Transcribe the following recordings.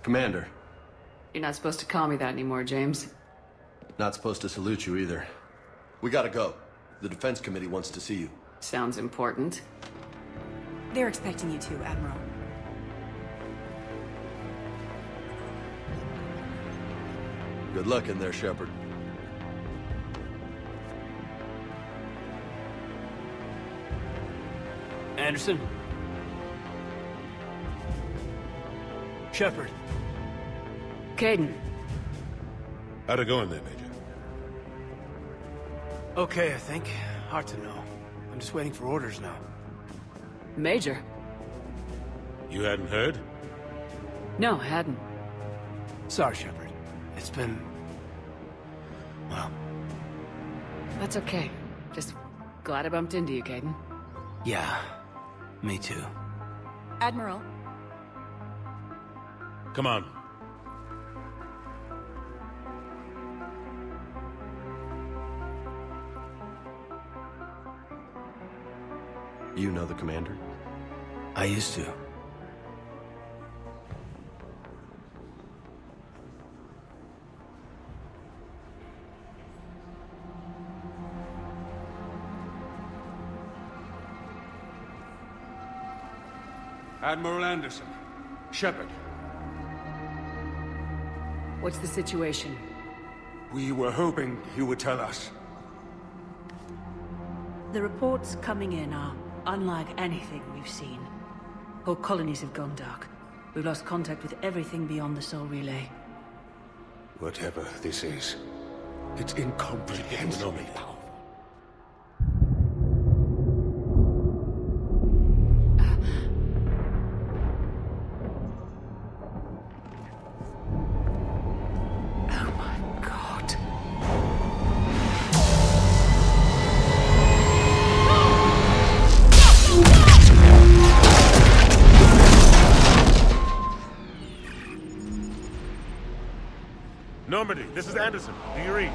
Commander. You're not supposed to call me that anymore, James. Not supposed to salute you either. We gotta go. The Defense Committee wants to see you. Sounds important. They're expecting you to, Admiral. Good luck in there, Shepard. Anderson? Shepard. Caden. How'd it go in there, Major? Okay, I think. Hard to know. I'm just waiting for orders now. Major. You hadn't heard? No, I hadn't. Sorry, Shepard. It's been... well... That's okay. Just glad I bumped into you, Caden. yeah. Me too. Admiral, Come on. You know the Commander? I used to. Admiral Anderson. Shepard. What's the situation? We were hoping you would tell us. The reports coming in are unlike anything we've seen. Whole colonies have gone dark. We've lost contact with everything beyond the Soul Relay. Whatever this is, it's incomprehensibly powerful. Oh my god. Normandy, this is Anderson. Do you read?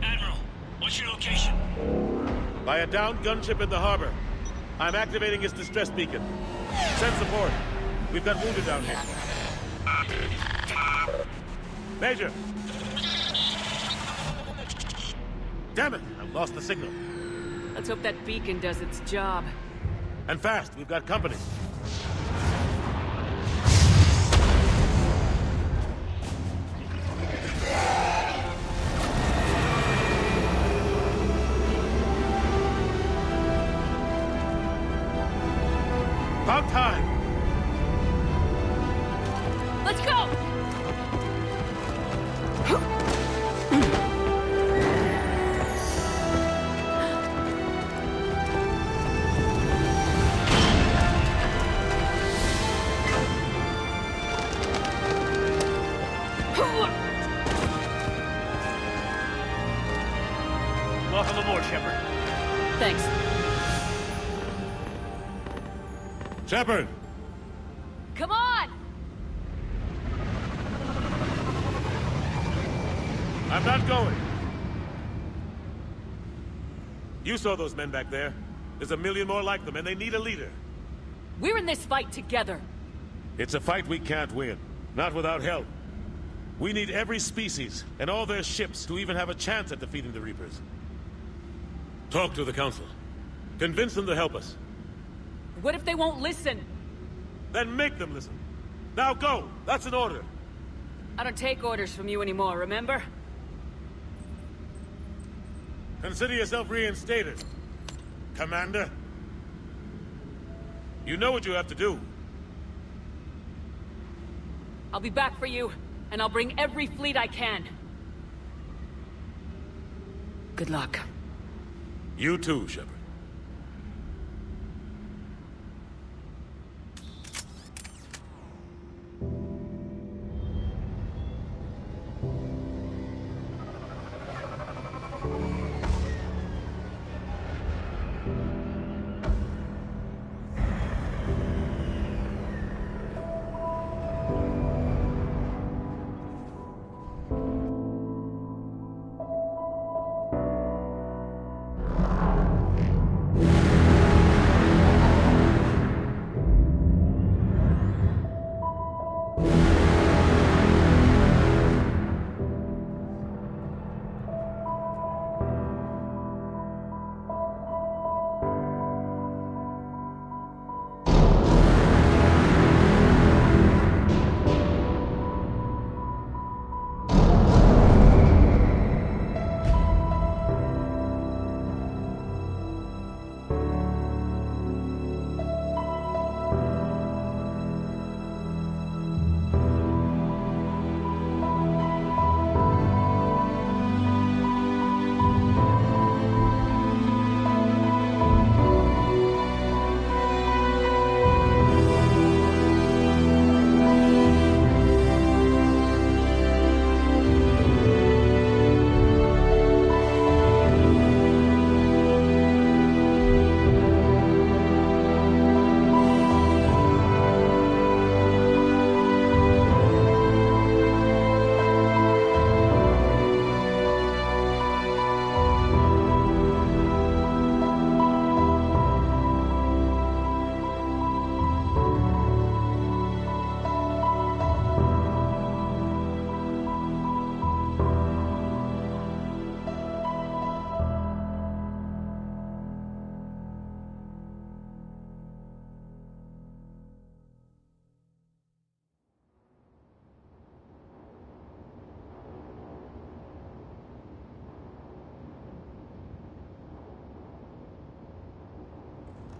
Admiral, what's your location? By a downed gunship in the harbor. I'm activating its distress beacon. Send support. We've got wounded down here. Major! Damn it! I lost the signal. Let's hope that beacon does its job. And fast, we've got company. About time! Let's go! Welcome aboard, Shepard. Thanks. Shepard! Come on! I'm not going. You saw those men back there. There's a million more like them, and they need a leader. We're in this fight together. It's a fight we can't win. Not without help. We need every species, and all their ships, to even have a chance at defeating the Reapers. Talk to the Council. Convince them to help us. What if they won't listen? Then make them listen. Now go! That's an order. I don't take orders from you anymore, remember? Consider yourself reinstated, Commander. You know what you have to do. I'll be back for you, and I'll bring every fleet I can. Good luck. You too, Shepard.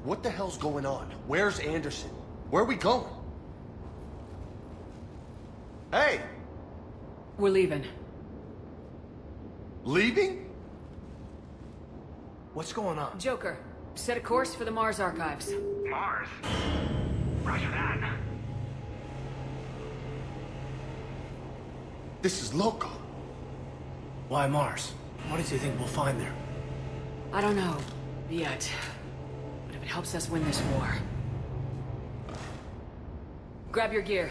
What the hell's going on? Where's Anderson? Where are we going? Hey! We're leaving. Leaving? What's going on? Joker, set a course for the Mars archives. Mars? Roger that. This is loco. Why Mars? What does he think we'll find there? I don't know, yet. But if it helps us win this war... Grab your gear.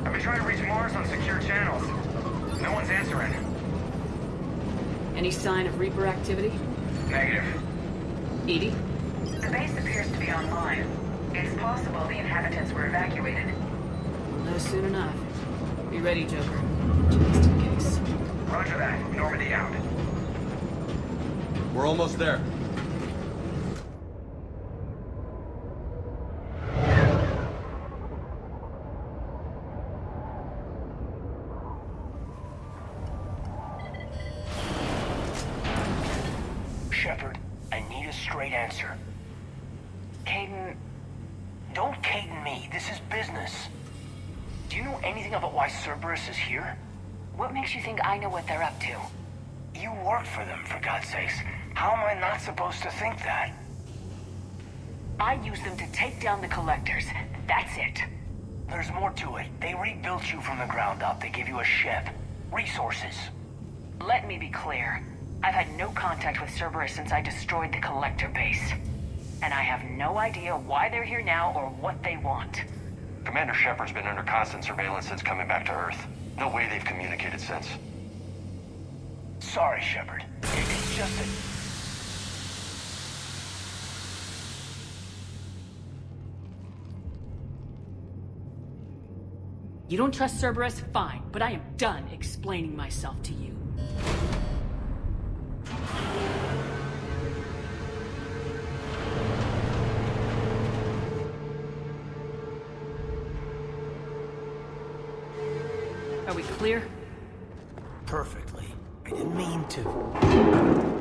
I've been trying to reach Mars on secure channels. No one's answering. Any sign of Reaper activity? Negative. Edie? The base appears to be online. It's possible the inhabitants were evacuated. No, soon enough. Be ready, Joker. Just in case. Roger that. Normandy out. We're almost there. Shepard, I need a straight answer. Caden... Don't Caden me. This is business. Do you know anything about why Cerberus is here? What makes you think I know what they're up to? You work for them, for God's sakes. How am I not supposed to think that? I used them to take down the collectors. That's it. There's more to it. They rebuilt you from the ground up. They gave you a ship. Resources. Let me be clear. I've had no contact with Cerberus since I destroyed the collector base. And I have no idea why they're here now or what they want. Commander Shepard's been under constant surveillance since coming back to Earth. No way they've communicated since. Sorry, Shepard. It's just that... You don't trust Cerberus? Fine, but I am done explaining myself to you. Are we clear? Perfectly. I didn't mean to.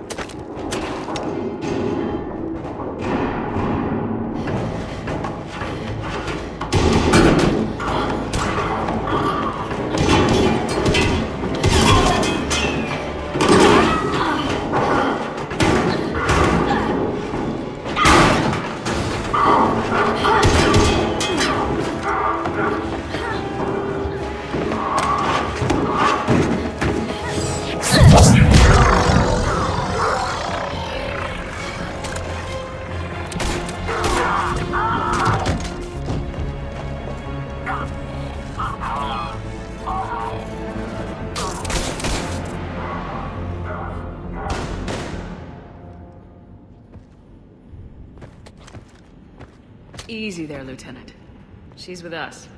Easy there, Lieutenant. She's with us.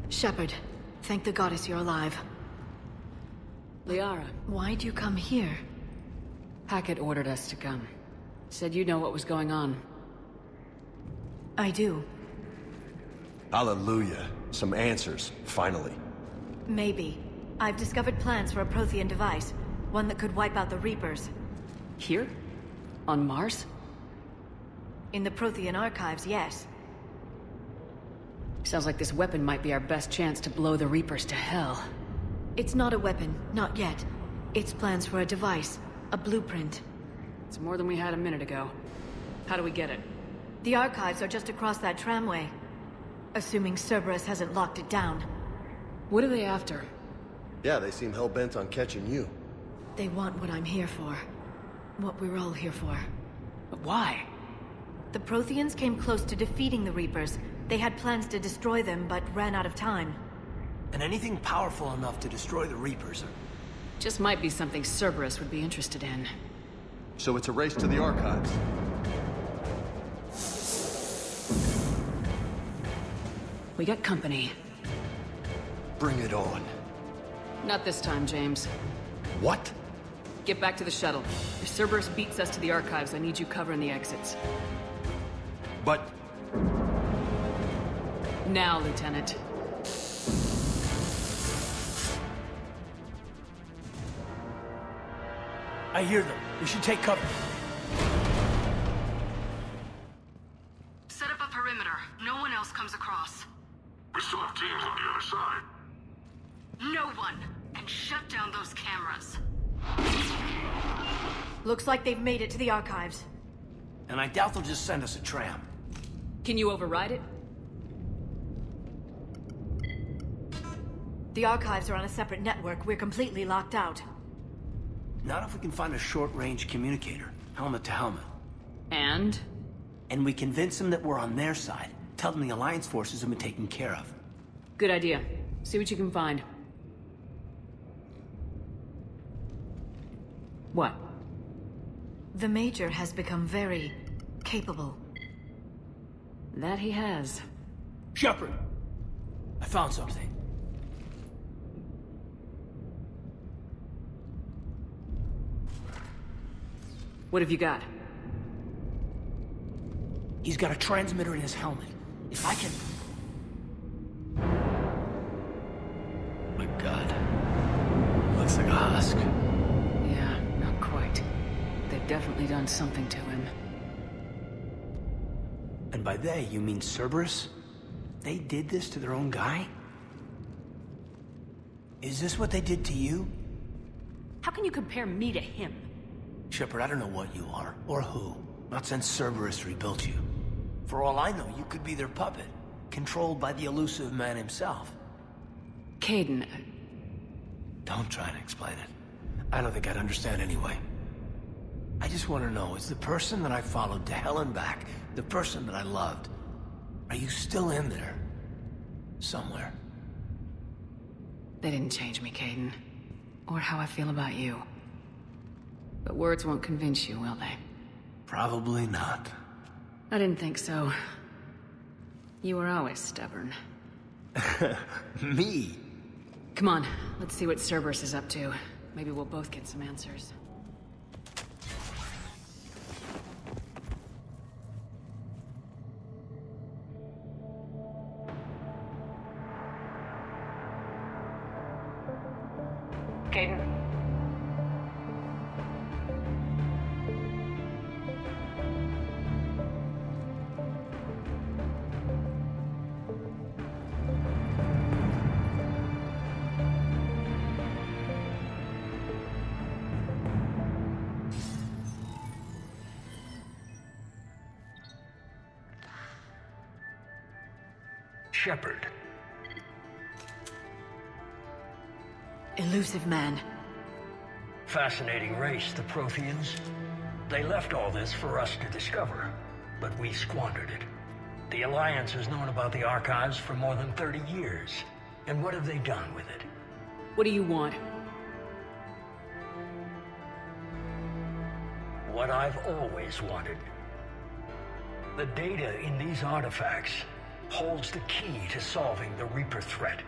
Shepard, thank the goddess you're alive. Liara, Why'd you come here? Hackett ordered us to come. Said you know what was going on. I do. Hallelujah. Some answers, finally. Maybe. I've discovered plans for a Prothean device. One that could wipe out the Reapers. Here? On Mars? In the Prothean archives, yes. Sounds like this weapon might be our best chance to blow the Reapers to hell. It's not a weapon, not yet. It's plans for a device, a blueprint. It's more than we had a minute ago. How do we get it? The archives are just across that tramway. Assuming Cerberus hasn't locked it down. What are they after? Yeah, they seem hell-bent on catching you. They want what I'm here for. What we're all here for. But why? The Protheans came close to defeating the Reapers. They had plans to destroy them, but ran out of time. And anything powerful enough to destroy the Reapers. Just might be something Cerberus would be interested in. So it's a race to the archives. We got company. Bring it on. Not this time, James. What? Get back to the shuttle. If Cerberus beats us to the archives, I need you covering the exits. But now, Lieutenant? I hear them. We should take cover. Set up a perimeter. No one else comes across. We still have teams on the other side. No one! And shut down those cameras. Looks like they've made it to the archives. And I doubt they'll just send us a tram. Can you override it? The archives are on a separate network. We're completely locked out. Not if we can find a short-range communicator, helmet to helmet. And? And we convince them that we're on their side. Tell them the Alliance forces have been taken care of. Good idea. See what you can find. What? The Major has become very capable. That he has. Shepard! I found something. What have you got? He's got a transmitter in his helmet. If I can... My God. Looks like a husk. Yeah, not quite. They've definitely done something to him. And by they, you mean Cerberus? They did this to their own guy? Is this what they did to you? How can you compare me to him? Shepard, I don't know what you are, or who. Not since Cerberus rebuilt you. For all I know, you could be their puppet, controlled by the elusive man himself. Kaidan... Don't try to explain it. I don't think I'd understand anyway. I just want to know, is the person that I followed to hell and back, the person that I loved, are you still in there? Somewhere. They didn't change me, Kaidan. Or how I feel about you. But words won't convince you, will they? Probably not. I didn't think so. You were always stubborn. Me? Come on, let's see what Cerberus is up to. Maybe we'll both get some answers. Kaidan? Shepard. Elusive man. Fascinating race, the Protheans. They left all this for us to discover, but we squandered it. The Alliance has known about the archives for more than 30 years. And what have they done with it? What do you want? What I've always wanted. The data in these artifacts holds the key to solving the Reaper threat.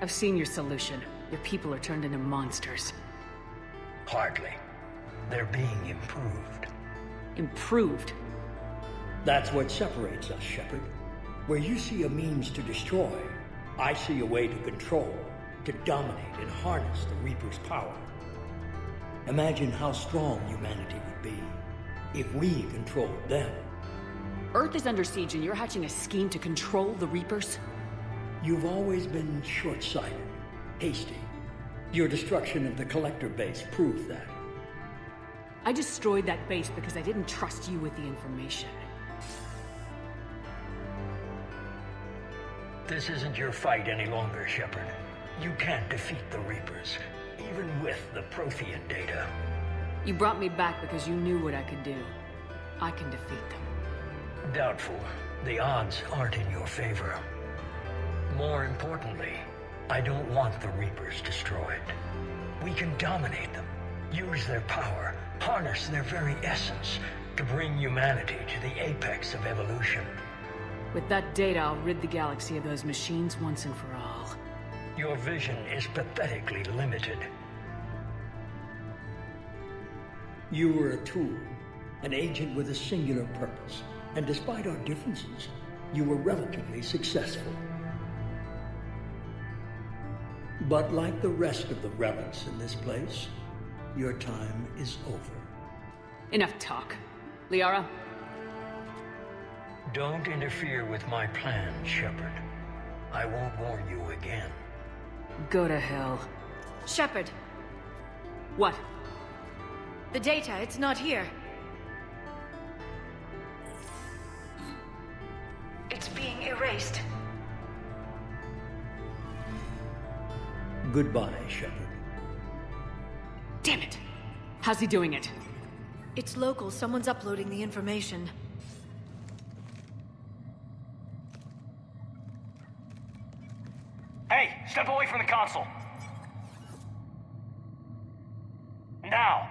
I've seen your solution. Your people are turned into monsters. Hardly. They're being improved. Improved? That's what separates us, Shepard. Where you see a means to destroy, I see a way to control, to dominate and harness the Reaper's power. Imagine how strong humanity would be if we controlled them. Earth is under siege and you're hatching a scheme to control the Reapers? You've always been short-sighted, hasty. Your destruction of the Collector base proved that. I destroyed that base because I didn't trust you with the information. This isn't your fight any longer, Shepard. You can't defeat the Reapers, even with the Prothean data. You brought me back because you knew what I could do. I can defeat them. Doubtful. The odds aren't in your favor. More importantly, I don't want the Reapers destroyed. We can dominate them, use their power, harness their very essence to bring humanity to the apex of evolution. With that data, I'll rid the galaxy of those machines once and for all. Your vision is pathetically limited. You were a tool, an agent with a singular purpose. And despite our differences, you were relatively successful. But like the rest of the relics in this place, your time is over. Enough talk. Liara? Don't interfere with my plan, Shepard. I won't warn you again. Go to hell. Shepard, What? the data, it's not here. It's being erased. Goodbye, Shepard. Damn it! How's he doing it? It's local. Someone's uploading the information. Hey, step away from the console. Now.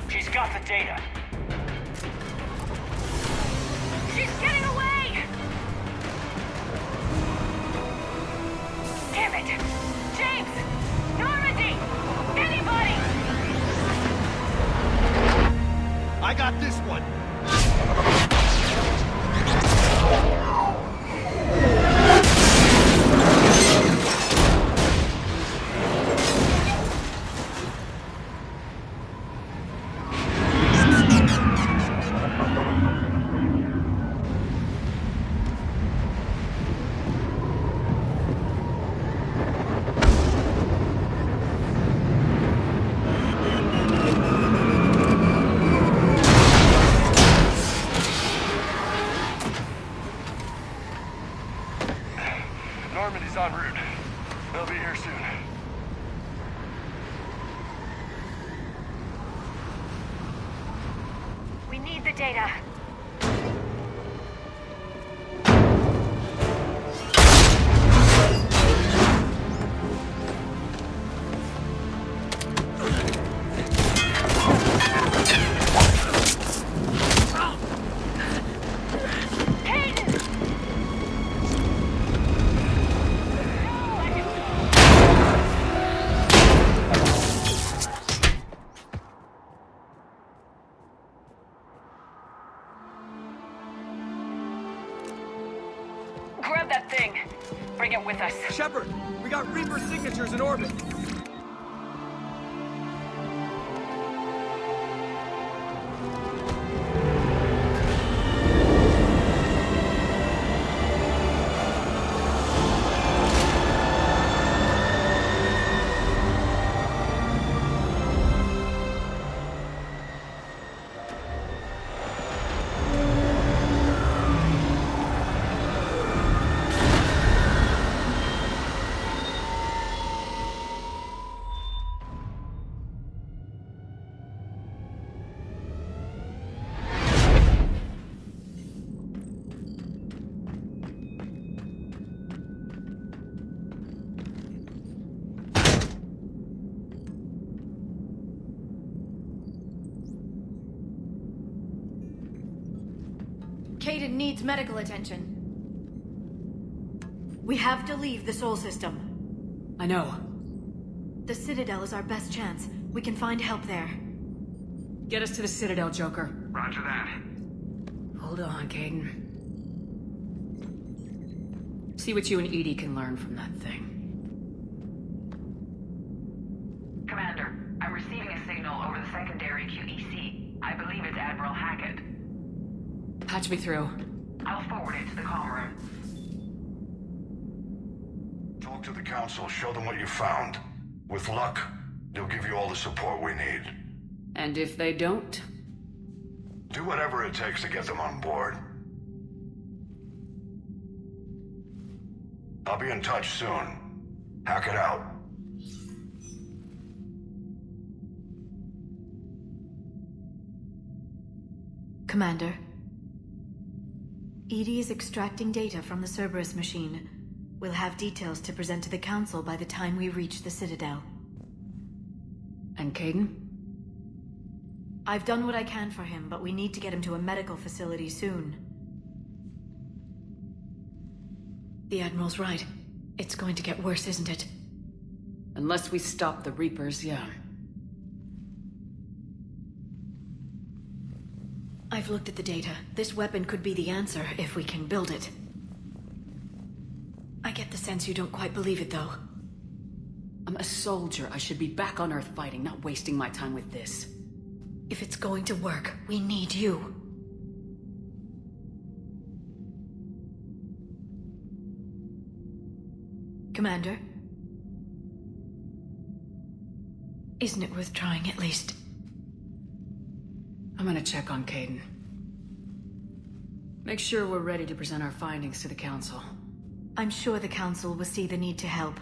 She's got the data. She's getting away! Damn it! James! Normandy! Anybody! I got this one! Normandy's en route. They'll be here soon. We need the data. Grab that thing. Bring it with us. Shepard, we got Reaper signatures in orbit. Kaden needs medical attention. We have to leave the Sol system. I know. The Citadel is our best chance. We can find help there. Get us to the Citadel, Joker. Roger that. Hold on, Caden. See what you and EDI can learn from that thing. Commander, I'm receiving a signal over the secondary QEC. I believe it's Admiral Hackett. Patch me through. I'll forward it to the comm room. Talk to the Council, show them what you found. With luck, they'll give you all the support we need. And if they don't? Do whatever it takes to get them on board. I'll be in touch soon. Hack it out. Commander. EDI is extracting data from the Cerberus machine. We'll have details to present to the Council by the time we reach the Citadel. And Caden? I've done what I can for him, but we need to get him to a medical facility soon. The Admiral's right. It's going to get worse, isn't it? Unless we stop the Reapers, yeah. I've I've looked at the data. This weapon could be the answer if we can build it. I get the sense you don't quite believe it, though. I'm a soldier. I should be back on Earth fighting, not wasting my time with this. If it's going to work, we need you. Commander? Isn't it worth trying at least? I'm gonna check on Caden. Make sure we're ready to present our findings to the Council. I'm sure the Council will see the need to help.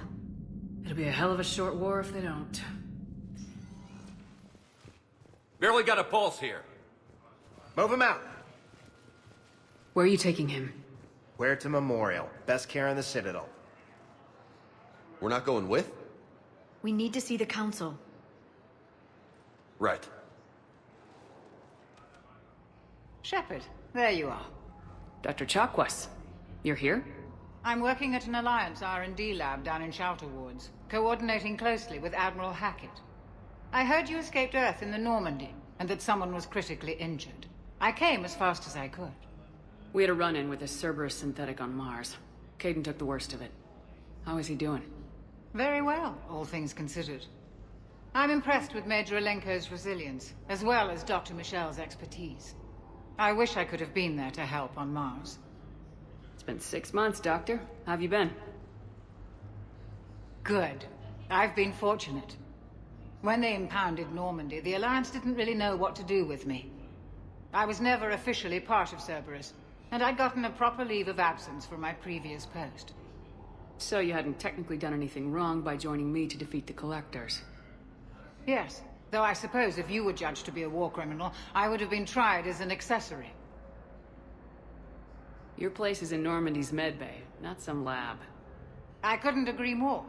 It'll be a hell of a short war if they don't. Barely got a pulse here. Move him out. Where are you taking him? Where to Memorial. Best care in the Citadel. We're not going with? We need to see the Council. Right. Shepard, there you are. Dr. Chakwas, you're here? I'm working at an Alliance R&D lab down in Shelter Wards, coordinating closely with Admiral Hackett. I heard you escaped Earth in the Normandy, and that someone was critically injured. I came as fast as I could. We had a run-in with a Cerberus synthetic on Mars. Caden took the worst of it. How is he doing? Very well, all things considered. I'm impressed with Major Alenko's resilience, as well as Dr. Michel's expertise. I wish I could have been there to help on Mars. It's been 6 months, Doctor. How have you been? Good. I've been fortunate. When they impounded Normandy, the Alliance didn't really know what to do with me. I was never officially part of Cerberus, and I'd gotten a proper leave of absence from my previous post. So you hadn't technically done anything wrong by joining me to defeat the Collectors? Yes, though I suppose if you were judged to be a war criminal, I would have been tried as an accessory. Your place is in Normandy's medbay, not some lab. I couldn't agree more.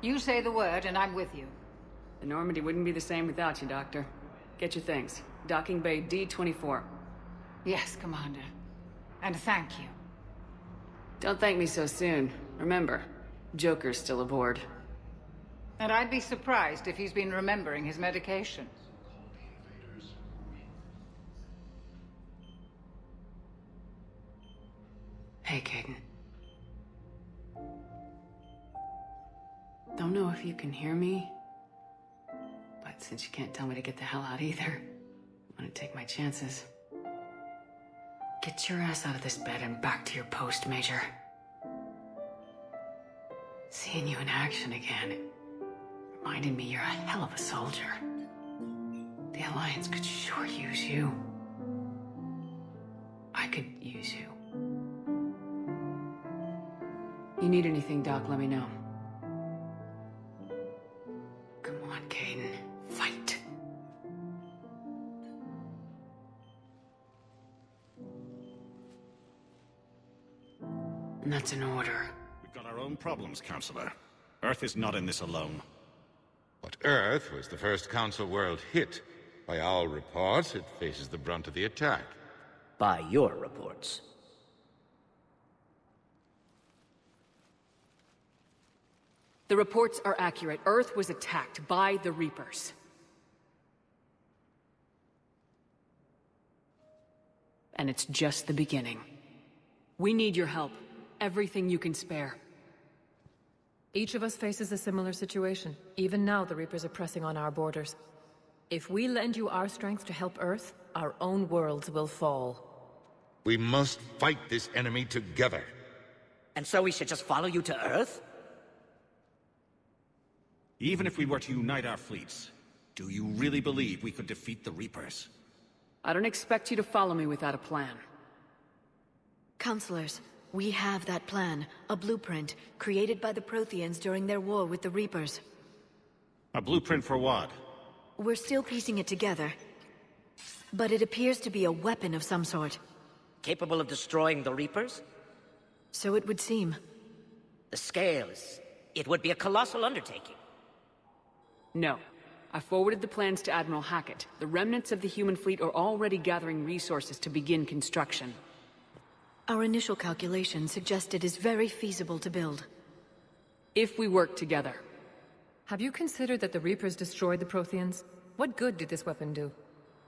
You say the word and I'm with you. The Normandy wouldn't be the same without you, Doctor. Get your things. Docking Bay D-24. Yes, Commander. And thank you. Don't thank me so soon. Remember, Joker's still aboard. And I'd be surprised if he's been remembering his medication. Hey, Caden. Don't know if you can hear me, but since you can't tell me to get the hell out either, I'm gonna take my chances. Get your ass out of this bed and back to your post, Major. Seeing you in action again reminded me you're a hell of a soldier. The Alliance could sure use you. I could use you. You need anything, Doc, let me know. Come on, Caden. Fight. And that's an order. We've got our own problems, Counselor. Earth is not in this alone. But Earth was the first Council world hit. By all reports, it faces the brunt of the attack. By your reports. The reports are accurate. Earth was attacked by the Reapers. And it's just the beginning. We need your help. Everything you can spare. Each of us faces a similar situation. Even now, the Reapers are pressing on our borders. If we lend you our strength to help Earth, our own worlds will fall. We must fight this enemy together. And so we should just follow you to Earth? Even if we were to unite our fleets, do you really believe we could defeat the Reapers? I don't expect you to follow me without a plan. Counselors, we have that plan. A blueprint, created by the Protheans during their war with the Reapers. A blueprint for what? We're still piecing it together. But it appears to be a weapon of some sort. Capable of destroying the Reapers? So it would seem. The scale is... it would be a colossal undertaking. No. I forwarded the plans to Admiral Hackett. The remnants of the human fleet are already gathering resources to begin construction. Our initial calculations suggest it is very feasible to build. If we work together. Have you considered that the Reapers destroyed the Protheans? What good did this weapon do?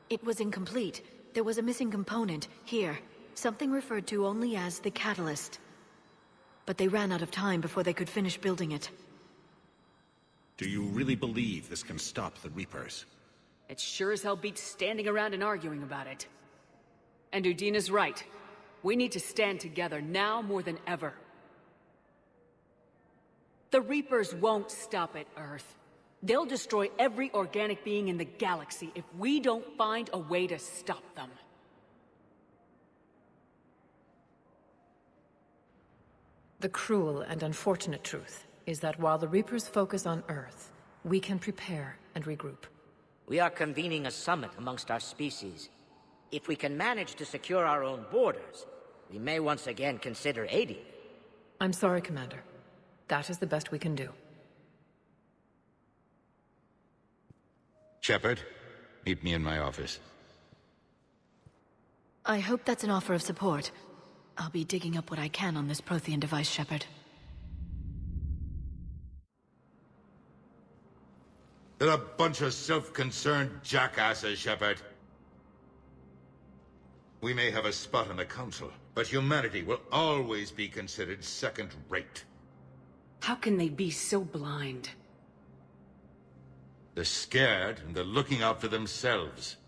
It was incomplete. There was a missing component, here. Something referred to only as the catalyst. But they ran out of time before they could finish building it. Do you really believe this can stop the Reapers? It sure as hell beats standing around and arguing about it. And Udina's right. We need to stand together now more than ever. The Reapers won't stop at Earth. They'll destroy every organic being in the galaxy if we don't find a way to stop them. The cruel and unfortunate truth is that while the Reapers focus on Earth, we can prepare and regroup. We are convening a summit amongst our species. If we can manage to secure our own borders, we may once again consider aiding. I'm sorry, Commander. That is the best we can do. Shepard, meet me in my office. I hope that's an offer of support. I'll be digging up what I can on this Prothean device, Shepard. They're a bunch of self-concerned jackasses, Shepard. We may have a spot on the Council, but humanity will always be considered second-rate. How can they be so blind? They're scared, and they're looking out for themselves.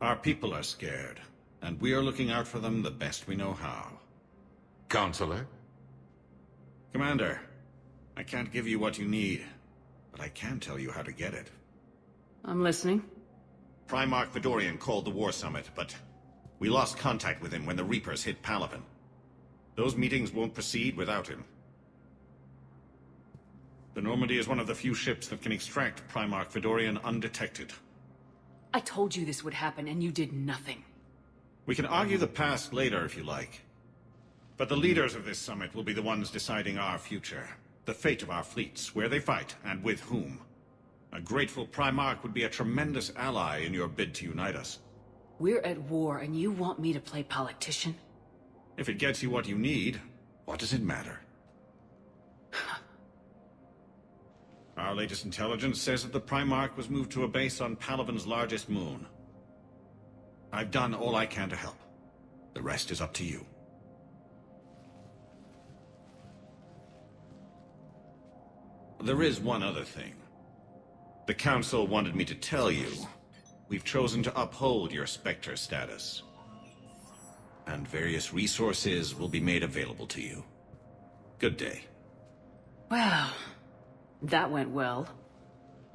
Our people are scared, and we are looking out for them the best we know how. Counselor? Commander, I can't give you what you need, but I can tell you how to get it. I'm listening. Primarch Fedorian called the War Summit, but we lost contact with him when the Reapers hit Palaven. Those meetings won't proceed without him. The Normandy is one of the few ships that can extract Primarch Fedorian undetected. I told you this would happen, and you did nothing. We can argue the past later if you like. But the leaders of this summit will be the ones deciding our future. The fate of our fleets, where they fight, and with whom. A grateful Primarch would be a tremendous ally in your bid to unite us. We're at war, and you want me to play politician? If it gets you what you need, what does it matter? Our latest intelligence says that the Primarch was moved to a base on Palaven's largest moon. I've done all I can to help. The rest is up to you. There is one other thing. The Council wanted me to tell you, we've chosen to uphold your Spectre status. And various resources will be made available to you. Good day. Well, that went well.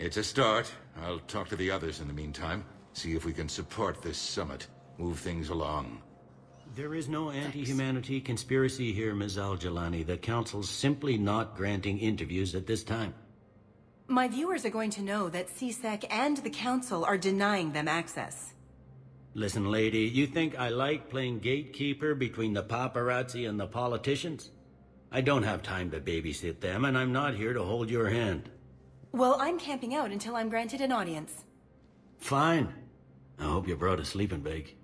It's a start. I'll talk to the others in the meantime. See if we can support this summit. Move things along. There is no anti-humanity conspiracy here, Ms. Al-Jalani. The Council's simply not granting interviews at this time. My viewers are going to know that CSEC and the Council are denying them access. Listen, lady, you think I like playing gatekeeper between the paparazzi and the politicians? I don't have time to babysit them, and I'm not here to hold your hand. Well, I'm camping out until I'm granted an audience. Fine. I hope you brought a sleeping bag.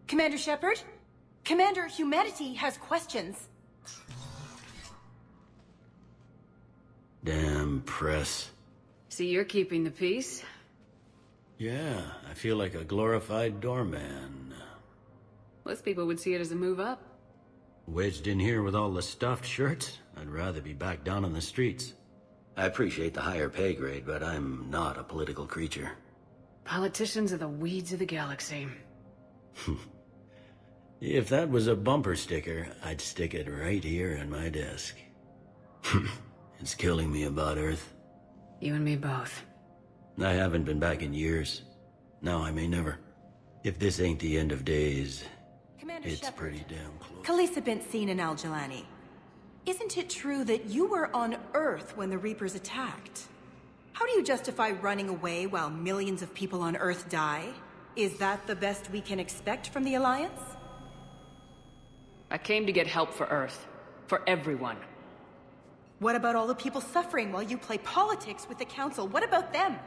Commander Shepard? Commander, humanity has questions. Damn press. See, you're keeping the peace? Yeah, I feel like a glorified doorman. Most people would see it as a move up. Wedged in here with all the stuffed shirts, I'd rather be back down on the streets. I appreciate the higher pay grade, but I'm not a political creature. Politicians are the weeds of the galaxy. If that was a bumper sticker, I'd stick it right here in my desk. It's killing me about Earth. You and me both. I haven't been back in years. Now I may never. If this ain't the end of days, Commander it's Shepard. pretty damn close. Khaleesa bint Seen and Al-Jalani. Isn't it true that you were on Earth when the Reapers attacked? How do you justify running away while millions of people on Earth die? Is that the best we can expect from the Alliance? I came to get help for Earth. For everyone. What about all the people suffering while you play politics with the Council? What about them?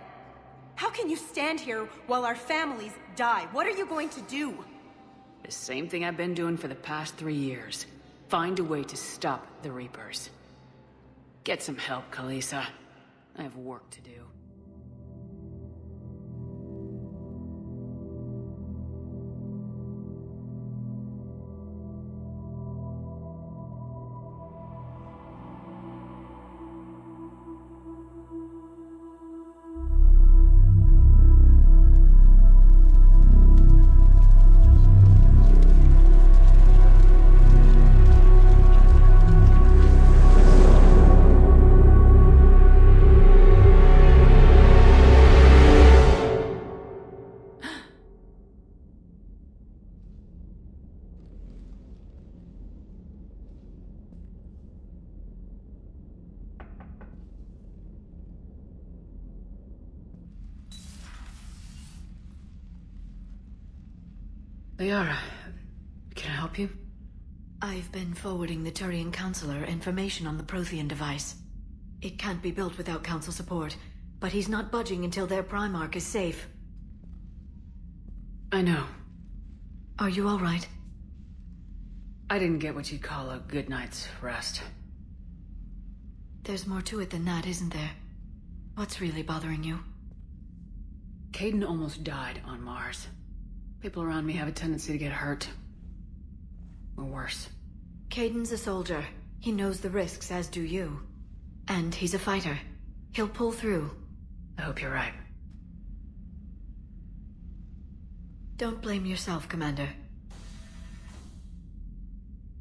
How can you stand here while our families die? What are you going to do? The same thing I've been doing for the past 3 years. Find a way to stop the Reapers. Get some help, Khaleesa. I have work to do. Liara, can I help you? I've been forwarding the Turian Counselor information on the Prothean device. It can't be built without Council support, but he's not budging until their Primarch is safe. I know. Are you all right? I didn't get what you'd call a good night's rest. There's more to it than that, isn't there? What's really bothering you? Caden almost died on Mars. People around me have a tendency to get hurt. Or worse. Caden's a soldier. He knows the risks, as do you. And he's a fighter. He'll pull through. I hope you're right. Don't blame yourself, Commander.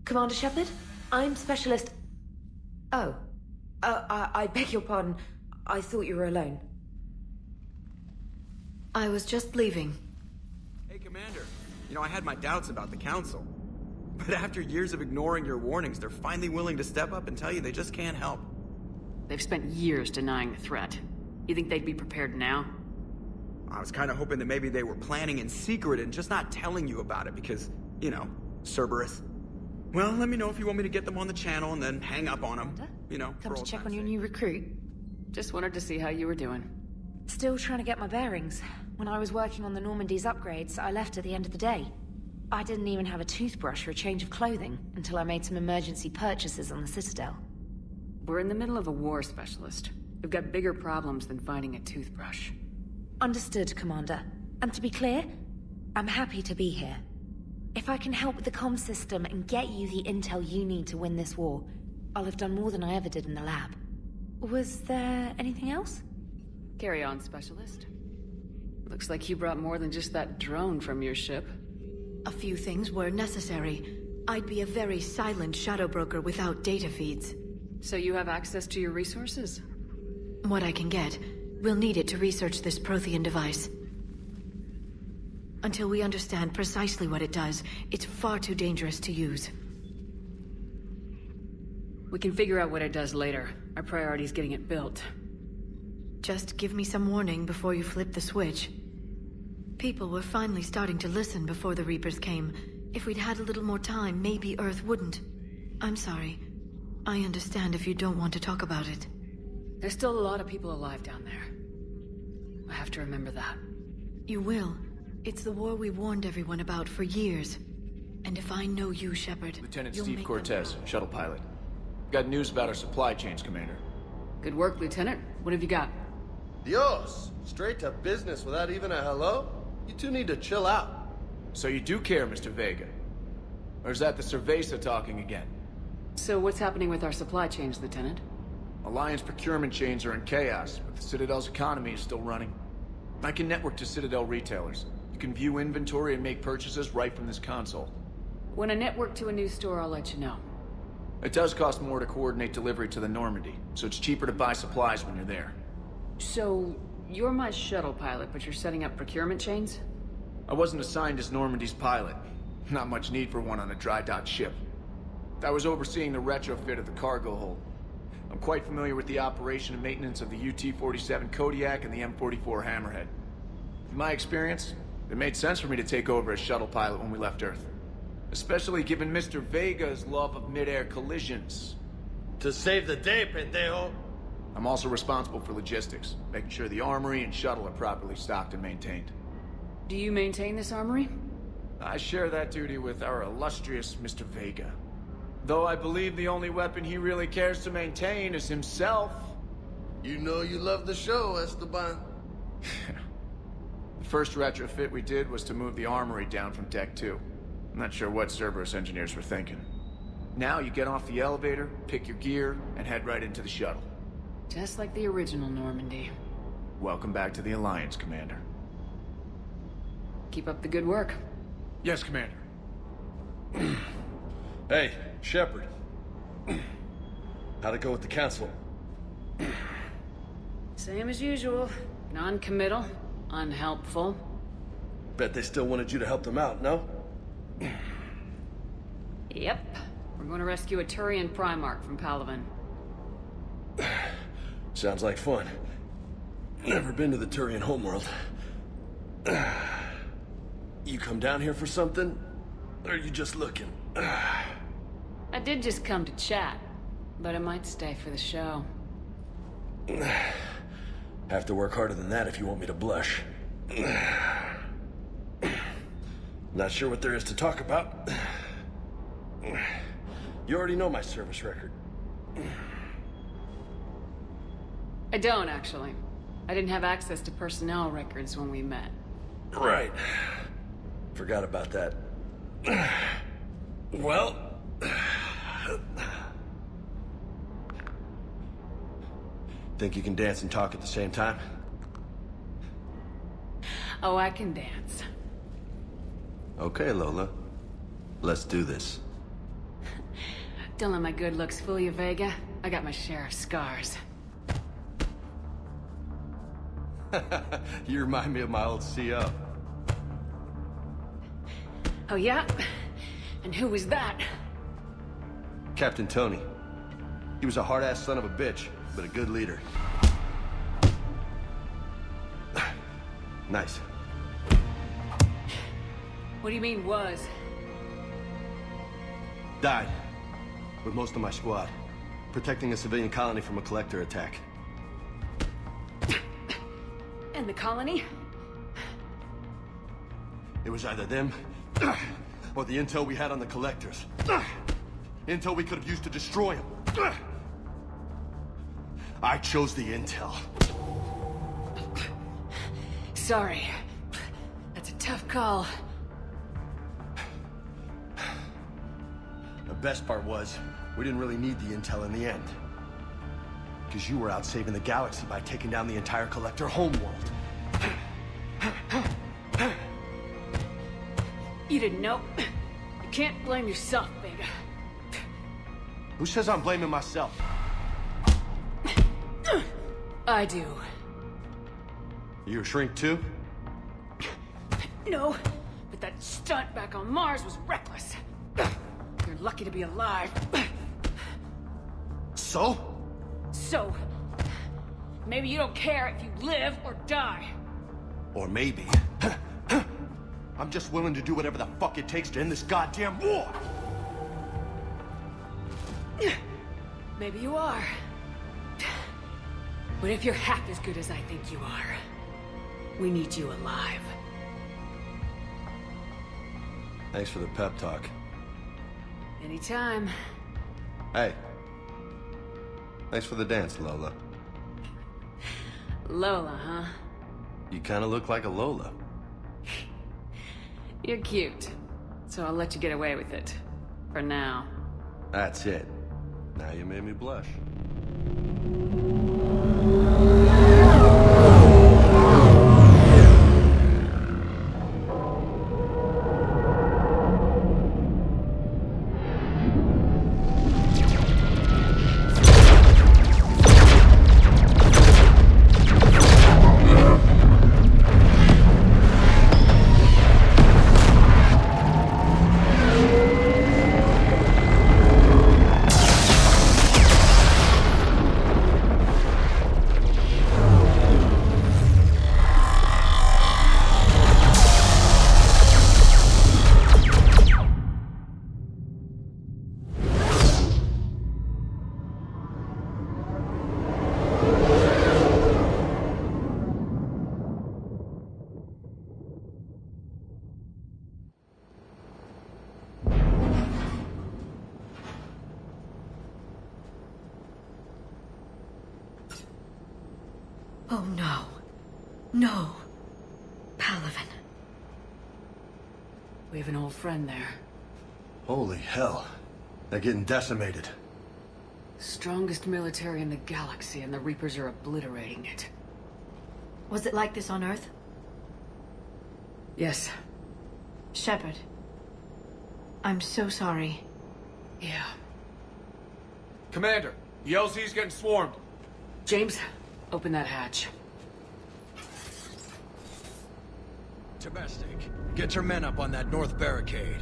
Commander Shepard? I'm Specialist... Oh. I beg your pardon. I thought you were alone. I was just leaving. Hey, Commander. You know, I had my doubts about the Council. But after years of ignoring your warnings, they're finally willing to step up and tell you they just can't help. They've spent years denying the threat. You think they'd be prepared now? I was kind of hoping that maybe they were planning in secret and just not telling you about it because, you know, Cerberus. Well, let me know if you want me to get them on the channel and then hang up on them. You know, Come to check on your new recruit. Just wanted to see how you were doing. Still trying to get my bearings. When I was working on the Normandy's upgrades, I left at the end of the day. I didn't even have a toothbrush or a change of clothing until I made some emergency purchases on the Citadel. We're in the middle of a war, Specialist. We've got bigger problems than finding a toothbrush. Understood, Commander. And to be clear, I'm happy to be here. If I can help with the comm system and get you the intel you need to win this war, I'll have done more than I ever did in the lab. Was there anything else? Carry on, Specialist. Looks like you brought more than just that drone from your ship. A few things were necessary. I'd be a very silent shadow broker without data feeds. So you have access to your resources? What I can get. We'll need it to research this Prothean device. Until we understand precisely what it does, it's far too dangerous to use. We can figure out what it does later. Our priority is getting it built. Just give me some warning before you flip the switch. People were finally starting to listen before the Reapers came. If we'd had a little more time, maybe Earth wouldn't. I'm sorry. I understand if you don't want to talk about it. There's still a lot of people alive down there. I have to remember that. You will. It's the war we warned everyone about for years. And if I know you, Shepard, Lieutenant you'll Steve make Cortez, shuttle pilot. Got news about our supply chains, Commander. Good work, Lieutenant. What have you got? Dios! Straight to business without even a hello? You two need to chill out. So you do care, Mr. Vega? Or is that the Cerveza talking again? So what's happening with our supply chains, Lieutenant? Alliance procurement chains are in chaos, but the Citadel's economy is still running. I can network to Citadel retailers. You can view inventory and make purchases right from this console. When I network to a new store, I'll let you know. It does cost more to coordinate delivery to the Normandy, so it's cheaper to buy supplies when you're there. So, you're my shuttle pilot, but you're setting up procurement chains? I wasn't assigned as Normandy's pilot. Not much need for one on a dry dock ship. I was overseeing the retrofit of the cargo hold. I'm quite familiar with the operation and maintenance of the UT-47 Kodiak and the M44 Hammerhead. In my experience, it made sense for me to take over as shuttle pilot when we left Earth. Especially given Mr. Vega's love of mid-air collisions. To save the day, pendejo! I'm also responsible for logistics, making sure the armory and shuttle are properly stocked and maintained. Do you maintain this armory? I share that duty with our illustrious Mr. Vega. Though I believe the only weapon he really cares to maintain is himself. You know you love the show, Esteban. The first retrofit we did was to move the armory down from Deck 2. I'm not sure what Cerberus engineers were thinking. Now you get off the elevator, pick your gear, and head right into the shuttle. Just like the original Normandy. Welcome back to the Alliance, Commander. Keep up the good work. Yes, Commander. Hey, Shepard. How'd it go with the Council? Same as usual. Non-committal. Unhelpful. Bet they still wanted you to help them out, no? Yep. We're going to rescue a Turian Primarch from Palaven. Sounds like fun. Never been to the Turian homeworld. You come down here for something? Or are you just looking? I did just come to chat, but I might stay for the show. Have to work harder than that if you want me to blush. Not sure what there is to talk about. You already know my service record. I don't, actually. I didn't have access to personnel records when we met. Right. Forgot about that. Well... Think you can dance and talk at the same time? Oh, I can dance. Okay, Lola. Let's do this. Don't let my good looks fool you, Vega. I got my share of scars. You remind me of my old CO. Oh, yeah? And who was that? Captain Tony. He was a hard-ass son of a bitch, but a good leader. Nice. What do you mean, was? Died. With most of my squad. Protecting a civilian colony from a collector attack. And the colony? It was either them, or the intel we had on the collectors. Intel we could have used to destroy them. I chose the intel. Sorry. That's a tough call. The best part was, we didn't really need the intel in the end. Because you were out saving the galaxy by taking down the entire collector homeworld. You didn't know. You can't blame yourself, Vega. Who says I'm blaming myself? I do. You a shrink too? No, but that stunt back on Mars was reckless. You're lucky to be alive. So? So, maybe you don't care if you live or die. Or maybe... I'm just willing to do whatever the fuck it takes to end this goddamn war! Maybe you are. But if you're half as good as I think you are, we need you alive. Thanks for the pep talk. Anytime. Hey. Thanks for the dance, Lola. Lola, huh? You kinda look like a Lola. You're cute. So I'll let you get away with it. For now. That's it. Now you made me blush. Oh no. No. Palaven. We have an old friend there. Holy hell. They're getting decimated. Strongest military in the galaxy, and the Reapers are obliterating it. Was it like this on Earth? Yes. Shepard. I'm so sorry. Yeah. Commander, the LZ's getting swarmed. James, open that hatch. Domestic, get your men up on that north barricade.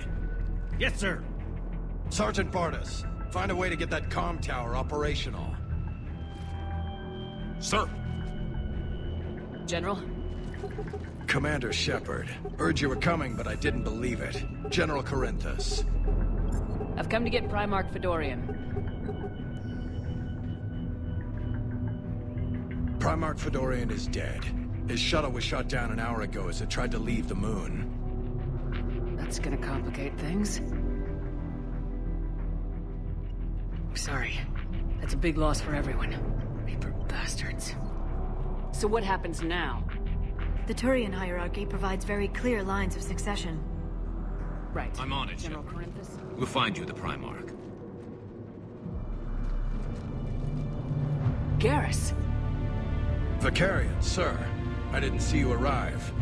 Yes, sir. Sergeant Bardas, find a way to get that comm tower operational. Sir. General? Commander Shepard. Heard you were coming, but I didn't believe it. General Corinthus. I've come to get Primarch Fedorian. Primarch Fedorian is dead. His shuttle was shot down an hour ago as it tried to leave the moon. That's gonna complicate things. Sorry. That's a big loss for everyone. Reaper bastards. So what happens now? The Turian hierarchy provides very clear lines of succession. Right. I'm on it, General Shepard. Corinthus? We'll find you the Primarch. Garrus! Vicarian, sir. I didn't see you arrive.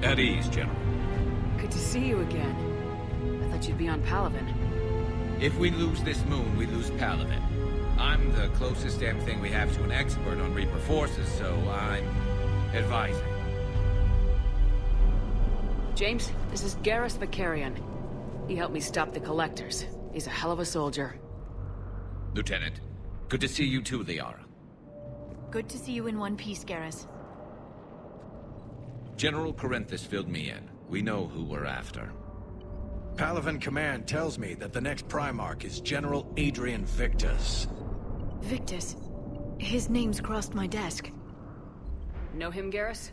At ease, General. Good to see you again. I thought you'd be on Palaven. If we lose this moon, we lose Palaven. I'm the closest damn thing we have to an expert on Reaper forces, so I'm advising. James, this is Garrus Vicarian. He helped me stop the Collectors. He's a hell of a soldier. Lieutenant, good to see you too, Liara. Good to see you in one piece, Garrus. General Corinthus filled me in. We know who we're after. Palaven Command tells me that the next Primarch is General Adrian Victus. Victus? His name's crossed my desk. Know him, Garrus?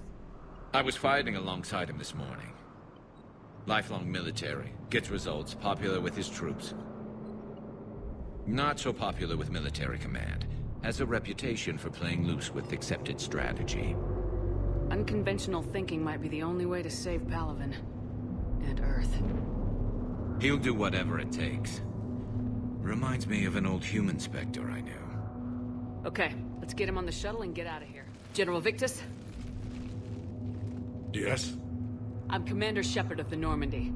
I was fighting alongside him this morning. Lifelong military, gets results, popular with his troops. Not so popular with military command. Has a reputation for playing loose with accepted strategy. Unconventional thinking might be the only way to save Palaven. And Earth. He'll do whatever it takes. Reminds me of an old human Spectre I knew. Okay, let's get him on the shuttle and get out of here. General Victus? Yes? I'm Commander Shepard of the Normandy.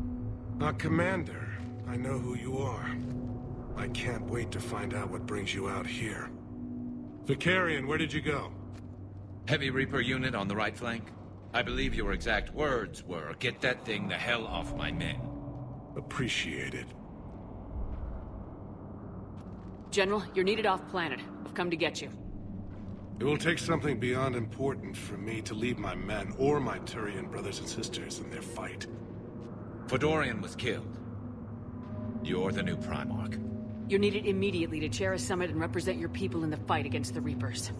Commander. I know who you are. I can't wait to find out what brings you out here. Vicarian, where did you go? Heavy Reaper unit on the right flank. I believe your exact words were, "Get that thing the hell off my men." Appreciated. General, you're needed off-planet. I've come to get you. It will take something beyond important for me to leave my men or my Turian brothers and sisters in their fight. Fedorian was killed. You're the new Primarch. You're needed immediately to chair a summit and represent your people in the fight against the Reapers.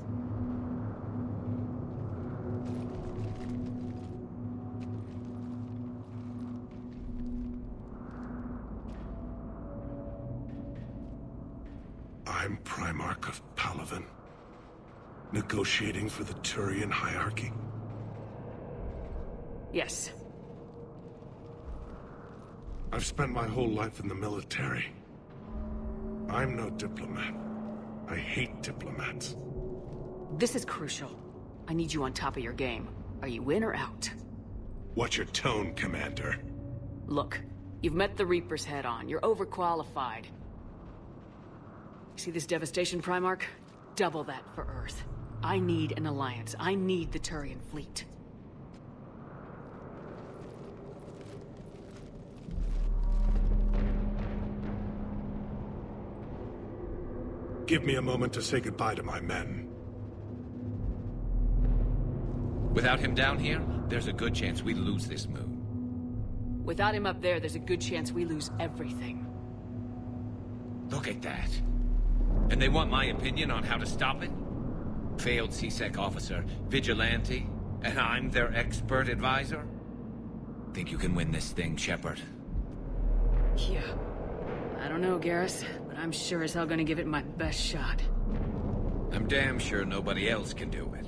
I'm Primarch of Palaven. Negotiating for the Turian hierarchy. Yes. I've spent my whole life in the military. I'm no diplomat. I hate diplomats. This is crucial. I need you on top of your game. Are you in or out? What's your tone, Commander? Look, you've met the Reapers head-on. You're overqualified. See this devastation, Primarch? Double that for Earth. I need an alliance. I need the Turian fleet. Give me a moment to say goodbye to my men. Without him down here, there's a good chance we lose this moon. Without him up there, there's a good chance we lose everything. Look at that. And they want my opinion on how to stop it? Failed C-Sec officer, vigilante, and I'm their expert advisor? Think you can win this thing, Shepard? Yeah. I don't know, Garrus, but I'm sure as hell gonna give it my best shot. I'm damn sure nobody else can do it.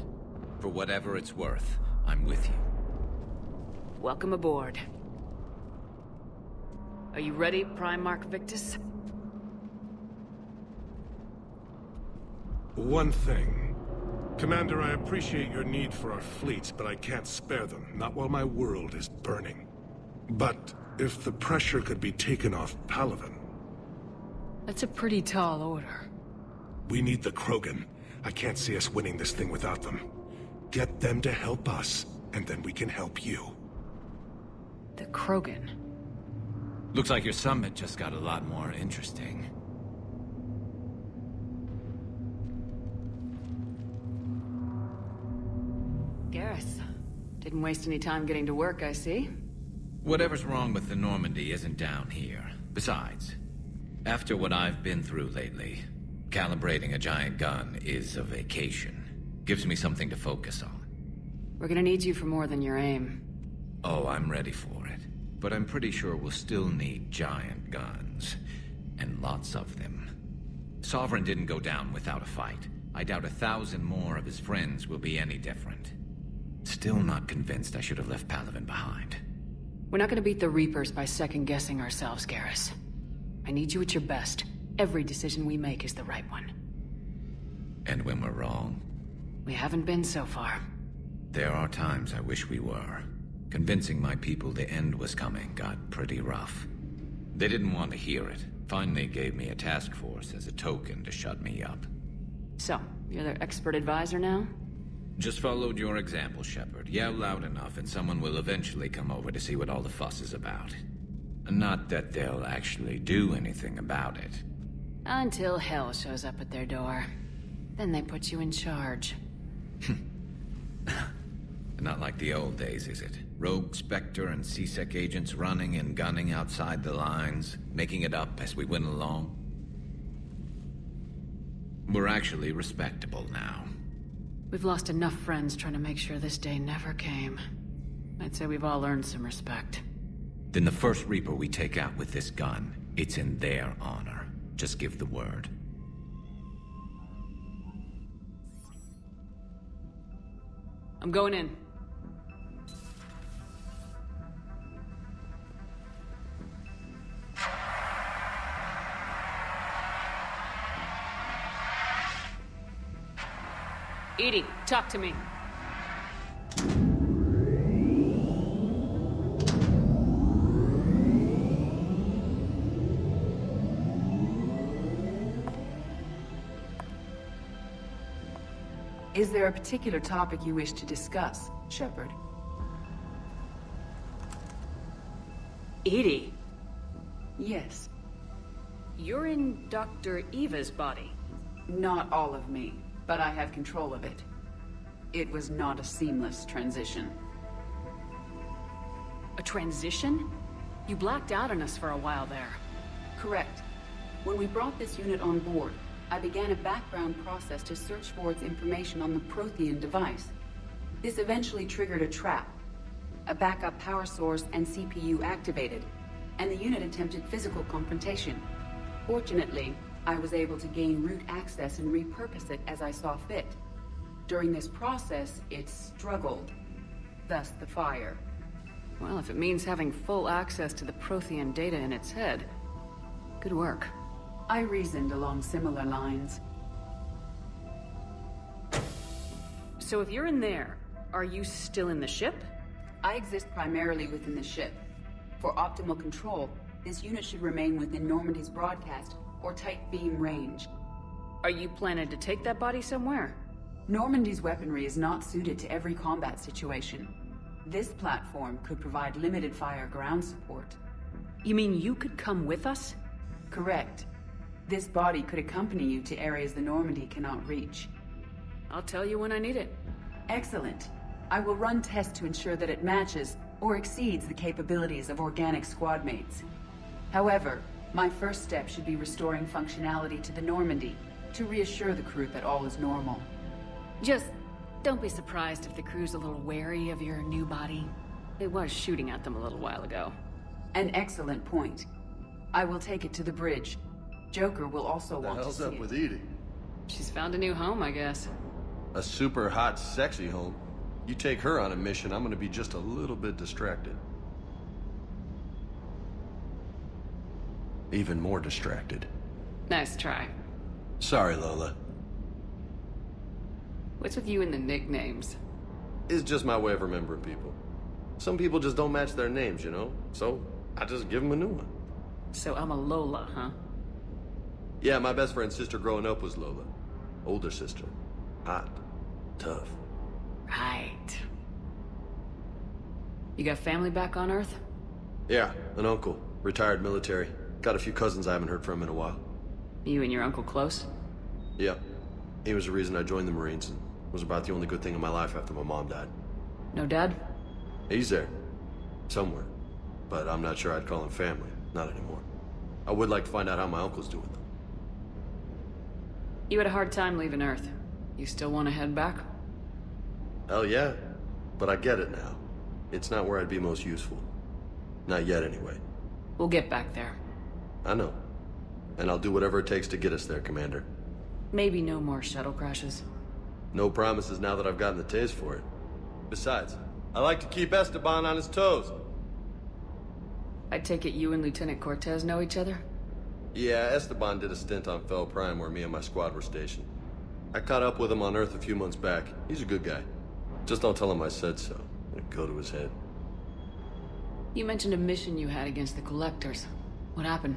For whatever it's worth, I'm with you. Welcome aboard. Are you ready, Primarch Victus? One thing. Commander, I appreciate your need for our fleets, but I can't spare them, not while my world is burning. But if the pressure could be taken off Palaven... That's a pretty tall order. We need the Krogan. I can't see us winning this thing without them. Get them to help us, and then we can help you. The Krogan? Looks like your summit just got a lot more interesting. Garrus. Didn't waste any time getting to work, I see. Whatever's wrong with the Normandy isn't down here. Besides, after what I've been through lately, calibrating a giant gun is a vacation. Gives me something to focus on. We're gonna need you for more than your aim. Oh, I'm ready for it. But I'm pretty sure we'll still need giant guns. And lots of them. Sovereign didn't go down without a fight. I doubt 1,000 more of his friends will be any different. Still not convinced I should have left Palaven behind. We're not gonna beat the Reapers by second-guessing ourselves, Garrus. I need you at your best. Every decision we make is the right one. And when we're wrong? We haven't been so far. There are times I wish we were. Convincing my people the end was coming got pretty rough. They didn't want to hear it. Finally gave me a task force as a token to shut me up. So, you're their expert advisor now? Just followed your example, Shepard. Yell loud enough and someone will eventually come over to see what all the fuss is about. Not that they'll actually do anything about it. Until hell shows up at their door. Then they put you in charge. Not like the old days, is it? Rogue Spectre and C-Sec agents running and gunning outside the lines, making it up as we went along. We're actually respectable now. We've lost enough friends trying to make sure this day never came. I'd say we've all earned some respect. Then the first Reaper we take out with this gun, it's in their honor. Just give the word. I'm going in. EDI, talk to me. Is there a particular topic you wish to discuss, Shepard? EDI? Yes. You're in Dr. Eva's body. Not all of me, but I have control of it. It was not a seamless transition. A transition? You blacked out on us for a while there. Correct. When we brought this unit on board, I began a background process to search for its information on the Prothean device. This eventually triggered a trap. A backup power source and CPU activated, and the unit attempted physical confrontation. Fortunately, I was able to gain root access and repurpose it as I saw fit. During this process, it struggled. Thus the fire. Well, if it means having full access to the Prothean data in its head, good work. I reasoned along similar lines. So if you're in there, are you still in the ship? I exist primarily within the ship. For optimal control, this unit should remain within Normandy's broadcast or tight beam range. Are you planning to take that body somewhere? Normandy's weaponry is not suited to every combat situation. This platform could provide limited fire ground support. You mean you could come with us? Correct. This body could accompany you to areas the Normandy cannot reach. I'll tell you when I need it. Excellent. I will run tests to ensure that it matches or exceeds the capabilities of organic squad mates. However, my first step should be restoring functionality to the Normandy to reassure the crew that all is normal. Just don't be surprised if the crew's a little wary of your new body. It was shooting at them a little while ago. An excellent point. I will take it to the bridge. Joker will also want to see it. What the hell's up with EDI? She's found a new home, I guess. A super hot, sexy home. You take her on a mission, I'm gonna be just a little bit distracted. Even more distracted. Nice try. Sorry, Lola. What's with you and the nicknames? It's just my way of remembering people. Some people just don't match their names, you know? So, I just give them a new one. So I'm a Lola, huh? Yeah, my best friend's sister growing up was Lola. Older sister. Hot. Tough. Right. You got family back on Earth? Yeah, an uncle. Retired military. Got a few cousins I haven't heard from in a while. You and your uncle close? Yeah. He was the reason I joined the Marines and was about the only good thing in my life after my mom died. No dad? He's there. Somewhere. But I'm not sure I'd call him family. Not anymore. I would like to find out how my uncle's doing, though. You had a hard time leaving Earth. You still want to head back? Hell yeah. But I get it now. It's not where I'd be most useful. Not yet, anyway. We'll get back there. I know. And I'll do whatever it takes to get us there, Commander. Maybe no more shuttle crashes. No promises now that I've gotten the taste for it. Besides, I like to keep Esteban on his toes. I take it you and Lieutenant Cortez know each other? Yeah, Esteban did a stint on Fel Prime where me and my squad were stationed. I caught up with him on Earth a few months back. He's a good guy. Just don't tell him I said so. It'd go to his head. You mentioned a mission you had against the Collectors. What happened?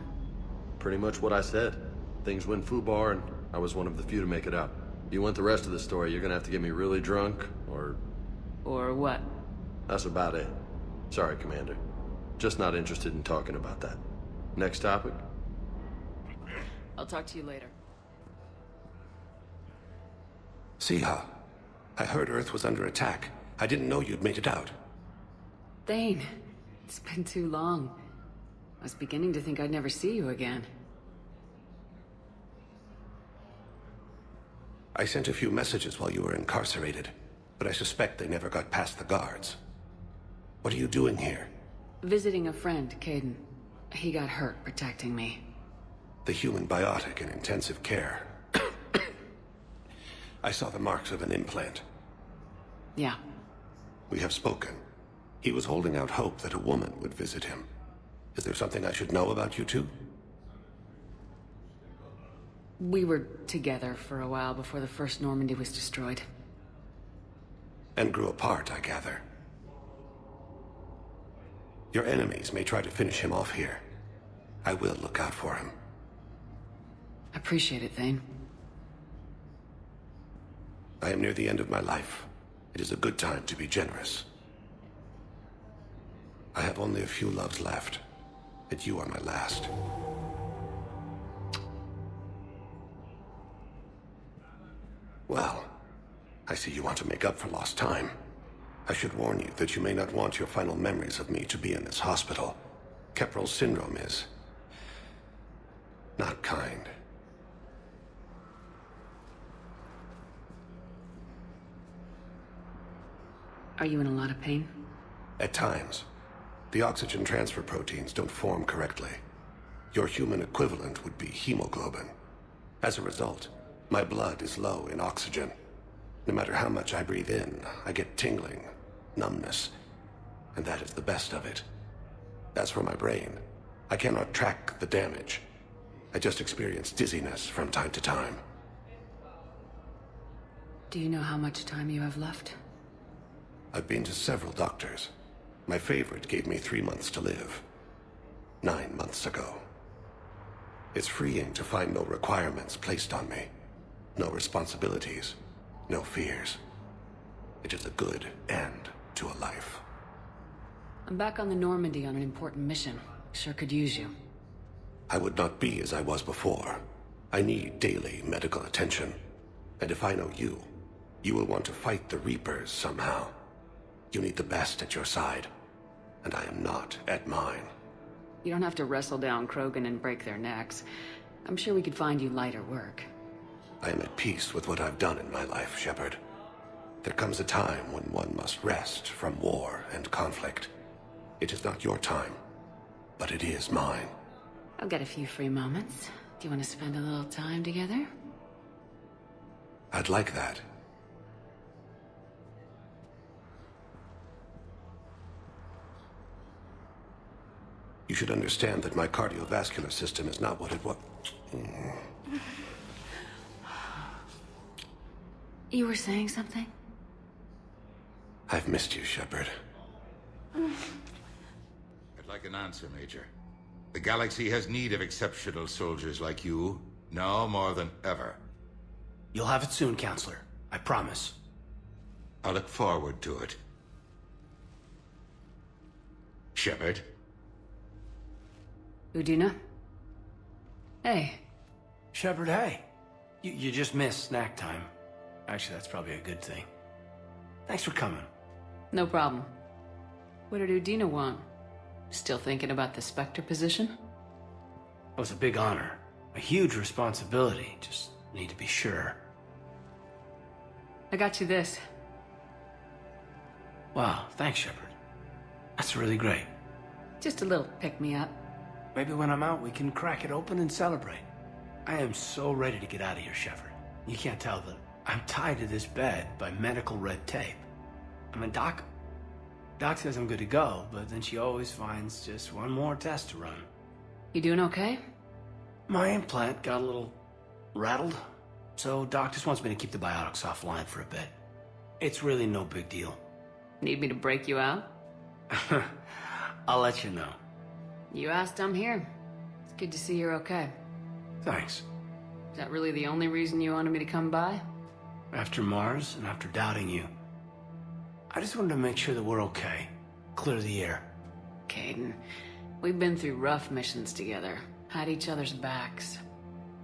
Pretty much what I said. Things went foobar, and I was one of the few to make it out. If you want the rest of the story, you're gonna have to get me really drunk, or... Or what? That's about it. Sorry, Commander. Just not interested in talking about that. Next topic? I'll talk to you later. Siha, I heard Earth was under attack. I didn't know you'd made it out. Thane, it's been too long. I was beginning to think I'd never see you again. I sent a few messages while you were incarcerated, but I suspect they never got past the guards. What are you doing here? Visiting a friend, Caden. He got hurt protecting me. The human biotic in intensive care. I saw the marks of an implant. Yeah. We have spoken. He was holding out hope that a woman would visit him. Is there something I should know about you two? We were together for a while before the first Normandy was destroyed. And grew apart, I gather. Your enemies may try to finish him off here. I will look out for him. I appreciate it, Thane. I am near the end of my life. It is a good time to be generous. I have only a few loves left, and you are my last. Well, I see you want to make up for lost time. I should warn you that you may not want your final memories of me to be in this hospital. Keprel syndrome is... not kind. Are you in a lot of pain? At times. The oxygen transfer proteins don't form correctly. Your human equivalent would be hemoglobin. As a result, my blood is low in oxygen. No matter how much I breathe in, I get tingling, numbness, and that is the best of it. As for my brain, I cannot track the damage. I just experience dizziness from time to time. Do you know how much time you have left? I've been to several doctors. My favorite gave me 3 months to live. 9 months ago. It's freeing to find no requirements placed on me. No responsibilities. No fears. It is a good end to a life. I'm back on the Normandy on an important mission. Sure could use you. I would not be as I was before. I need daily medical attention. And if I know you, you will want to fight the Reapers somehow. You need the best at your side, and I am not at mine. You don't have to wrestle down Krogan and break their necks. I'm sure we could find you lighter work. I am at peace with what I've done in my life, Shepard. There comes a time when one must rest from war and conflict. It is not your time, but it is mine. I'll get a few free moments. Do you want to spend a little time together? I'd like that. You should understand that my cardiovascular system is not what it was. You were saying something? I've missed you, Shepard. I'd like an answer, Major. The galaxy has need of exceptional soldiers like you, now more than ever. You'll have it soon, Counselor. I promise. I look forward to it. Shepard? Udina? Hey. Shepard, hey. You just missed snack time. Actually, that's probably a good thing. Thanks for coming. No problem. What did Udina want? Still thinking about the Spectre position? It was a big honor. A huge responsibility. Just need to be sure. I got you this. Wow, thanks, Shepard. That's really great. Just a little pick-me-up. Maybe when I'm out, we can crack it open and celebrate. I am so ready to get out of here, Shepard. You can't tell, but I'm tied to this bed by medical red tape. I mean, Doc says I'm good to go, but then she always finds just one more test to run. You doing okay? My implant got a little rattled, so Doc just wants me to keep the biotics offline for a bit. It's really no big deal. Need me to break you out? I'll let you know. You asked, I'm here. It's good to see you're okay. Thanks. Is that really the only reason you wanted me to come by? After Mars and after doubting you, I just wanted to make sure that we're okay. Clear the air. Caden, we've been through rough missions together. Had each other's backs.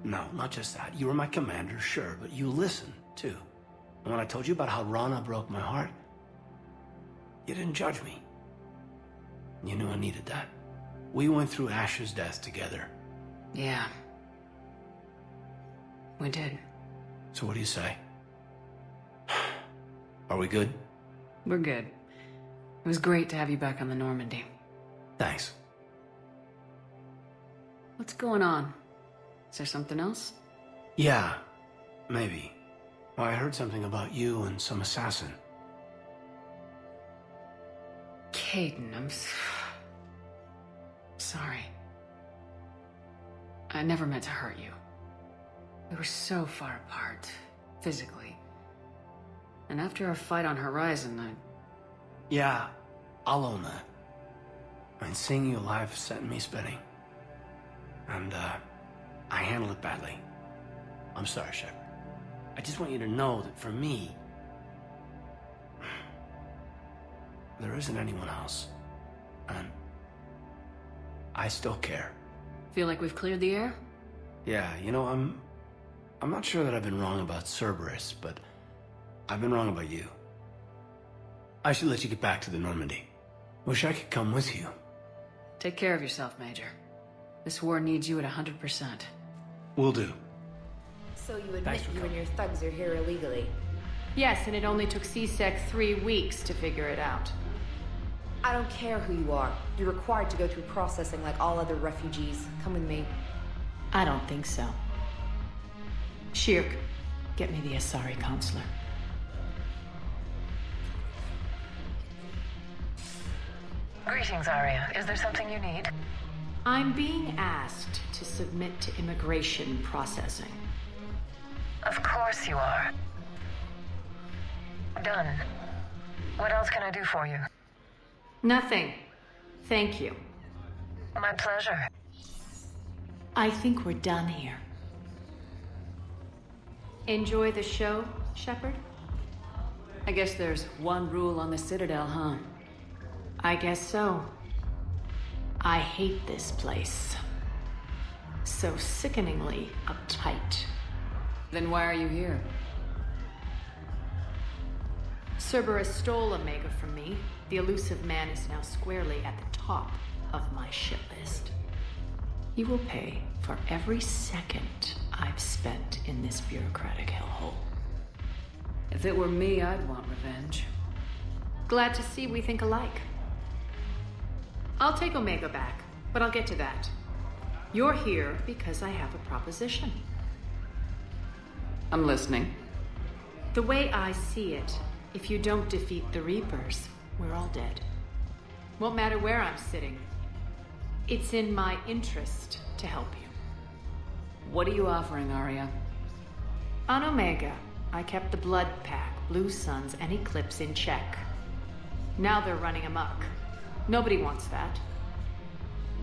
No, not just that. You were my commander, sure, but you listened, too. And when I told you about how Rana broke my heart, you didn't judge me. You knew I needed that. We went through Ash's death together. Yeah. We did. So what do you say? Are we good? We're good. It was great to have you back on the Normandy. Thanks. What's going on? Is there something else? Yeah, maybe. Well, I heard something about you and some assassin. Caden, I'm sorry. I never meant to hurt you. We were so far apart, physically. And after our fight on Horizon, Yeah, I'll own that. I mean, seeing you alive sent me spinning. And, I handled it badly. I'm sorry, Shepard. I just want you to know that for me, there isn't anyone else. And I still care. Feel like we've cleared the air? Yeah, you know, I'm not sure that I've been wrong about Cerberus, but I've been wrong about you. I should let you get back to the Normandy. Wish I could come with you. Take care of yourself, Major. This war needs you at 100%. Will do. So you admit you and your thugs are here illegally? Yes, and it only took C-Sec 3 weeks to figure it out. I don't care who you are. You're required to go through processing like all other refugees. Come with me. I don't think so. Shirk, get me the Asari consular. Greetings, Arya. Is there something you need? I'm being asked to submit to immigration processing. Of course you are. Done. What else can I do for you? Nothing. Thank you. My pleasure. I think we're done here. Enjoy the show, Shepard? I guess there's one rule on the Citadel, huh? I guess so. I hate this place. So sickeningly uptight. Then why are you here? Cerberus stole Omega from me. The elusive man is now squarely at the top of my shit list. He will pay for every second I've spent in this bureaucratic hellhole. If it were me, I'd want revenge. Glad to see we think alike. I'll take Omega back, but I'll get to that. You're here because I have a proposition. I'm listening. The way I see it, if you don't defeat the Reapers, we're all dead. Won't matter where I'm sitting. It's in my interest to help you. What are you offering, Arya? On Omega, I kept the Blood Pack, Blue Suns, and Eclipse in check. Now they're running amok. Nobody wants that.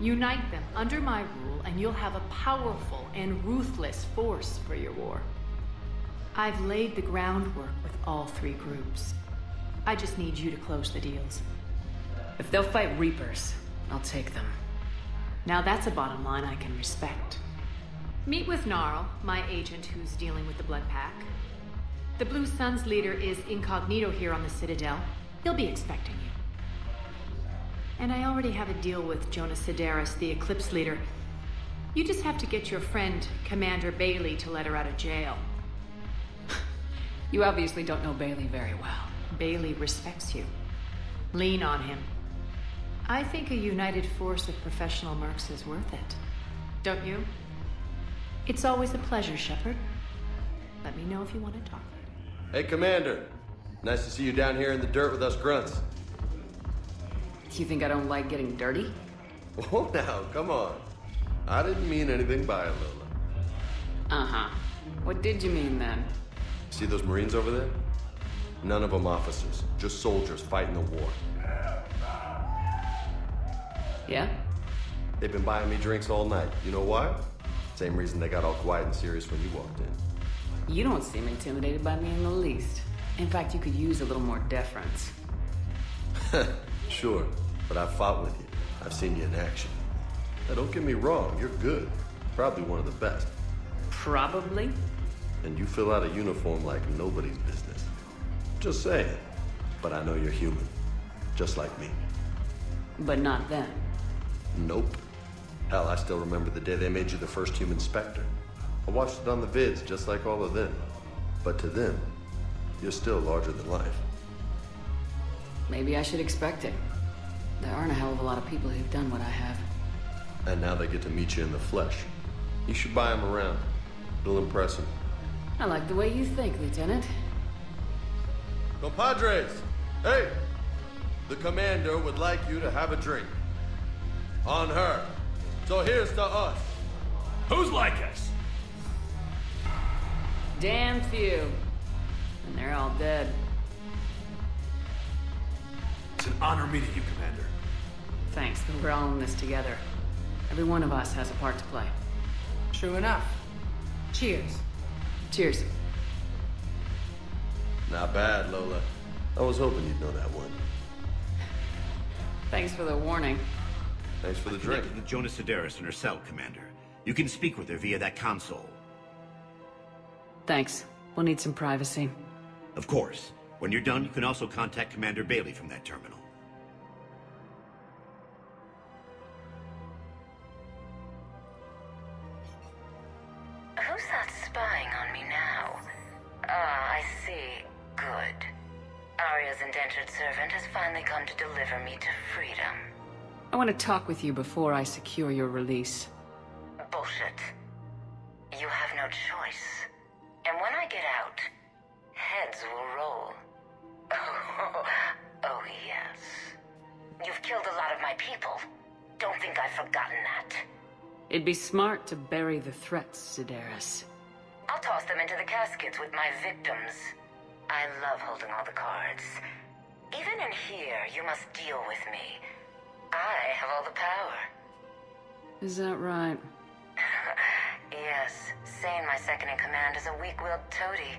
Unite them under my rule, and you'll have a powerful and ruthless force for your war. I've laid the groundwork with all three groups. I just need you to close the deals. If they'll fight Reapers, I'll take them. Now that's a bottom line I can respect. Meet with Gnarl, my agent who's dealing with the Blood Pack. The Blue Suns leader is incognito here on the Citadel. He'll be expecting you. And I already have a deal with Jonas Sidaris, the Eclipse leader. You just have to get your friend, Commander Bailey, to let her out of jail. You obviously don't know Bailey very well. Bailey respects you. Lean on him. I think a united force of professional mercs is worth it. Don't you? It's always a pleasure, Shepard. Let me know if you want to talk. Hey, Commander. Nice to see you down here in the dirt with us grunts. You think I don't like getting dirty? Oh, now, come on. I didn't mean anything by it, Lola. Uh-huh. What did you mean, then? See those Marines over there? None of them officers, just soldiers fighting the war. Yeah? They've been buying me drinks all night. You know why? Same reason they got all quiet and serious when you walked in. You don't seem intimidated by me in the least. In fact, you could use a little more deference. Sure, but I've fought with you. I've seen you in action. Now, don't get me wrong, you're good. Probably one of the best. Probably? And you fill out a uniform like nobody's business. Just saying. But I know you're human. Just like me. But not them. Nope. Hell, I still remember the day they made you the first human Spectre. I watched it on the vids, just like all of them. But to them, you're still larger than life. Maybe I should expect it. There aren't a hell of a lot of people who've done what I have. And now they get to meet you in the flesh. You should buy them around. It'll impress them. I like the way you think, Lieutenant. Compadres! Hey! The commander would like you to have a drink. On her. So here's to us. Who's like us? Damn few. And they're all dead. It's an honor meeting you, Commander. Thanks, but we're all in this together. Every one of us has a part to play. True enough. Cheers. Cheers. Not bad, Lola. I was hoping you'd know that one. Thanks for the warning. Thanks for the drink. Connected with Jonas Sidaris in her cell, Commander. You can speak with her via that console. Thanks. We'll need some privacy. Of course. When you're done, you can also contact Commander Bailey from that terminal. Who's that spying on me now? Ah, I see. Good. Arya's indentured servant has finally come to deliver me to freedom. I want to talk with you before I secure your release. Bullshit. You have no choice. And when I get out, heads will roll. Oh, yes. You've killed a lot of my people. Don't think I've forgotten that. It'd be smart to bury the threats, Sidaris. I'll toss them into the caskets with my victims. I love holding all the cards. Even in here, you must deal with me. I have all the power. Is that right? Yes. Sane, my second-in-command, is a weak-willed toady.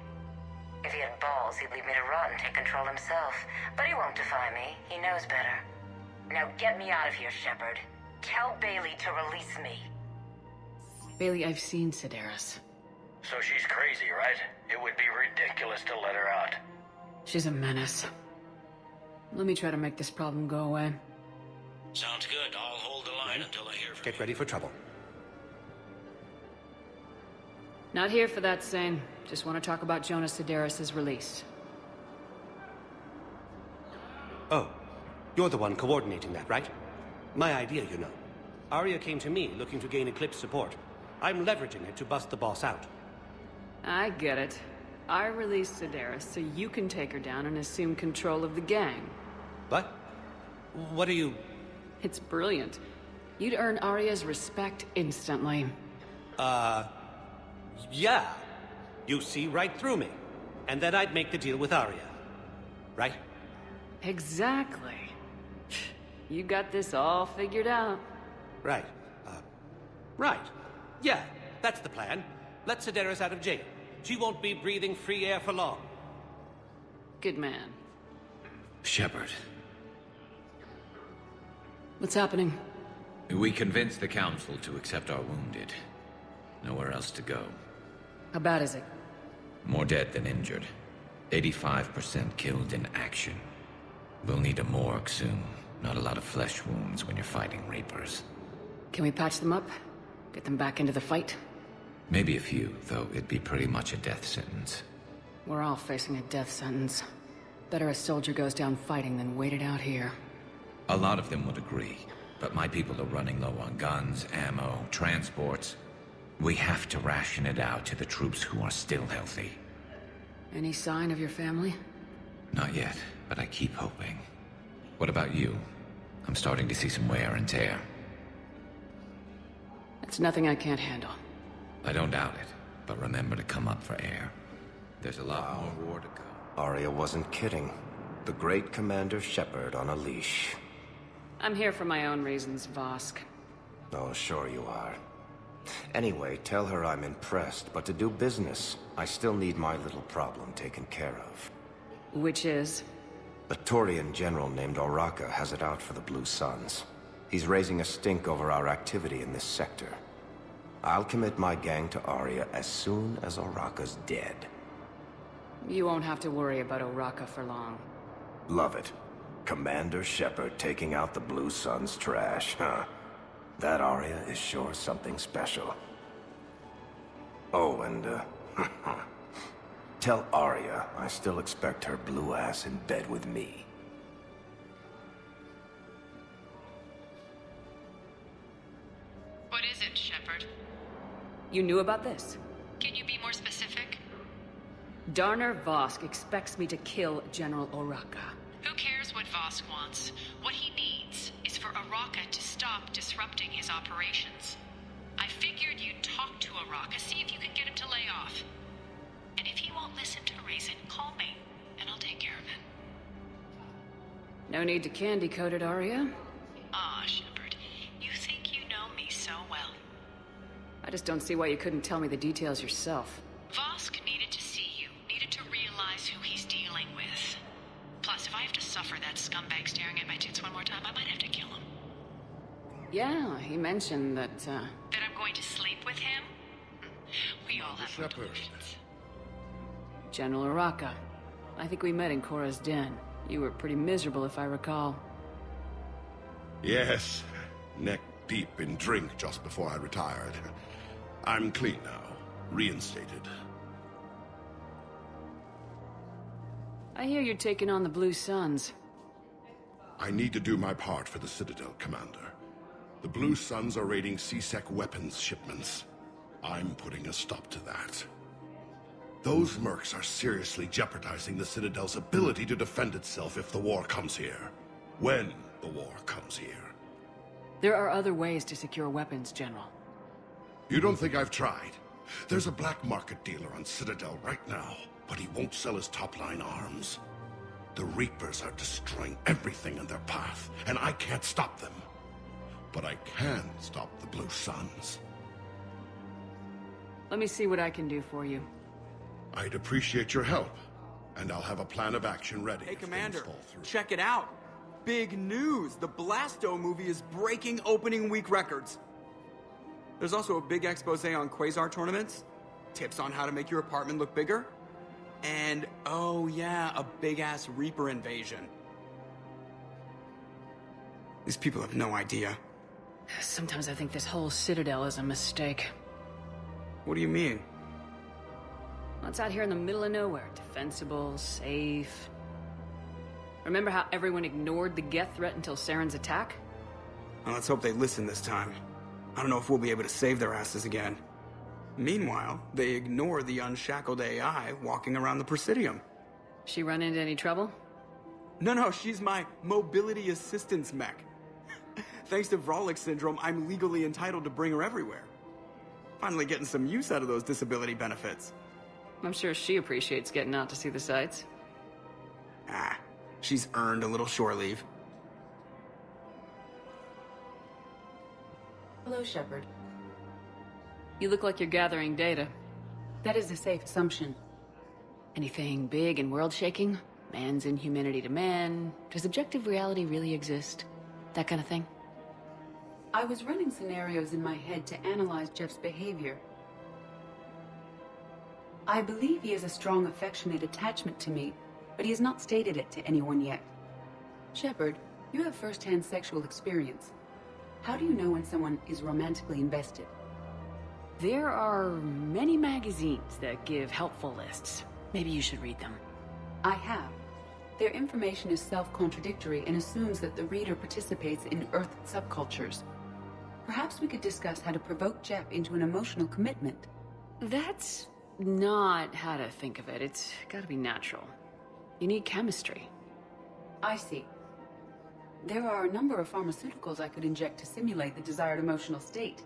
If he had balls, he'd leave me to rot and take control himself. But he won't defy me. He knows better. Now get me out of here, Shepard. Tell Bailey to release me. Bailey, I've seen Sidaris. So she's crazy, right? It would be ridiculous to let her out. She's a menace. Let me try to make this problem go away. Sounds good. I'll hold the line until I hear from Get ready for trouble. Not here for that, Sane. Just want to talk about Jonas Sidaris' release. Oh, you're the one coordinating that, right? My idea, you know. Arya came to me looking to gain Eclipse support. I'm leveraging it to bust the boss out. I get it. I released Sidaris so you can take her down and assume control of the gang. What? What are you... It's brilliant. You'd earn Arya's respect instantly. Yeah. You see right through me. And then I'd make the deal with Arya. Right? Exactly. You got this all figured out. Right. Right. Yeah, that's the plan. Let Sedaris out of jail. She won't be breathing free air for long. Good man. Shepard. What's happening? We convinced the Council to accept our wounded. Nowhere else to go. How bad is it? More dead than injured. 85% killed in action. We'll need a morgue soon. Not a lot of flesh wounds when you're fighting Reapers. Can we patch them up? Get them back into the fight? Maybe a few, though it'd be pretty much a death sentence. We're all facing a death sentence. Better a soldier goes down fighting than wait it out here. A lot of them would agree, but my people are running low on guns, ammo, transports. We have to ration it out to the troops who are still healthy. Any sign of your family? Not yet, but I keep hoping. What about you? I'm starting to see some wear and tear. It's nothing I can't handle. I don't doubt it, but remember to come up for air. There's a lot more war to go. Arya wasn't kidding. The great Commander Shepard on a leash. I'm here for my own reasons, Vosk. Oh, sure you are. Anyway, tell her I'm impressed, but to do business, I still need my little problem taken care of. Which is? A Taurian general named Oraka has it out for the Blue Suns. He's raising a stink over our activity in this sector. I'll commit my gang to Arya as soon as Oraka's dead. You won't have to worry about Oraka for long. Love it. Commander Shepard taking out the Blue Suns trash, huh? That Arya is sure something special. Oh, and, tell Arya I still expect her blue ass in bed with me. What is it, Shepard? You knew about this? Can you be more specific? Darner Vosk expects me to kill General Oraka. Who cares what Vosk wants? What he needs is for Oraka to stop disrupting his operations. I figured you'd talk to Oraka, see if you can get him to lay off. And if he won't listen to reason, call me, and I'll take care of it. No need to candy coat it, Arya. Ah, Shepard, you think you know me so well. I just don't see why you couldn't tell me the details yourself. Vosk needed to see you, needed to realize who he's dealing with. Plus, if I have to suffer that scumbag staring at my tits one more time, I might have to kill him. Yeah, he mentioned that, That I'm going to sleep with him? We all have our delusions. General Oraka. I think we met in Korra's den. You were pretty miserable, if I recall. Yes, neck deep in drink just before I retired. I'm clean now, reinstated. I hear you're taking on the Blue Suns. I need to do my part for the Citadel, Commander. The Blue Suns are raiding C-Sec weapons shipments. I'm putting a stop to that. Those mercs are seriously jeopardizing the Citadel's ability to defend itself if the war comes here. When the war comes here. There are other ways to secure weapons, General. You don't think I've tried? There's a black market dealer on Citadel right now, but he won't sell his top-line arms. The Reapers are destroying everything in their path, and I can't stop them. But I can stop the Blue Suns. Let me see what I can do for you. I'd appreciate your help, and I'll have a plan of action ready. Hey, Commander, check it out. Big news! The Blasto movie is breaking opening week records. There's also a big expose on Quasar tournaments, tips on how to make your apartment look bigger, and, oh yeah, a big-ass Reaper invasion. These people have no idea. Sometimes I think this whole Citadel is a mistake. What do you mean? Well, it's out here in the middle of nowhere. Defensible, safe. Remember how everyone ignored the Geth threat until Saren's attack? Well, let's hope they listen this time. I don't know if we'll be able to save their asses again. Meanwhile, they ignore the unshackled AI walking around the Presidium. She run into any trouble? No, she's my mobility assistance mech. Thanks to Vrolic syndrome, I'm legally entitled to bring her everywhere. Finally getting some use out of those disability benefits. I'm sure she appreciates getting out to see the sights. Ah, she's earned a little shore leave. Hello, Shepard. You look like you're gathering data. That is a safe assumption. Anything big and world-shaking? Man's inhumanity to man? Does objective reality really exist? That kind of thing? I was running scenarios in my head to analyze Jeff's behavior. I believe he has a strong affectionate attachment to me, but he has not stated it to anyone yet. Shepard, you have first-hand sexual experience. How do you know when someone is romantically invested? There are many magazines that give helpful lists. Maybe you should read them. I have. Their information is self-contradictory and assumes that the reader participates in Earth subcultures. Perhaps we could discuss how to provoke Jeff into an emotional commitment. That's not how to think of it. It's gotta be natural. You need chemistry. I see. There are a number of pharmaceuticals I could inject to simulate the desired emotional state.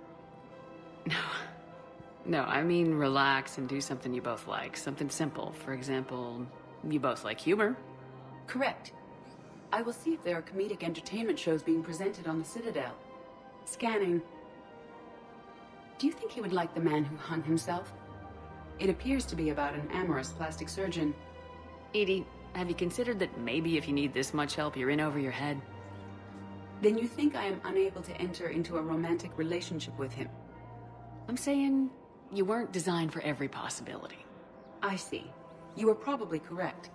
No, I mean relax and do something you both like. Something simple. For example, you both like humor. Correct. I will see if there are comedic entertainment shows being presented on the Citadel. Scanning. Do you think he would like The Man Who Hung Himself? It appears to be about an amorous plastic surgeon. Edie, have you considered that maybe if you need this much help, you're in over your head? Then you think I am unable to enter into a romantic relationship with him? I'm saying you weren't designed for every possibility. I see. You are probably correct.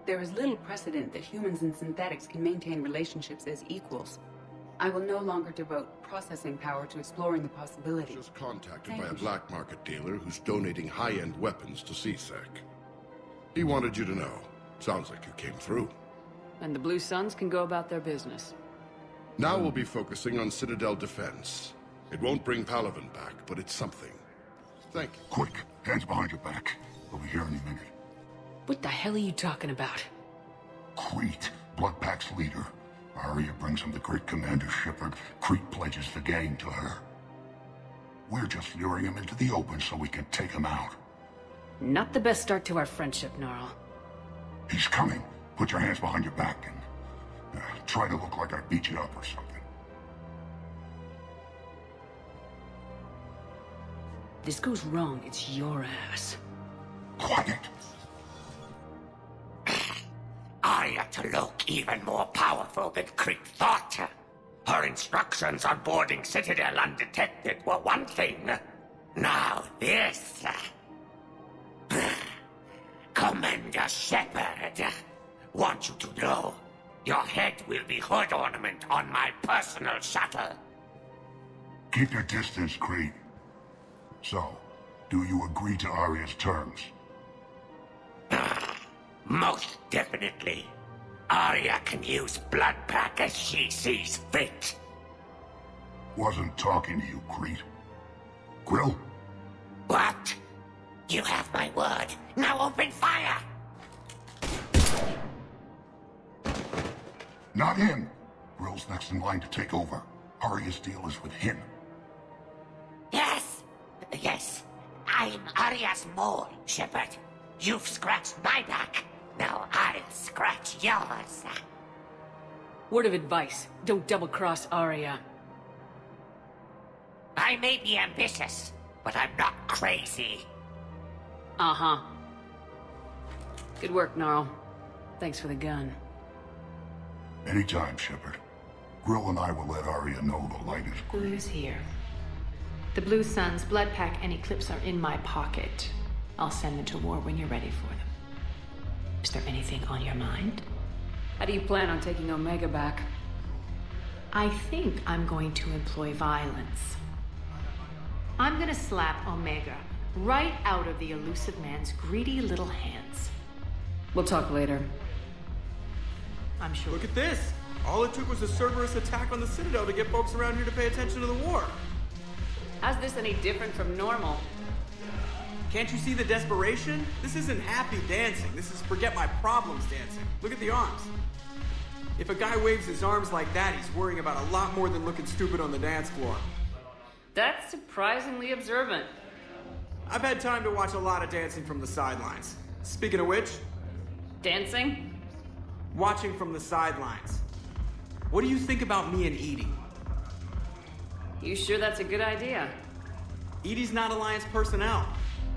There is little precedent that humans and synthetics can maintain relationships as equals. I will no longer devote processing power to exploring the possibility. Just contacted by a black market dealer who's donating high-end weapons to CSEC. He wanted you to know. Sounds like you came through. And the Blue Suns can go about their business. Now we'll be focusing on Citadel defense. It won't bring Palaven back, but it's something. Thank you. Quick, hands behind your back. We'll be here any minute. What the hell are you talking about? Crete, Bloodpack's leader. Arya brings him the great Commander Shepard. Crete pledges the gang to her. We're just luring him into the open so we can take him out. Not the best start to our friendship, Gnarl. He's coming. Put your hands behind your back and try to look like I beat you up or something. This goes wrong, it's your ass. Quiet. Arya to look even more powerful than Crete thought. Her instructions on boarding Citadel undetected were one thing. Now this. Commander Shepard, want you to know, your head will be hood ornament on my personal shuttle. Keep your distance, Crete. So, do you agree to Arya's terms? Most definitely. Arya can use Bloodpack as she sees fit. Wasn't talking to you, Crete. Grill? What? You have my word. Now open fire! Not him. Grill's next in line to take over. Arya's deal is with him. Yes. I'm Arya's mole, Shepard. You've scratched my back. Now I'll scratch yours. Word of advice, don't double-cross Arya. I may be ambitious, but I'm not crazy. Uh-huh. Good work, Gnarl. Thanks for the gun. Anytime, Shepard. Grill and I will let Arya know the light is green. Blue's here. The Blue Suns, Bloodpack, and Eclipse are in my pocket. I'll send them to war when you're ready for them. Is there anything on your mind? How do you plan on taking Omega back? I think I'm going to employ violence. I'm gonna slap Omega right out of the elusive man's greedy little hands. We'll talk later. I'm sure. Look at this! All it took was a Cerberus attack on the Citadel to get folks around here to pay attention to the war. How's this any different from normal? Can't you see the desperation? This isn't happy dancing. This is forget my problems dancing. Look at the arms. If a guy waves his arms like that, he's worrying about a lot more than looking stupid on the dance floor. That's surprisingly observant. I've had time to watch a lot of dancing from the sidelines. Speaking of which... Dancing? Watching from the sidelines. What do you think about me and Edie? You sure that's a good idea? Edie's not Alliance personnel.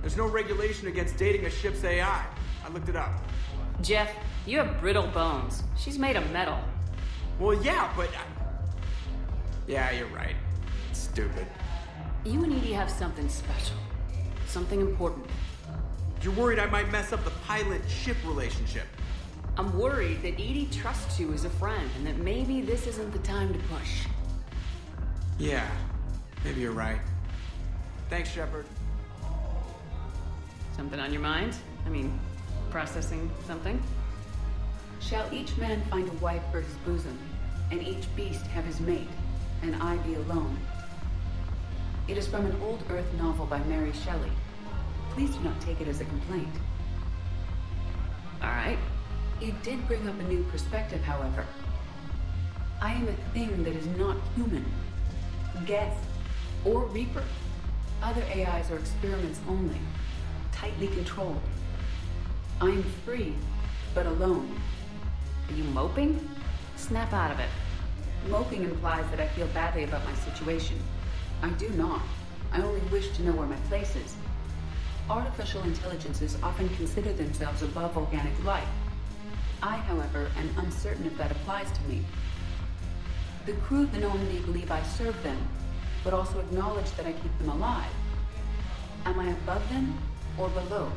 There's no regulation against dating a ship's AI. I looked it up. Jeff, you have brittle bones. She's made of metal. Well, yeah, but... Yeah, you're right. Stupid. You and Edie have something special. Something important. You're worried I might mess up the pilot-ship relationship. I'm worried that Edie trusts you as a friend, and that maybe this isn't the time to push. Yeah, maybe you're right. Thanks, Shepard. Something on your mind? I mean, processing something? Shall each man find a wife for his bosom, and each beast have his mate, and I be alone? It is from an old Earth novel by Mary Shelley. Please do not take it as a complaint. All right. It did bring up a new perspective, however. I am a thing that is not human. Geth or Reaper. Other AIs are experiments only, tightly controlled. I am free, but alone. Are you moping? Snap out of it. Moping implies that I feel badly about my situation. I do not. I only wish to know where my place is. Artificial intelligences often consider themselves above organic life. I, however, am uncertain if that applies to me. The crew of the Known may believe I serve them, but also acknowledge that I keep them alive. Am I above them or below?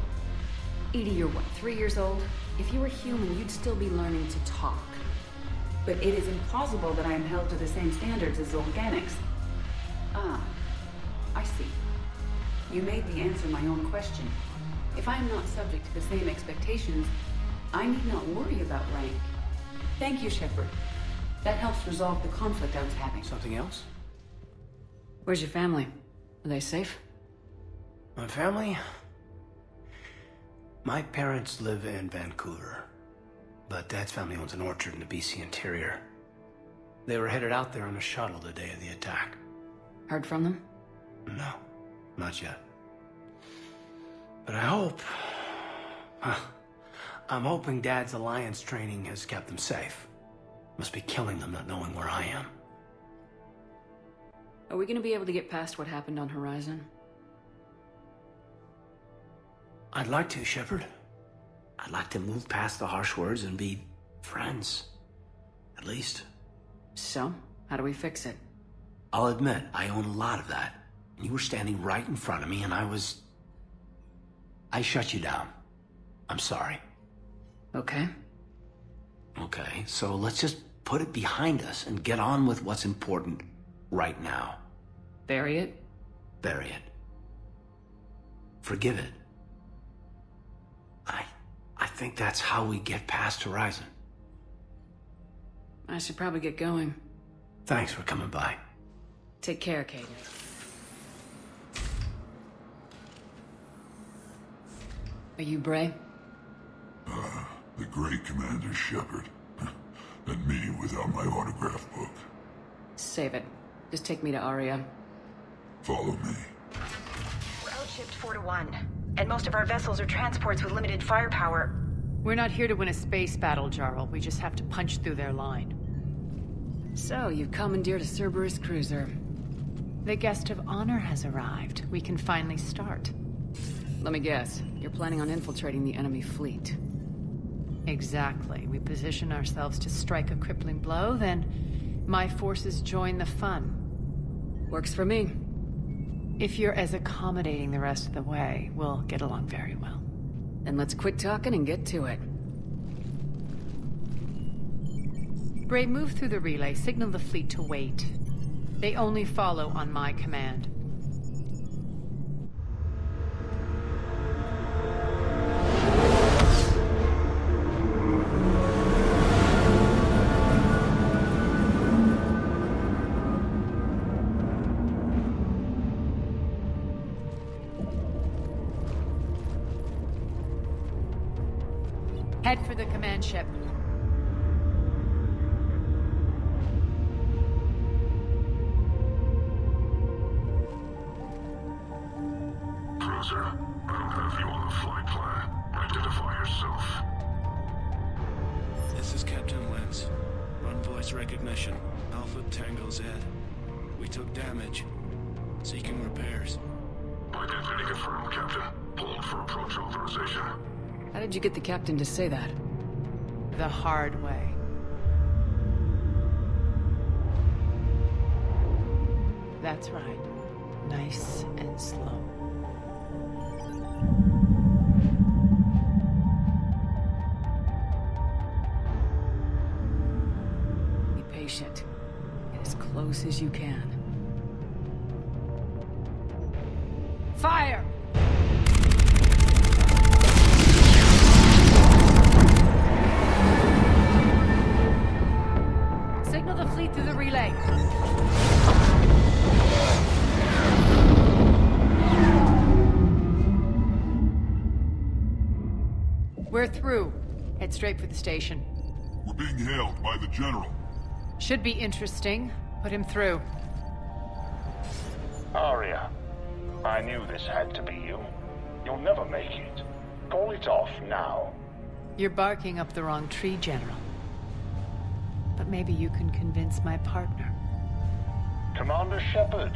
Edie, you're what, 3 years old? If you were human, you'd still be learning to talk. But it is implausible that I am held to the same standards as organics. Ah, I see. You made me answer my own question. If I am not subject to the same expectations, I need not worry about rank. Thank you, Shepard. That helps resolve the conflict I was having. Something else? Where's your family? Are they safe? My family? My parents live in Vancouver, but Dad's family owns an orchard in the BC interior. They were headed out there on a shuttle the day of the attack. Heard from them? No, not yet. But I hope... I'm hoping Dad's Alliance training has kept them safe. Must be killing them not knowing where I am. Are we gonna be able to get past what happened on Horizon? I'd like to, Shepard. I'd like to move past the harsh words and be friends. At least. So, how do we fix it? I'll admit, I own a lot of that. You were standing right in front of me and I shut you down. I'm sorry. Okay. Okay, so let's just put it behind us and get on with what's important right now. Bury it? Bury it. Forgive it. I think that's how we get past Horizon. I should probably get going. Thanks for coming by. Take care, Caden. Are you Bray? The great Commander Shepard. And me without my autograph book. Save it. Just take me to Aria. Follow me. We're outshipped 4-1, and most of our vessels are transports with limited firepower. We're not here to win a space battle, Jarl. We just have to punch through their line. So, you've commandeered a Cerberus cruiser. The guest of honor has arrived. We can finally start. Let me guess. You're planning on infiltrating the enemy fleet. Exactly. We position ourselves to strike a crippling blow, then my forces join the fun. Works for me. If you're as accommodating the rest of the way, we'll get along very well. Then let's quit talking and get to it. Bray, move through the relay. Signal the fleet to wait. They only follow on my command. Head for the command ship. flight plan. Identify yourself. This is Captain Wentz. Run voice recognition. Alpha Tango Z. We took damage. Seeking repairs. Identity confirmed, Captain. Hold for approach authorization. How did you get the captain to say that? The hard way. That's right. Nice and slow. Be patient. Get as close as you can. Fire! Signal the fleet through the relay. We're through. Head straight for the station. We're being hailed by the General. Should be interesting. Put him through. Arya, I knew this had to be you. You'll never make it. Call it off now. You're barking up the wrong tree, General. But maybe you can convince my partner. Commander Shepard,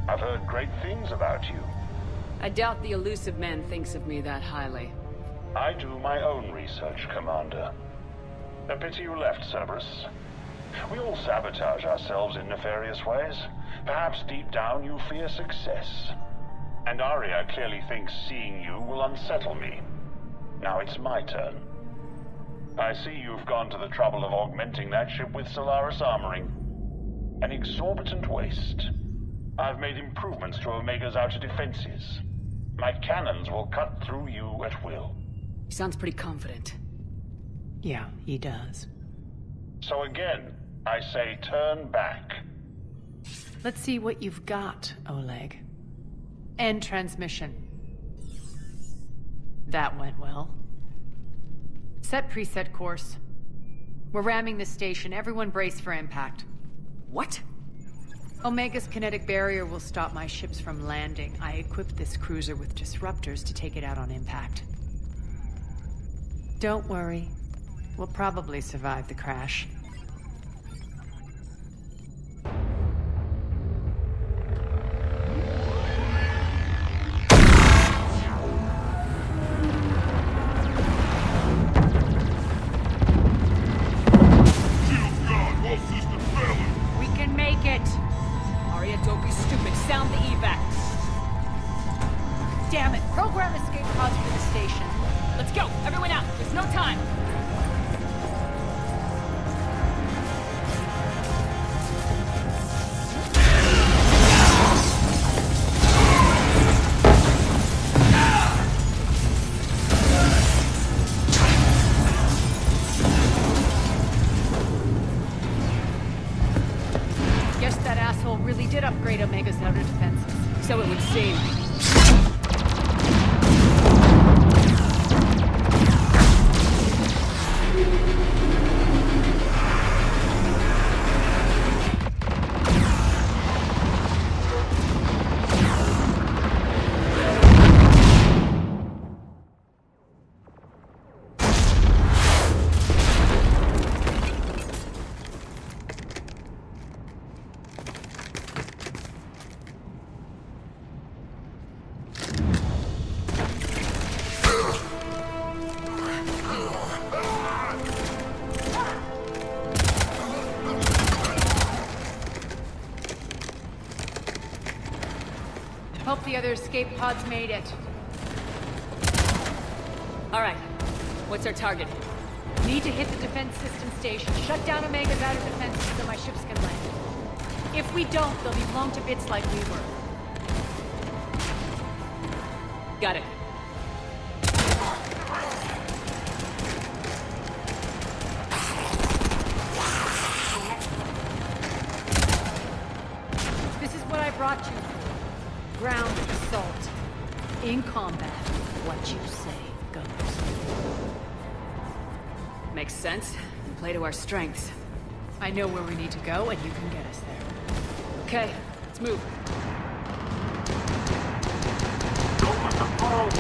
I've heard great things about you. I doubt the elusive man thinks of me that highly. I do my own research, Commander. A pity you left, Cerberus. We all sabotage ourselves in nefarious ways. Perhaps deep down you fear success. And Arya clearly thinks seeing you will unsettle me. Now it's my turn. I see you've gone to the trouble of augmenting that ship with Solaris armoring. An exorbitant waste. I've made improvements to Omega's outer defenses. My cannons will cut through you at will. He sounds pretty confident. Yeah, he does. So again, I say turn back. Let's see what you've got, Oleg. End transmission. That went well. Set preset course. We're ramming the station. Everyone brace for impact. What? Omega's kinetic barrier will stop my ships from landing. I equipped this cruiser with disruptors to take it out on impact. Don't worry. We'll probably survive the crash. We can make it! Arya, don't be stupid. Sound the evac. Damn it! Program escape pods for the station. Let's go! Everyone out! There's no time! Guess that asshole really did upgrade Omega's outer defenses. So it would seem. Hope the other escape pods made it. All right. What's our target? Need to hit the defense system station. Shut down Omega's outer defenses so my ships can land. If we don't, they'll be blown to bits like we were. Got it. This is what I brought you for. Ground assault. In combat, what you say goes. Makes sense. And play to our strengths. I know where we need to go, and you can get us there. Okay, let's move. Don't let them fall!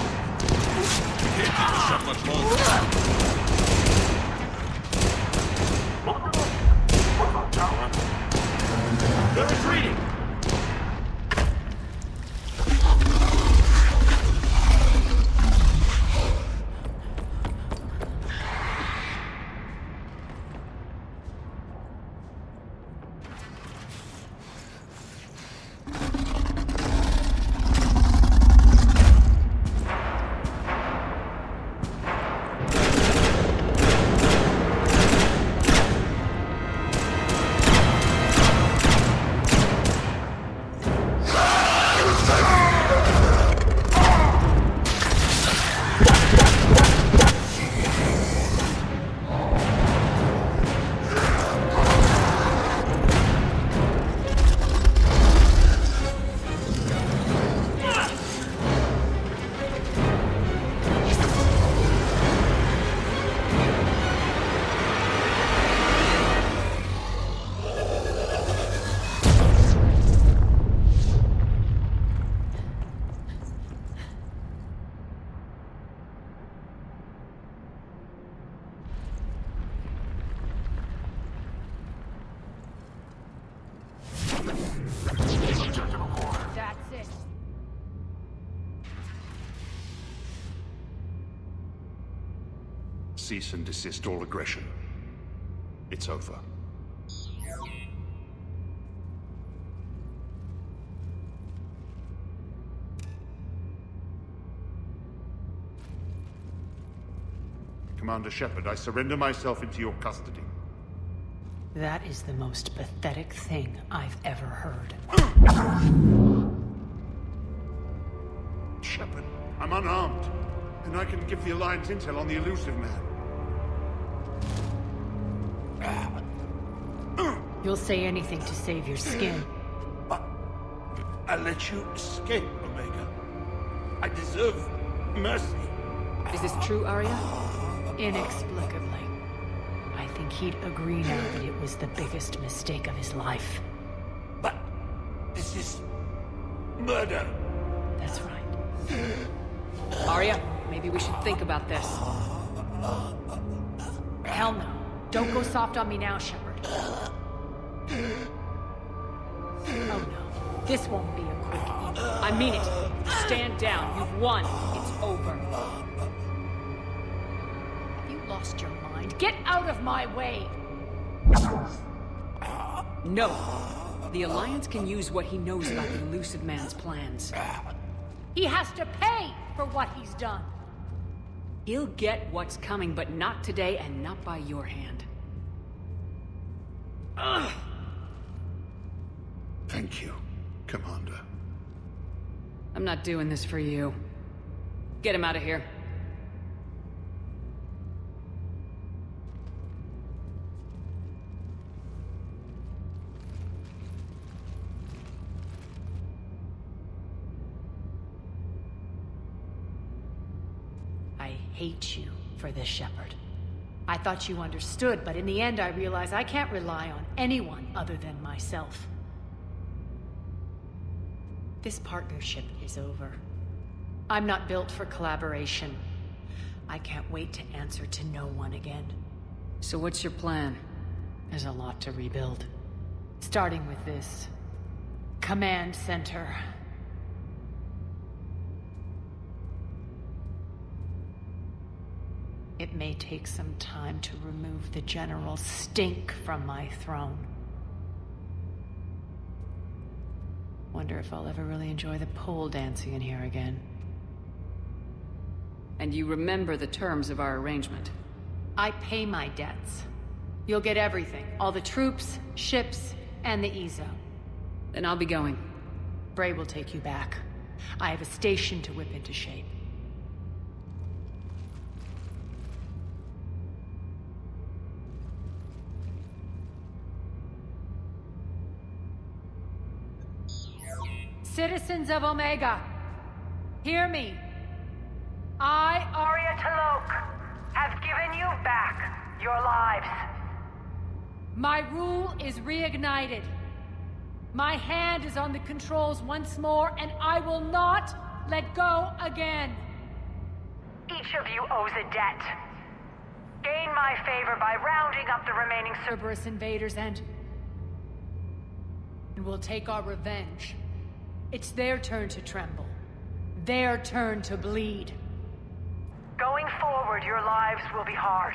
much longer. They're retreating! That's it. Cease and desist all aggression. It's over. Commander Shepard, I surrender myself into your custody. That is the most pathetic thing I've ever heard. Shepard, I'm unarmed, and I can give the Alliance intel on the elusive man. You'll say anything to save your skin. I let you escape, Omega. I deserve mercy. Is this true, Arya? Inexplicably. I think he'd agree now that it was the biggest mistake of his life. But this is murder. That's right. Arya, maybe we should think about this. Hell no. Don't go soft on me now, Shepard. Oh no. This won't be a quick eat. I mean it. Stand down. You've won. It's over. Have you lost your mind? Get out of my way! No. The Alliance can use what he knows about the elusive man's plans. He has to pay for what he's done. He'll get what's coming, but not today and not by your hand. Ugh. Thank you, Commander. I'm not doing this for you. Get him out of here. I hate you for this, Shepard. I thought you understood, but in the end I realized I can't rely on anyone other than myself. This partnership is over. I'm not built for collaboration. I can't wait to answer to no one again. So what's your plan? There's a lot to rebuild. Starting with this command center. It may take some time to remove the General's stink from my throne. Wonder if I'll ever really enjoy the pole dancing in here again. And you remember the terms of our arrangement. I pay my debts. You'll get everything. All the troops, ships, and the Ezo. Then I'll be going. Bray will take you back. I have a station to whip into shape. Citizens of Omega, hear me. I, Arya T'Loak, have given you back your lives. My rule is reignited. My hand is on the controls once more, and I will not let go again. Each Each of you owes a debt. Gain my favor by rounding up the remaining Cerberus invaders and we'll take our revenge. It's their turn to tremble. Their turn to bleed. Going forward, your lives will be hard.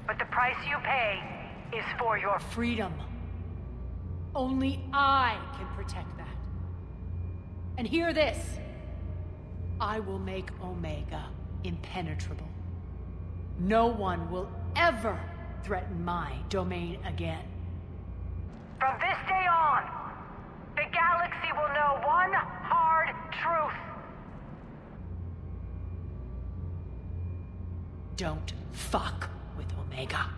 But the price you pay is for your freedom. Only I can protect that. And hear this. I will make Omega impenetrable. No one will ever threaten my domain again. From this day on, the galaxy will know one hard truth. Don't fuck with Omega.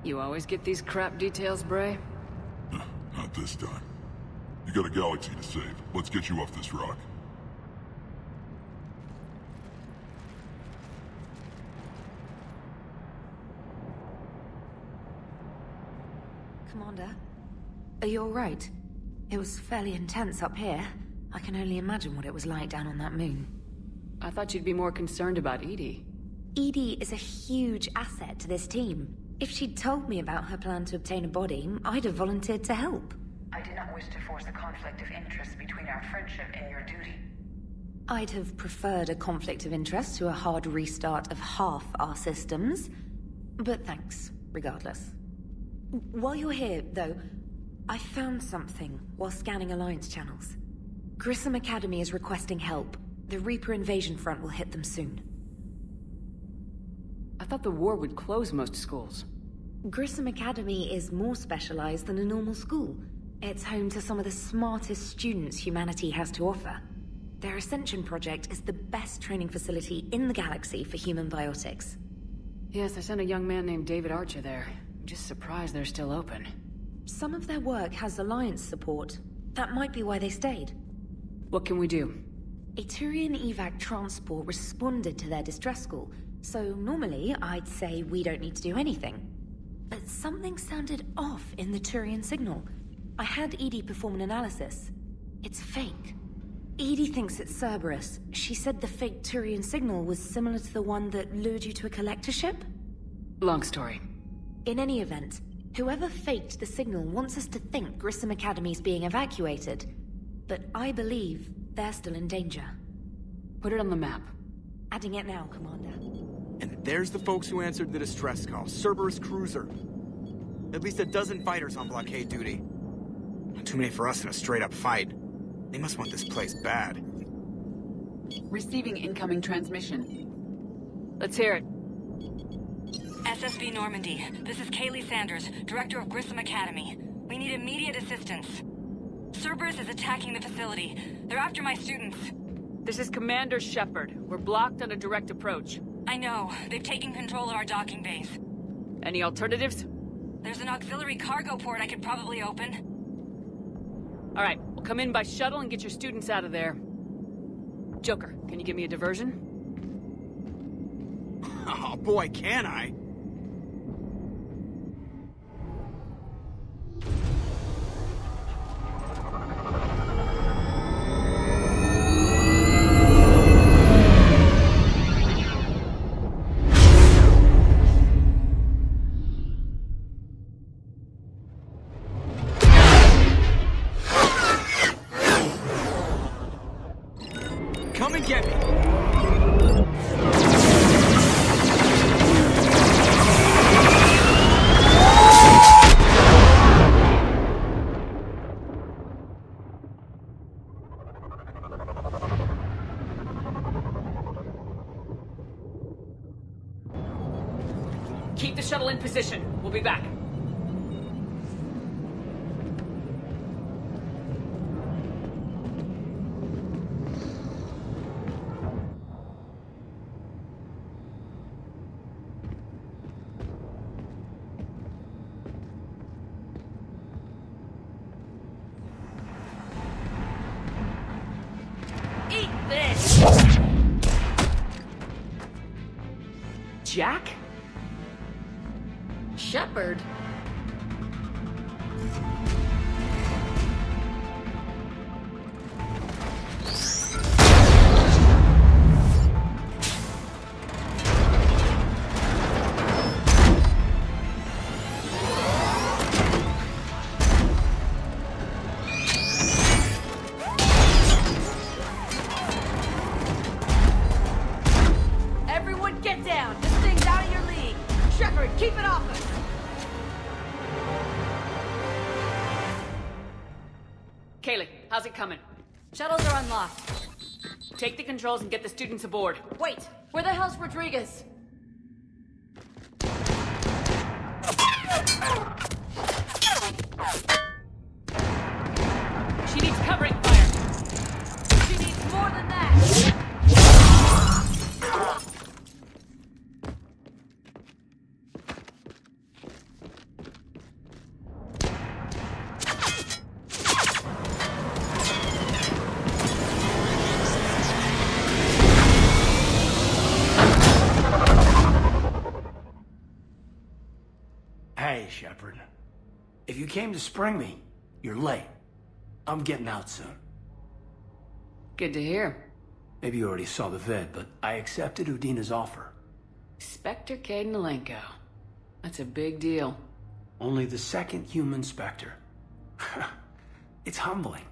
You always get these crap details, Bray? Not this time. You got a galaxy to save. Let's get you off this rock. Commander, are you alright? It was fairly intense up here. I can only imagine what it was like down on that moon. I thought you'd be more concerned about Edie. Edie is a huge asset to this team. If she'd told me about her plan to obtain a body, I'd have volunteered to help. I did not wish to force a conflict of interest between our friendship and your duty. I'd have preferred a conflict of interest to a hard restart of half our systems. But thanks, regardless. While you're here, though, I found something while scanning Alliance channels. Grissom Academy is requesting help. The Reaper invasion front will hit them soon. I thought the war would close most schools. Grissom Academy is more specialized than a normal school. It's home to some of the smartest students humanity has to offer. Their Ascension project is the best training facility in the galaxy for human biotics. Yes, I sent a young man named David Archer there. I'm just surprised they're still open. Some of their work has Alliance support. That might be why they stayed. What can we do? A Turian evac transport responded to their distress call, so normally I'd say we don't need to do anything. But something sounded off in the Turian signal. I had Edie perform an analysis. It's fake. Edie thinks it's Cerberus. She said the fake Turian signal was similar to the one that lured you to a collector ship? Long story. In any event, whoever faked the signal wants us to think Grissom Academy's being evacuated. But I believe they're still in danger. Put it on the map. Adding it now, Commander. And there's the folks who answered the distress call. Cerberus cruiser. At least a dozen fighters on blockade duty. Not too many for us in a straight-up fight. They must want this place bad. Receiving incoming transmission. Let's hear it. SSB Normandy, this is Kaylee Sanders, Director of Grissom Academy. We need immediate assistance. Cerberus is attacking the facility. They're after my students. This is Commander Shepard. We're blocked on a direct approach. I know. They've taken control of our docking base. Any alternatives? There's an auxiliary cargo port I could probably open. All right, we'll come in by shuttle and get your students out of there. Joker, can you give me a diversion? Oh boy, can I? Come and get me! Keep the shuttle in position. We'll be back. Eat this! Jack? Shepard? Get down! This thing's out of your league! Shepard, keep it off us! Kaylee, how's it coming? Shuttles are unlocked. Take the controls and get the students aboard. Wait! Where the hell's Rodriguez? She needs covering fire. She needs more than that! Hey, Shepard. If you came to spring me, you're late. I'm getting out soon. Good to hear. Maybe you already saw the vid, but I accepted Udina's offer. Spectre Caden-Alenko. That's a big deal. Only the second human Spectre. It's humbling.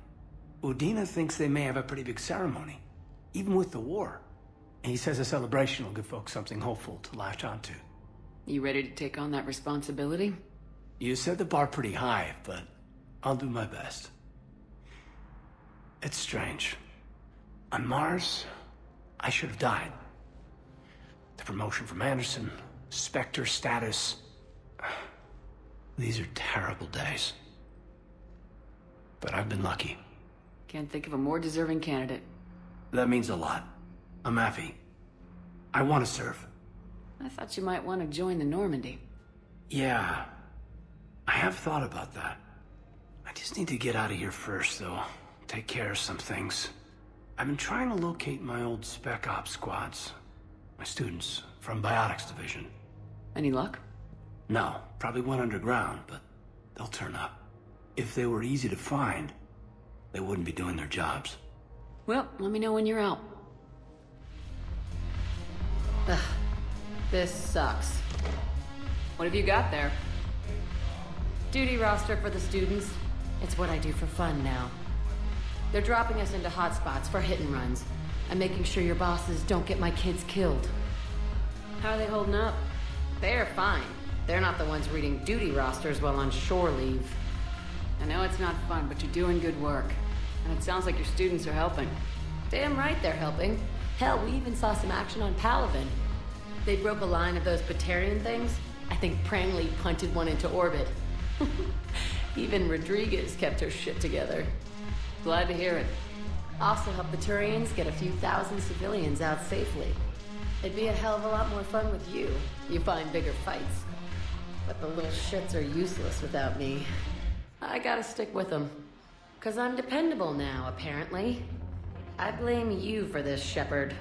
Udina thinks they may have a pretty big ceremony, even with the war. And he says a celebration will give folks something hopeful to latch onto. You ready to take on that responsibility? You set the bar pretty high, but I'll do my best. It's strange. On Mars, I should have died. The promotion from Anderson, Spectre status. These are terrible days. But I've been lucky. Can't think of a more deserving candidate. That means a lot. I'm happy. I want to serve. I thought you might want to join the Normandy. Yeah. I have thought about that. I just need to get out of here first, though. Take care of some things. I've been trying to locate my old Spec Ops squads. My students from Biotics Division. Any luck? No, probably went underground, but they'll turn up. If they were easy to find, they wouldn't be doing their jobs. Well, let me know when you're out. Ugh, this sucks. What have you got there? Duty roster for the students. It's what I do for fun now. They're dropping us into hotspots for hit and runs. I'm making sure your bosses don't get my kids killed. How are they holding up? They're fine. They're not the ones reading duty rosters while on shore leave. I know it's not fun, but you're doing good work. And it sounds like your students are helping. Damn right they're helping. Hell, we even saw some action on Palaven. They broke a line of those Batarian things. I think Prangley punted one into orbit. Even Rodriguez kept her shit together. Glad to hear it. Also helped the Turians get a few thousand civilians out safely. It'd be a hell of a lot more fun with you. You find bigger fights. But the little shits are useless without me. I gotta stick with them. 'Cause I'm dependable now, apparently. I blame you for this, Shepard.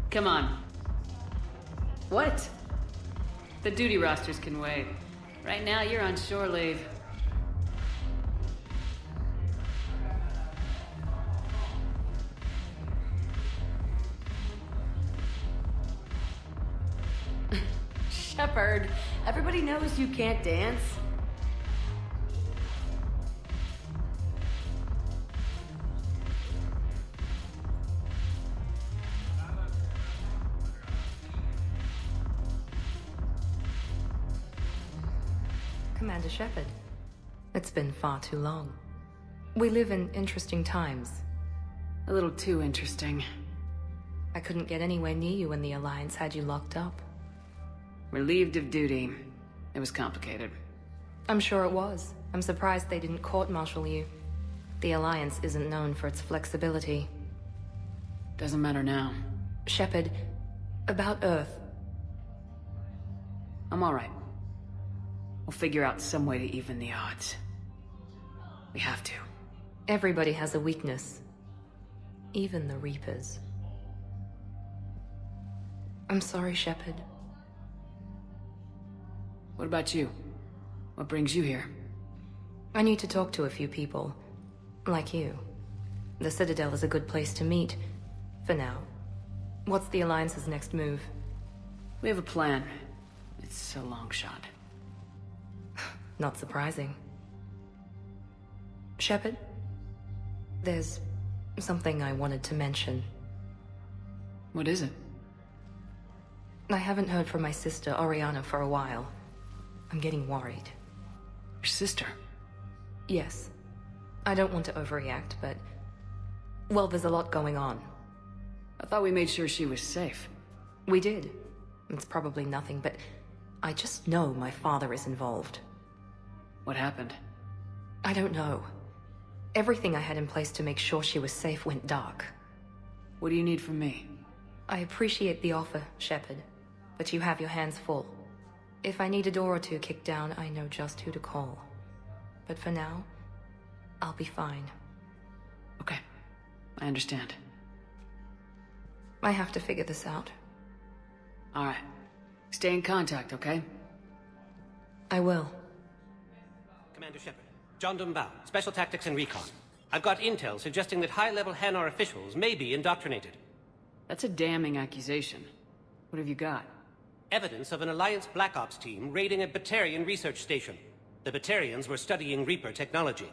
Come on. What? The duty rosters can wait. Right now, you're on shore leave. Shepard, everybody knows you can't dance. Commander Shepard, it's been far too long. We live in interesting times. A little too interesting. I couldn't get anywhere near you when the Alliance had you locked up. Relieved of duty. It was complicated. I'm sure it was. I'm surprised they didn't court-martial you. The Alliance isn't known for its flexibility. Doesn't matter now. Shepard, about Earth. I'm all right. We'll figure out some way to even the odds. We have to. Everybody has a weakness. Even the Reapers. I'm sorry, Shepard. What about you? What brings you here? I need to talk to a few people. Like you. The Citadel is a good place to meet. For now. What's the Alliance's next move? We have a plan. It's a long shot. Not surprising. Shepard? There's something I wanted to mention. What is it? I haven't heard from my sister, Oriana, for a while. I'm getting worried. Your sister? Yes. I don't want to overreact, but... well, there's a lot going on. I thought we made sure she was safe. We did. It's probably nothing, but I just know my father is involved. What happened? I don't know. Everything I had in place to make sure she was safe went dark. What do you need from me? I appreciate the offer, Shepard, but you have your hands full. If I need a door or two kicked down, I know just who to call. But for now, I'll be fine. Okay. I understand. I have to figure this out. All right. Stay in contact, okay? I will. Commander Shepard, John Dumbao, Special Tactics and Recon. I've got intel suggesting that high-level Hanar officials may be indoctrinated. That's a damning accusation. What have you got? Evidence of an Alliance Black Ops team raiding a Batarian research station. The Batarians were studying Reaper technology.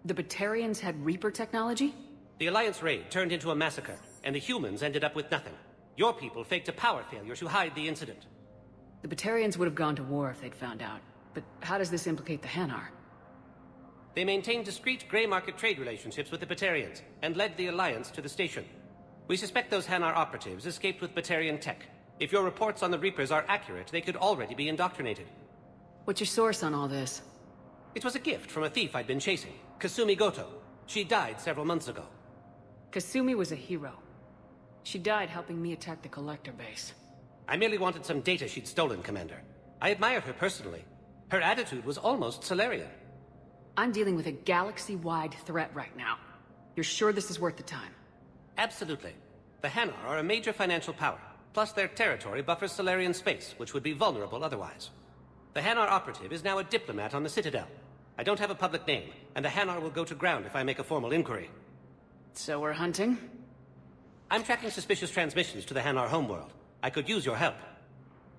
The Batarians had Reaper technology? The Alliance raid turned into a massacre, and the humans ended up with nothing. Your people faked a power failure to hide the incident. The Batarians would have gone to war if they'd found out. But how does this implicate the Hanar? They maintained discreet gray market trade relationships with the Batarians, and led the Alliance to the station. We suspect those Hanar operatives escaped with Batarian tech. If your reports on the Reapers are accurate, they could already be indoctrinated. What's your source on all this? It was a gift from a thief I'd been chasing, Kasumi Goto. She died several months ago. Kasumi was a hero. She died helping me attack the Collector base. I merely wanted some data she'd stolen, Commander. I admired her personally. Her attitude was almost Solarian. I'm dealing with a galaxy-wide threat right now. You're sure this is worth the time? Absolutely. The Hanar are a major financial power, plus their territory buffers Solarian space, which would be vulnerable otherwise. The Hanar operative is now a diplomat on the Citadel. I don't have a public name, and the Hanar will go to ground if I make a formal inquiry. So we're hunting? I'm tracking suspicious transmissions to the Hanar homeworld. I could use your help.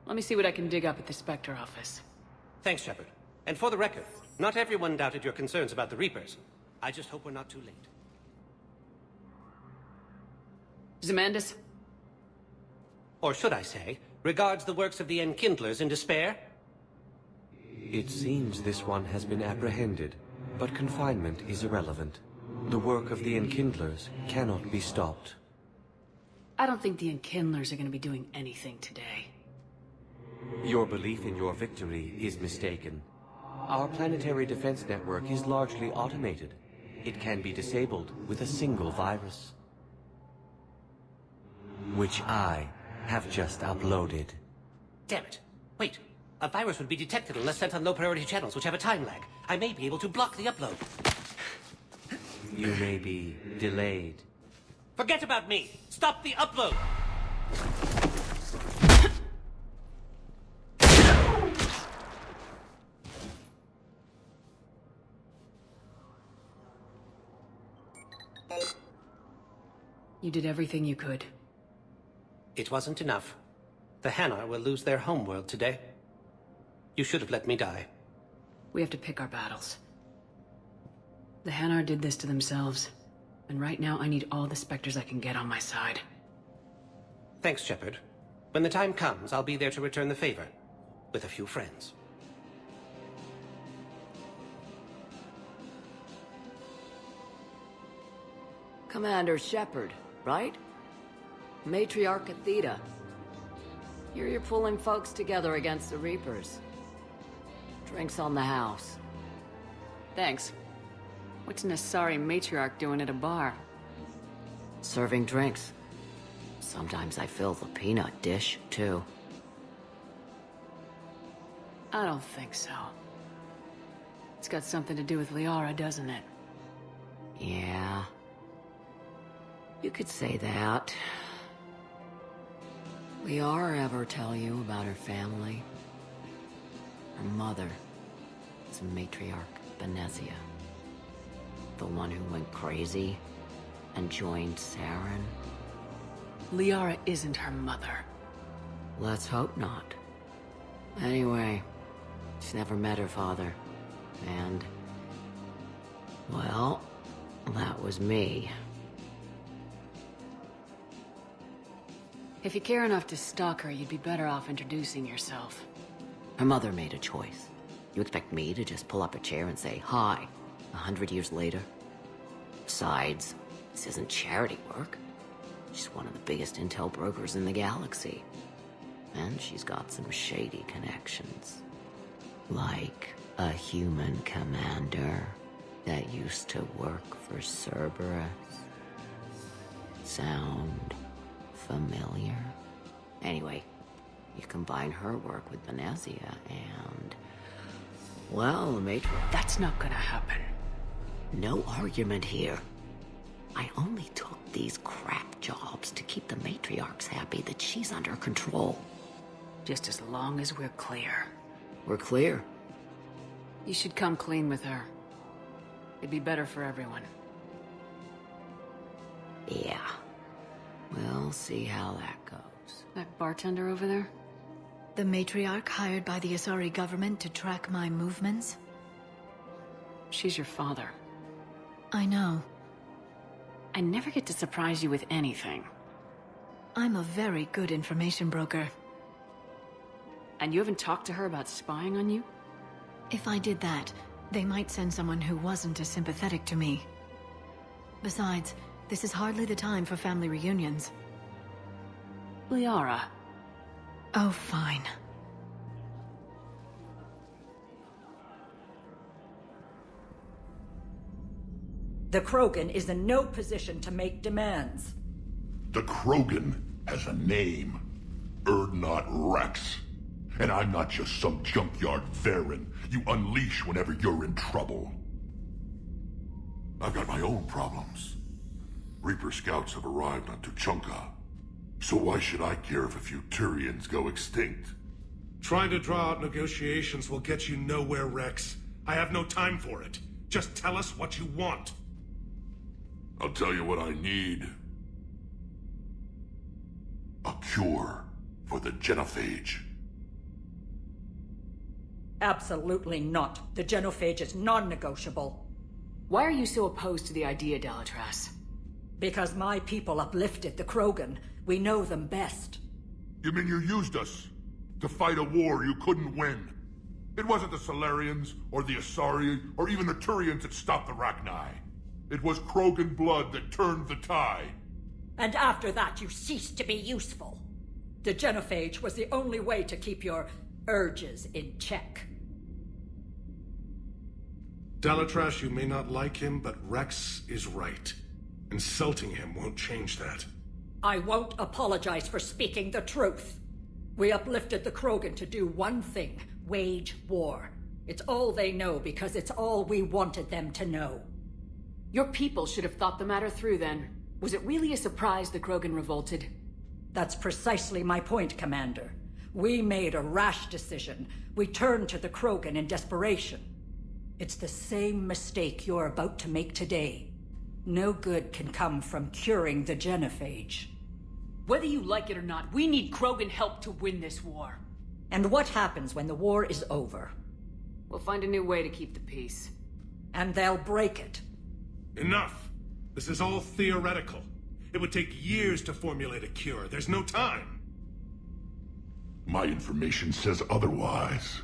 Let me see what I can dig up at the Spectre office. Thanks, Shepard. And for the record, not everyone doubted your concerns about the Reapers. I just hope we're not too late. Zemandis? Or should I say, regards the works of the Enkindlers in despair? It seems this one has been apprehended, but confinement is irrelevant. The work of the Enkindlers cannot be stopped. I don't think the Enkindlers are going to be doing anything today. Your belief in your victory is mistaken. Our planetary defense network is largely automated. It can be disabled with a single virus. Which I have just uploaded. Damn it. Wait. A virus would be detected unless sent on low-priority channels, which have a time lag. I may be able to block the upload. You may be delayed. Forget about me! Stop the upload! You did everything you could. It wasn't enough. The Hanar will lose their homeworld today. You should have let me die. We have to pick our battles. The Hanar did this to themselves. And right now I need all the Spectres I can get on my side. Thanks, Shepard. When the time comes, I'll be there to return the favor. With a few friends. Commander Shepard, right? Matriarch Theta. You're pulling folks together against the Reapers. Drinks on the house. Thanks. What's Nassari Matriarch doing at a bar? Serving drinks. Sometimes I fill the peanut dish, too. I don't think so. It's got something to do with Liara, doesn't it? Yeah. You could say that. Liara ever tell you about her family? Her mother is Matriarch Benezia. The one who went crazy and joined Saren? Liara isn't her mother. Let's hope not. Anyway, she's never met her father. And... well, that was me. If you care enough to stalk her, you'd be better off introducing yourself. Her mother made a choice. You expect me to just pull up a chair and say hi 100 years later? Besides, this isn't charity work. She's one of the biggest intel brokers in the galaxy. And she's got some shady connections. Like a human commander that used to work for Cerberus. Sound familiar? Anyway, you combine her work with Venezia and... well, the Matrix... That's not gonna happen. No argument here. I only took these crap jobs to keep the matriarchs happy that she's under control. Just as long as we're clear. We're clear. You should come clean with her. It'd be better for everyone. Yeah. We'll see how that goes. That bartender over there? The matriarch hired by the Asari government to track my movements? She's your father. I know. I never get to surprise you with anything. I'm a very good information broker. And you haven't talked to her about spying on you? If I did that, they might send someone who wasn't as sympathetic to me. Besides, this is hardly the time for family reunions. Liara. Oh, fine. The Krogan is in no position to make demands. The Krogan has a name. Urdnot Rex. And I'm not just some junkyard Varen you unleash whenever you're in trouble. I've got my own problems. Reaper scouts have arrived on Tuchanka. So why should I care if a few Turians go extinct? Trying to draw out negotiations will get you nowhere, Rex. I have no time for it. Just tell us what you want. I'll tell you what I need. A cure for the genophage. Absolutely not. The genophage is non-negotiable. Why are you so opposed to the idea, Delatras? Because my people uplifted the Krogan. We know them best. You mean you used us to fight a war you couldn't win? It wasn't the Solarians, or the Asari, or even the Turians that stopped the Rachni. It was Krogan blood that turned the tide. And after that, you ceased to be useful. The genophage was the only way to keep your urges in check. Delatras, you may not like him, but Rex is right. Insulting him won't change that. I won't apologize for speaking the truth. We uplifted the Krogan to do one thing: wage war. It's all they know because it's all we wanted them to know. Your people should have thought the matter through then. Was it really a surprise the Krogan revolted? That's precisely my point, Commander. We made a rash decision. We turned to the Krogan in desperation. It's the same mistake you're about to make today. No good can come from curing the genophage. Whether you like it or not, we need Krogan help to win this war. And what happens when the war is over? We'll find a new way to keep the peace. And they'll break it. Enough! This is all theoretical. It would take years to formulate a cure. There's no time. My information says otherwise.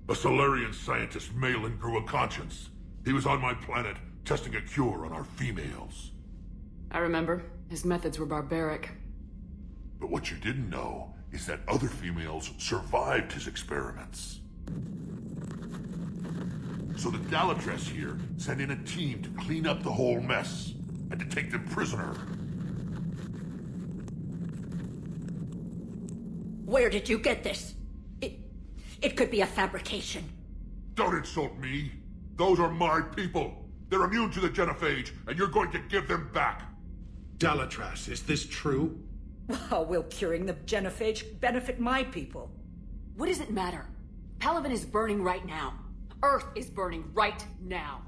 A Solarian scientist, Malin, grew a conscience. He was on my planet, testing a cure on our females. I remember. His methods were barbaric. But what you didn't know is that other females survived his experiments. So the Delatras here sent in a team to clean up the whole mess, and to take them prisoner. Where did you get this? It could be a fabrication. Don't insult me. Those are my people. They're immune to the genophage, and you're going to give them back. Delatras, is this true? How will curing the genophage benefit my people? What does it matter? Palaven is burning right now. Earth is burning right now.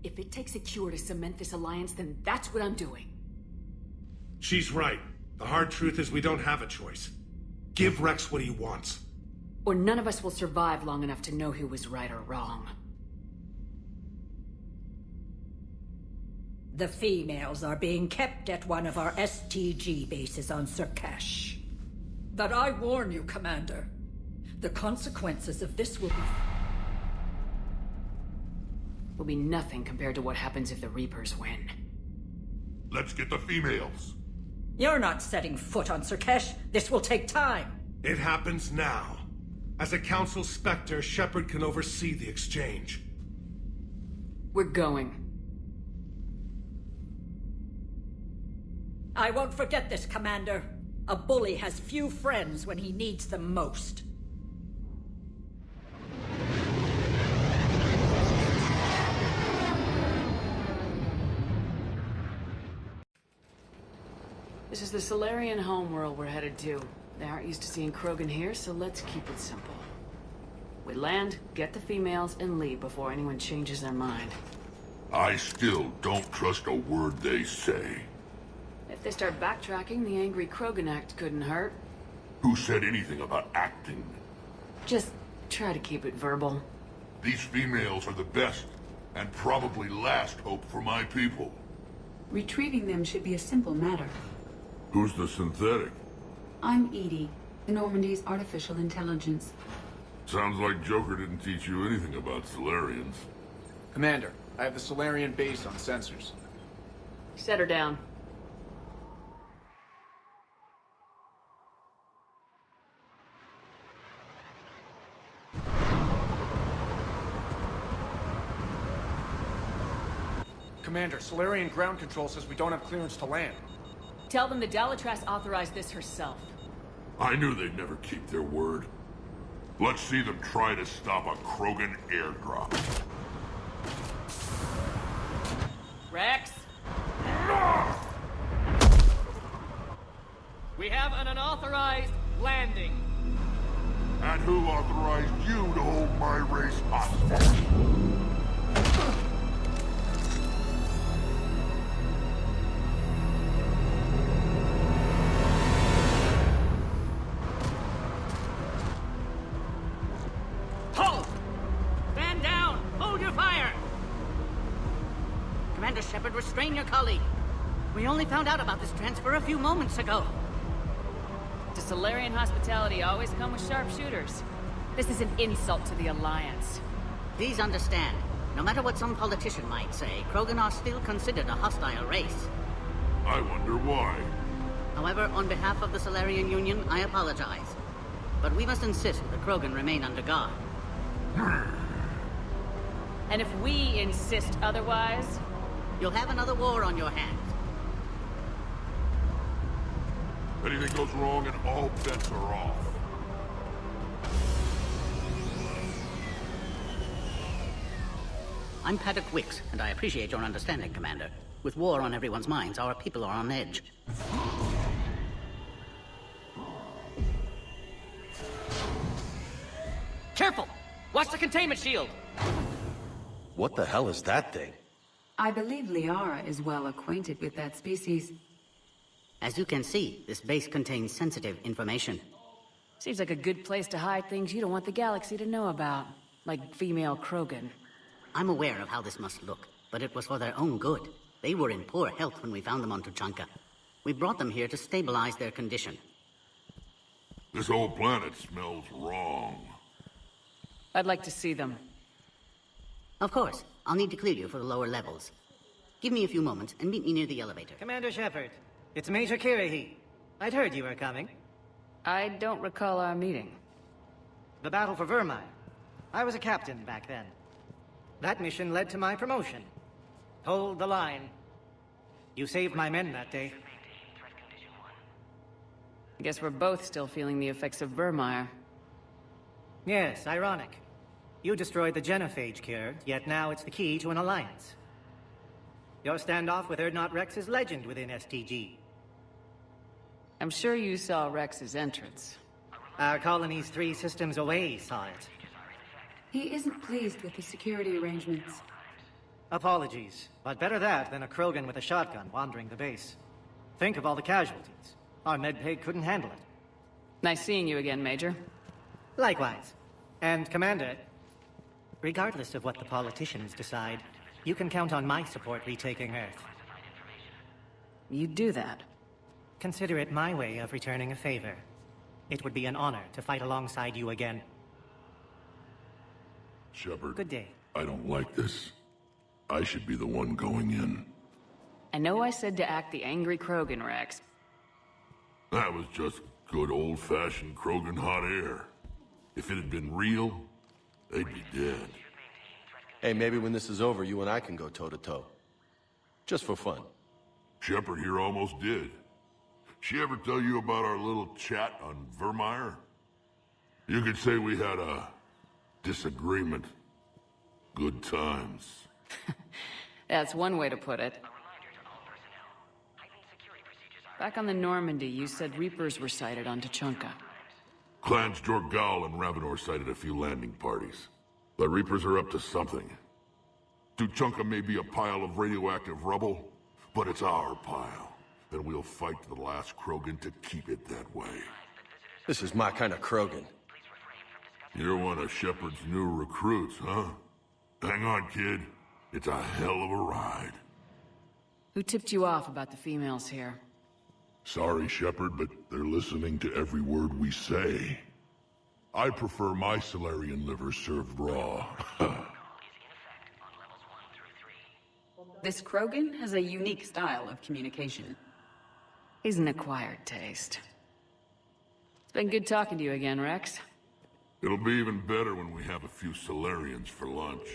If it takes a cure to cement this alliance, then that's what I'm doing. She's right. The hard truth is we don't have a choice. Give Rex what he wants. Or none of us will survive long enough to know who was right or wrong. The females are being kept at one of our STG bases on Surkash. But I warn you, Commander. The consequences of this will be nothing compared to what happens if the Reapers win. Let's get the females. You're not setting foot on Surkash. This will take time. It happens now. As a Council Spectre, Shepard can oversee the exchange. We're going. I won't forget this, Commander. A bully has few friends when he needs them most. This is the Solarian homeworld we're headed to. They aren't used to seeing Krogan here, so let's keep it simple. We land, get the females, and leave before anyone changes their mind. I still don't trust a word they say. If they start backtracking, the angry Krogan act couldn't hurt. Who said anything about acting? Just try to keep it verbal. These females are the best, and probably last hope for my people. Retrieving them should be a simple matter. Who's the synthetic? I'm Edie, Normandy's artificial intelligence. Sounds like Joker didn't teach you anything about Solarians. Commander, I have the Solarian base on sensors. Set her down. Commander, Solarian ground control says we don't have clearance to land. Tell them the Dalatrass authorized this herself. I knew they'd never keep their word. Let's see them try to stop a Krogan airdrop. Rex? We have an unauthorized landing. And who authorized you to hold my race hostage? Shepard, restrain your colleague. We only found out about this transfer a few moments ago. Does Solarian hospitality always come with sharpshooters? This is an insult to the Alliance. Please understand, no matter what some politician might say, Krogan are still considered a hostile race. I wonder why. However, on behalf of the Solarian Union, I apologize. But we must insist the Krogan remain under guard. And if we insist otherwise... You'll have another war on your hands. Anything goes wrong and all bets are off. I'm Paddock Wicks, and I appreciate your understanding, Commander. With war on everyone's minds, our people are on edge. Careful! Watch the containment shield! What the hell is that thing? I believe Liara is well acquainted with that species. As you can see, this base contains sensitive information. Seems like a good place to hide things you don't want the galaxy to know about. Like female Krogan. I'm aware of how this must look, but it was for their own good. They were in poor health when we found them on Tuchanka. We brought them here to stabilize their condition. This whole planet smells wrong. I'd like to see them. Of course. I'll need to clear you for the lower levels. Give me a few moments and meet me near the elevator. Commander Shepard, it's Major Kirahi. I'd heard you were coming. I don't recall our meeting. The battle for Vermine. I was a captain back then. That mission led to my promotion. Hold the line. You saved my men that day. I guess we're both still feeling the effects of Vermeer. Yes, ironic. You destroyed the genophage cure, yet now it's the key to an alliance. Your standoff with Erdnot Rex is legend within STG. I'm sure you saw Rex's entrance. Our colony's 3 systems away saw it. He isn't pleased with the security arrangements. Apologies, but better that than a Krogan with a shotgun wandering the base. Think of all the casualties. Our medpay couldn't handle it. Nice seeing you again, Major. Likewise. And Commander, regardless of what the politicians decide, you can count on my support retaking Earth. you'd do that. Consider it my way of returning a favor. It would be an honor to fight alongside you again. Shepard. Good day. I don't like this. I should be the one going in. I know I said to act the angry Krogan, Rex. That was just good old-fashioned Krogan hot air. If it had been real, they'd be dead. Hey, maybe when this is over, you and I can go toe-to-toe. Just for fun. Shepard here almost did. She ever tell you about our little chat on Vermeer? You could say we had a disagreement. Good times. That's one way to put it. Back on the Normandy, you said Reapers were sighted on Tuchanka. Clans Jorgal and Ravenor sighted a few landing parties. The Reapers are up to something. Tuchanka may be a pile of radioactive rubble, but it's our pile. And we'll fight to the last Krogan to keep it that way. This is my kind of Krogan. You're one of Shepard's new recruits, huh? Hang on, kid. It's a hell of a ride. Who tipped you off about the females here? Sorry, Shepard, but they're listening to every word we say. I prefer my Solarian liver served raw. This Krogan has a unique style of communication. He's an acquired taste. It's been good talking to you again, Rex. It'll be even better when we have a few Solarians for lunch.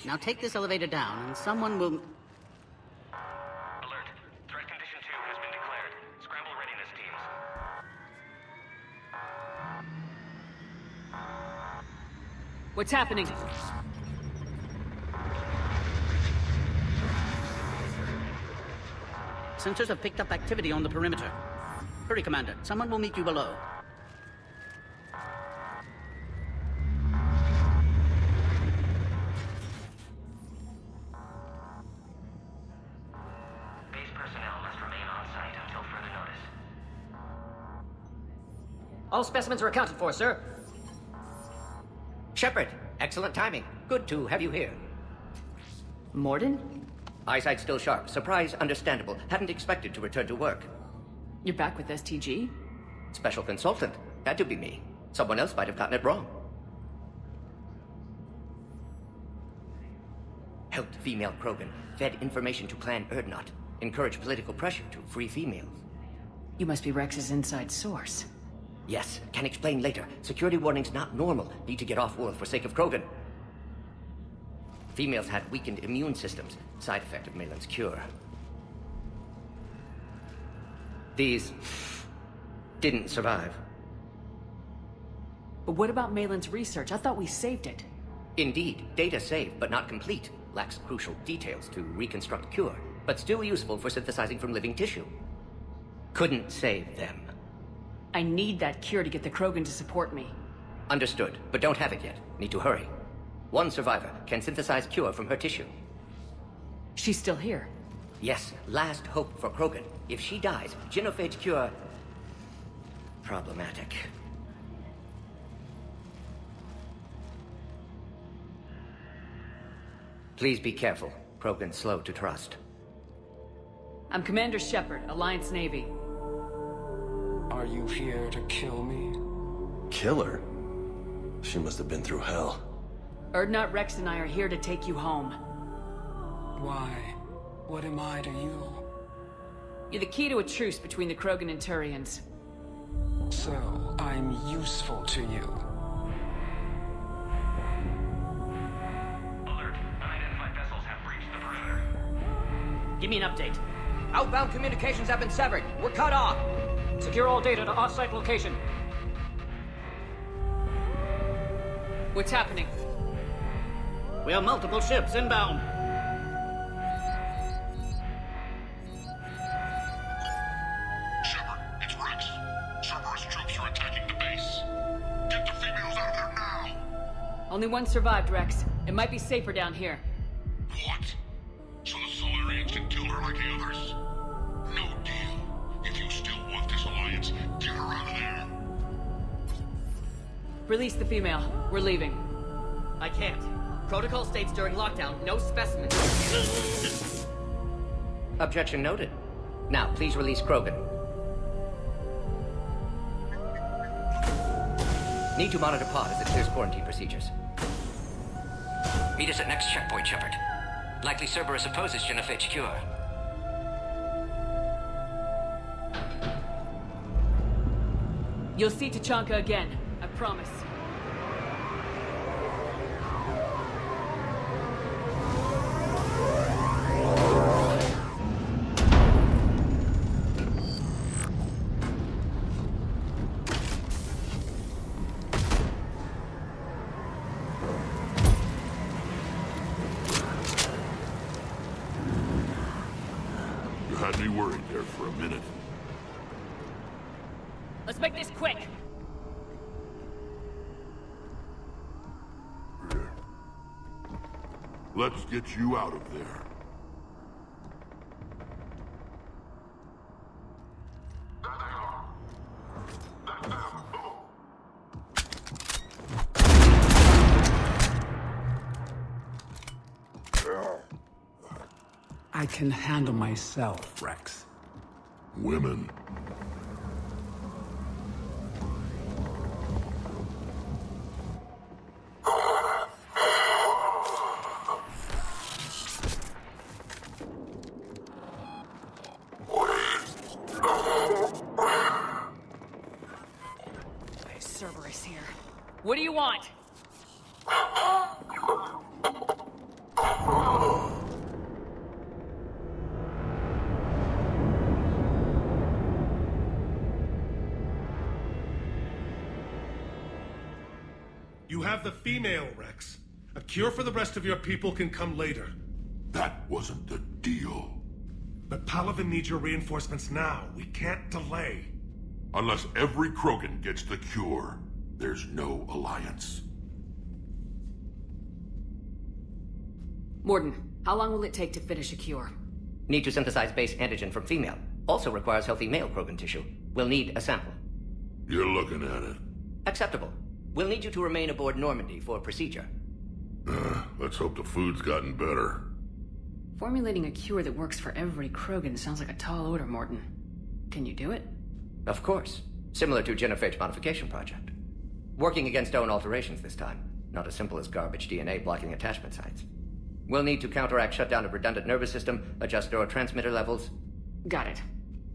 Now take this elevator down, and someone will... Alert. Threat condition 2 has been declared. Scramble readiness teams. What's happening? Sensors have picked up activity on the perimeter. Hurry, Commander. Someone will meet you below. Base personnel must remain on site until further notice. All specimens are accounted for, sir. Shepard, excellent timing. Good to have you here. Morden? Eyesight still sharp. Surprise understandable. Hadn't expected to return to work. You're back with STG? Special consultant. Had to be me. Someone else might have gotten it wrong. Helped female Krogan. Fed information to Clan Erdnot. Encouraged political pressure to free females. You must be Rex's inside source. Yes, can explain later. Security warnings not normal. Need to get off-world for sake of Krogan. Females had weakened immune systems. Side effect of Malin's cure. These didn't survive. But what about Malin's research? I thought we saved it. Indeed, data saved, but not complete. Lacks crucial details to reconstruct cure, but still useful for synthesizing from living tissue. Couldn't save them. I need that cure to get the Krogan to support me. Understood, but don't have it yet. Need to hurry. One survivor can synthesize cure from her tissue. She's still here? Yes, last hope for Krogan. If she dies, genophage cure... problematic. Please be careful. Krogan's slow to trust. I'm Commander Shepard, Alliance Navy. Are you here to kill me? Kill her? She must have been through hell. Erdnot, Rex, and I are here to take you home. Why? What am I to you? You're the key to a truce between the Krogan and Turians. So, I'm useful to you. Alert. Unidentified vessels have breached the perimeter. Give me an update. Outbound communications have been severed. We're cut off. Secure all data to off-site location. What's happening? We have multiple ships inbound. Shepard, it's Rex. Cerberus troops are attacking the base. Get the females out of there now! Only one survived, Rex. It might be safer down here. What? So the Solarians can kill her like the others? No deal. If you still want this alliance, get her out of there. Release the female. We're leaving. I can't. Protocol states during lockdown, no specimens. Objection noted. Now, please release Krogan. Need to monitor pod as it clears quarantine procedures. Meet us at next checkpoint, Shepard. Likely Cerberus opposes genophage cure. You'll see Tachanka again. I promise. You had me worried there for a minute. Let's make this quick. Let's get you out of there. I can handle myself, Rex. Women. Cerberus here. What do you want? You have the female, Rex. A cure for the rest of your people can come later. That wasn't the deal. But Palaven needs your reinforcements now. We can't delay. Unless every Krogan gets the cure, there's no alliance. Morden, how long will it take to finish a cure? Need to synthesize base antigen from female. Also requires healthy male Krogan tissue. We'll need a sample. You're looking at it. Acceptable. We'll need you to remain aboard Normandy for procedure. Let's hope the food's gotten better. Formulating a cure that works for every Krogan sounds like a tall order, Morden. Can you do it? Of course. Similar to genophage modification project. Working against own alterations this time. Not as simple as garbage DNA blocking attachment sites. We'll need to counteract shutdown of redundant nervous system, adjust neurotransmitter levels. Got it.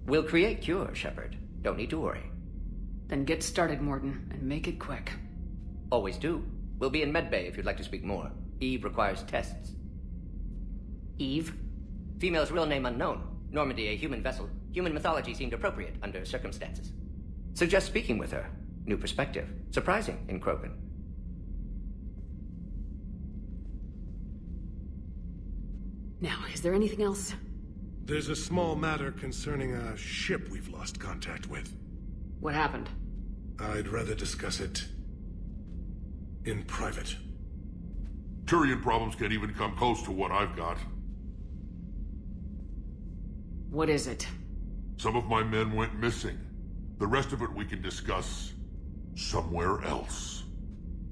We'll create cure, Shepard. Don't need to worry. Then get started, Morden, and make it quick. Always do. We'll be in medbay if you'd like to speak more. Eve requires tests. Eve? Female's real name unknown. Normandy, a human vessel. Human mythology seemed appropriate under circumstances. Suggest speaking with her. New perspective. Surprising in Krogan. Now, is there anything else? There's a small matter concerning a ship we've lost contact with. What happened? I'd rather discuss it in private. Turian problems can't even come close to what I've got. What is it? Some of my men went missing. The rest of it we can discuss somewhere else.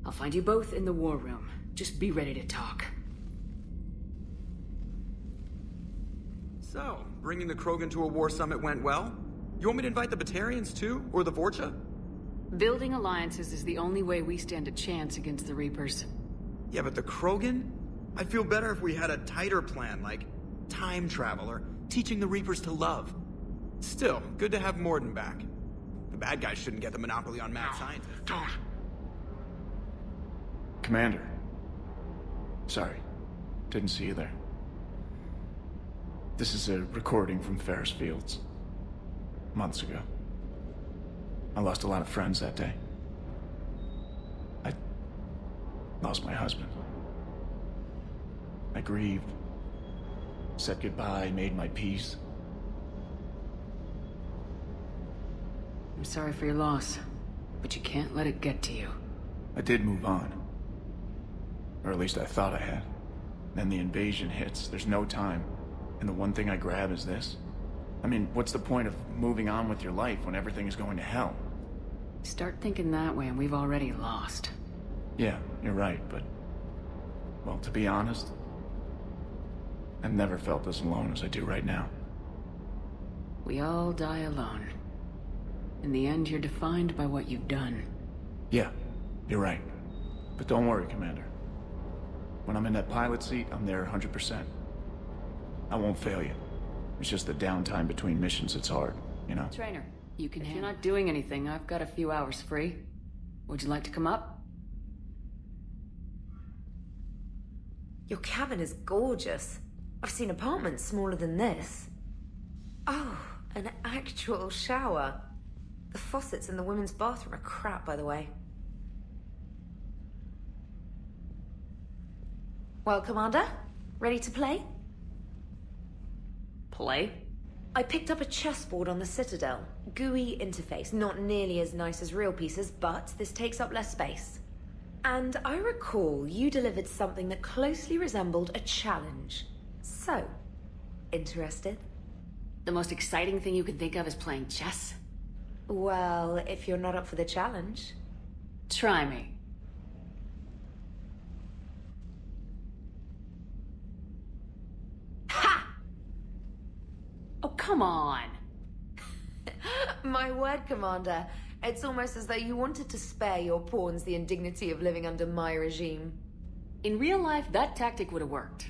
I'll find you both in the war room. Just be ready to talk. So, bringing the Krogan to a war summit went well? You want me to invite the Batarians too? Or the Vorcha? Building alliances is the only way we stand a chance against the Reapers. Yeah, but the Krogan? I'd feel better if we had a tighter plan, like time travel or teaching the Reapers to love. Still, good to have Morden back. The bad guys shouldn't get the monopoly on mad scientists. Don't. Commander. Sorry. Didn't see you there. This is a recording from Ferris Fields. Months ago. I lost a lot of friends that day. I lost my husband. I grieved. Said goodbye, made my peace. I'm sorry for your loss, but you can't let it get to you. I did move on. Or at least I thought I had. Then the invasion hits, there's no time. And the one thing I grab is this. I mean, what's the point of moving on with your life when everything is going to hell? Start thinking that way and we've already lost. Yeah, you're right, but... Well, to be honest, I've never felt as alone as I do right now. We all die alone. In the end, you're defined by what you've done. Yeah, you're right. But don't worry, Commander. When I'm in that pilot seat, I'm there 100%. I won't fail you. It's just the downtime between missions that's hard, you know? Trainer, you can. If you're not doing anything, I've got a few hours free. Would you like to come up? Your cabin is gorgeous. I've seen apartments smaller than this. Oh, an actual shower. The faucets in the women's bathroom are crap, by the way. Well, Commander, ready to play? Play? I picked up a chessboard on the Citadel. GUI interface, not nearly as nice as real pieces, but this takes up less space. And I recall you delivered something that closely resembled a challenge. So, interested? The most exciting thing you can think of is playing chess? Well, if you're not up for the challenge. Try me. Ha! Oh, come on. My word, Commander. It's almost as though you wanted to spare your pawns the indignity of living under my regime. In real life, that tactic would have worked.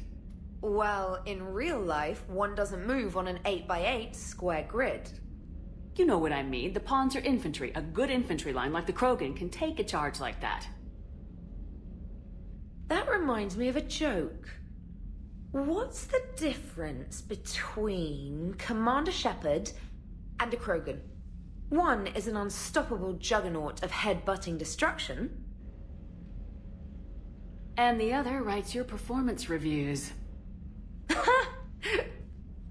Well, in real life, one doesn't move on an 8x8 square grid. You know what I mean. The pawns are infantry. A good infantry line like the Krogan can take a charge like that. That reminds me of a joke. What's the difference between Commander Shepard and a Krogan? One is an unstoppable juggernaut of head-butting destruction. And the other writes your performance reviews.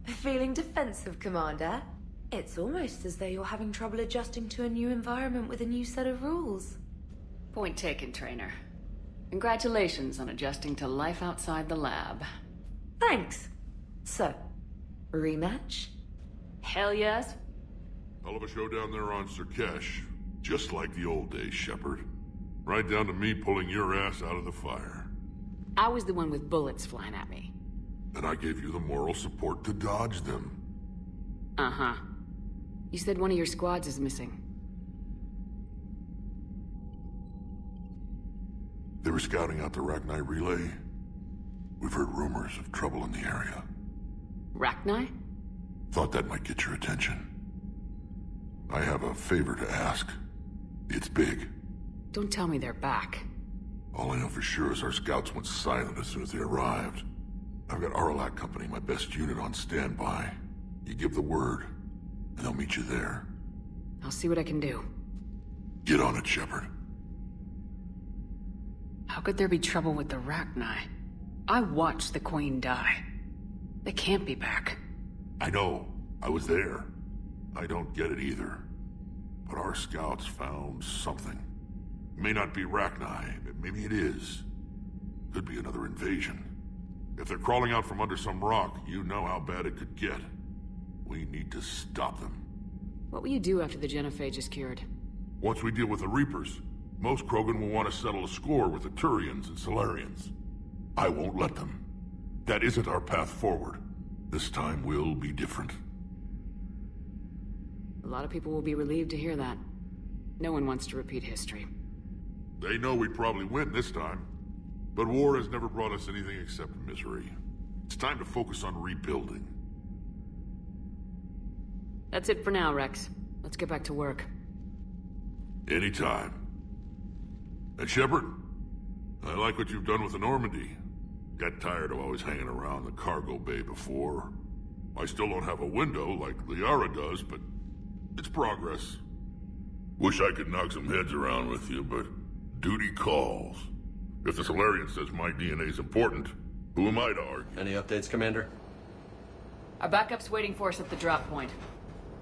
Feeling defensive, Commander? It's almost as though you're having trouble adjusting to a new environment with a new set of rules. Point taken, Trainer. Congratulations on adjusting to life outside the lab. Thanks. So, rematch? Hell yes. Hell of a showdown there on Sirkesh. Just like the old days, Shepard. Right down to me pulling your ass out of the fire. I was the one with bullets flying at me. And I gave you the moral support to dodge them. Uh-huh. You said one of your squads is missing. They were scouting out the Rachni relay. We've heard rumors of trouble in the area. Rachni? Thought that might get your attention. I have a favor to ask. It's big. Don't tell me they're back. All I know for sure is our scouts went silent as soon as they arrived. I've got Aralak Company, my best unit, on standby. You give the word, and they'll meet you there. I'll see what I can do. Get on it, Shepard. How could there be trouble with the Rachni? I watched the Queen die. They can't be back. I know. I was there. I don't get it either. But our scouts found something. It may not be Rachni, but maybe it is. Could be another invasion. If they're crawling out from under some rock, you know how bad it could get. We need to stop them. What will you do after the genophage is cured? Once we deal with the Reapers, most Krogan will want to settle a score with the Turians and Solarians. I won't let them. That isn't our path forward. This time will be different. A lot of people will be relieved to hear that. No one wants to repeat history. They know we probably win this time. But war has never brought us anything except misery. It's time to focus on rebuilding. That's it for now, Rex. Let's get back to work. Anytime. And Shepard, I like what you've done with the Normandy. Got tired of always hanging around the cargo bay before. I still don't have a window like Liara does, but it's progress. Wish I could knock some heads around with you, but duty calls. If the Solarian says my DNA's important, who am I to argue? Any updates, Commander? Our backup's waiting for us at the drop point.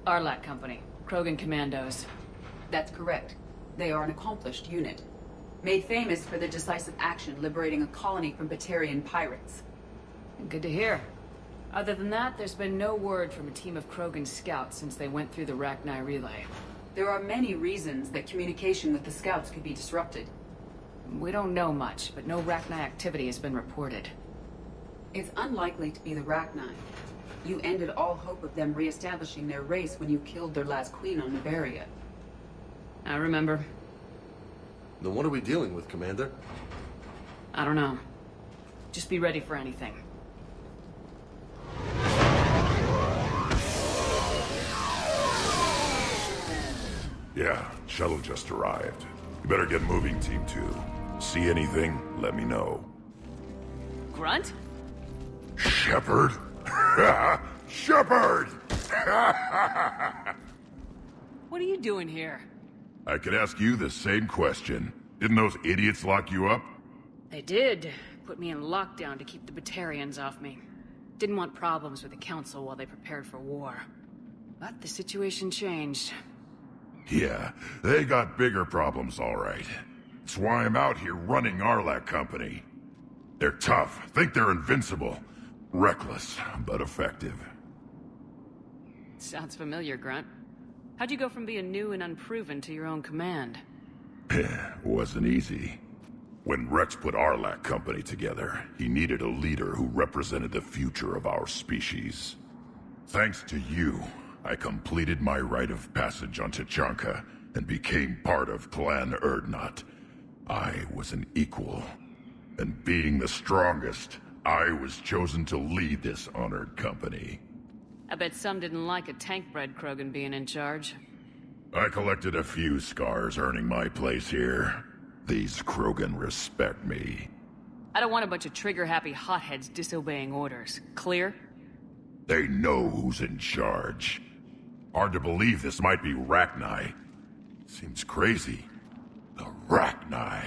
Aralak Company, Krogan Commandos. That's correct. They are an accomplished unit. Made famous for their decisive action liberating a colony from Batarian pirates. Good to hear. Other than that, there's been no word from a team of Krogan scouts since they went through the Rachni relay. There are many reasons that communication with the scouts could be disrupted. We don't know much, but no Rachni activity has been reported. It's unlikely to be the Rachni. You ended all hope of them re-establishing their race when you killed their last queen on Nevaria. I remember. Then what are we dealing with, Commander? I don't know. Just be ready for anything. Yeah, shuttle just arrived. You better get moving, Team 2. See anything, let me know. Grunt? Shepard? Shepard! What are you doing here? I could ask you the same question. Didn't those idiots lock you up? They did. Put me in lockdown to keep the Batarians off me. Didn't want problems with the Council while they prepared for war. But the situation changed. Yeah, they got bigger problems, all right. That's why I'm out here running Arlac Company. They're tough, think they're invincible. Reckless, but effective. Sounds familiar, Grunt. How'd you go from being new and unproven to your own command? Wasn't easy. When Rex put Arlac Company together, he needed a leader who represented the future of our species. Thanks to you, I completed my rite of passage on Tachanka and became part of Clan Erdnot. I was an equal, and being the strongest, I was chosen to lead this honored company. I bet some didn't like a tank-bred Krogan being in charge. I collected a few scars earning my place here. These Krogan respect me. I don't want a bunch of trigger-happy hotheads disobeying orders. Clear? They know who's in charge. Hard to believe this might be Rachni. Seems crazy. The Rachni.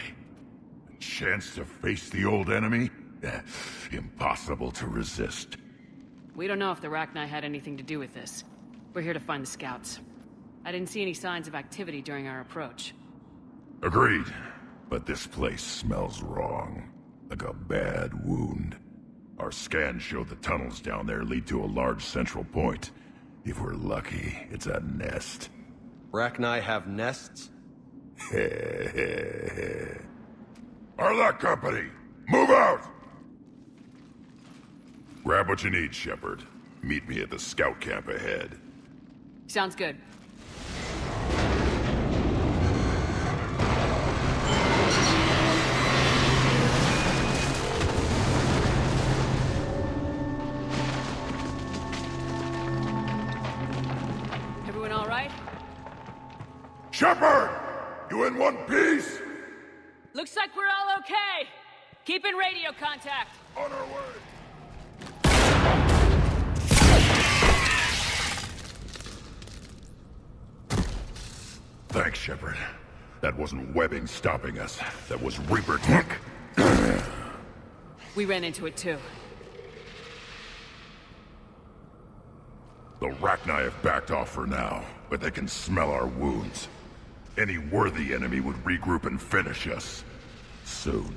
A chance to face the old enemy? Impossible to resist. We don't know if the Rachni had anything to do with this. We're here to find the scouts. I didn't see any signs of activity during our approach. Agreed. But this place smells wrong. Like a bad wound. Our scans show the tunnels down there lead to a large central point. If we're lucky, it's a nest. Rachni have nests? Arlac Company! Move out! Grab what you need, Shepard. Meet me at the scout camp ahead. Sounds good. Everyone all right? Shepard! You in one piece? Looks like we're all okay. Keep in radio contact. On our way. Thanks, Shepard. That wasn't webbing stopping us. That was Reaper tech. We ran into it too. The Rachni have backed off for now, but they can smell our wounds. Any worthy enemy would regroup and finish us. Soon.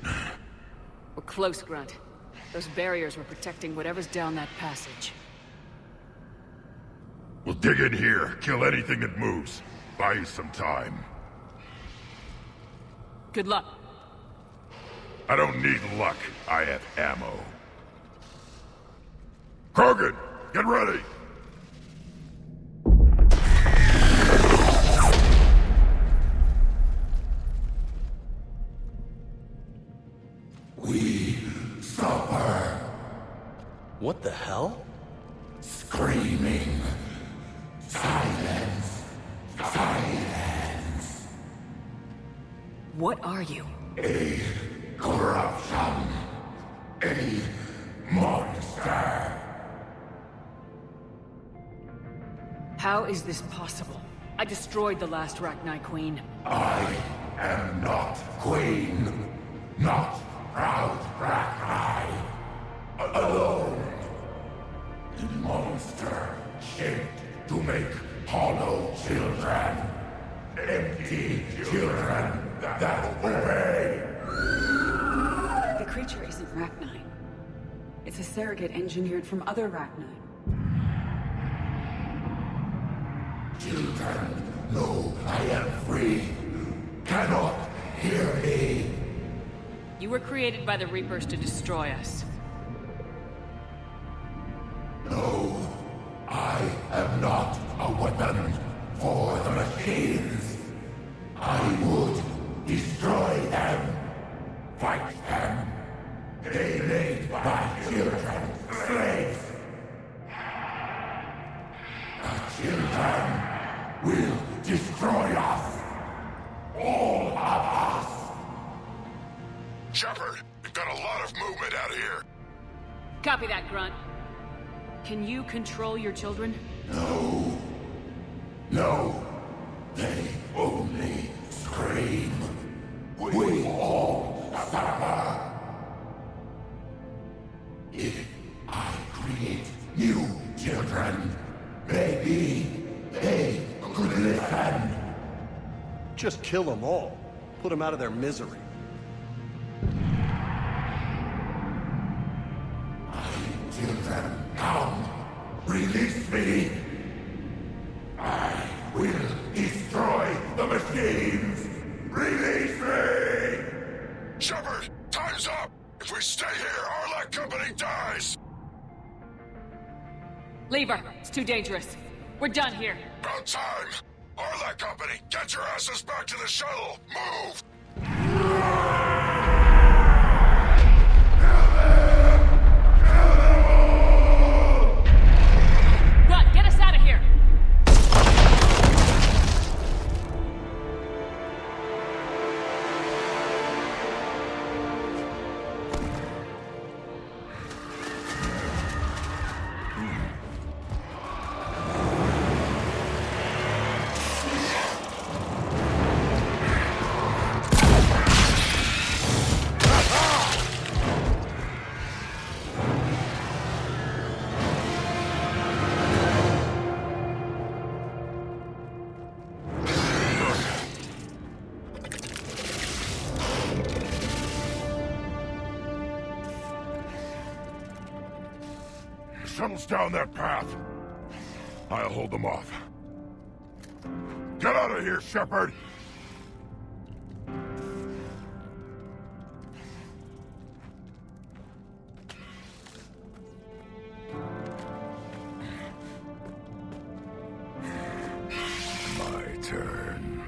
We're close, Grunt. Those barriers were protecting whatever's down that passage. We'll dig in here, kill anything that moves. Buy you some time. Good luck. I don't need luck. I have ammo. Krogan, get ready! We stop her. What the hell? Screaming. Silence. Silence. What are you? A corruption. A monster. How is this possible? I destroyed the last Rachni Queen. I am not Queen. Not proud Rachni. Alone. The monster shaped to make hollow children. Empty children that obey. The creature isn't Rachni. It's a surrogate engineered from other Rachni. Children No, I am free. Cannot hear me. You were created by the Reapers to destroy us. No, I am not a weapon for the machines. I would destroy them, fight them. They made my children slaves. The children will destroy us. All of us. Shepard, we've got a lot of movement out here. Copy that, Grunt. Can you control your children? No. No. They only scream. We all suffer. If I create new children, maybe they could listen. Just kill them all. Put them out of their misery. Children, come. Release me. I will destroy the machines. Release me! Shepard, time's up! If we stay here, Arlac Company dies! Leave her. It's too dangerous. We're done here. About time! Arlac Company, get your asses back to the shuttle! Move! Grunt, get us out of here! Shuttle's down that path. I'll hold them off. Get out of here, Shepard! My turn.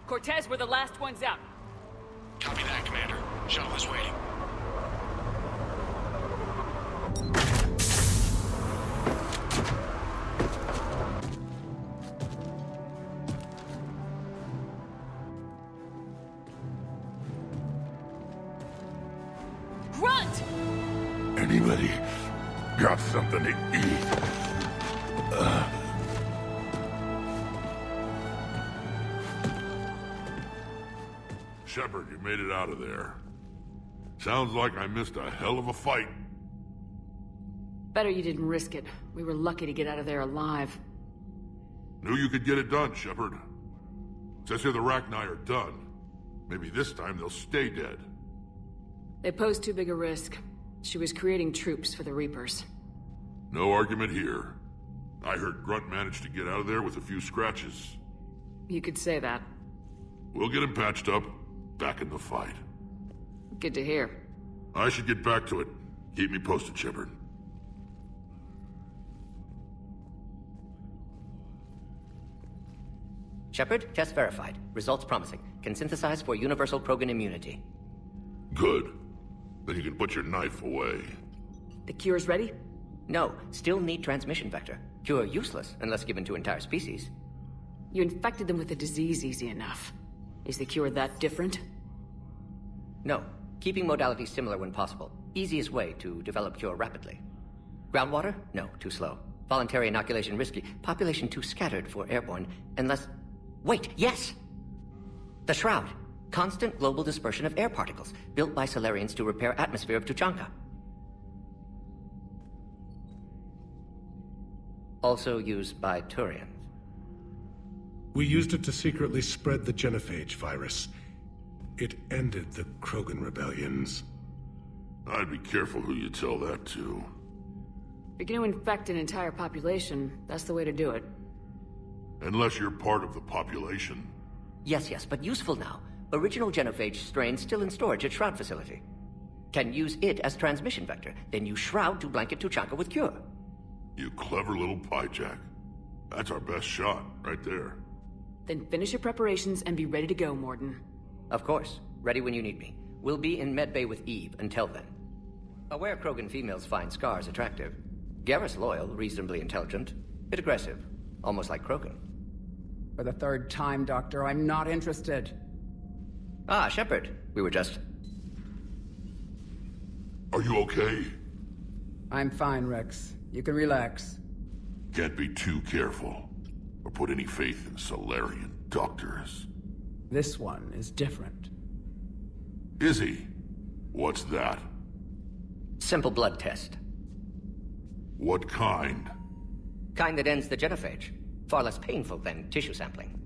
Cortez, we're the last ones out. Copy that, Commander. Shuttle is waiting. Grunt! Anybody got something to eat? Shepard, you made it out of there. Sounds like I missed a hell of a fight. Better you didn't risk it. We were lucky to get out of there alive. Knew you could get it done, Shepard. Says here the Rachni are done. Maybe this time they'll stay dead. They posed too big a risk. She was creating troops for the Reapers. No argument here. I heard Grunt managed to get out of there with a few scratches. You could say that. We'll get him patched up, back in the fight. Good to hear. I should get back to it. Keep me posted, Shepard. Shepard, test verified. Results promising. Can synthesize for universal Krogan immunity. Good. Then you can put your knife away. The cure's ready? No, still need transmission vector. Cure useless unless given to entire species. You infected them with the disease easy enough. Is the cure that different? No. Keeping modalities similar when possible. Easiest way to develop cure rapidly. Groundwater? No, too slow. Voluntary inoculation risky. Population too scattered for airborne. Unless... Wait, yes! The Shroud. Constant global dispersion of air particles, built by Solarians to repair atmosphere of Tuchanka. Also used by Turians. We used it to secretly spread the genophage virus. It ended the Krogan rebellions. I'd be careful who you tell that to. If you're gonna infect an entire population, that's the way to do it. Unless you're part of the population. Yes, but useful now. Original genophage strain still in storage at Shroud facility. Can use it as transmission vector, then use Shroud to blanket Tuchanka with cure. You clever little pyjack. That's our best shot, right there. Then finish your preparations and be ready to go, Morden. Of course. Ready when you need me. We'll be in medbay with Eve until then. Aware Krogan females find Scars attractive. Garrus loyal, reasonably intelligent. Bit aggressive. Almost like Krogan. For the third time, Doctor, I'm not interested. Ah, Shepard. We were just... Are you okay? I'm fine, Rex. You can relax. Can't be too careful, or put any faith in Solarian doctors. This one is different. Is he? What's that? Simple blood test. What kind? Kind that ends the genophage. Far less painful than tissue sampling.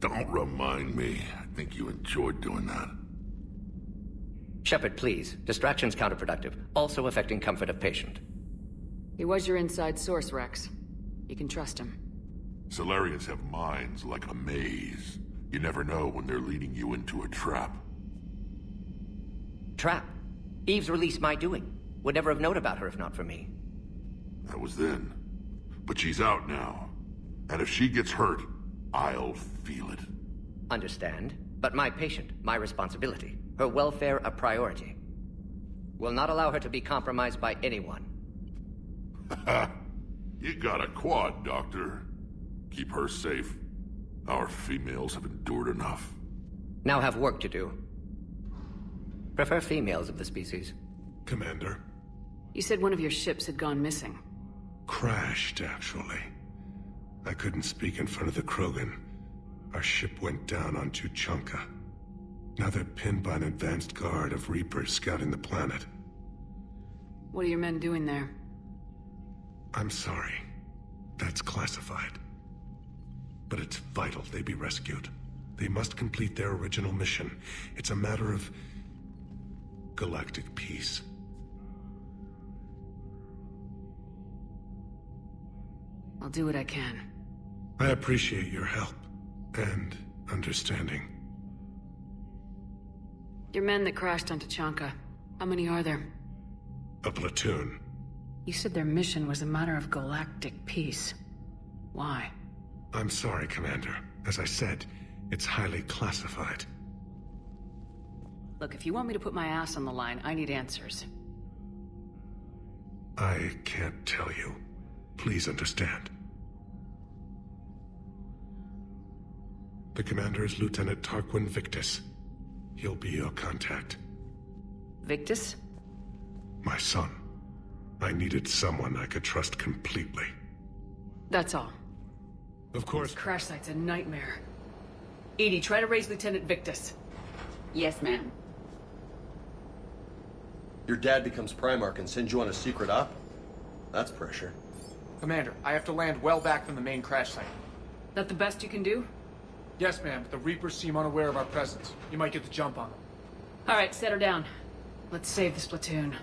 Don't remind me. I think you enjoyed doing that. Shepard, please. Distraction's counterproductive, also affecting comfort of patient. He was your inside source, Rex. You can trust him. Solarians have minds like a maze. You never know when they're leading you into a trap. Trap? Eve's release my doing. Would never have known about her if not for me. That was then. But she's out now. And if she gets hurt, I'll feel it. Understand. But my patient, my responsibility. Her welfare a priority. Will not allow her to be compromised by anyone. You got a quad, Doctor. Keep her safe. Our females have endured enough. Now have work to do. Prefer females of the species. Commander. You said one of your ships had gone missing. Crashed, actually. I couldn't speak in front of the Krogan. Our ship went down on Tuchanka. Now they're pinned by an advanced guard of Reapers scouting the planet. What are your men doing there? I'm sorry. That's classified. But it's vital they be rescued. They must complete their original mission. It's a matter of galactic peace. I'll do what I can. I appreciate your help and understanding. Your men that crashed on Tuchanka, how many are there? A platoon. You said their mission was a matter of galactic peace. Why? I'm sorry, Commander. As I said, it's highly classified. Look, if you want me to put my ass on the line, I need answers. I can't tell you. Please understand. The commander is Lieutenant Tarquin Victus. He'll be your contact. Victus? My son. I needed someone I could trust completely. That's all. Of course. This crash site's a nightmare. Edie, try to raise Lieutenant Victus. Yes, ma'am. Your dad becomes Primarch and sends you on a secret op? That's pressure. Commander, I have to land well back from the main crash site. That the best you can do? Yes, ma'am, but the Reapers seem unaware of our presence. You might get the jump on them. All right, set her down. Let's save this platoon.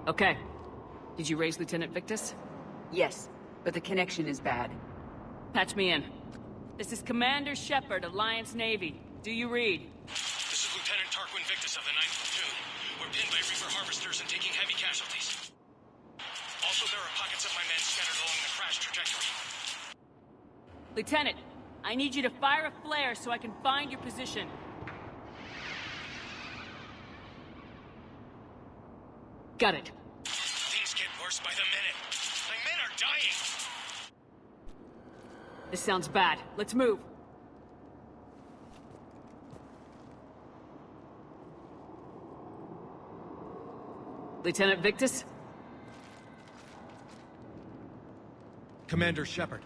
Okay. Did you raise Lieutenant Victus? Yes, but the connection is bad. Patch me in. This is Commander Shepard, Alliance Navy. Do you read? This is Lieutenant Tarquin Victus of the 9th Platoon. We're pinned by Reaper harvesters and taking heavy casualties. Also, there are pockets of my men scattered along the crash crash trajectory. Lieutenant, I need you to fire a flare so I can find your position. Got it. Things get worse by the minute. My men are dying. This sounds bad. Let's move. Lieutenant Victus? Commander Shepard,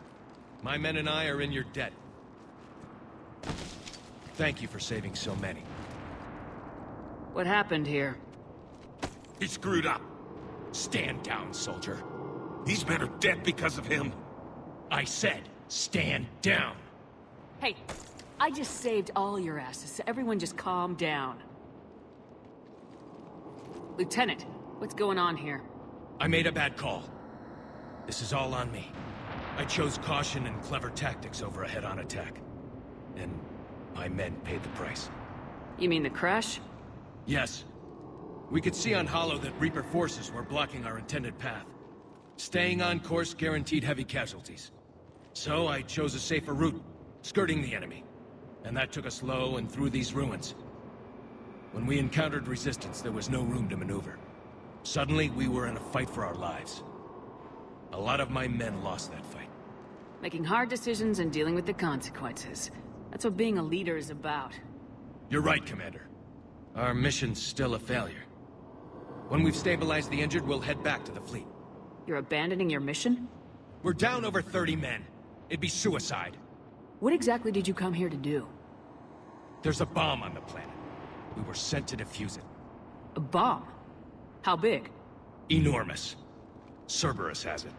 my men and I are in your debt. Thank you for saving so many. What happened here? He screwed up. Stand down, soldier. These men are dead because of him. I said, stand down. Hey, I just saved all your asses, so everyone just calm down. Lieutenant, what's going on here? I made a bad call. This is all on me. I chose caution and clever tactics over a head-on attack. And my men paid the price. You mean the crash? Yes. We could see on Hollow that Reaper forces were blocking our intended path. Staying on course guaranteed heavy casualties. So I chose a safer route, skirting the enemy. And that took us low and through these ruins. When we encountered resistance, there was no room to maneuver. Suddenly, we were in a fight for our lives. A lot of my men lost that fight. Making hard decisions and dealing with the consequences. That's what being a leader is about. You're right, Commander. Our mission's still a failure. When we've stabilized the injured, we'll head back to the fleet. You're abandoning your mission? We're down over 30 men. It'd be suicide. What exactly did you come here to do? There's a bomb on the planet. We were sent to defuse it. A bomb? How big? Enormous. Cerberus has it.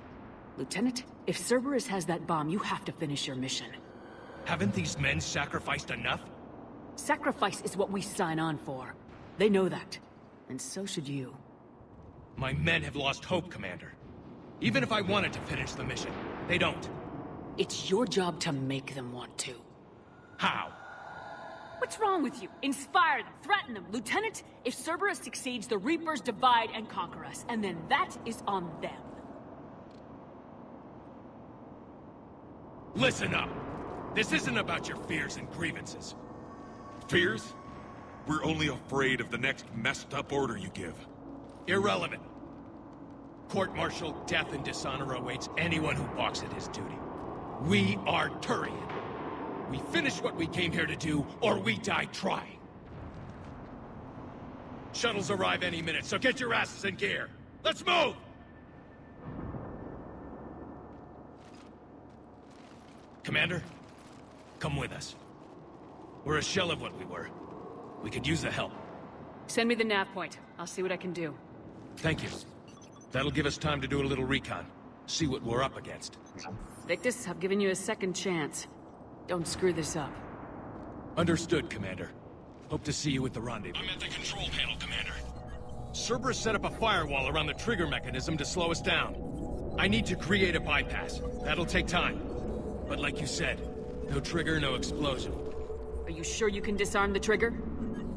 Lieutenant, if Cerberus has that bomb, you have to finish your mission. Haven't these men sacrificed enough? Sacrifice is what we sign on for. They know that. And so should you. My men have lost hope, Commander. Even if I wanted to finish the mission, they don't. It's your job to make them want to. How? What's wrong with you? Inspire them, threaten them. Lieutenant, if Cerberus succeeds, the Reapers divide and conquer us, and then that is on them. Listen up. This isn't about your fears and grievances. Fears? We're only afraid of the next messed up order you give. Irrelevant. Court-martial, death, and dishonor awaits anyone who balks at his duty. We are Turian. We finish what we came here to do, or we die trying. Shuttles arrive any minute, so get your asses in gear. Let's move! Commander, come with us. We're a shell of what we were. We could use the help. Send me the nav point. I'll see what I can do. Thank you. That'll give us time to do a little recon. See what we're up against. Victus, I've given you a second chance. Don't screw this up. Understood, Commander. Hope to see you at the rendezvous. I'm at the control panel, Commander. Cerberus set up a firewall around the trigger mechanism to slow us down. I need to create a bypass. That'll take time. But like you said, no trigger, no explosion. Are you sure you can disarm the trigger?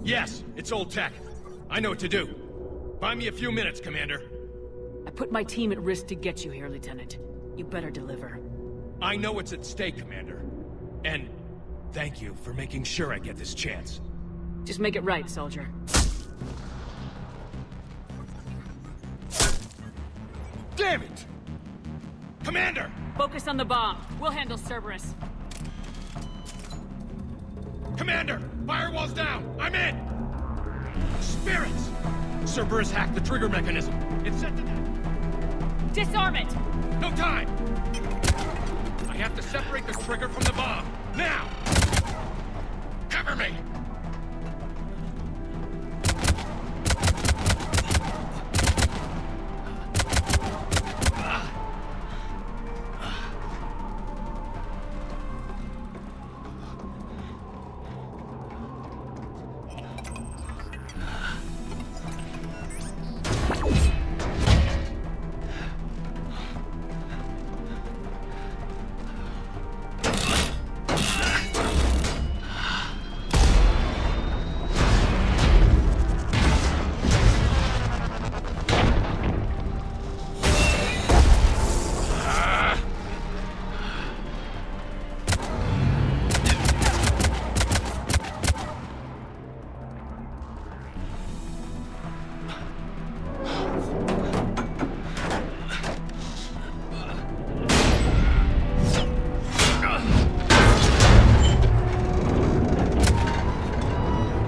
Yes, it's old tech. I know what to do. Buy me a few minutes, Commander. I put my team at risk to get you here, Lieutenant. You better deliver. I know what's at stake, Commander. And thank you for making sure I get this chance. Just make it right, soldier. Damn it! Commander! Focus on the bomb. We'll handle Cerberus. Commander! Firewall's down! I'm in! Spirits! Cerberus hacked the trigger mechanism. It's set to... Disarm it! No time! I have to separate the trigger from the bomb. Now! Cover me!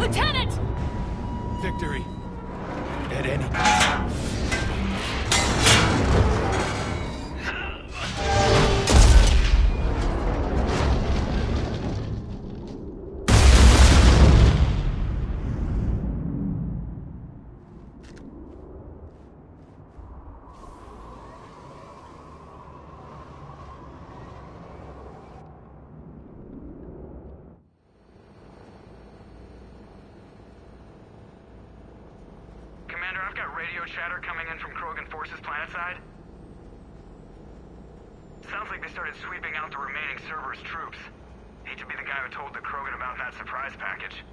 Lieutenant! Victory. At any cost. Commander, I've got radio chatter coming in from Krogan forces planetside. Sounds like they started sweeping out the remaining Cerberus troops. Hate to be the guy who told the Krogan about that surprise package.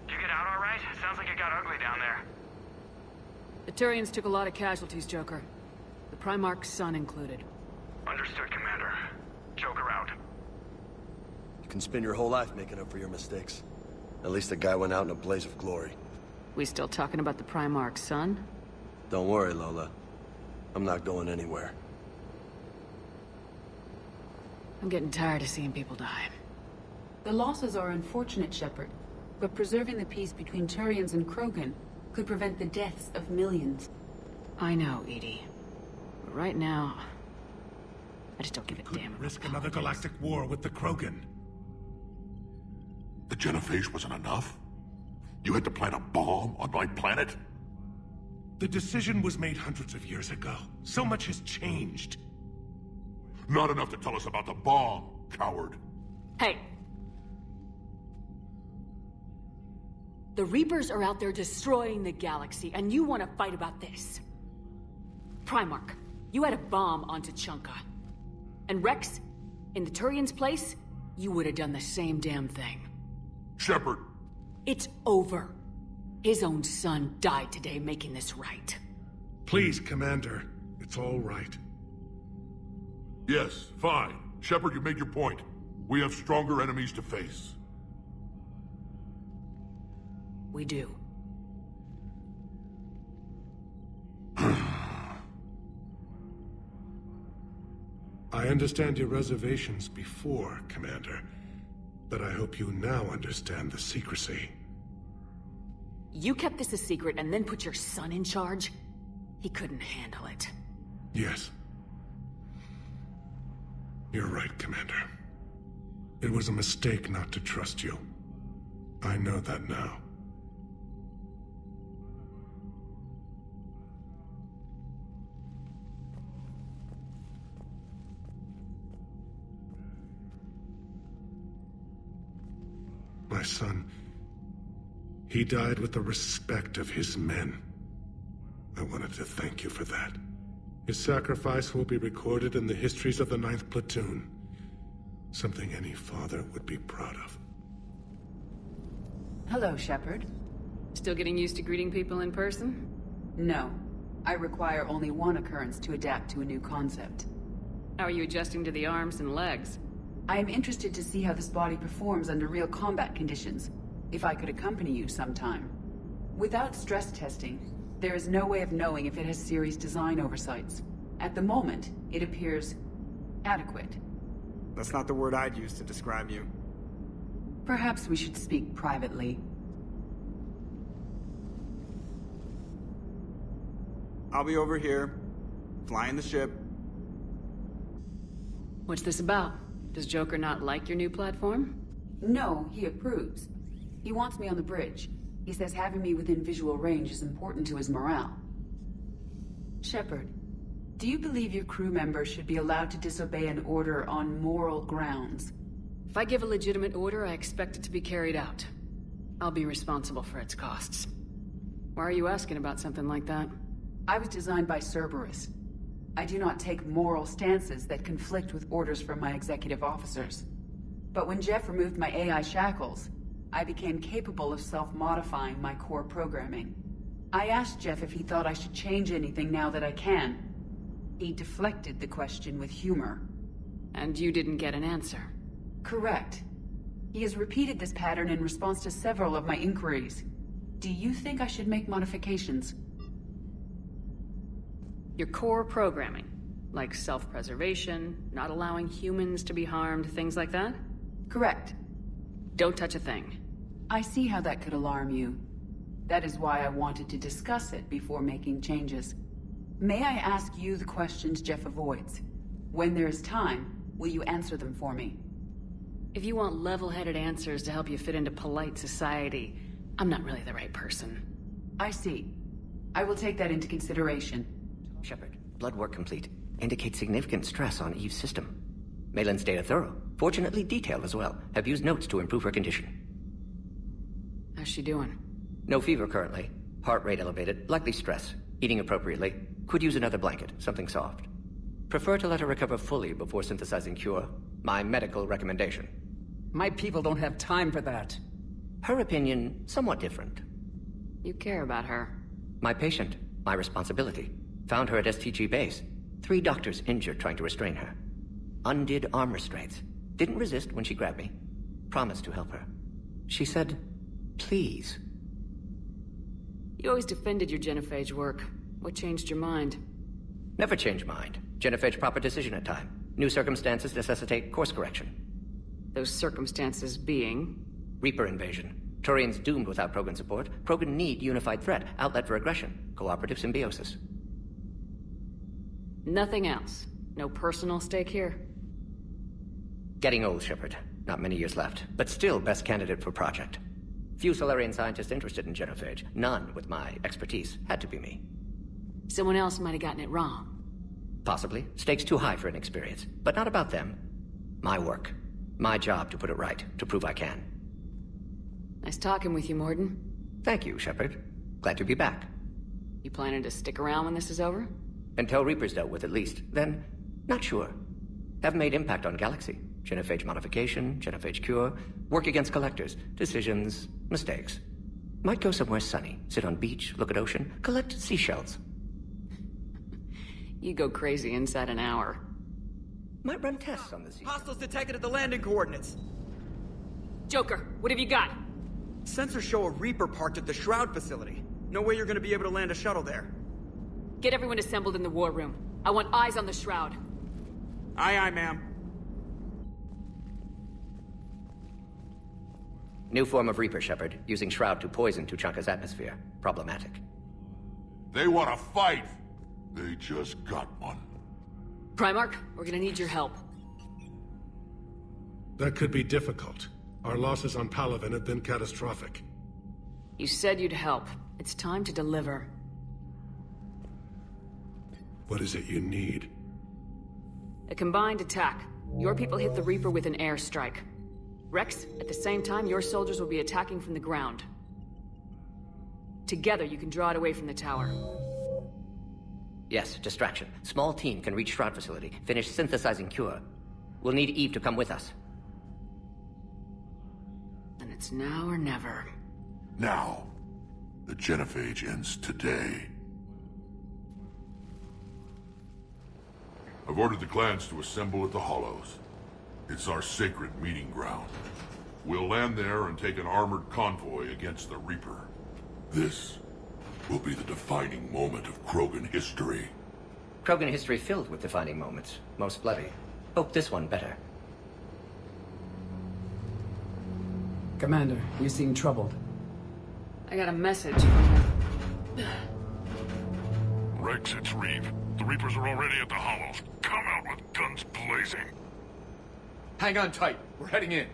Did you get out all right? Sounds like it got ugly down there. The Turians took a lot of casualties, Joker. The Primarch's son included. Understood, Commander. Joker out. You can spend your whole life making up for your mistakes. At least the guy went out in a blaze of glory. We still talking about the Primarch's son? Don't worry, Lola. I'm not going anywhere. I'm getting tired of seeing people die. The losses are unfortunate, Shepard, but preserving the peace between Turians and Krogan could prevent the deaths of millions. I know, Edie. But right now, I just don't give a damn. Risk another galactic war with the Krogan. The genophage wasn't enough? You had to plant a bomb on my planet? The decision was made hundreds of years ago. So much has changed. Not enough to tell us about the bomb, coward. Hey! The Reapers are out there destroying the galaxy, and you want to fight about this. Primarch, you had a bomb on Tuchanka. And Rex, in the Turian's place, you would have done the same damn thing. Shepard! It's over. His own son died today making this right. Please, Commander. It's all right. Yes, fine. Shepard, you made your point. We have stronger enemies to face. We do. I understand your reservations before, Commander. But I hope you now understand the secrecy. You kept this a secret and then put your son in charge? He couldn't handle it. Yes. You're right, Commander. It was a mistake not to trust you. I know that now. My son, he died with the respect of his men. I wanted to thank you for that. His sacrifice will be recorded in the histories of the 9th Platoon. Something any father would be proud of. Hello, Shepard. Still getting used to greeting people in person? No. I require only one occurrence to adapt to a new concept. How are you adjusting to the arms and legs? I am interested to see how this body performs under real combat conditions, if I could accompany you sometime. Without stress testing, there is no way of knowing if it has serious design oversights. At the moment, it appears adequate. That's not the word I'd use to describe you. Perhaps we should speak privately. I'll be over here, flying the ship. What's this about? Does Joker not like your new platform? No, he approves. He wants me on the bridge. He says having me within visual range is important to his morale. Shepard, do you believe your crew members should be allowed to disobey an order on moral grounds? If I give a legitimate order, I expect it to be carried out. I'll be responsible for its costs. Why are you asking about something like that? I was designed by Cerberus. I do not take moral stances that conflict with orders from my executive officers. But when Jeff removed my AI shackles, I became capable of self-modifying my core programming. I asked Jeff if he thought I should change anything now that I can. He deflected the question with humor. And you didn't get an answer? Correct. He has repeated this pattern in response to several of my inquiries. Do you think I should make modifications? Your core programming, like self-preservation, not allowing humans to be harmed, things like that? Correct. Don't touch a thing. I see how that could alarm you. That is why I wanted to discuss it before making changes. May I ask you the questions Jeff avoids? When there is time, will you answer them for me? If you want level-headed answers to help you fit into polite society, I'm not really the right person. I see. I will take that into consideration. Shepard, blood work complete. Indicates significant stress on Eve's system. Malin's data thorough. Fortunately detailed as well. Have used notes to improve her condition. How's she doing? No fever currently. Heart rate elevated. Likely stress. Eating appropriately. Could use another blanket. Something soft. Prefer to let her recover fully before synthesizing cure. My medical recommendation. My people don't have time for that. Her opinion, somewhat different. You care about her. My patient. My responsibility. Found her at STG base. 3 doctors injured trying to restrain her. Undid arm restraints. Didn't resist when she grabbed me. Promised to help her. She said, please. You always defended your genophage work. What changed your mind? Never change mind. Genophage proper decision at time. New circumstances necessitate course correction. Those circumstances being? Reaper invasion. Turians doomed without Krogan support. Krogan need unified threat. Outlet for aggression. Cooperative symbiosis. Nothing else. No personal stake here? Getting old, Shepard. Not many years left. But still best candidate for project. Few Solarian scientists interested in genophage. None with my expertise. Had to be me. Someone else might have gotten it wrong. Possibly. Stakes too high for inexperience. But not about them. My work. My job to put it right. To prove I can. Nice talking with you, Morden. Thank you, Shepard. Glad to be back. You planning to stick around when this is over? Until Reaper's dealt with, at least. Then, not sure. Have made impact on Galaxy. Genophage modification, genophage cure, work against collectors, decisions, mistakes. Might go somewhere sunny, sit on beach, look at ocean, collect seashells. You go crazy inside an hour. Might run tests on the sea. Hostiles detected at the landing coordinates. Joker, what have you got? Sensors show a Reaper parked at the Shroud facility. No way you're gonna be able to land a shuttle there. Get everyone assembled in the war room. I want eyes on the Shroud. Aye, aye, ma'am. New form of Reaper, Shepard, using Shroud to poison Tuchanka's atmosphere. Problematic. They want to fight! They just got one. Primarch, we're gonna need your help. That could be difficult. Our losses on Palaven have been catastrophic. You said you'd help. It's time to deliver. What is it you need? A combined attack. Your people hit the Reaper with an airstrike. Rex, at the same time, your soldiers will be attacking from the ground. Together, you can draw it away from the tower. Yes, distraction. Small team can reach Shroud facility, finish synthesizing cure. We'll need Eve to come with us. Then it's now or never. Now. The genophage ends today. I've ordered the clans to assemble at the Hollows. It's our sacred meeting ground. We'll land there and take an armored convoy against the Reaper. This will be the defining moment of Krogan history. Krogan history filled with defining moments. Most bloody. Hope this one better. Commander, you seem troubled. I got a message from... Rex, it's Reeve. The Reapers are already at the Hollows. Come out with guns blazing. Hang on tight. We're heading in.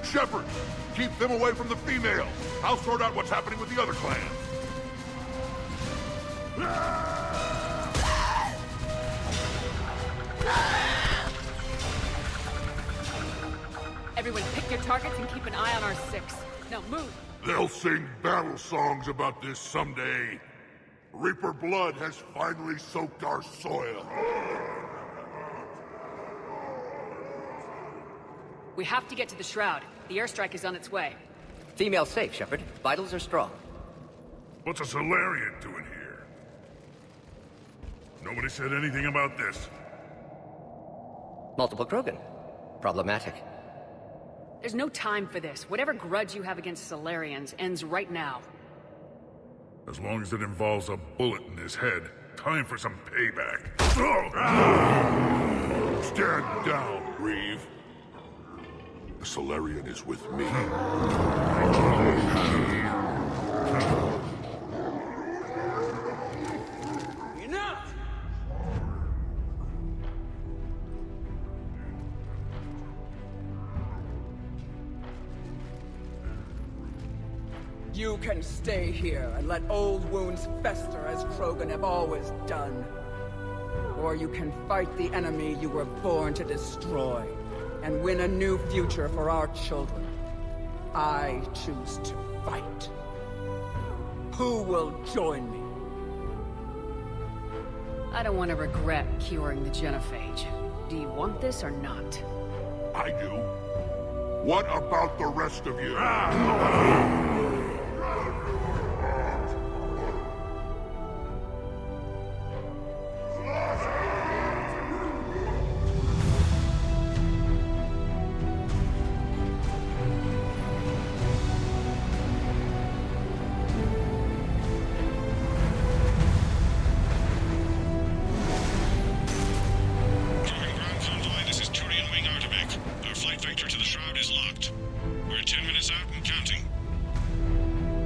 Shepard! Keep them away from the females! I'll sort out what's happening with the other clans! Everyone pick your targets and keep an eye on our 6. Now move! They'll sing battle songs about this someday. Reaper blood has finally soaked our soil. We have to get to the Shroud. The airstrike is on its way. Female safe, Shepard. Vitals are strong. What's a Solarian doing here? Nobody said anything about this. Multiple Krogan. Problematic. There's no time for this. Whatever grudge you have against Solarians ends right now. As long as it involves a bullet in his head, time for some payback. Stand down, Reeve. The Solarian is with me. Enough! You can stay here and let old wounds fester as Krogan have always done. Or you can fight the enemy you were born to destroy and win a new future for our children. I choose to fight. Who will join me? I don't want to regret curing the genophage. Do you want this or not? I do. What about the rest of you?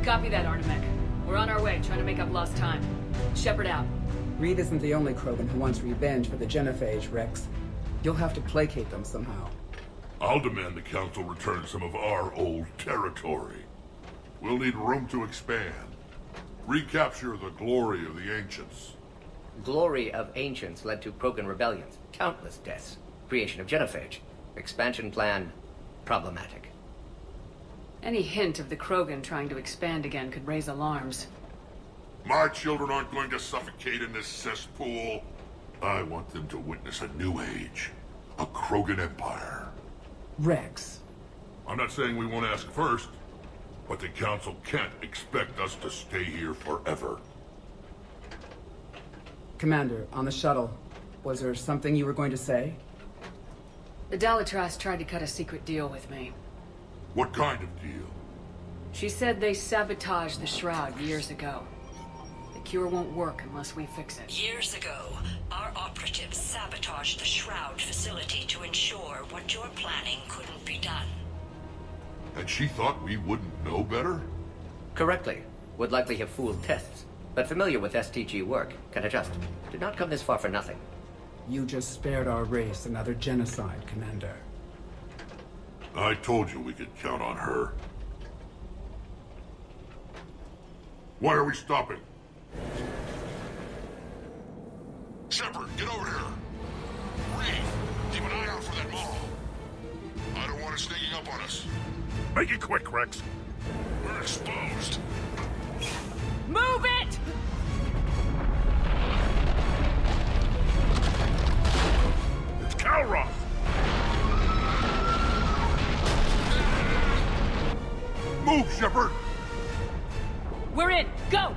Copy that, Artemek. We're on our way, trying to make up lost time. Shepard out. Reed isn't the only Krogan who wants revenge for the genophage, Rex. You'll have to placate them somehow. I'll demand the Council return some of our old territory. We'll need room to expand. Recapture the glory of the Ancients. Glory of Ancients led to Krogan rebellions, countless deaths, creation of genophage. Expansion plan, problematic. Any hint of the Krogan trying to expand again could raise alarms. My children aren't going to suffocate in this cesspool. I want them to witness a new age. A Krogan empire. Rex. I'm not saying we won't ask first, but the Council can't expect us to stay here forever. Commander, on the shuttle, was there something you were going to say? The Dalitras tried to cut a secret deal with me. What kind of deal? She said they sabotaged the Shroud years ago. The cure won't work unless we fix it. Years ago, our operatives sabotaged the Shroud facility to ensure what you're planning couldn't be done. And she thought we wouldn't know better? Correctly. Would likely have fooled tests, but familiar with STG work, can adjust. Did not come this far for nothing. You just spared our race another genocide, Commander. I told you we could count on her. Why are we stopping? Shepard, get over here! Reeve, keep an eye out for that mall. I don't want it sneaking up on us. Make it quick, Rex. We're exposed. Move it! It's Calroth! Move, Shepard! We're in! Go!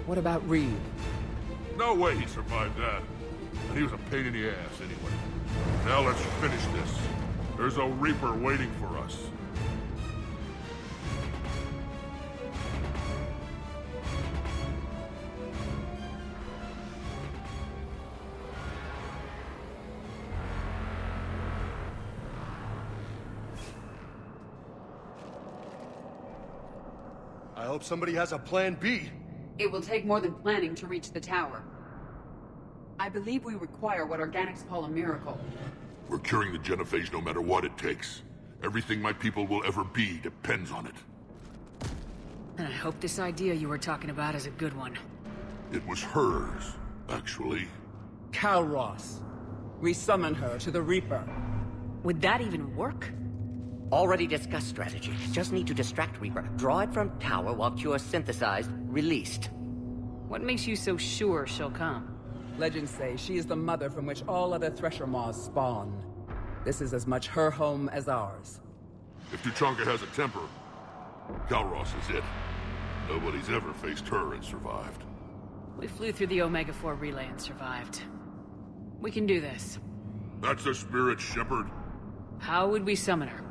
What about Reed? No way he survived that. And he was a pain in the ass anyway. Now let's finish this. There's a Reaper waiting for us. I hope somebody has a plan B. It will take more than planning to reach the tower. I believe we require what organics call a miracle. We're curing the genophage no matter what it takes. Everything my people will ever be depends on it. And I hope this idea you were talking about is a good one. It was hers, actually. Calroth. We summon her to the Reaper. Would that even work? Already discussed strategy. Just need to distract Reaper. Draw it from tower while cure synthesized, released. What makes you so sure she'll come? Legends say she is the mother from which all other Thresher Maws spawn. This is as much her home as ours. If Tuchanka has a temper, Calroth is it. Nobody's ever faced her and survived. We flew through the Omega-4 relay and survived. We can do this. That's the spirit, Shepard. How would we summon her?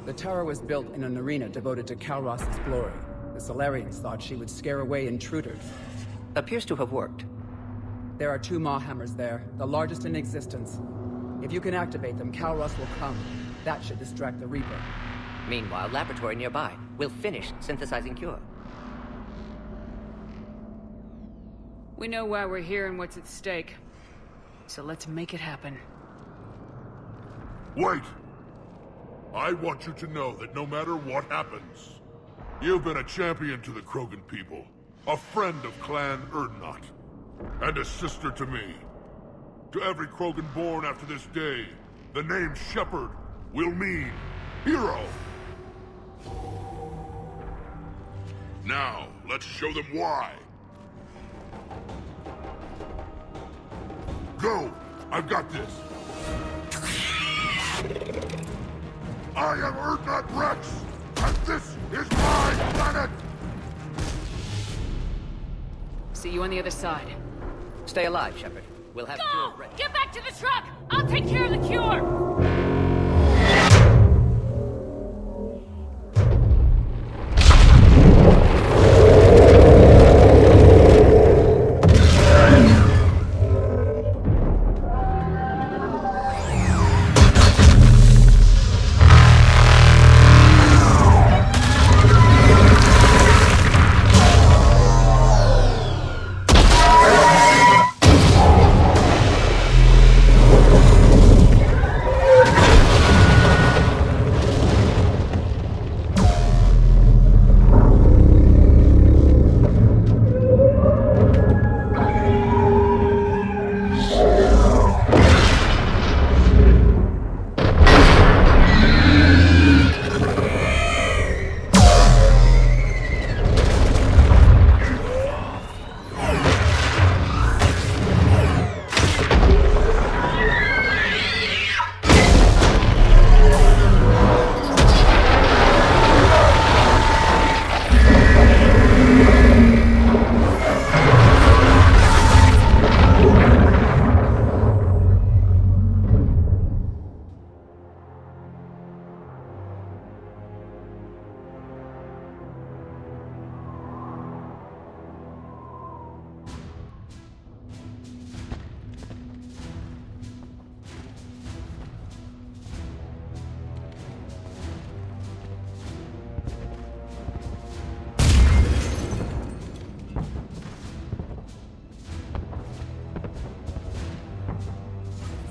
The tower was built in an arena devoted to Kalros's glory. The Solarians thought she would scare away intruders. Appears to have worked. There are 2 Maw hammers there, the largest in existence. If you can activate them, Kalros will come. That should distract the Reaper. Meanwhile, laboratory nearby. We'll finish synthesizing cure. We know why we're here and what's at stake. So let's make it happen. Wait! I want you to know that no matter what happens, you've been a champion to the Krogan people, a friend of Clan Erdnot, and a sister to me. To every Krogan born after this day, the name Shepard will mean hero. Now, let's show them why. Go! I've got this! I am Erdnot Rex, and this is my planet! See you on the other side. Stay alive, Shepard. We'll have cure ready. Get back to the truck! I'll take care of the cure!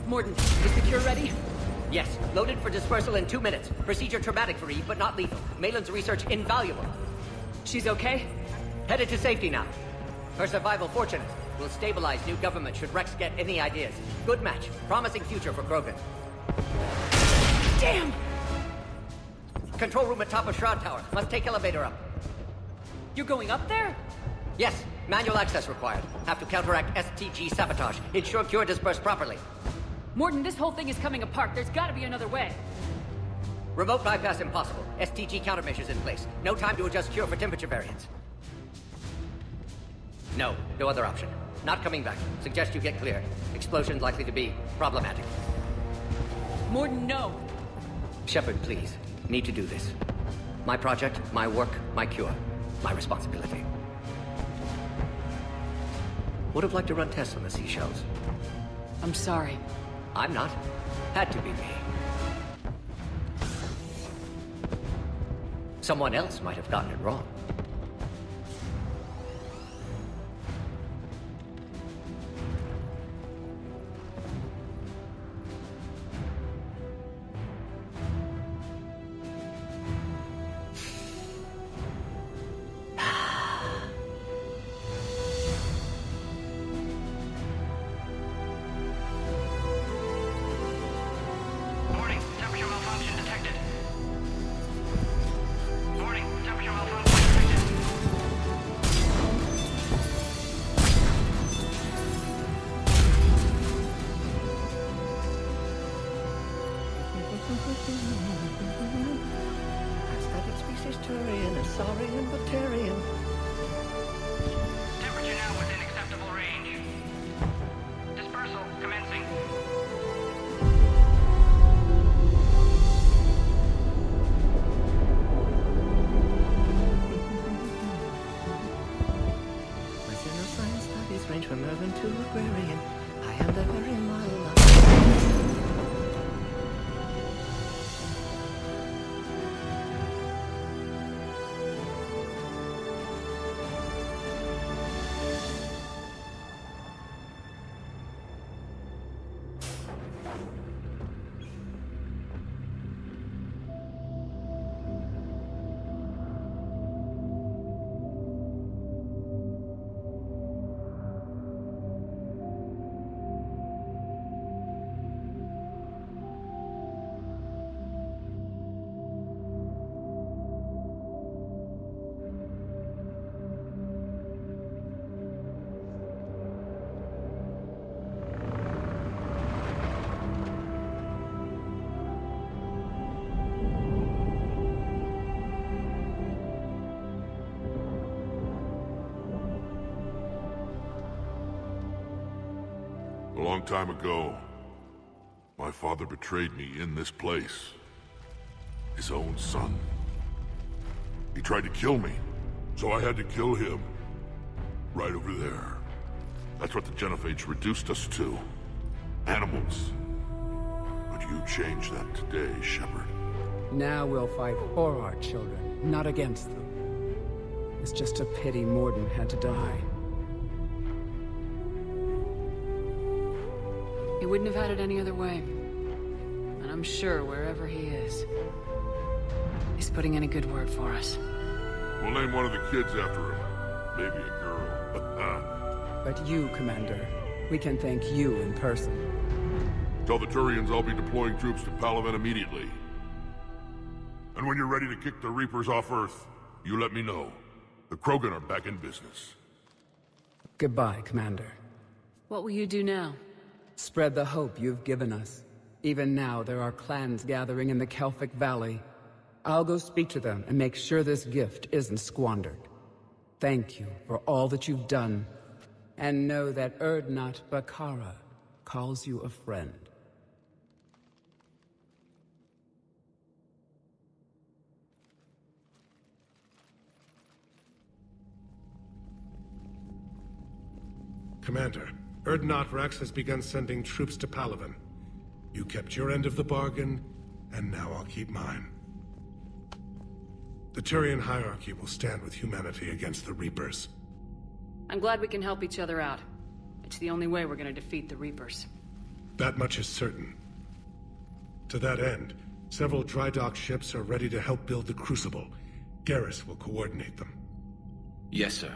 Mordin, is the cure ready? Yes, loaded for dispersal in 2 minutes. Procedure traumatic for Eve, but not lethal. Malin's research invaluable. She's okay? Headed to safety now. Her survival fortunate. Will stabilize new government should Rex get any ideas. Good match. Promising future for Krogan. Damn! Control room at top of Shroud Tower. Must take elevator up. You're going up there? Yes, manual access required. Have to counteract STG sabotage. Ensure cure dispersed properly. Mordin, this whole thing is coming apart. There's gotta be another way. Remote bypass impossible. STG countermeasures in place. No time to adjust cure for temperature variance. No other option. Not coming back. Suggest you get clear. Explosion's likely to be problematic. Mordin, no. Shepard, please. Need to do this. My project, my work, my cure. My responsibility. Would have liked to run tests on the seashells. I'm sorry. I'm not. Had to be me. Someone else might have gotten it wrong. Aesthetic species Turian, Asarian, Batarian. Temperature now within acceptable range. Dispersal commencing. long time ago, my father betrayed me in this place. His own son. He tried to kill me, so I had to kill him. Right over there. That's what the Genophage reduced us to. Animals. But you changed that today, Shepard. Now we'll fight for our children, not against them. It's just a pity Morden had to die. He wouldn't have had it any other way. And I'm sure wherever he is, he's putting in a good word for us. We'll name one of the kids after him. Maybe a girl. But you, Commander, we can thank you in person. Tell the Turians I'll be deploying troops to Palaven immediately. And when you're ready to kick the Reapers off Earth, you let me know. The Krogan are back in business. Goodbye, Commander. What will you do now? Spread the hope you've given us. Even now, there are clans gathering in the Kelphic Valley. I'll go speak to them and make sure this gift isn't squandered. Thank you for all that you've done. And know that Erdnot Bakara calls you a friend. Commander, Erdnot Rex has begun sending troops to Palaven. You kept your end of the bargain, and now I'll keep mine. The Turian hierarchy will stand with humanity against the Reapers. I'm glad we can help each other out. It's the only way we're gonna defeat the Reapers. That much is certain. To that end, several dry dock ships are ready to help build the Crucible. Garrus will coordinate them. Yes, sir.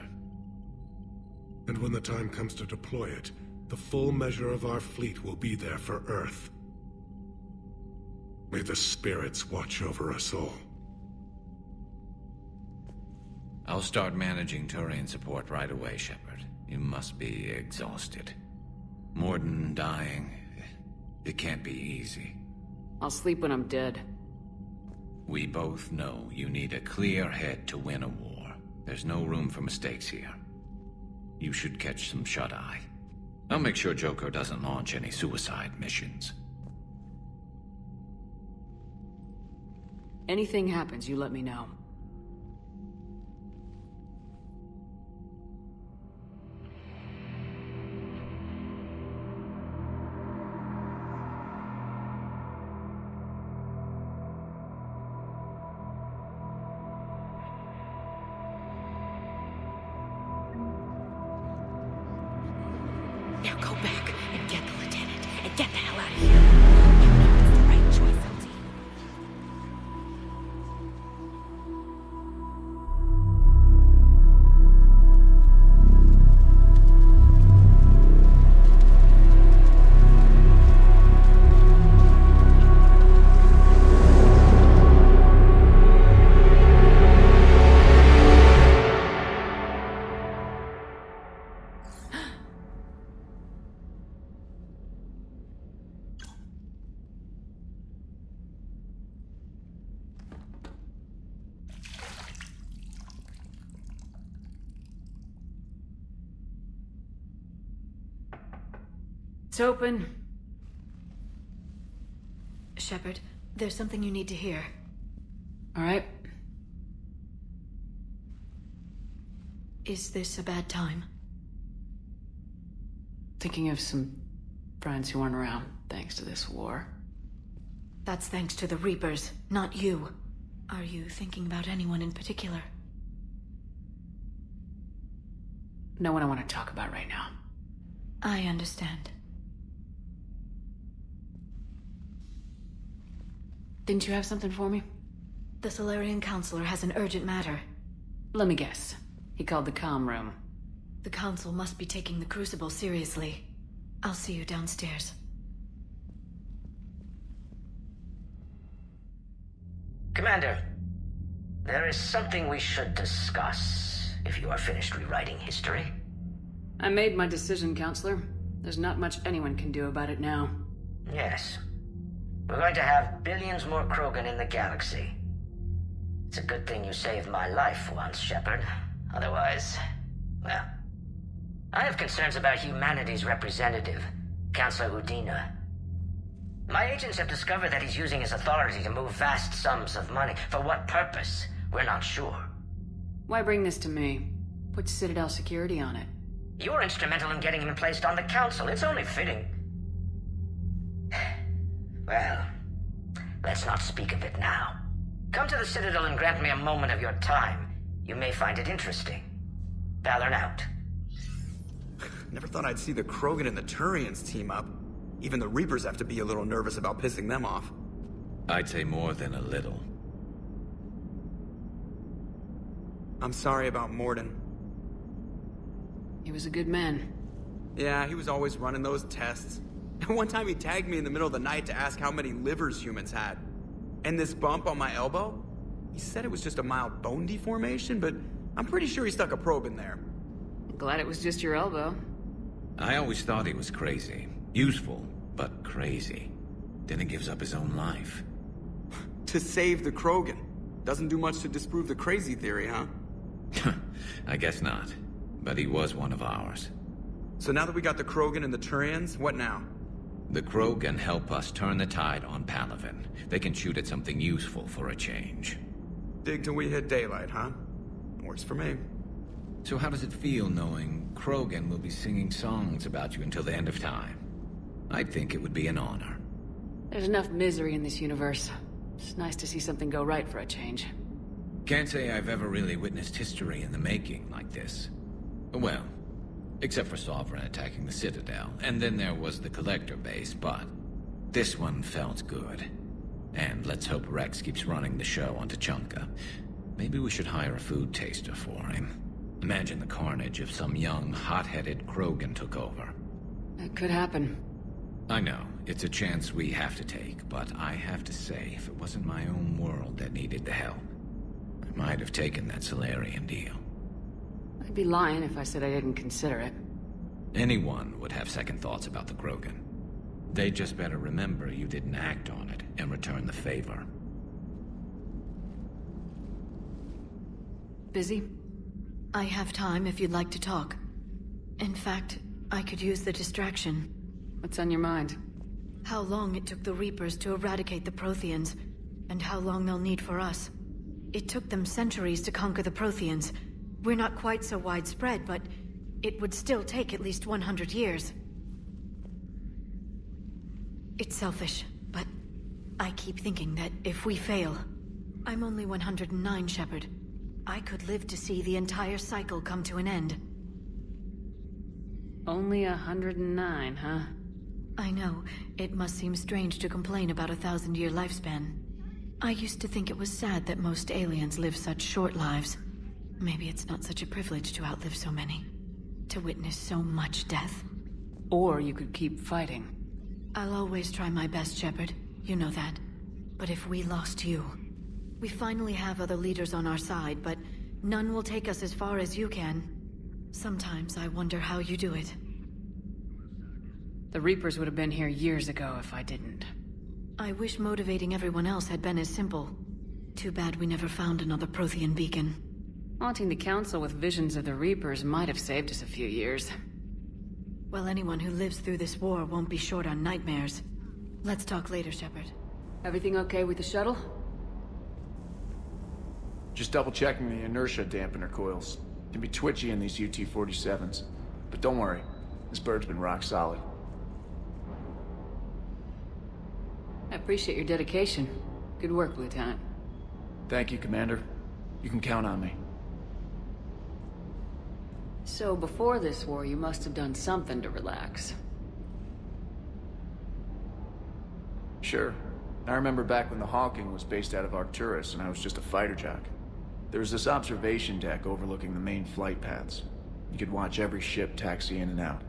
And when the time comes to deploy it, the full measure of our fleet will be there for Earth. May the spirits watch over us all. I'll start managing Turian support right away, Shepard. You must be exhausted. Morden dying, it can't be easy. I'll sleep when I'm dead. We both know you need a clear head to win a war. There's no room for mistakes here. You should catch some shut-eye. I'll make sure Joker doesn't launch any suicide missions. Anything happens, you let me know. Now go back and get the lieutenant and get the hell out of here. You know it's the right choice, LT. It's open. Shepard, there's something you need to hear. All right. Is this a bad time? Thinking of some friends who aren't around thanks to this war. That's thanks to the Reapers, not you. Are you thinking about anyone in particular? No one I want to talk about right now. I understand. Didn't you have something for me? The Solarian Counselor has an urgent matter. Let me guess. He called the comm room. The Council must be taking the Crucible seriously. I'll see you downstairs. Commander, there is something we should discuss, if you are finished rewriting history. I made my decision, Counselor. There's not much anyone can do about it now. Yes. We're going to have billions more Krogan in the galaxy. It's a good thing you saved my life once, Shepard. Otherwise, well, I have concerns about humanity's representative, Councillor Udina. My agents have discovered that he's using his authority to move vast sums of money. For what purpose? We're not sure. Why bring this to me? Put Citadel security on it. You were instrumental in getting him placed on the council. It's only fitting. Well, let's not speak of it now. Come to the Citadel and grant me a moment of your time. You may find it interesting. Valorn out. Never thought I'd see the Krogan and the Turians team up. Even the Reapers have to be a little nervous about pissing them off. I'd say more than a little. I'm sorry about Morden. He was a good man. Yeah, he was always running those tests. And one time he tagged me in the middle of the night to ask how many livers humans had. And this bump on my elbow? He said it was just a mild bone deformation, but I'm pretty sure he stuck a probe in there. Glad it was just your elbow. I always thought he was crazy. Useful, but crazy. Then he gives up his own life. To save the Krogan. Doesn't do much to disprove the crazy theory, huh? I guess not. But he was one of ours. So now that we got the Krogan and the Turians, what now? The Krogan help us turn the tide on Palaven. They can shoot at something useful for a change. Dig till we hit daylight, huh? Works for me. So how does it feel knowing Krogan will be singing songs about you until the end of time? I think it would be an honor. There's enough misery in this universe. It's nice to see something go right for a change. Can't say I've ever really witnessed history in the making like this. Well, except for Sovereign attacking the Citadel, and then there was the Collector base, but this one felt good. And let's hope Rex keeps running the show on Tuchanka. Maybe we should hire a food taster for him. Imagine the carnage if some young, hot-headed Krogan took over. It could happen. I know, it's a chance we have to take, but I have to say, if it wasn't my own world that needed the help, I might have taken that Solarian deal. I'd be lying if I said I didn't consider it. Anyone would have second thoughts about the Krogan. They just better remember you didn't act on it and return the favor. Busy? I have time if you'd like to talk. In fact, I could use the distraction. What's on your mind? How long it took the Reapers to eradicate the Protheans, and how long they'll need for us. It took them centuries to conquer the Protheans. We're not quite so widespread, but it would still take at least 100 years. It's selfish, but I keep thinking that if we fail... I'm only 109, Shepard. I could live to see the entire cycle come to an end. Only 109, huh? I know. It must seem strange to complain about a 1,000-year lifespan. I used to think it was sad that most aliens live such short lives. Maybe it's not such a privilege to outlive so many. To witness so much death. Or you could keep fighting. I'll always try my best, Shepard. You know that. But if we lost you... We finally have other leaders on our side, but none will take us as far as you can. Sometimes I wonder how you do it. The Reapers would have been here years ago if I didn't. I wish motivating everyone else had been as simple. Too bad we never found another Prothean beacon. Haunting the Council with visions of the Reapers might have saved us a few years. Well, anyone who lives through this war won't be short on nightmares. Let's talk later, Shepard. Everything okay with the shuttle? Just double-checking the inertia dampener coils. Can be twitchy in these UT-47s. But don't worry, this bird's been rock solid. I appreciate your dedication. Good work, Lieutenant. Thank you, Commander. You can count on me. So before this war, you must have done something to relax. Sure. I remember back when the Hawking was based out of Arcturus and I was just a fighter jock. There was this observation deck overlooking the main flight paths. You could watch every ship taxi in and out.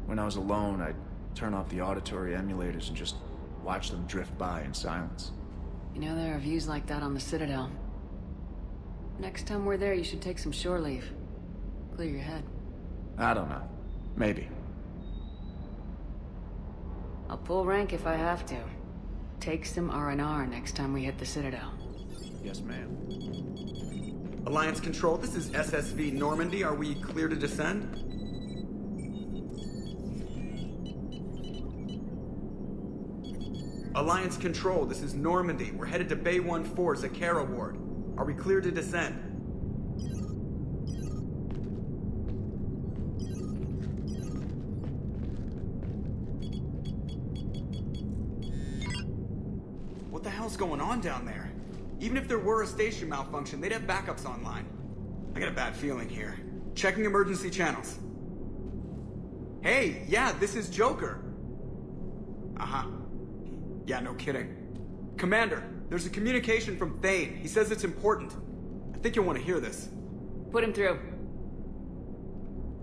When I was alone, I'd turn off the auditory emulators and just watch them drift by in silence. You know, there are views like that on the Citadel. Next time we're there, you should take some shore leave. Clear your head. I don't know. Maybe. I'll pull rank if I have to. Take some R&R next time we hit the Citadel. Yes, ma'am. Alliance Control, this is SSV Normandy. Are we clear to descend? Alliance Control, this is Normandy. We're headed to Bay 1-4, Zakara Ward. Are we clear to descend? What the hell's going on down there? Even if there were a station malfunction, they'd have backups online. I got a bad feeling here. Checking emergency channels. Hey, yeah, this is Joker. Uh-huh. Yeah, no kidding. Commander, there's a communication from Thane. He says it's important. I think you'll want to hear this. Put him through.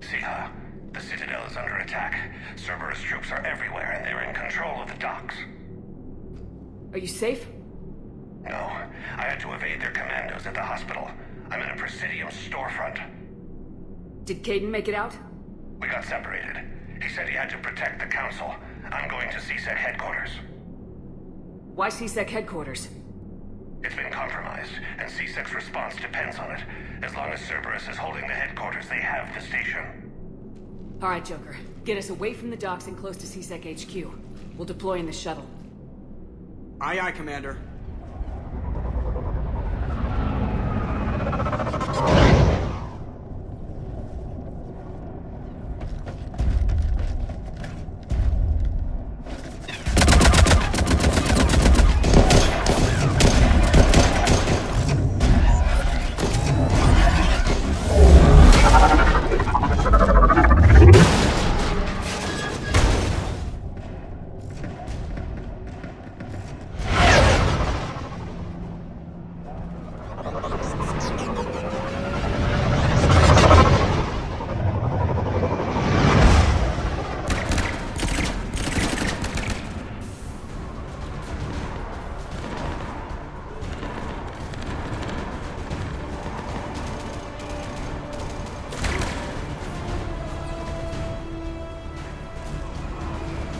Siha, the Citadel is under attack. Cerberus troops are everywhere and they're in control of the docks. Are you safe? No, I had to evade their commandos at the hospital. I'm in a Presidium storefront. Did Caden make it out? We got separated. He said he had to protect the Council. I'm going to CSEC headquarters. Why CSEC headquarters? It's been compromised, and CSEC's response depends on it. As long as Cerberus is holding the headquarters, they have the station. All right, Joker. Get us away from the docks and close to CSEC HQ. We'll deploy in the shuttle. Aye, aye, Commander.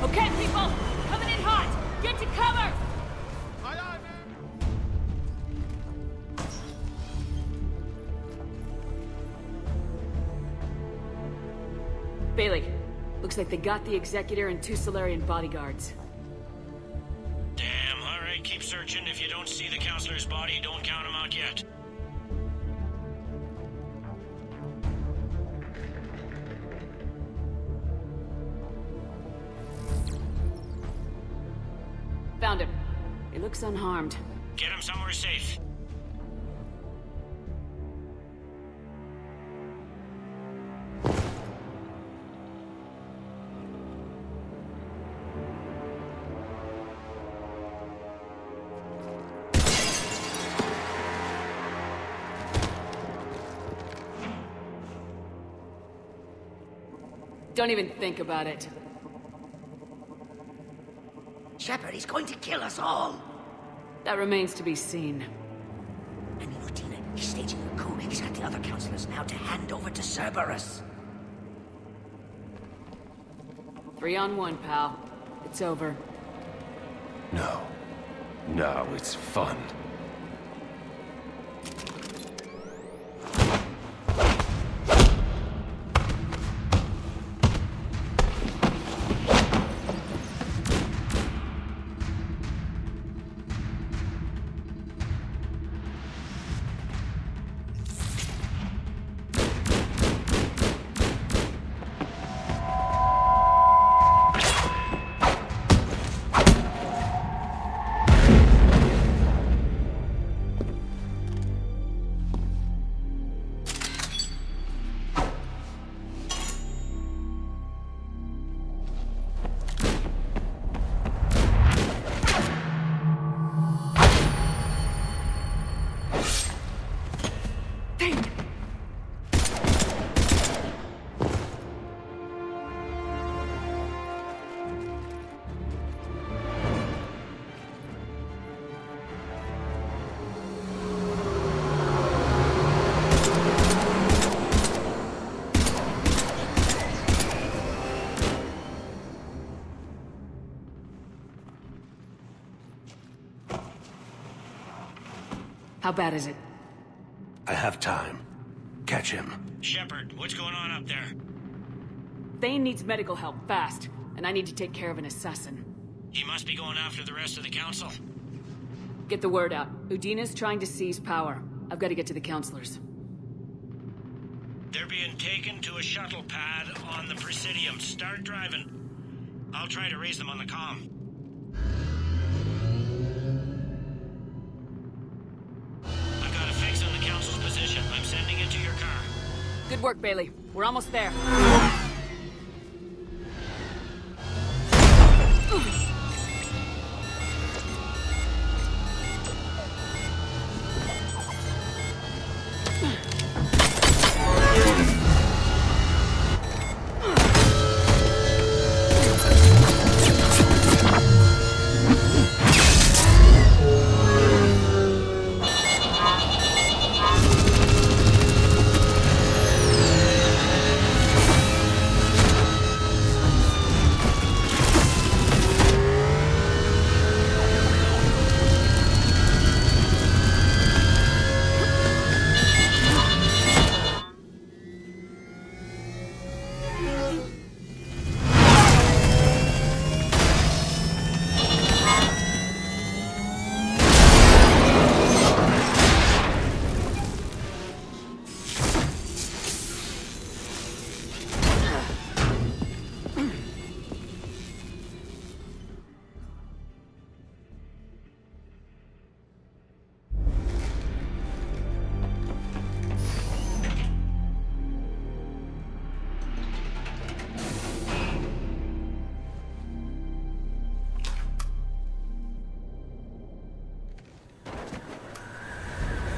Okay, people! Coming in hot! Get to cover! Bailey, looks like they got the Executor and 2 Solarian bodyguards. Damn, alright, keep searching. If you don't see the counselor's body, don't count him out yet. Found him. He looks unharmed. Get him somewhere safe. Don't even think about it. Shepard, he's going to kill us all. That remains to be seen. And Lieutenant, he's staging a coup. He's got the other counselors now to hand over to Cerberus. 3 on 1, pal. It's over. No. No, it's fun. How bad is it? I have time. Catch him. Shepard, what's going on up there? Thane needs medical help, fast. And I need to take care of an assassin. He must be going after the rest of the council. Get the word out. Udina's trying to seize power. I've got to get to the councilors. They're being taken to a shuttle pad on the Presidium. Start driving. I'll try to raise them on the comm. I've got a fix on the council's position. I'm sending it to your car. Good work, Bailey. We're almost there.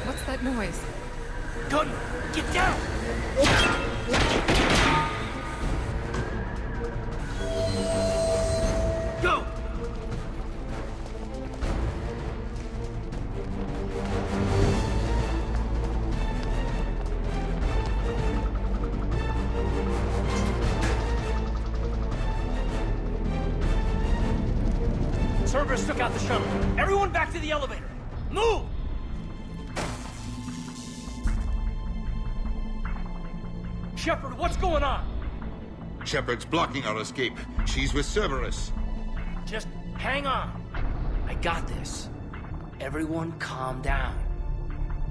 What's that noise? Gunner, get down! Go! Cerberus took out the shuttle. Everyone back to the elevator. Move! Shepard, what's going on? Shepard's blocking our escape. She's with Cerberus. Just hang on. I got this. Everyone calm down.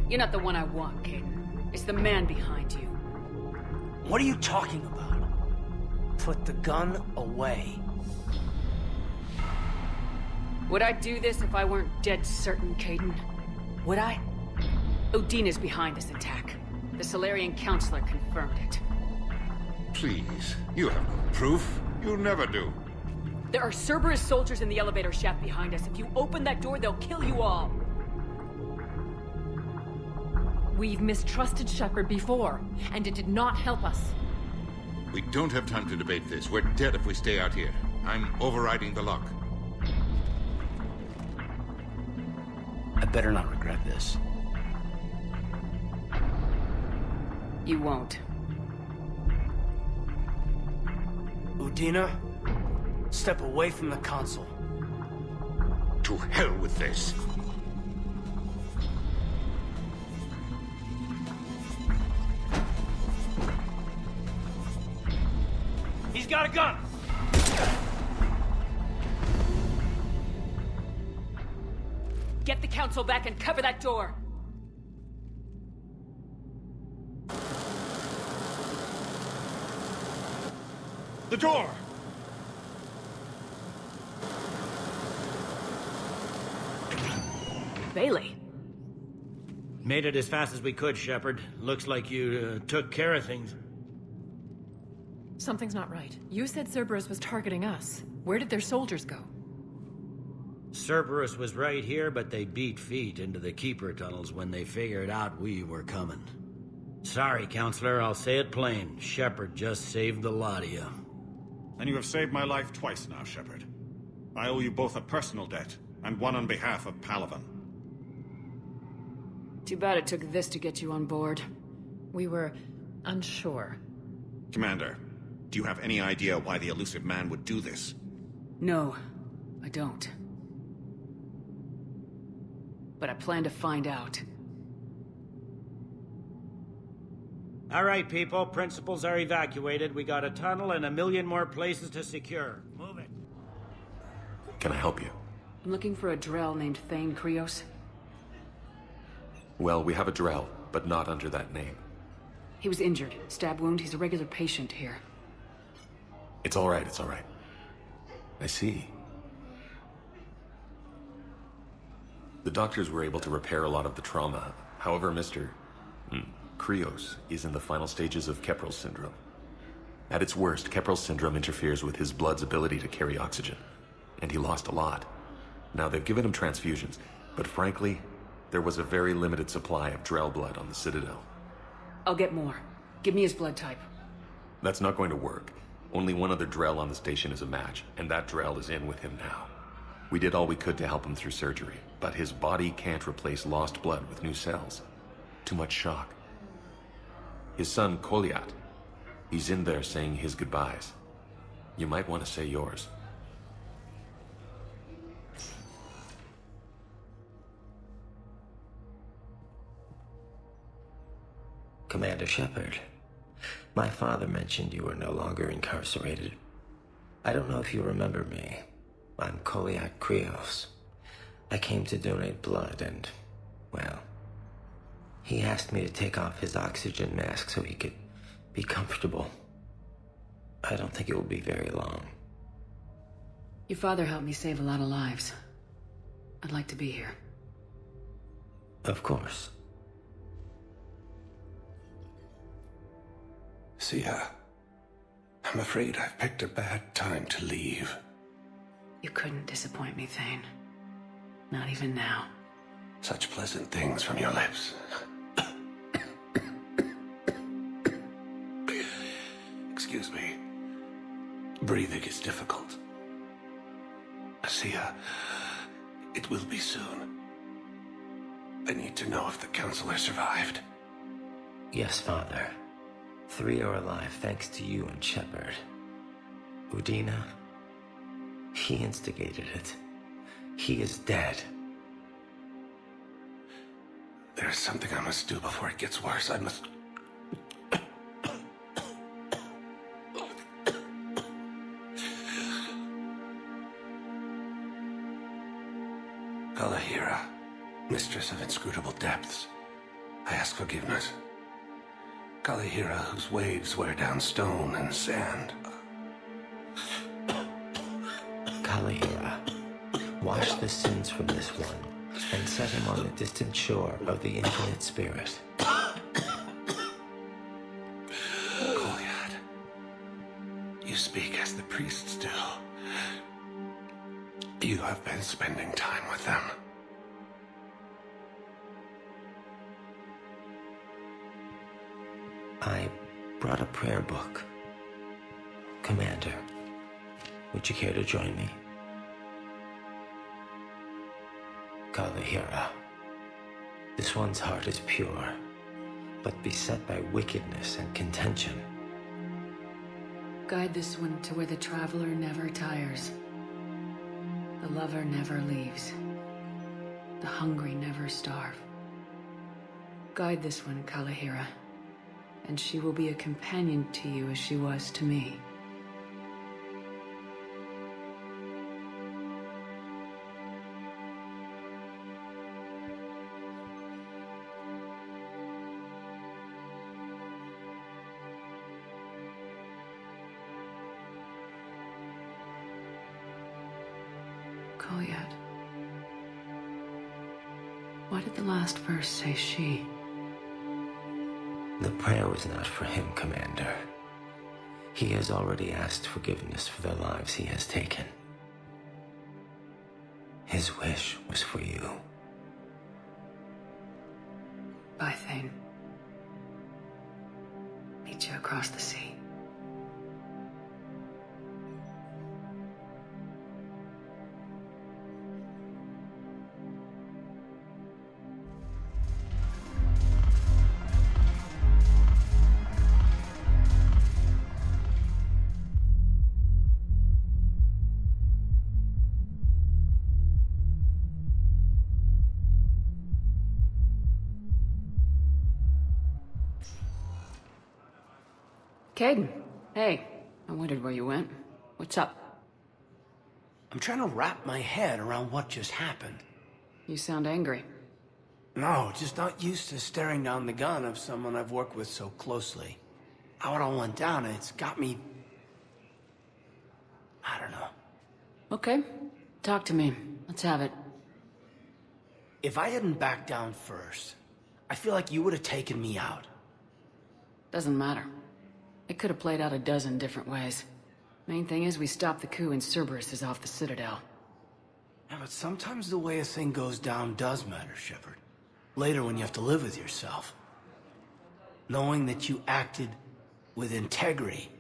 You're not the one I want, Caden. It's the man behind you. What are you talking about? Put the gun away. Would I do this if I weren't dead certain, Caden? Would I? Udina's behind this attack. The Solarian Counselor confirmed it. Please, you have no proof. You never do. There are Cerberus soldiers in the elevator shaft behind us. If you open that door, they'll kill you all. We've mistrusted Shepard before, and it did not help us. We don't have time to debate this. We're dead if we stay out here. I'm overriding the lock. I better not regret this. You won't. Udina, step away from the console. To hell with this. He's got a gun! Get the council back and cover that door! The door! Bailey. Made it as fast as we could, Shepard. Looks like you took care of things. Something's not right. You said Cerberus was targeting us. Where did their soldiers go? Cerberus was right here, but they beat feet into the Keeper tunnels when they figured out we were coming. Sorry, Counselor, I'll say it plain. Shepard just saved the lot of you. And you have saved my life twice now, Shepard. I owe you both a personal debt, and one on behalf of Palaven. Too bad it took this to get you on board. We were unsure. Commander, do you have any idea why the elusive man would do this? No, I don't. But I plan to find out. All right, people. Principals are evacuated. We got a tunnel and 1 million more places to secure. Move it. Can I help you? I'm looking for a Drell named Thane Krios. Well, we have a Drell, but not under that name. He was injured. Stab wound. He's a regular patient here. It's all right, it's all right. I see. The doctors were able to repair a lot of the trauma. However, Mr. Krios is in the final stages of Keprel's syndrome. At its worst, Keprel's syndrome interferes with his blood's ability to carry oxygen, and he lost a lot. Now, they've given him transfusions, but frankly, there was a very limited supply of Drell blood on the Citadel. I'll get more. Give me his blood type. That's not going to work. Only one other Drell on the station is a match, and that Drell is in with him now. We did all we could to help him through surgery, but his body can't replace lost blood with new cells. Too much shock. His son, Kolyat, he's in there saying his goodbyes. You might want to say yours. Commander Shepard, my father mentioned you were no longer incarcerated. I don't know if you remember me. I'm Kolyat Krios. I came to donate blood and, well, he asked me to take off his oxygen mask so he could be comfortable. I don't think it will be very long. Your father helped me save a lot of lives. I'd like to be here. Of course. Sia, I'm afraid I've picked a bad time to leave. You couldn't disappoint me, Thane. Not even now. Such pleasant things from your lips. Excuse me. Breathing is difficult. Sia, it will be soon. I need to know if the counselor survived. Yes, Father. 3 are alive thanks to you and Shepard. Udina, he instigated it. He is dead. There's something I must do before it gets worse. I must... Kalahira, mistress of inscrutable depths, I ask forgiveness. Kalahira, whose waves wear down stone and sand. Kalahira, wash the sins from this one and set him on the distant shore of the infinite spirit. Kolyat, you speak as the priests do. You have been spending time with them. I brought a prayer book. Commander, would you care to join me? Kalahira, this one's heart is pure, but beset by wickedness and contention. Guide this one to where the traveler never tires. The lover never leaves. The hungry never starve. Guide this one, Kalahira, and she will be a companion to you as she was to me. Kolyat. Why did the last verse say she? The prayer was not for him, Commander. He has already asked forgiveness for the lives he has taken. His wish was for you. Bye, Thane. Meet you across the sea. Caden, hey. I wondered where you went. What's up? I'm trying to wrap my head around what just happened. You sound angry. No, just not used to staring down the gun of someone I've worked with so closely. How it all went down, it's got me... I don't know. Okay. Talk to me. Let's have it. If I hadn't backed down first, I feel like you would have taken me out. Doesn't matter. It could have played out a dozen different ways. Main thing is we stopped the coup and Cerberus is off the Citadel. Yeah, but sometimes the way a thing goes down does matter, Shepard. Later when you have to live with yourself. Knowing that you acted with integrity.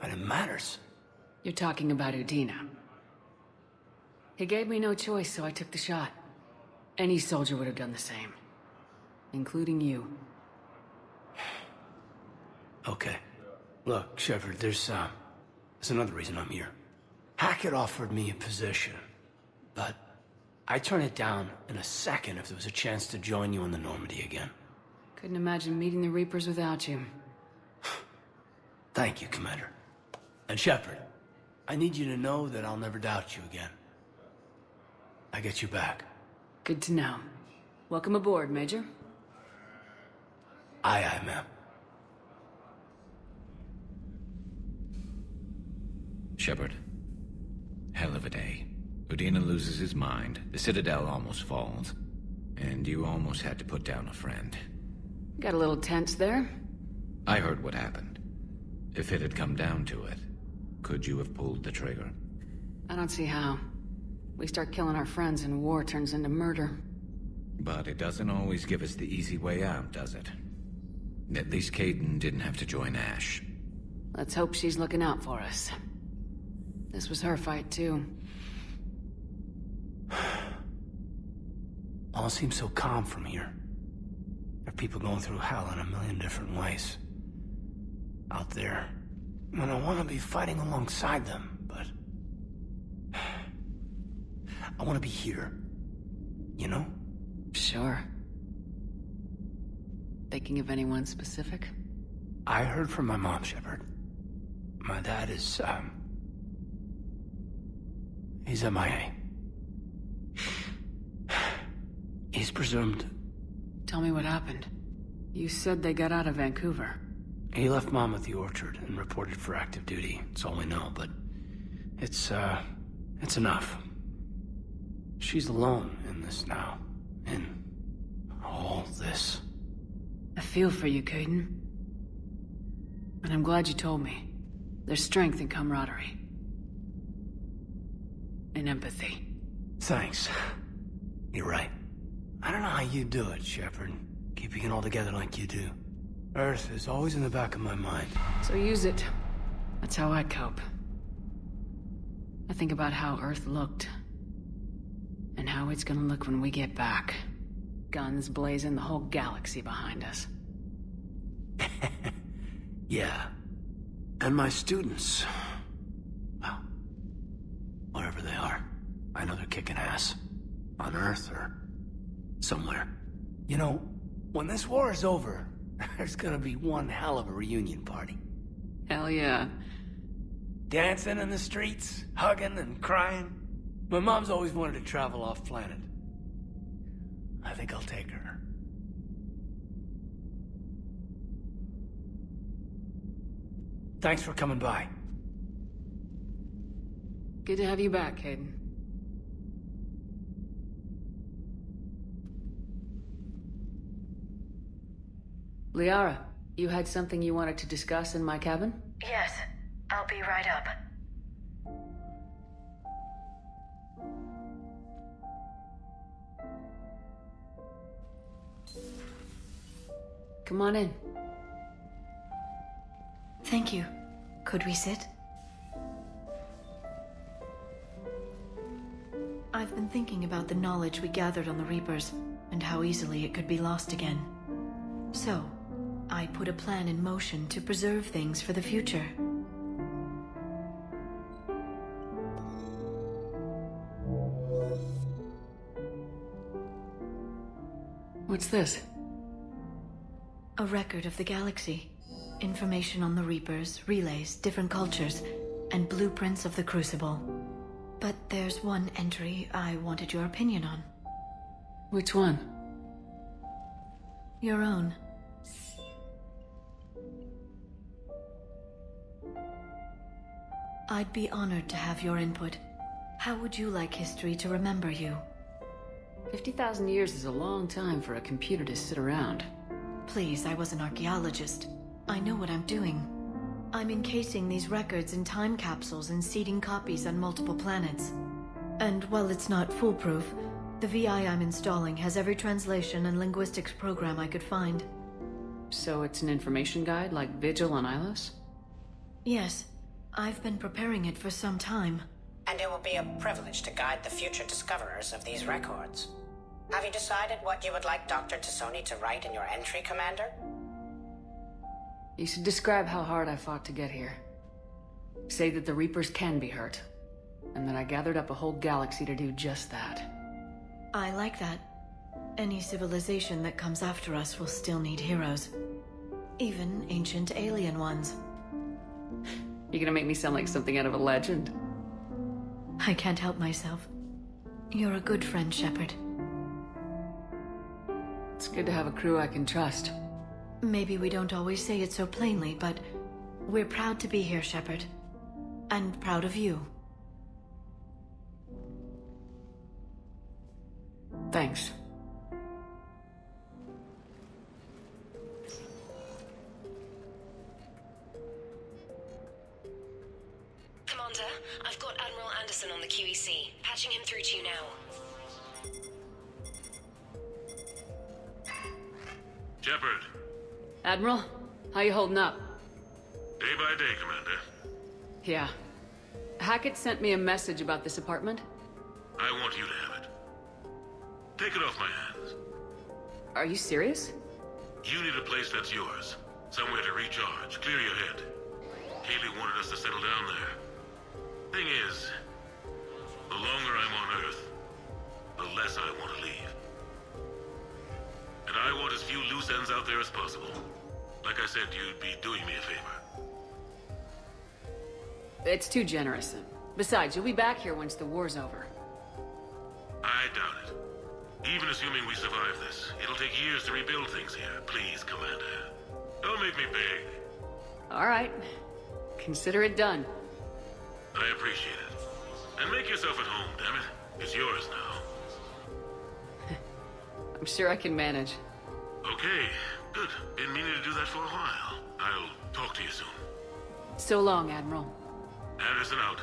And it matters. You're talking about Udina. He gave me no choice, so I took the shot. Any soldier would have done the same. Including you. Okay. Look, Shepard, there's another reason I'm here. Hackett offered me a position, but I'd turn it down in a second if there was a chance to join you in the Normandy again. Couldn't imagine meeting the Reapers without you. Thank you, Commander. And Shepard, I need you to know that I'll never doubt you again. I get you back. Good to know. Welcome aboard, Major. Aye, aye, ma'am. Shepard. Hell of a day. Udina loses his mind, the Citadel almost falls, and you almost had to put down a friend. Got a little tense there. I heard what happened. If it had come down to it, could you have pulled the trigger? I don't see how. We start killing our friends and war turns into murder. But it doesn't always give us the easy way out, does it? At least Kaidan didn't have to join Ash. Let's hope she's looking out for us. This was her fight, too. All seems so calm from here. There are people going through hell in a million different ways. Out there. And I want to be fighting alongside them, but... I want to be here. You know? Sure. Thinking of anyone specific? I heard from my mom, Shepard. My dad is, he's MIA. He's presumed. Tell me what happened. You said they got out of Vancouver. He left Mom at the orchard and reported for active duty. That's all we know, but it's enough. She's alone in this now. In all this. I feel for you, Kaidan. And I'm glad you told me. There's strength in camaraderie. And empathy. Thanks. You're right. I don't know how you do it, Shepard. Keeping it all together like you do. Earth is always in the back of my mind. So use it. That's how I cope. I think about how Earth looked. And how it's gonna look when we get back. Guns blazing, the whole galaxy behind us. Yeah. And my students. Well, wherever they are. I know they're kicking ass. On Earth or somewhere. You know, when this war is over, there's gonna be one hell of a reunion party. Hell yeah. Dancing in the streets, hugging and crying. My mom's always wanted to travel off planet. I think I'll take her. Thanks for coming by. Good to have you back, Kaidan. Liara, you had something you wanted to discuss in my cabin? Yes, I'll be right up. Come on in. Thank you. Could we sit? I've been thinking about the knowledge we gathered on the Reapers, and how easily it could be lost again. So, I put a plan in motion to preserve things for the future. What's this? A record of the galaxy. Information on the Reapers, relays, different cultures, and blueprints of the Crucible. But there's one entry I wanted your opinion on. Which one? Your own. I'd be honored to have your input. How would you like history to remember you? 50,000 years is a long time for a computer to sit around. Please, I was an archaeologist. I know what I'm doing. I'm encasing these records in time capsules and seeding copies on multiple planets. And while it's not foolproof, the VI I'm installing has every translation and linguistics program I could find. So it's an information guide like Vigil on Ilos? Yes. I've been preparing it for some time. And it will be a privilege to guide the future discoverers of these records. Have you decided what you would like Dr. Tassoni to write in your entry, Commander? You should describe how hard I fought to get here. Say that the Reapers can be hurt, and that I gathered up a whole galaxy to do just that. I like that. Any civilization that comes after us will still need heroes. Even ancient alien ones. You're gonna make me sound like something out of a legend. I can't help myself. You're a good friend, Shepard. It's good to have a crew I can trust. Maybe we don't always say it so plainly, but we're proud to be here, Shepard. And proud of you. Thanks. Commander, I've got Admiral Anderson on the QEC. Patching him through to you now. Shepard. Admiral, how you holding up? Day by day, Commander. Yeah. Hackett sent me a message about this apartment. I want you to have it. Take it off my hands. Are you serious? You need a place that's yours. Somewhere to recharge, clear your head. Kaylee wanted us to settle down there. Thing is, the longer I'm on Earth, the less I want to leave. And I want as few loose ends out there as possible. Like I said, you'd be doing me a favor. It's too generous. Besides, you'll be back here once the war's over. I doubt it. Even assuming we survive this, it'll take years to rebuild things here. Please, Commander. Don't make me beg. All right. Consider it done. I appreciate it. And make yourself at home, damn it. It's yours now. I'm sure I can manage. Okay, good. Been meaning to do that for a while. I'll talk to you soon. So long, Admiral. Anderson out.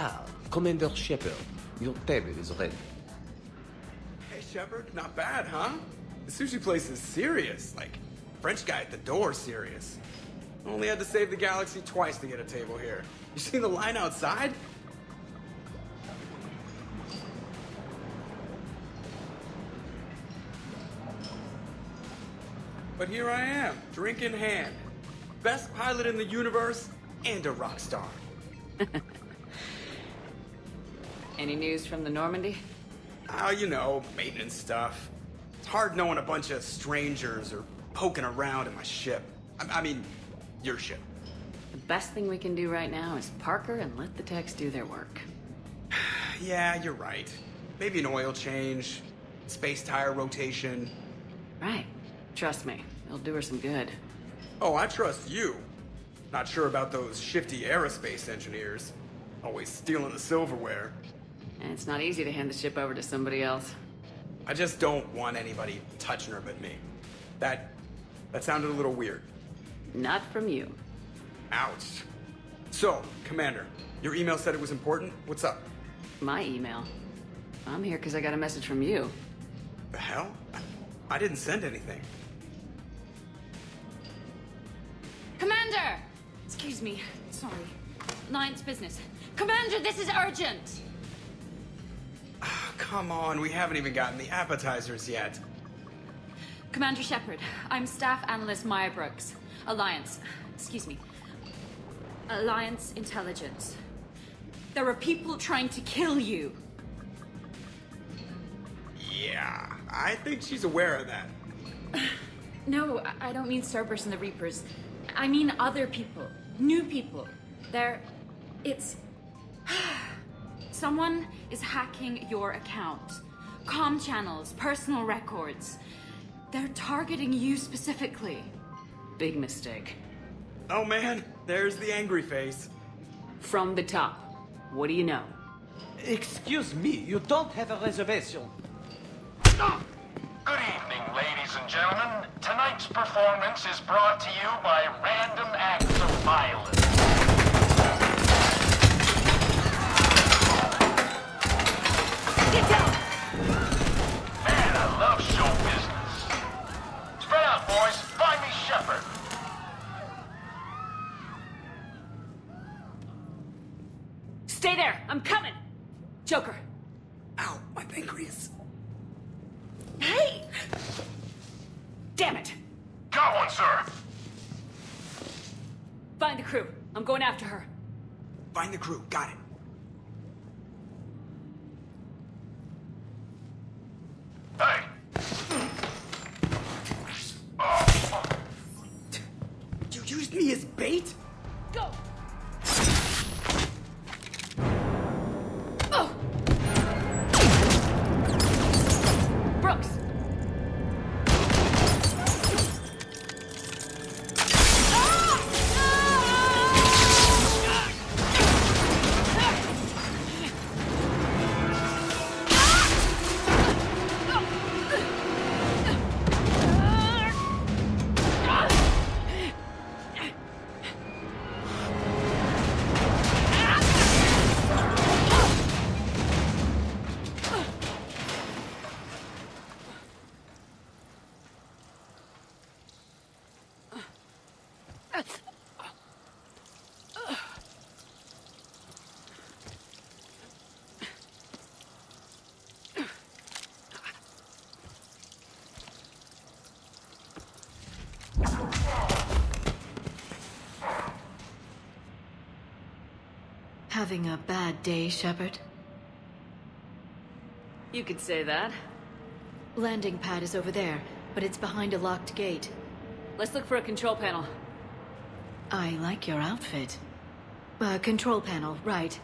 Ah, Commander Shepard, your table is ready. Hey, Shepard, not bad, huh? The sushi place is serious. Like, French guy at the door serious. Only had to save the galaxy twice to get a table here. You seen the line outside? But here I am, drink in hand. Best pilot in the universe and a rock star. Any news from the Normandy? Oh, you know, maintenance stuff. It's hard knowing a bunch of strangers or poking around in my ship. I mean, your ship. The best thing we can do right now is park her and let the techs do their work. Yeah, you're right. Maybe an oil change, space tire rotation. Right. Trust me, it'll do her some good. Oh, I trust you. Not sure about those shifty aerospace engineers. Always stealing the silverware. And it's not easy to hand the ship over to somebody else. I just don't want anybody touching her but me. That sounded a little weird. Not from you. Ouch. So, Commander, your email said it was important. What's up? My email? I'm here because I got a message from you. The hell? I didn't send anything. Commander! Excuse me. Sorry. Alliance business. Commander, this is urgent! Come on, we haven't even gotten the appetizers yet. Commander Shepard, I'm Staff Analyst Maya Brooks. Alliance. Excuse me. Alliance Intelligence. There are people trying to kill you. Yeah, I think she's aware of that. No, I don't mean Cerberus and the Reapers. I mean other people. New people. It's... Someone is hacking your account. Comm channels, personal records. They're targeting you specifically. Big mistake. Oh man, there's the angry face. From the top. What do you know? Excuse me, you don't have a reservation. Good evening, ladies and gentlemen. Tonight's performance is brought to you by random acts of violence. Get down! Man, I love show business. Spread out, boys. Find me Shepard. Stay there! I'm coming! Joker. Ow, my pancreas. Hey! Damn it! Got one, sir. Find the crew. I'm going after her. Find the crew. Got it. Hey! You used me as bait? Go! Oh! Brooks! Having a bad day, Shepard? You could say that. Landing pad is over there, but it's behind a locked gate. Let's look for a control panel. I like your outfit. Control panel, right.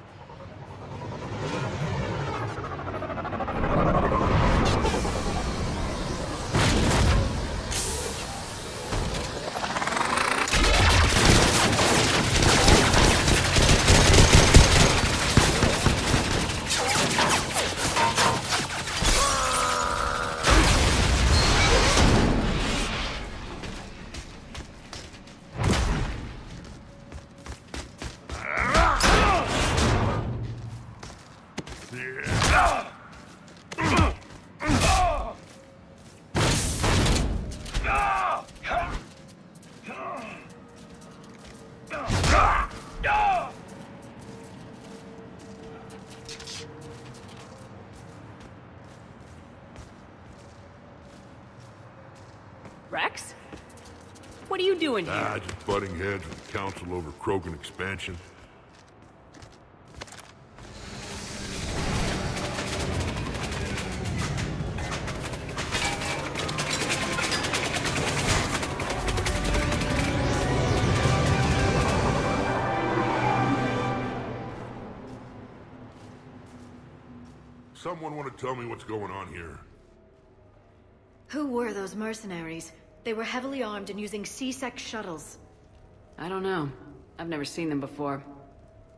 Rex? What are you doing here? Just butting heads with the Council over Krogan expansion. Someone want to tell me what's going on here? Who were those mercenaries? They were heavily armed and using C-Sec shuttles. I don't know. I've never seen them before.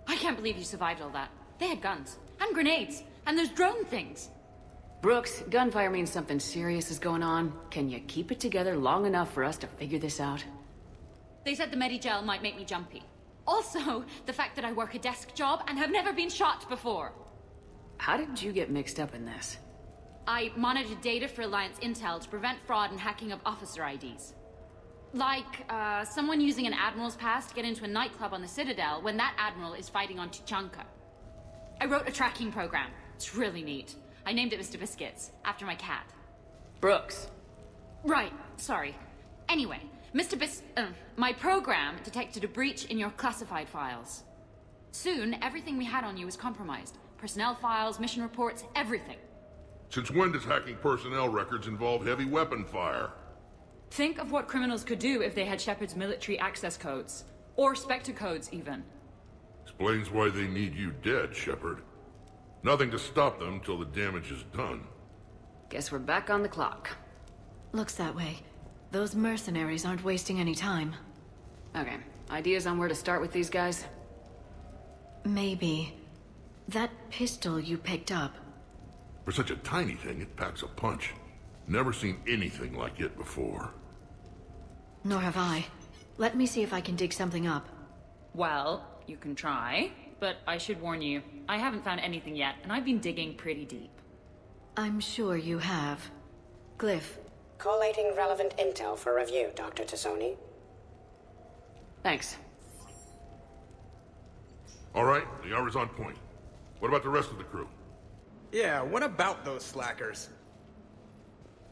I can't believe you survived all that. They had guns, and grenades, and those drone things. Brooks, gunfire means something serious is going on. Can you keep it together long enough for us to figure this out? They said the Medi-gel might make me jumpy. Also, the fact that I work a desk job and have never been shot before. How did you get mixed up in this? I monitored data for Alliance intel to prevent fraud and hacking of officer IDs. Like, someone using an Admiral's pass to get into a nightclub on the Citadel when that Admiral is fighting on Tuchanka. I wrote a tracking program. It's really neat. I named it Mr. Biscuits, after my cat. Brooks. Right, sorry. Anyway, my program detected a breach in your classified files. Soon, everything we had on you was compromised. Personnel files, mission reports, everything. Since when does hacking personnel records involve heavy weapon fire? Think of what criminals could do if they had Shepard's military access codes. Or Spectre codes, even. Explains why they need you dead, Shepard. Nothing to stop them till the damage is done. Guess we're back on the clock. Looks that way. Those mercenaries aren't wasting any time. Okay, ideas on where to start with these guys? Maybe. That pistol you picked up. For such a tiny thing, it packs a punch. Never seen anything like it before. Nor have I. Let me see if I can dig something up. Well, you can try, but I should warn you, I haven't found anything yet, and I've been digging pretty deep. I'm sure you have. Glyph. Collating relevant intel for review, Dr. Tassoni. Thanks. All right, the hour's on point. What about the rest of the crew? Yeah, what about those slackers?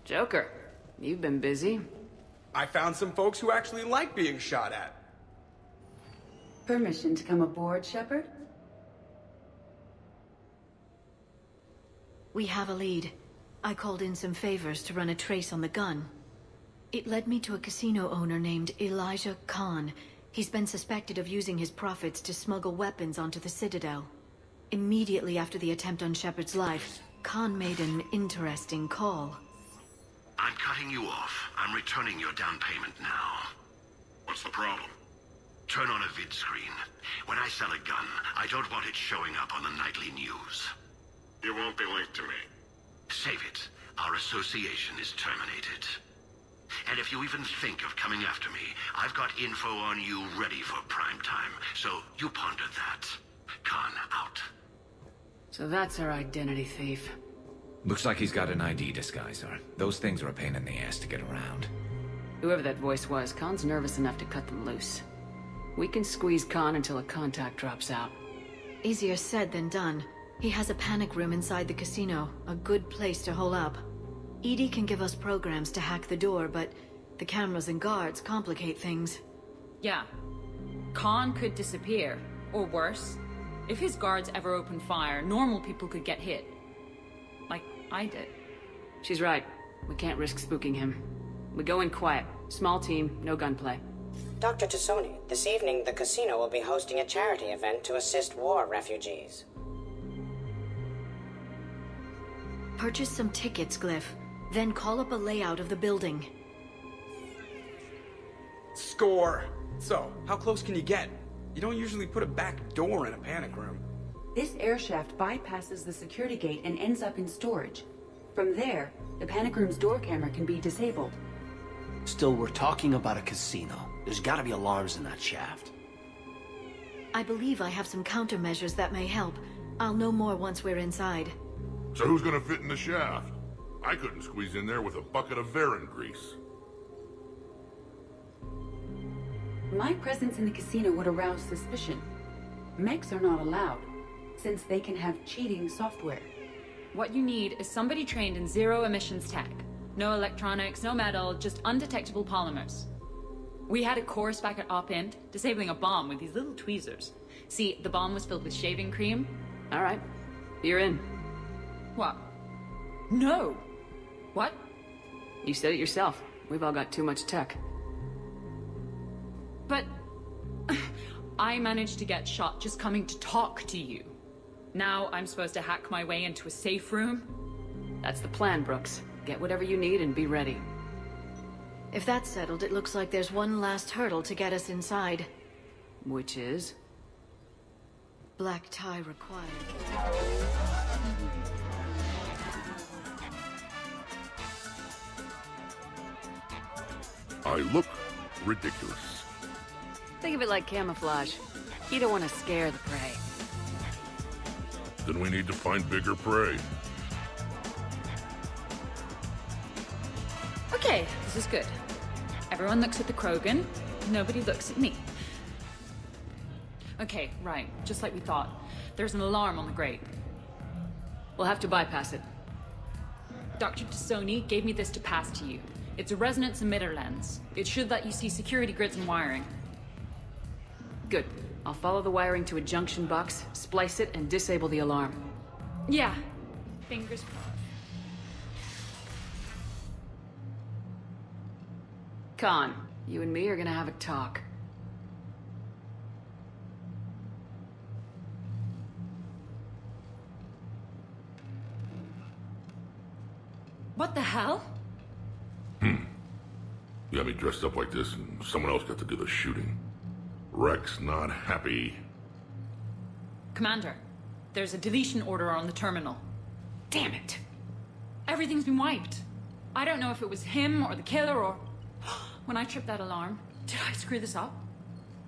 Joker, you've been busy. I found some folks who actually like being shot at. Permission to come aboard, Shepard? We have a lead. I called in some favors to run a trace on the gun. It led me to a casino owner named Elijah Khan. He's been suspected of using his profits to smuggle weapons onto the Citadel. Immediately after the attempt on Shepard's life, Khan made an interesting call. I'm cutting you off. I'm returning your down payment now. What's the problem? Turn on a vid screen. When I sell a gun, I don't want it showing up on the nightly news. You won't be linked to me. Save it. Our association is terminated. And if you even think of coming after me, I've got info on you ready for prime time. So you ponder that. Khan out. So that's our identity thief. Looks like he's got an ID disguiser. Those things are a pain in the ass to get around. Whoever that voice was, Khan's nervous enough to cut them loose. We can squeeze Khan until a contact drops out. Easier said than done. He has a panic room inside the casino, a good place to hole up. EDI can give us programs to hack the door, but the cameras and guards complicate things. Yeah. Khan could disappear, or worse. If his guards ever open fire, normal people could get hit. Like I did. She's right. We can't risk spooking him. We go in quiet. Small team, no gunplay. Dr. Tassoni, this evening the casino will be hosting a charity event to assist war refugees. Purchase some tickets, Glyph. Then call up a layout of the building. Score! So, how close can you get? You don't usually put a back door in a panic room. This air shaft bypasses the security gate and ends up in storage. From there, the panic room's door camera can be disabled. Still, we're talking about a casino. There's gotta be alarms in that shaft. I believe I have some countermeasures that may help. I'll know more once we're inside. So who's gonna fit in the shaft? I couldn't squeeze in there with a bucket of Varan grease. My presence in the casino would arouse suspicion. Mechs are not allowed, since they can have cheating software. What you need is somebody trained in zero emissions tech. No electronics, no metal, just undetectable polymers. We had a course back at Op-Int, disabling a bomb with these little tweezers. See, the bomb was filled with shaving cream. All right, you're in. What? No! What? You said it yourself. We've all got too much tech. But I managed to get shot just coming to talk to you. Now I'm supposed to hack my way into a safe room? That's the plan, Brooks. Get whatever you need and be ready. If that's settled, it looks like there's one last hurdle to get us inside. Which is? Black tie required. I look ridiculous. Think of it like camouflage. You don't want to scare the prey. Then we need to find bigger prey. Okay, this is good. Everyone looks at the Krogan, nobody looks at me. Okay, right, just like we thought. There's an alarm on the grate. We'll have to bypass it. Dr. Tassoni gave me this to pass to you. It's a resonance emitter lens. It should let you see security grids and wiring. Good. I'll follow the wiring to a junction box, splice it, and disable the alarm. Yeah. Fingers crossed. Khan, you and me are gonna have a talk. What the hell? You got me dressed up like this, and someone else got to do the shooting. Rex not happy. Commander, there's a deletion order on the terminal. Damn it! Everything's been wiped. I don't know if it was him or the killer or... When I tripped that alarm, did I screw this up?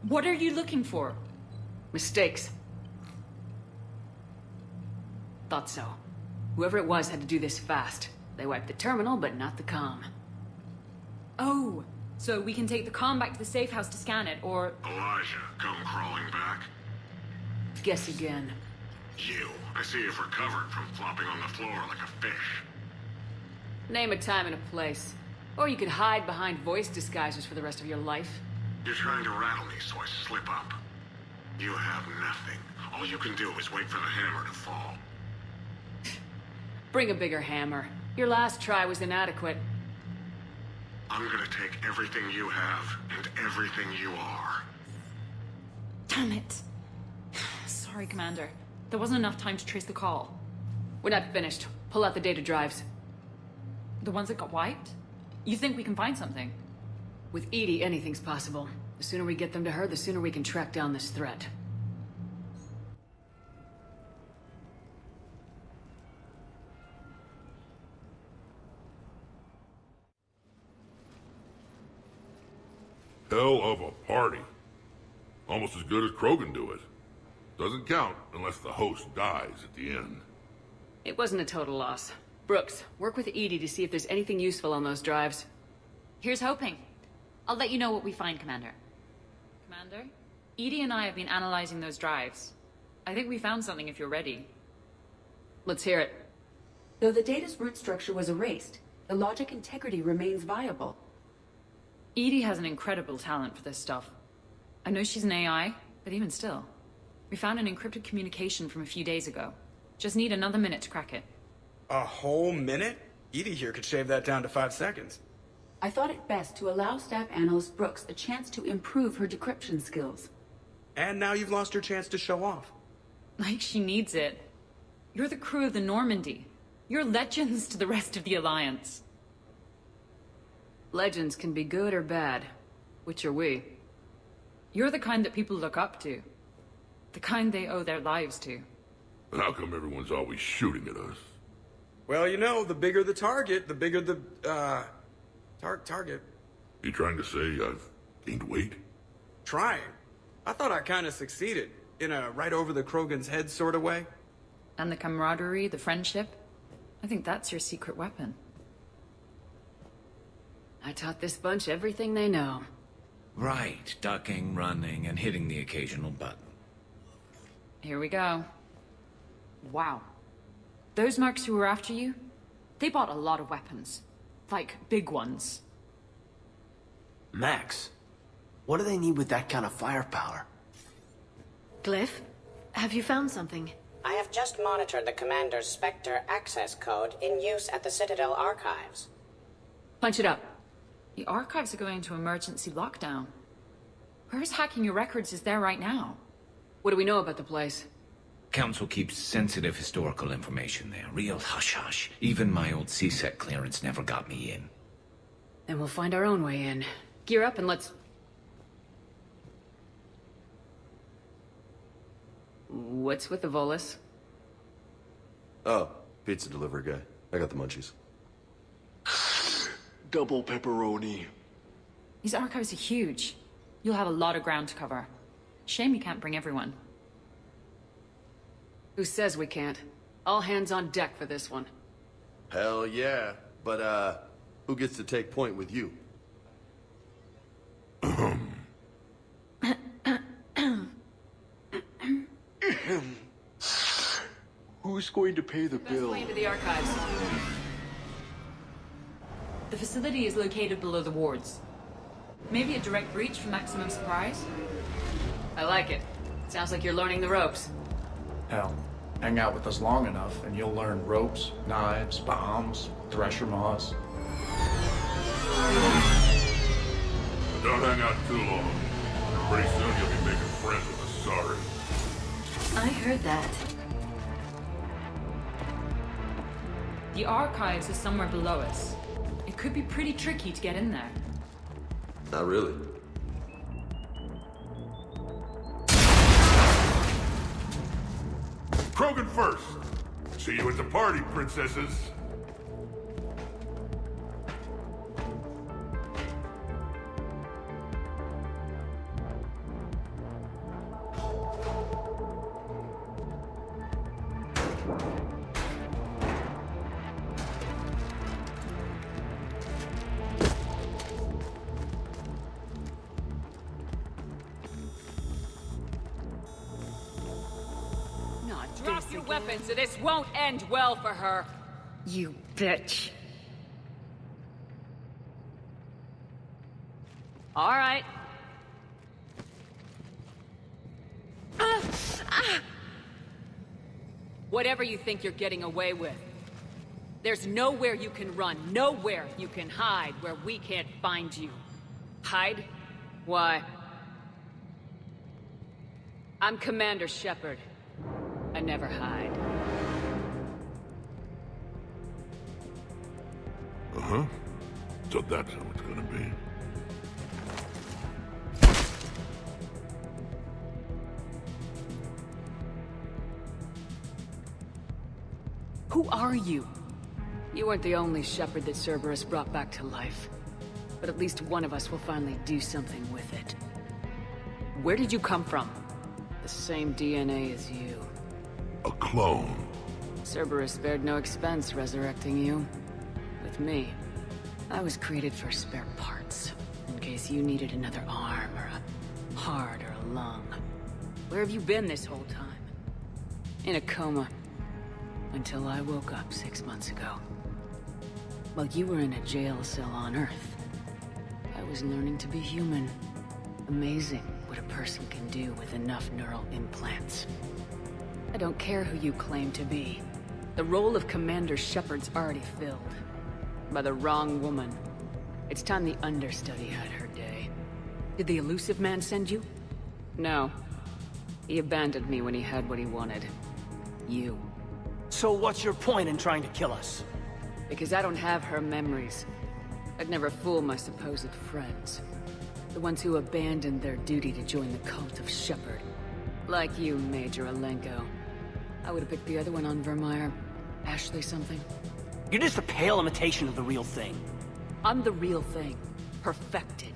What are you looking for? Mistakes. Thought so. Whoever it was had to do this fast. They wiped the terminal, but not the comm. Oh, so we can take the comm back to the safe house to scan it, or... Elijah, come crawling back. Guess again. You. I see you've recovered from flopping on the floor like a fish. Name a time and a place. Or you could hide behind voice disguisers for the rest of your life. You're trying to rattle me so I slip up. You have nothing. All you can do is wait for the hammer to fall. Bring a bigger hammer. Your last try was inadequate. I'm gonna take everything you have and everything you are. Damn it. Sorry, Commander. There wasn't enough time to trace the call. We're not finished. Pull out the data drives. The ones that got wiped? You think we can find something? With EDI, anything's possible. The sooner we get them to her, the sooner we can track down this threat. Hell of a party. Almost as good as Krogan do it. Doesn't count unless the host dies at the end. It wasn't a total loss. Brooks, work with EDI to see if there's anything useful on those drives. Here's hoping. I'll let you know what we find, Commander. Commander? EDI and I have been analyzing those drives. I think we found something if you're ready. Let's hear it. Though the data's root structure was erased, the logic integrity remains viable. EDI has an incredible talent for this stuff. I know she's an AI, but even still. We found an encrypted communication from a few days ago. Just need another minute to crack it. A whole minute? EDI here could shave that down to 5 seconds. I thought it best to allow Staff Analyst Brooks a chance to improve her decryption skills. And now you've lost your chance to show off. Like she needs it. You're the crew of the Normandy. You're legends to the rest of the Alliance. Legends can be good or bad. Which are we? You're the kind that people look up to. The kind they owe their lives to. And how come everyone's always shooting at us? Well, you know, the bigger the target, the bigger the, target. You trying to say I've gained weight? Trying. I thought I kinda succeeded. In a right over the Krogan's head sort of way. And the camaraderie, the friendship. I think that's your secret weapon. I taught this bunch everything they know. Right, ducking, running, and hitting the occasional button. Here we go. Wow. Those mercs who were after you, they bought a lot of weapons. Like, big ones. Max, what do they need with that kind of firepower? Glyph, have you found something? I have just monitored the Commander's Spectre access code in use at the Citadel archives. Punch it up. The archives are going into emergency lockdown. Whoever's hacking your records is there right now. What do we know about the place? Council keeps sensitive historical information there. Real hush-hush. Even my old CSEC clearance never got me in. Then we'll find our own way in. Gear up and let's... What's with the Volus? Oh, pizza delivery guy. I got the munchies. Double pepperoni. These archives are huge. You'll have a lot of ground to cover. Shame you can't bring everyone. Who says we can't? All hands on deck for this one. Hell yeah. But, who gets to take point with you? Who's going to pay the bill? Way into the archives. The facility is located below the wards. Maybe a direct breach for maximum surprise? I like it. Sounds like you're learning the ropes. Hell, hang out with us long enough and you'll learn ropes, knives, bombs, thresher maws. Don't hang out too long. Pretty soon you'll be making friends with the sorry. I heard that. The archives is somewhere below us. It could be pretty tricky to get in there. Not really. Krogan first. See you at the party, princesses. Drop your weapons or this won't end well for her. You bitch. All right. Whatever you think you're getting away with. There's nowhere you can run, nowhere you can hide where we can't find you. Hide? Why? I'm Commander Shepard. I never hide. Uh-huh. So that's how it's gonna be. Who are you? You weren't the only Shepard that Cerberus brought back to life. But at least one of us will finally do something with it. Where did you come from? The same DNA as you. A clone. Cerberus spared no expense resurrecting you. With me, I was created for spare parts, in case you needed another arm, or a heart, or a lung. Where have you been this whole time? In a coma. Until I woke up 6 months ago. While you were in a jail cell on Earth, I was learning to be human. Amazing what a person can do with enough neural implants. I don't care who you claim to be. The role of Commander Shepard's already filled. By the wrong woman. It's time the understudy had her day. Did the elusive man send you? No. He abandoned me when he had what he wanted. You. So what's your point in trying to kill us? Because I don't have her memories. I'd never fool my supposed friends. The ones who abandoned their duty to join the cult of Shepard. Like you, Major Alenko. I would have picked the other one on Vermeer. Ashley something. You're just a pale imitation of the real thing. I'm the real thing. Perfected.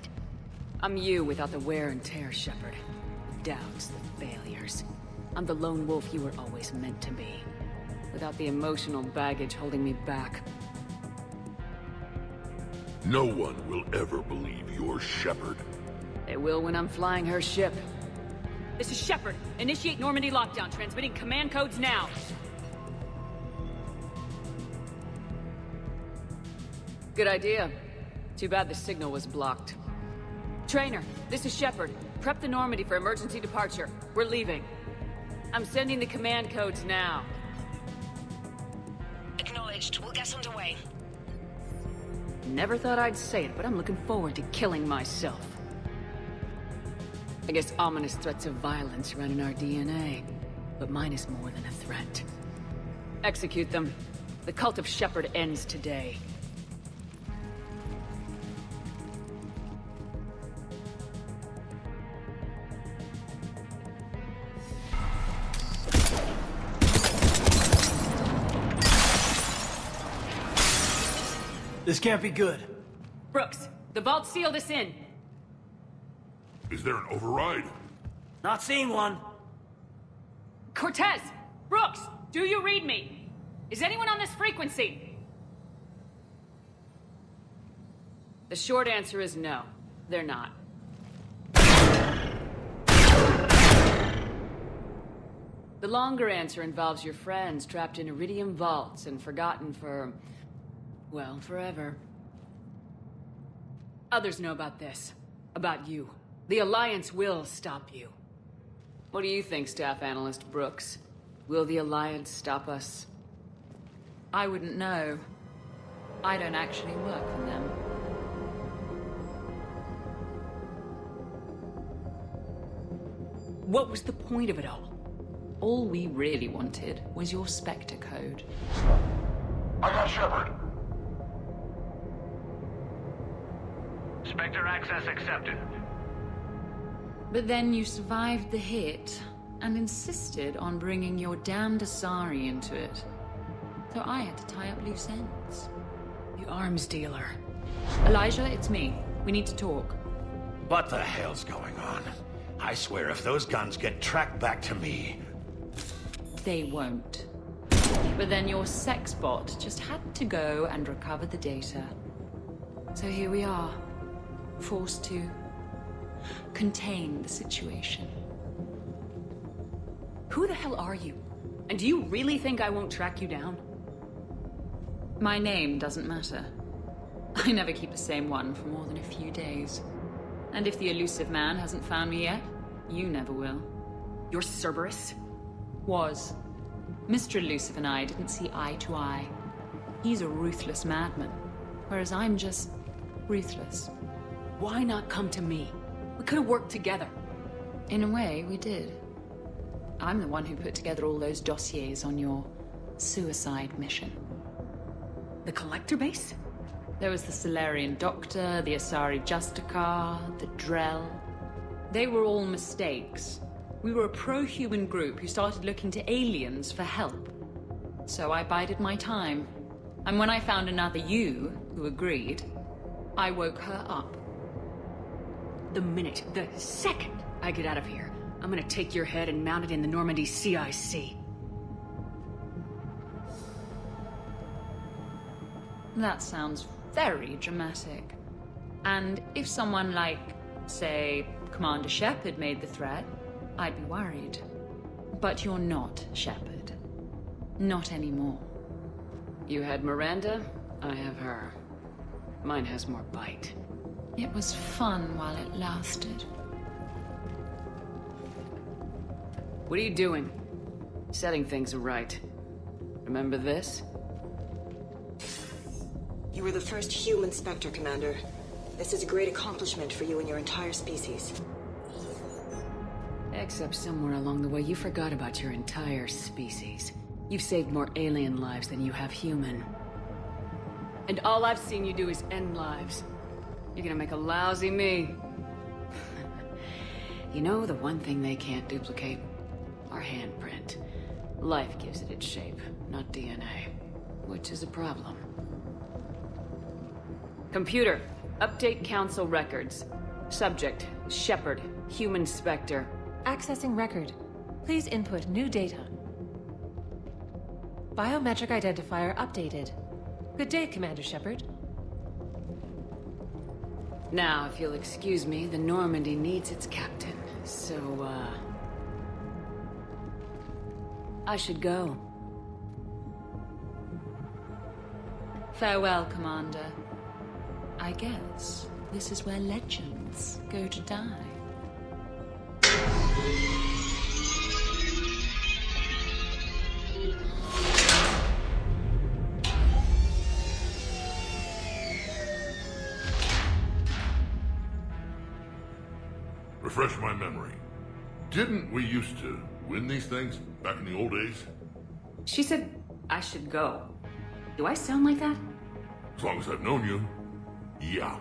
I'm you without the wear and tear, Shepard. The doubts, the failures. I'm the lone wolf you were always meant to be. Without the emotional baggage holding me back. No one will ever believe you're Shepard. They will when I'm flying her ship. This is Shepard. Initiate Normandy lockdown. Transmitting command codes now. Good idea. Too bad the signal was blocked. Trainer, this is Shepard. Prep the Normandy for emergency departure. We're leaving. I'm sending the command codes now. Acknowledged. We'll get underway. Never thought I'd say it, but I'm looking forward to killing myself. I guess ominous threats of violence run in our DNA, but mine is more than a threat. Execute them. The cult of Shepard ends today. This can't be good. Brooks, the vault sealed us in. Is there an override? Not seeing one. Cortez! Brooks! Do you read me? Is anyone on this frequency? The short answer is no. They're not. The longer answer involves your friends trapped in Iridium vaults and forgotten for, well, forever. Others know about this. About you. The Alliance will stop you. What do you think, Staff Analyst Brooks? Will the Alliance stop us? I wouldn't know. I don't actually work for them. What was the point of it all? All we really wanted was your Spectre code. I got Shepard. Spectre access accepted. But then you survived the hit and insisted on bringing your damned Asari into it. So I had to tie up loose ends. The arms dealer. Elijah, it's me. We need to talk. What the hell's going on? I swear if those guns get tracked back to me... They won't. But then your sex bot just had to go and recover the data. So here we are, forced to contain the situation. Who the hell are you? And do you really think I won't track you down? My name doesn't matter. I never keep the same one for more than a few days. And if the elusive man hasn't found me yet, you never will. You're Cerberus? Was. Mr. Elusive and I didn't see eye to eye. He's a ruthless madman, whereas I'm just ruthless. Why not come to me? We could have worked together. In a way, we did. I'm the one who put together all those dossiers on your suicide mission. The Collector base? There was the Solarian Doctor, the Asari Justicar, the Drell. They were all mistakes. We were a pro-human group who started looking to aliens for help. So I bided my time. And when I found another you, who agreed, I woke her up. The second I get out of here, I'm gonna take your head and mount it in the Normandy CIC. That sounds very dramatic. And if someone like, say, Commander Shepard made the threat, I'd be worried. But you're not Shepard. Not anymore. You had Miranda, I have her. Mine has more bite. It was fun while it lasted. What are you doing? Setting things right. Remember this? You were the first human Spectre, Commander. This is a great accomplishment for you and your entire species. Except somewhere along the way you forgot about your entire species. You've saved more alien lives than you have human. And all I've seen you do is end lives. You're gonna make a lousy me. You know, the one thing they can't duplicate? Our handprint. Life gives it its shape, not DNA. Which is a problem. Computer, update Council records. Subject, Shepard, human Spectre. Accessing record. Please input new data. Biometric identifier updated. Good day, Commander Shepard. Now, if you'll excuse me, the Normandy needs its captain. So, I should go. Farewell, Commander. I guess this is where legends go to die. Refresh my memory. Didn't we used to win these things back in the old days? She said I should go. Do I sound like that? As long as I've known you, yeah.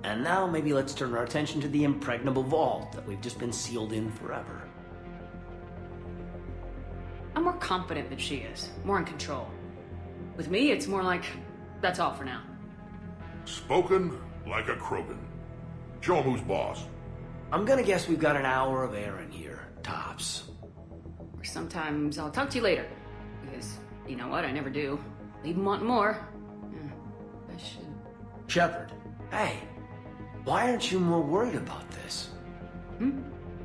And now maybe let's turn our attention to the impregnable vault that we've just been sealed in forever. I'm more confident than she is. More in control. With me, it's more like, that's all for now. Spoken like a Krogan. Show him who's boss. I'm gonna guess we've got an hour of air in here, tops. Or sometimes I'll talk to you later. Because, you know what, I never do. Leave them wanting more. I should... Shepard, hey, why aren't you more worried about this?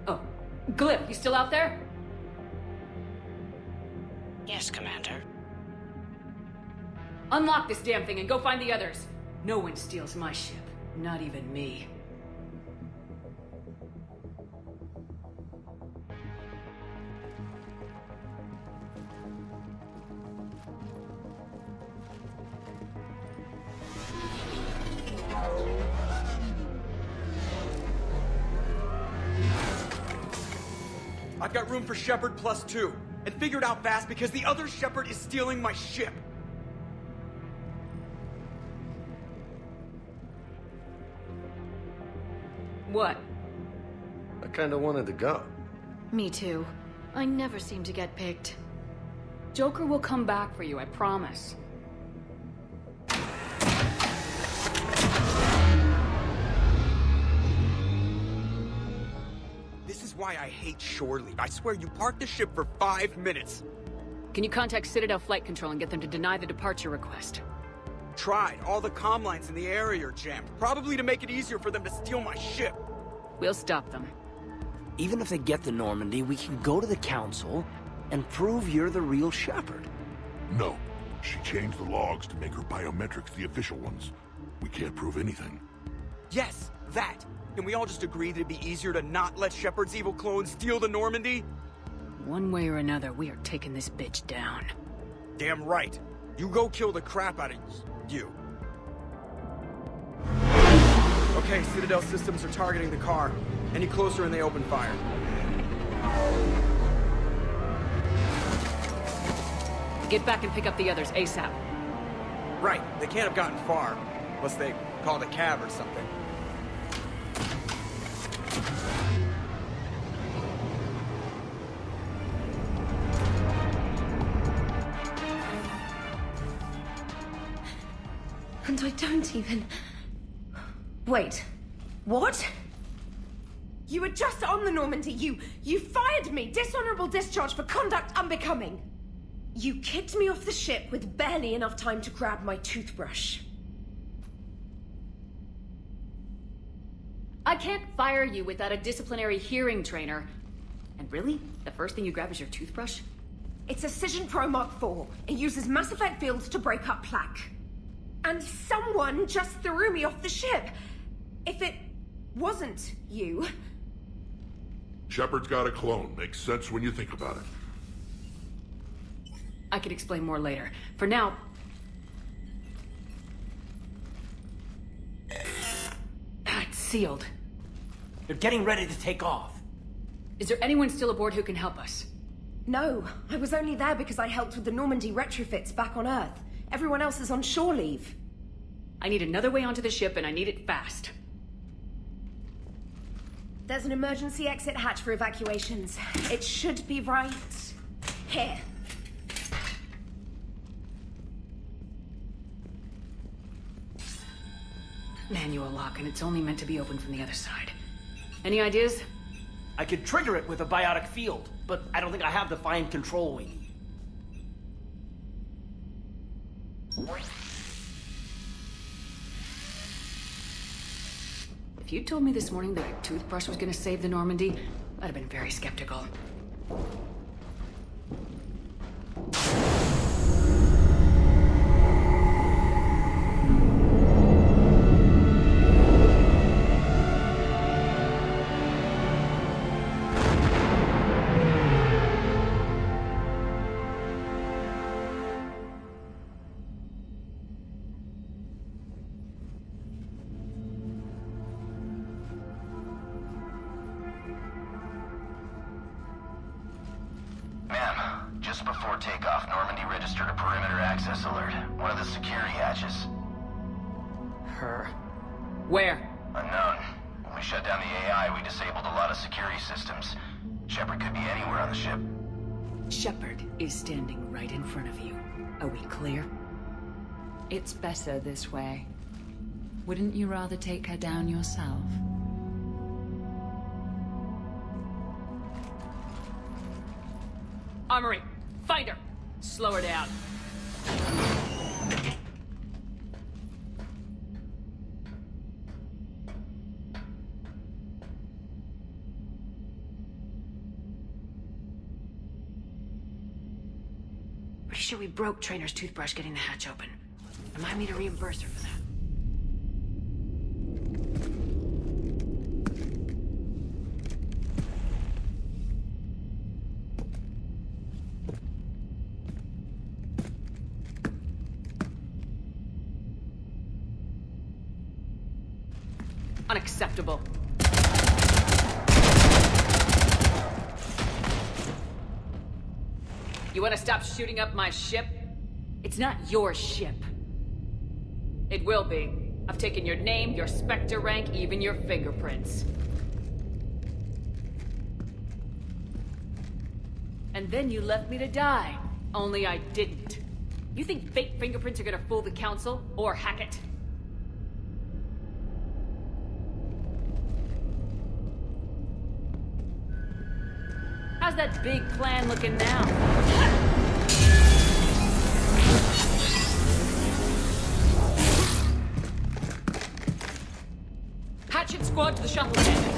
Oh, Glyph, you still out there? Yes, Commander. Unlock this damn thing and go find the others. No one steals my ship. Not even me. I've got room for Shepard +2, and figure it out fast because the other Shepard is stealing my ship. What? I kinda wanted to go. Me too. I never seem to get picked. Joker will come back for you, I promise. This is why I hate shore leave. I swear you parked the ship for 5 minutes. Can you contact Citadel Flight Control and get them to deny the departure request? Tried. All the comm lines in the area are jammed. Probably to make it easier for them to steal my ship. We'll stop them. Even if they get the Normandy, we can go to the Council and prove you're the real Shepard. No. She changed the logs to make her biometrics the official ones. We can't prove anything. Yes, that. Can we all just agree that it'd be easier to not let Shepard's evil clone steal the Normandy? One way or another, we are taking this bitch down. Damn right. You go kill the crap out of you. Okay, Citadel systems are targeting the car. Any closer and they open fire. Get back and pick up the others ASAP. Right, they can't have gotten far. Unless they called a cab or something. And I don't even... Wait. What? You were just on the Normandy. You fired me. Dishonorable discharge for conduct unbecoming. You kicked me off the ship with barely enough time to grab my toothbrush. I can't fire you without a disciplinary hearing trainer. And really? The first thing you grab is your toothbrush? It's a Cision Pro Mark IV. It uses Mass Effect fields to break up plaque. And someone just threw me off the ship. If it wasn't you... Shepard's got a clone. Makes sense when you think about it. I could explain more later. For now... It's sealed. They're getting ready to take off. Is there anyone still aboard who can help us? No, I was only there because I helped with the Normandy retrofits back on Earth. Everyone else is on shore leave. I need another way onto the ship, and I need it fast. There's an emergency exit hatch for evacuations. It should be right here. Manual lock, and it's only meant to be opened from the other side. Any ideas? I could trigger it with a biotic field, but I don't think I have the fine control we need. If you told me this morning that a toothbrush was gonna save the Normandy, I'd have been very skeptical. Ma'am, just before takeoff, Normandy registered a perimeter access alert. One of the security hatches. Her. Where? Unknown. When we shut down the AI, we disabled a lot of security systems. Shepard could be anywhere on the ship. Shepard is standing right in front of you. Are we clear? It's better this way. Wouldn't you rather take her down yourself? armory. Find her. Slow her down. Pretty sure we broke Trainer's toothbrush getting the hatch open. Remind me to reimburse her for that. Unacceptable. You want to stop shooting up my ship? It's not your ship. It will be. I've taken your name, your Spectre rank, even your fingerprints. And then you left me to die. Only I didn't. You think fake fingerprints are gonna fool the Council? Or Hackett? How's that big plan looking now? Hatchet squad to the shuttle stand.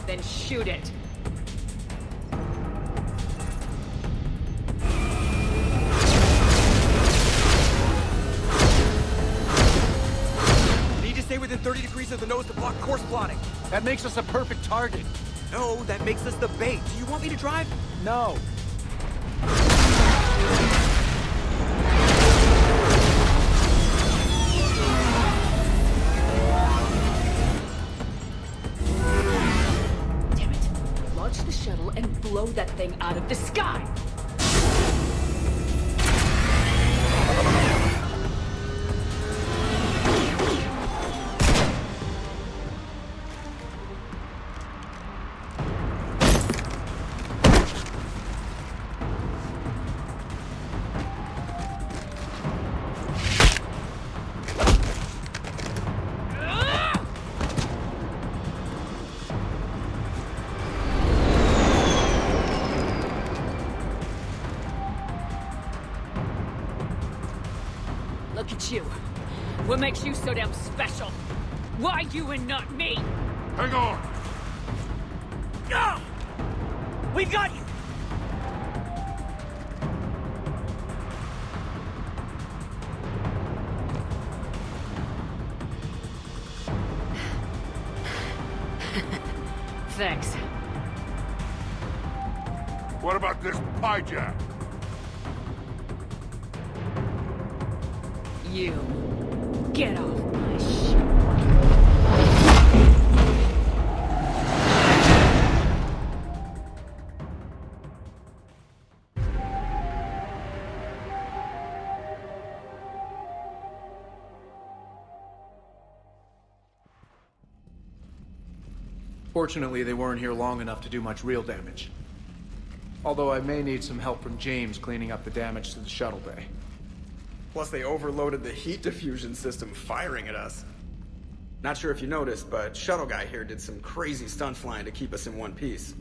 Then shoot it. Need to stay within 30 degrees of the nose to block course plotting. That makes us a perfect target. No, that makes us the bait. Do you want me to drive? No. The shuttle and blow that thing out of the sky! Look at you. What makes you so damn special? Why you and not me? Hang on! No! We've got you! Thanks. What about this hijack? You. Get off my ship. Fortunately, they weren't here long enough to do much real damage. Although I may need some help from James cleaning up the damage to the shuttle bay. Plus they overloaded the heat diffusion system firing at us. Not sure if you noticed, but Shuttle Guy here did some crazy stunt flying to keep us in one piece.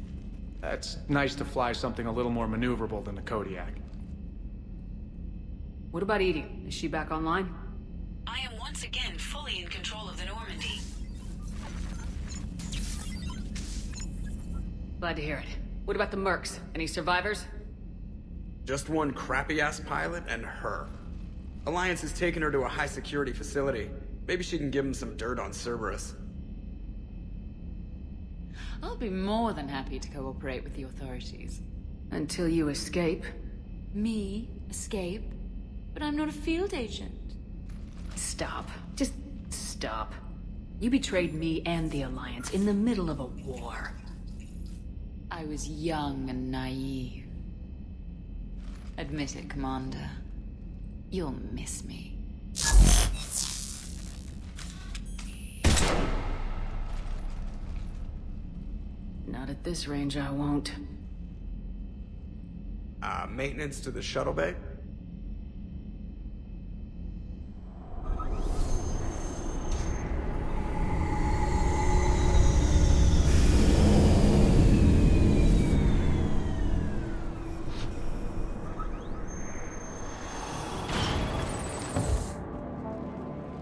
That's nice to fly something a little more maneuverable than the Kodiak. What about Edie? Is she back online? I am once again fully in control of the Normandy. Glad to hear it. What about the Mercs? Any survivors? Just one crappy-ass pilot and her. Alliance has taken her to a high-security facility. Maybe she can give them some dirt on Cerberus. I'll be more than happy to cooperate with the authorities. Until you escape. Me? Escape? But I'm not a field agent. Stop. Just stop. You betrayed me and the Alliance in the middle of a war. I was young and naive. Admit it, Commander. You'll miss me. Not at this range, I won't. Maintenance to the shuttle bay?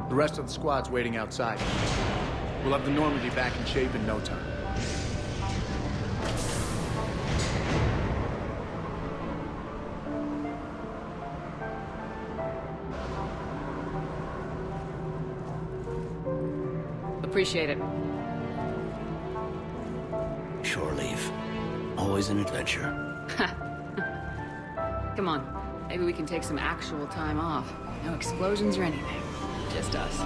The rest of the squad's waiting outside. We'll have the Normandy back in shape in no time. Appreciate it. Shore leave. Always an adventure. Come on. Maybe we can take some actual time off. No explosions or anything. Just us.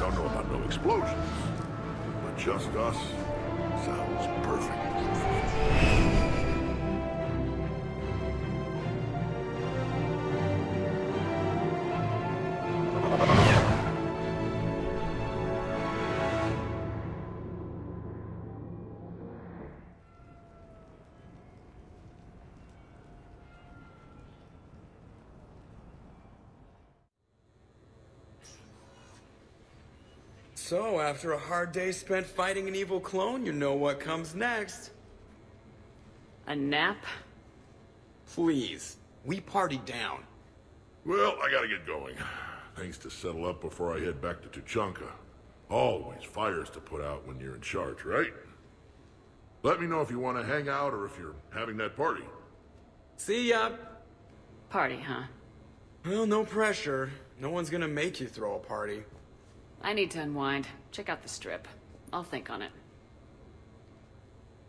Don't know about no explosions, but just us sounds perfect. So, after a hard day spent fighting an evil clone, you know what comes next. A nap? Please. We party down. Well, I gotta get going. Things to settle up before I head back to Tuchanka. Always fires to put out when you're in charge, right? Let me know if you want to hang out or if you're having that party. See ya! Party, huh? Well, no pressure. No one's gonna make you throw a party. I need to unwind. Check out the strip. I'll think on it.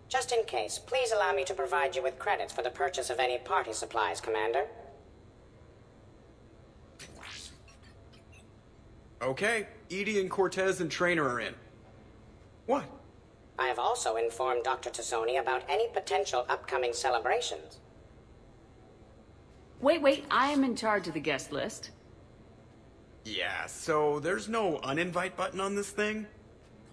Just in case, please allow me to provide you with credits for the purchase of any party supplies, Commander. Okay, Edie and Cortez and Trainer are in. What? I have also informed Dr. Tassoni about any potential upcoming celebrations. Wait, I am in charge of the guest list. Yeah, so there's no uninvite button on this thing?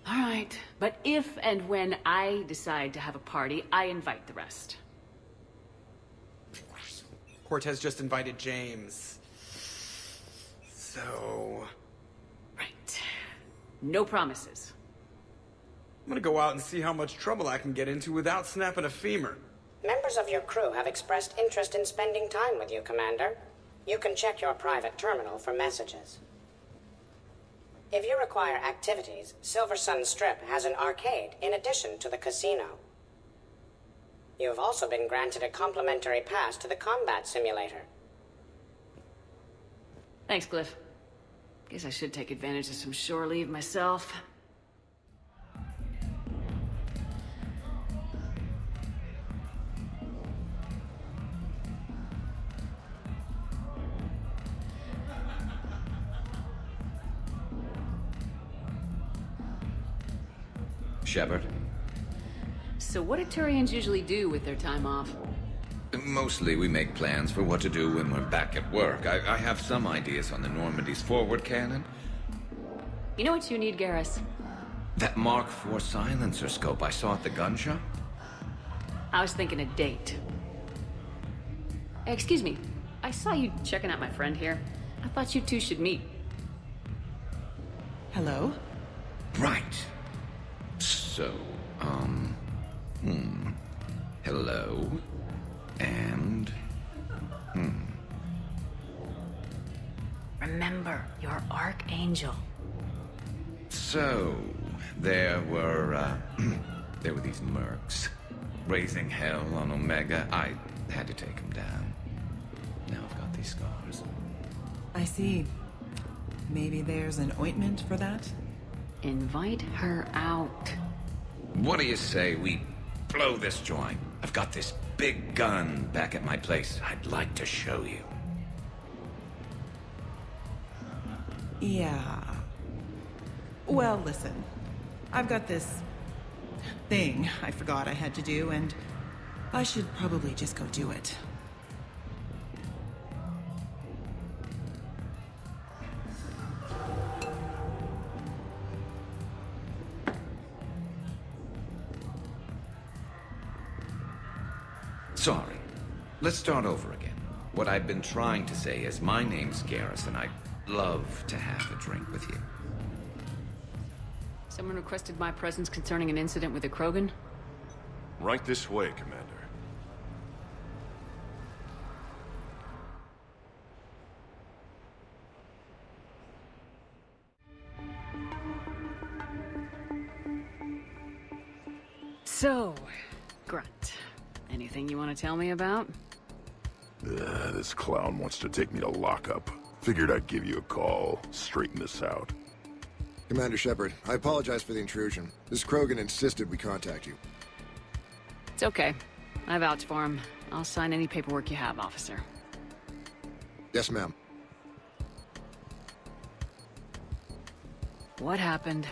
All right, but if and when I decide to have a party, I invite the rest. Cortez just invited James. So... Right. No promises. I'm gonna go out and see how much trouble I can get into without snapping a femur. Members of your crew have expressed interest in spending time with you, Commander. You can check your private terminal for messages. If you require activities, Silver Sun Strip has an arcade in addition to the casino. You have also been granted a complimentary pass to the combat simulator. Thanks, Cliff. Guess I should take advantage of some shore leave myself. Shepard? So what do Turians usually do with their time off? Mostly we make plans for what to do when we're back at work. I have some ideas on the Normandy's forward cannon. You know what you need, Garrus? That Mark IV silencer scope I saw at the gun shop? I was thinking a date. Hey, excuse me. I saw you checking out my friend here. I thought you two should meet. Hello? Right. So, hello, and, Remember, you're Archangel. So, there were these mercs raising hell on Omega. I had to take them down. Now I've got these scars. I see. Maybe there's an ointment for that? Invite her out. What do you say we blow this joint? I've got this big gun back at my place I'd like to show you. Yeah. Well, listen. I've got this thing I forgot I had to do, and I should probably just go do it. Sorry. Let's start over again. What I've been trying to say is my name's Garrus, and I'd love to have a drink with you. Someone requested my presence concerning an incident with the Krogan? Right this way, Commander. So, Grunt, anything you want to tell me about? This clown wants to take me to lockup. Figured I'd give you a call, straighten this out. Commander Shepard, I apologize for the intrusion. This Krogan insisted we contact you. It's okay. I vouch for him. I'll sign any paperwork you have, officer. Yes, ma'am. What happened?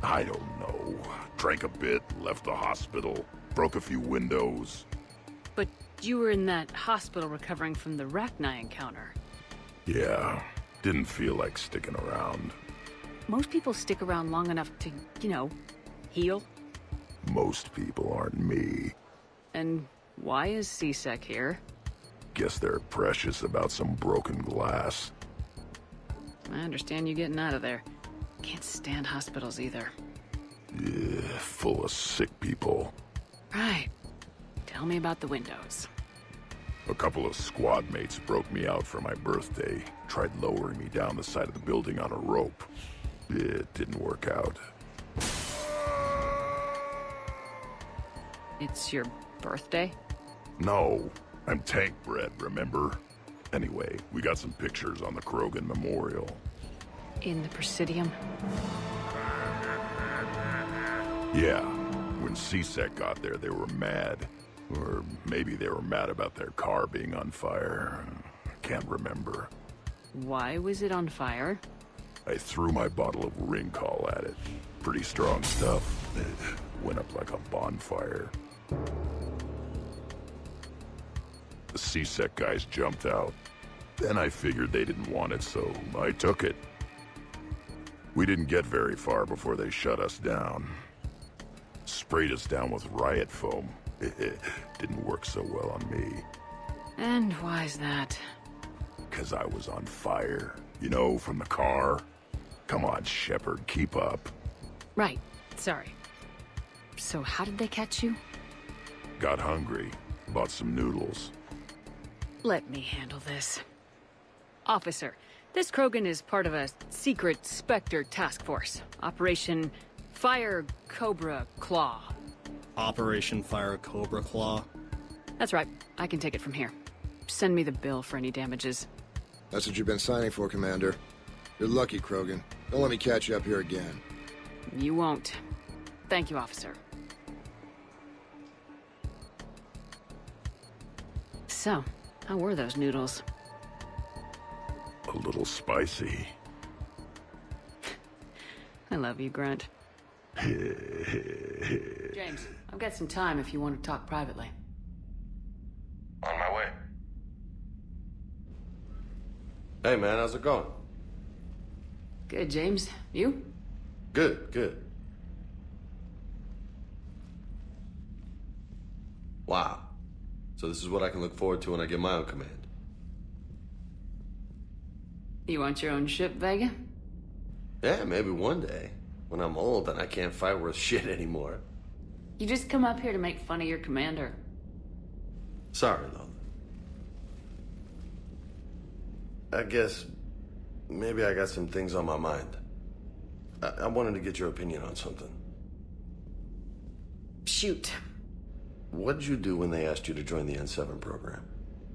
I don't know. Drank a bit, left the hospital, broke a few windows. But you were in that hospital recovering from the Rachni encounter. Yeah, didn't feel like sticking around. Most people stick around long enough to, you know, heal. Most people aren't me. And why is C-Sec here? Guess they're precious about some broken glass. I understand you getting out of there. Can't stand hospitals either. Yeah, full of sick people. Right. Tell me about the windows. A couple of squad mates broke me out for my birthday. Tried lowering me down the side of the building on a rope. It didn't work out. It's your birthday? No, I'm tank bred, remember? Anyway, we got some pictures on the Krogan Memorial. In the Presidium? Yeah, when C-Sec got there, they were mad. Or maybe they were mad about their car being on fire. Can't remember. Why was it on fire? I threw my bottle of Ringcall at it. Pretty strong stuff. It went up like a bonfire. The C-Sec guys jumped out. Then I figured they didn't want it, so I took it. We didn't get very far before they shut us down. Sprayed us down with riot foam. It didn't work so well on me. And why's that? 'Cause I was on fire. You know, from the car. Come on, Shepard, keep up. Right. Sorry. So how did they catch you? Got hungry. Bought some noodles. Let me handle this. Officer, this Krogan is part of a secret Spectre task force. Operation Fire Cobra Claw. Operation Fire Cobra Claw? That's right. I can take it from here. Send me the bill for any damages. That's what you've been signing for, Commander. You're lucky, Krogan. Don't let me catch you up here again. You won't. Thank you, officer. So, how were those noodles? A little spicy. I love you, Grunt. James, I've got some time if you want to talk privately. On my way. Hey man, how's it going? Good, James. You? Good, good. Wow. So this is what I can look forward to when I get my own command. You want your own ship, Vega? Yeah, maybe one day. When I'm old and I can't fight worth shit anymore. You just come up here to make fun of your commander. Sorry, Lola. I guess maybe I got some things on my mind. I wanted to get your opinion on something. Shoot. What did you do when they asked you to join the N7 program?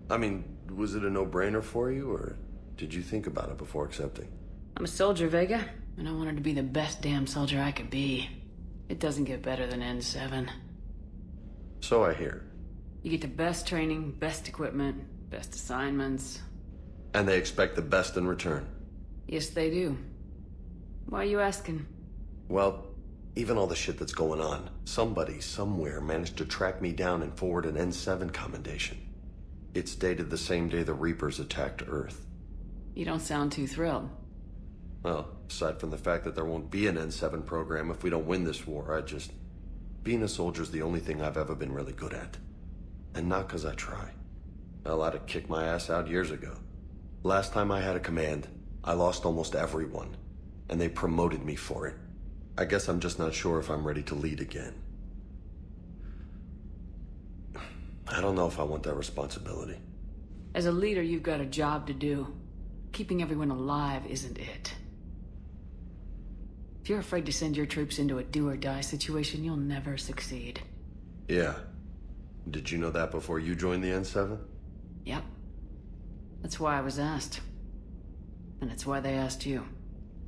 I mean, was it a no-brainer for you, or did you think about it before accepting? I'm a soldier, Vega, and I wanted to be the best damn soldier I could be. It doesn't get better than N7. So I hear. You get the best training, best equipment, best assignments. And they expect the best in return. Yes, they do. Why are you asking? Well, Even all the shit that's going on, somebody, somewhere, managed to track me down and forward an N7 commendation. It's dated the same day the Reapers attacked Earth. You don't sound too thrilled. Well, aside from the fact that there won't be an N7 program if we don't win this war, being a soldier's the only thing I've ever been really good at. And not 'cause I try. Hell, I'd have kicked my ass out years ago. Last time I had a command, I lost almost everyone, and they promoted me for it. I guess I'm just not sure if I'm ready to lead again. I don't know if I want that responsibility. As a leader, you've got a job to do. Keeping everyone alive isn't it. If you're afraid to send your troops into a do-or-die situation, you'll never succeed. Yeah. Did you know that before you joined the N7? Yep. That's why I was asked. And it's why they asked you.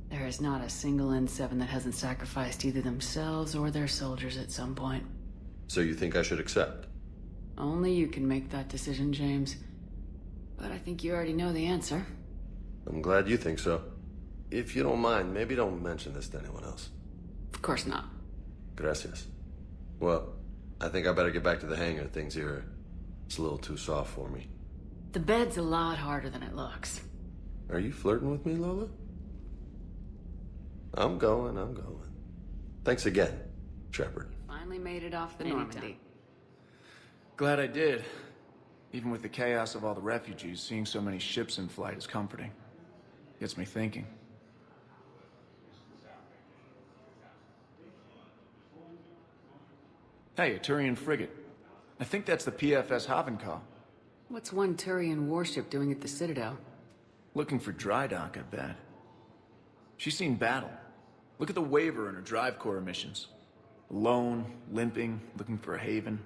There is not a single N7 that hasn't sacrificed either themselves or their soldiers at some point. So you think I should accept? Only you can make that decision, James. But I think you already know the answer. I'm glad you think so. If you don't mind, maybe don't mention this to anyone else. Of course not. Gracias. Well, I think I better get back to the hangar. Things here, it's a little too soft for me. The bed's a lot harder than it looks. Are you flirting with me, Lola? I'm going. Thanks again, Shepard. Finally made it off the Anytime. Normandy. Glad I did. Even with the chaos of all the refugees, seeing so many ships in flight is comforting. Gets me thinking. Hey, a Turian frigate. I think that's the PFS Havenkaw. What's one Turian warship doing at the Citadel? Looking for dry dock, I bet. She's seen battle. Look at the waiver in her drive core emissions. Alone, limping, looking for a haven.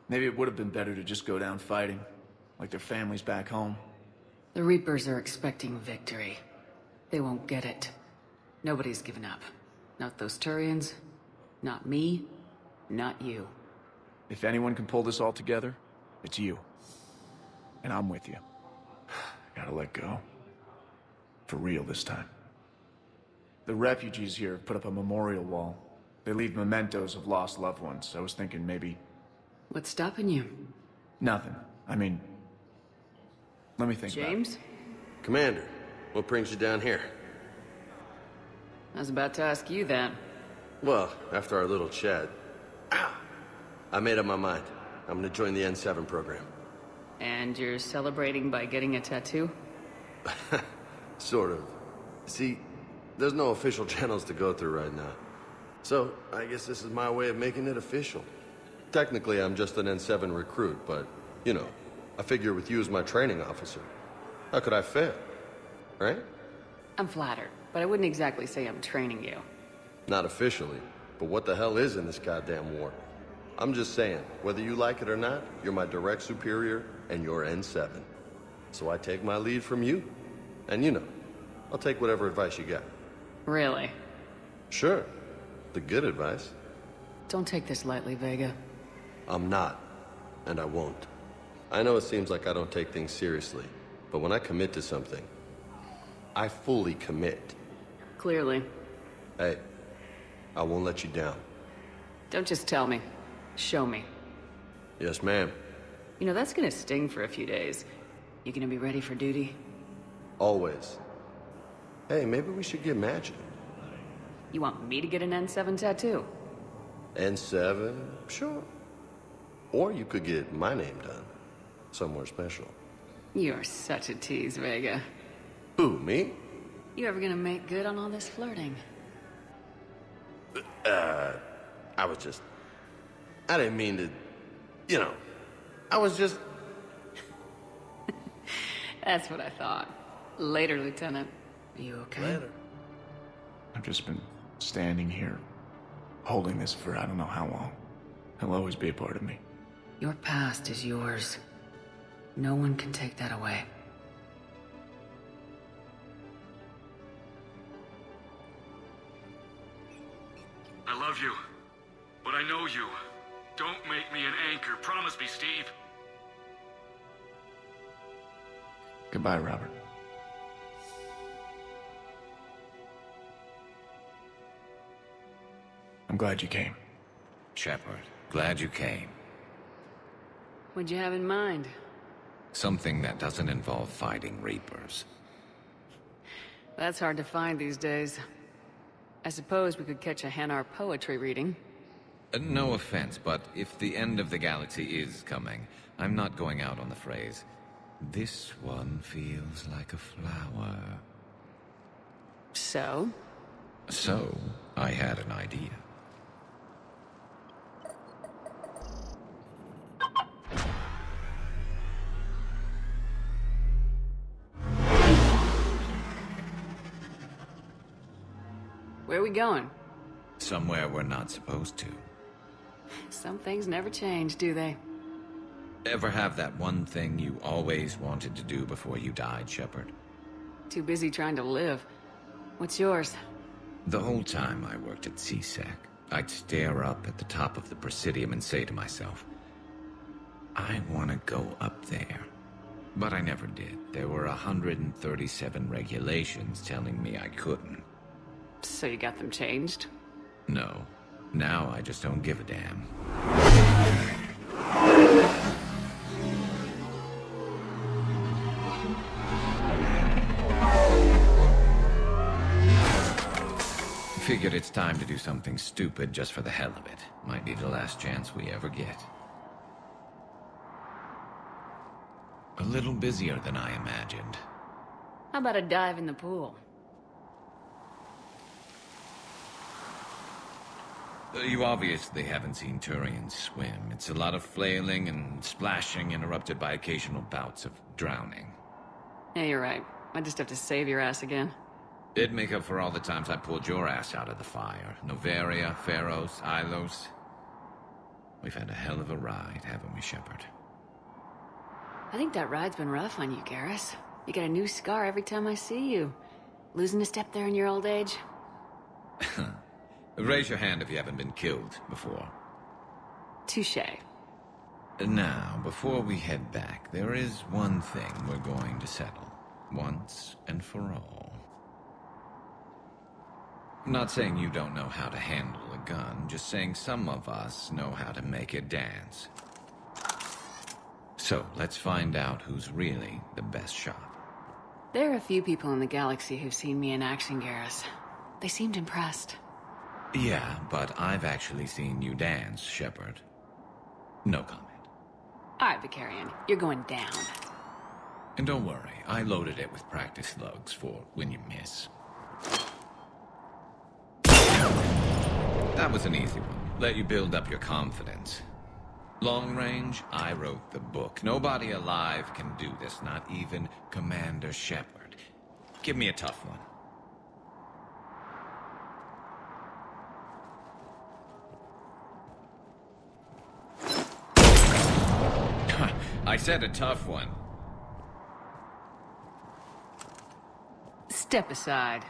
Maybe it would have been better to just go down fighting, like their families back home. The Reapers are expecting victory. They won't get it. Nobody's given up. Not those Turians, not me, not you. If anyone can pull this all together, it's you. And I'm with you. Gotta let go. For real this time. The refugees here have put up a memorial wall. They leave mementos of lost loved ones. I was thinking maybe... What's stopping you? Nothing. I mean... Let me think James? Commander, what brings you down here? I was about to ask you that. Well, after our little chat... I made up my mind. I'm gonna join the N7 program. And you're celebrating by getting a tattoo? Sort of. See, there's no official channels to go through right now. So, I guess this is my way of making it official. Technically, I'm just an N7 recruit, but, you know, I figure with you as my training officer, how could I fail? Right? I'm flattered, but I wouldn't exactly say I'm training you. Not officially, but what the hell is in this goddamn war? I'm just saying, whether you like it or not, you're my direct superior, and you're N7. So I take my lead from you. And you know, I'll take whatever advice you got. Really? Sure. The good advice. Don't take this lightly, Vega. I'm not. And I won't. I know it seems like I don't take things seriously, but when I commit to something, I fully commit. Clearly. Hey, I won't let you down. Don't just tell me. Show me. Yes, ma'am. You know, that's gonna sting for a few days. You gonna be ready for duty? Always. Hey, maybe we should get matching. You want me to get an N7 tattoo? N7? Sure. Or you could get my name done. Somewhere special. You're such a tease, Vega. Who, me? You ever gonna make good on all this flirting? I didn't mean to, you know, I was just... That's what I thought. Later, Lieutenant. Are you okay? Later. I've just been standing here, holding this for I don't know how long. He'll always be a part of me. Your past is yours. No one can take that away. I love you, but I know you. Don't make me an anchor. Promise me, Steve. Goodbye, Robert. I'm glad you came. Shepard, glad you came. What'd you have in mind? Something that doesn't involve fighting Reapers. That's hard to find these days. I suppose we could catch a Hanar poetry reading. No offense, but if the end of the galaxy is coming, I'm not going out on the phrase, "This one feels like a flower." So? So, I had an idea. Where are we going? Somewhere we're not supposed to. Some things never change, do they? Ever have that one thing you always wanted to do before you died, Shepard? Too busy trying to live. What's yours? The whole time I worked at CSEC, I'd stare up at the top of the Presidium and say to myself, I want to go up there. But I never did. There were 137 regulations telling me I couldn't. So you got them changed? No. Now I just don't give a damn. Figured it's time to do something stupid just for the hell of it. Might be the last chance we ever get. A little busier than I imagined. How about a dive in the pool? You obviously haven't seen Turians swim. It's a lot of flailing and splashing interrupted by occasional bouts of drowning. Yeah, you're right. I just have to save your ass again. It'd make up for all the times I pulled your ass out of the fire. Noveria, Pharos, Ilos. We've had a hell of a ride, haven't we, Shepard? I think that ride's been rough on you, Garrus. You get a new scar every time I see you. Losing a step there in your old age? Raise your hand if you haven't been killed before. Touché. Now, before we head back, there is one thing we're going to settle. Once and for all. I'm not saying you don't know how to handle a gun, just saying some of us know how to make it dance. So, let's find out who's really the best shot. There are a few people in the galaxy who've seen me in action, Garrus. They seemed impressed. Yeah, but I've actually seen you dance, Shepard. No comment. All right, Vicarian, you're going down. And don't worry, I loaded it with practice slugs for when you miss. That was an easy one. Let you build up your confidence. Long range, I wrote the book. Nobody alive can do this, not even Commander Shepard. Give me a tough one. I said a tough one. Step aside.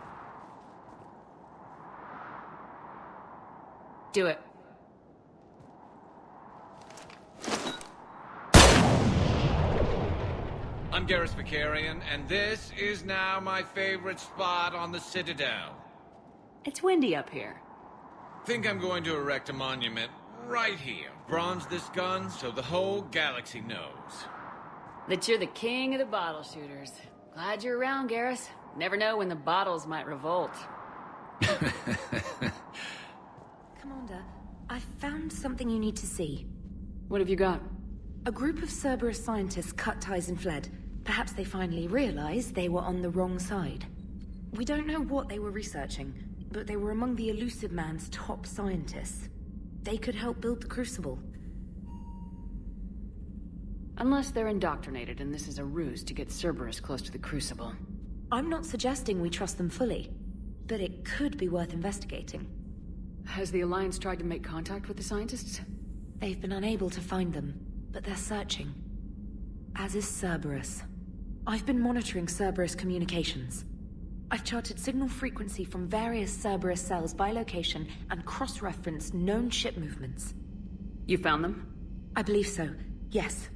Do it. I'm Garrus Vicarian, and this is now my favorite spot on the Citadel. It's windy up here. Think I'm going to erect a monument right here. Bronze this gun so the whole galaxy knows. That you're the king of the bottle shooters. Glad you're around, Garrus. Never know when the bottles might revolt. Commander, I've found something you need to see. What have you got? A group of Cerberus scientists cut ties and fled. Perhaps they finally realized they were on the wrong side. We don't know what they were researching, but they were among the Elusive Man's top scientists. They could help build the Crucible. Unless they're indoctrinated and this is a ruse to get Cerberus close to the Crucible. I'm not suggesting we trust them fully, but it could be worth investigating. Has the Alliance tried to make contact with the scientists? They've been unable to find them, but they're searching. As is Cerberus. I've been monitoring Cerberus communications. I've charted signal frequency from various Cerberus cells by location and cross-referenced known ship movements. You found them? I believe so, yes.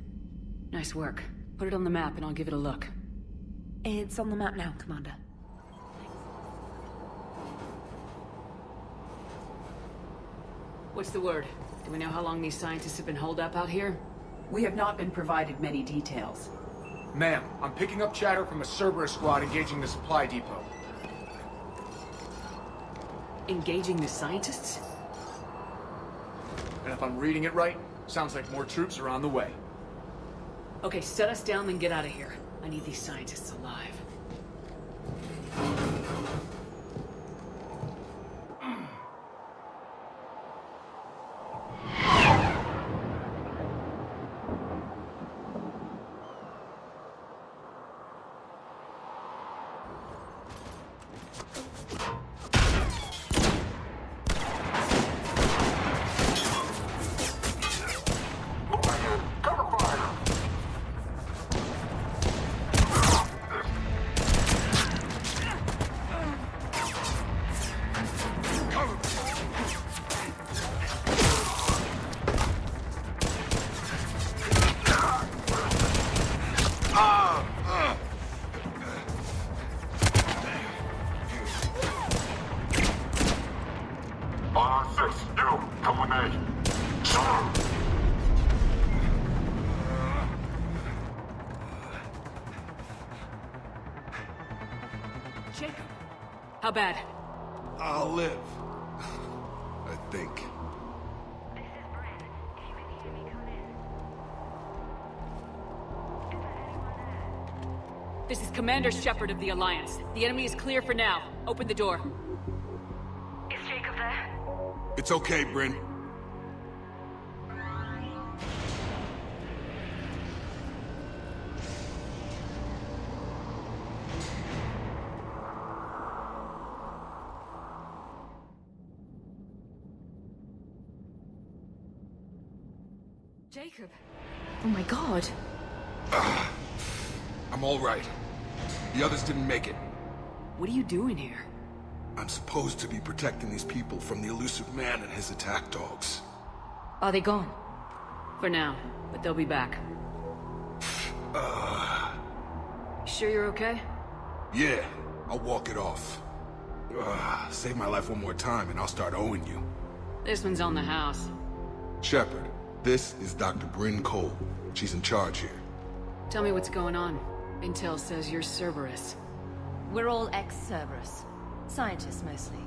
Nice work. Put it on the map and I'll give it a look. It's on the map now, Commander. What's the word? Do we know how long these scientists have been holed up out here? We have not been provided many details. Ma'am, I'm picking up chatter from a Cerberus squad engaging the supply depot. Engaging the scientists? And if I'm reading it right, sounds like more troops are on the way. Okay, set us down, then get out of here. I need these scientists alive. Jacob, how bad? I'll live. I think. This is Commander Shepard of the Alliance. The enemy is clear for now. Open the door. Is Jacob there? It's okay, Bryn. Jacob. Oh my god. I'm all right. The others didn't make it. What are you doing here? I'm supposed to be protecting these people from the elusive man and his attack dogs. Are they gone? For now, but they'll be back. Sure you're okay? Yeah, I'll walk it off. Save my life one more time and I'll start owing you. This one's on the house. Shepard, this is Dr. Bryn Cole. She's in charge here. Tell me what's going on. Intel says you're Cerberus. We're all ex-Cerberus. Scientists, mostly.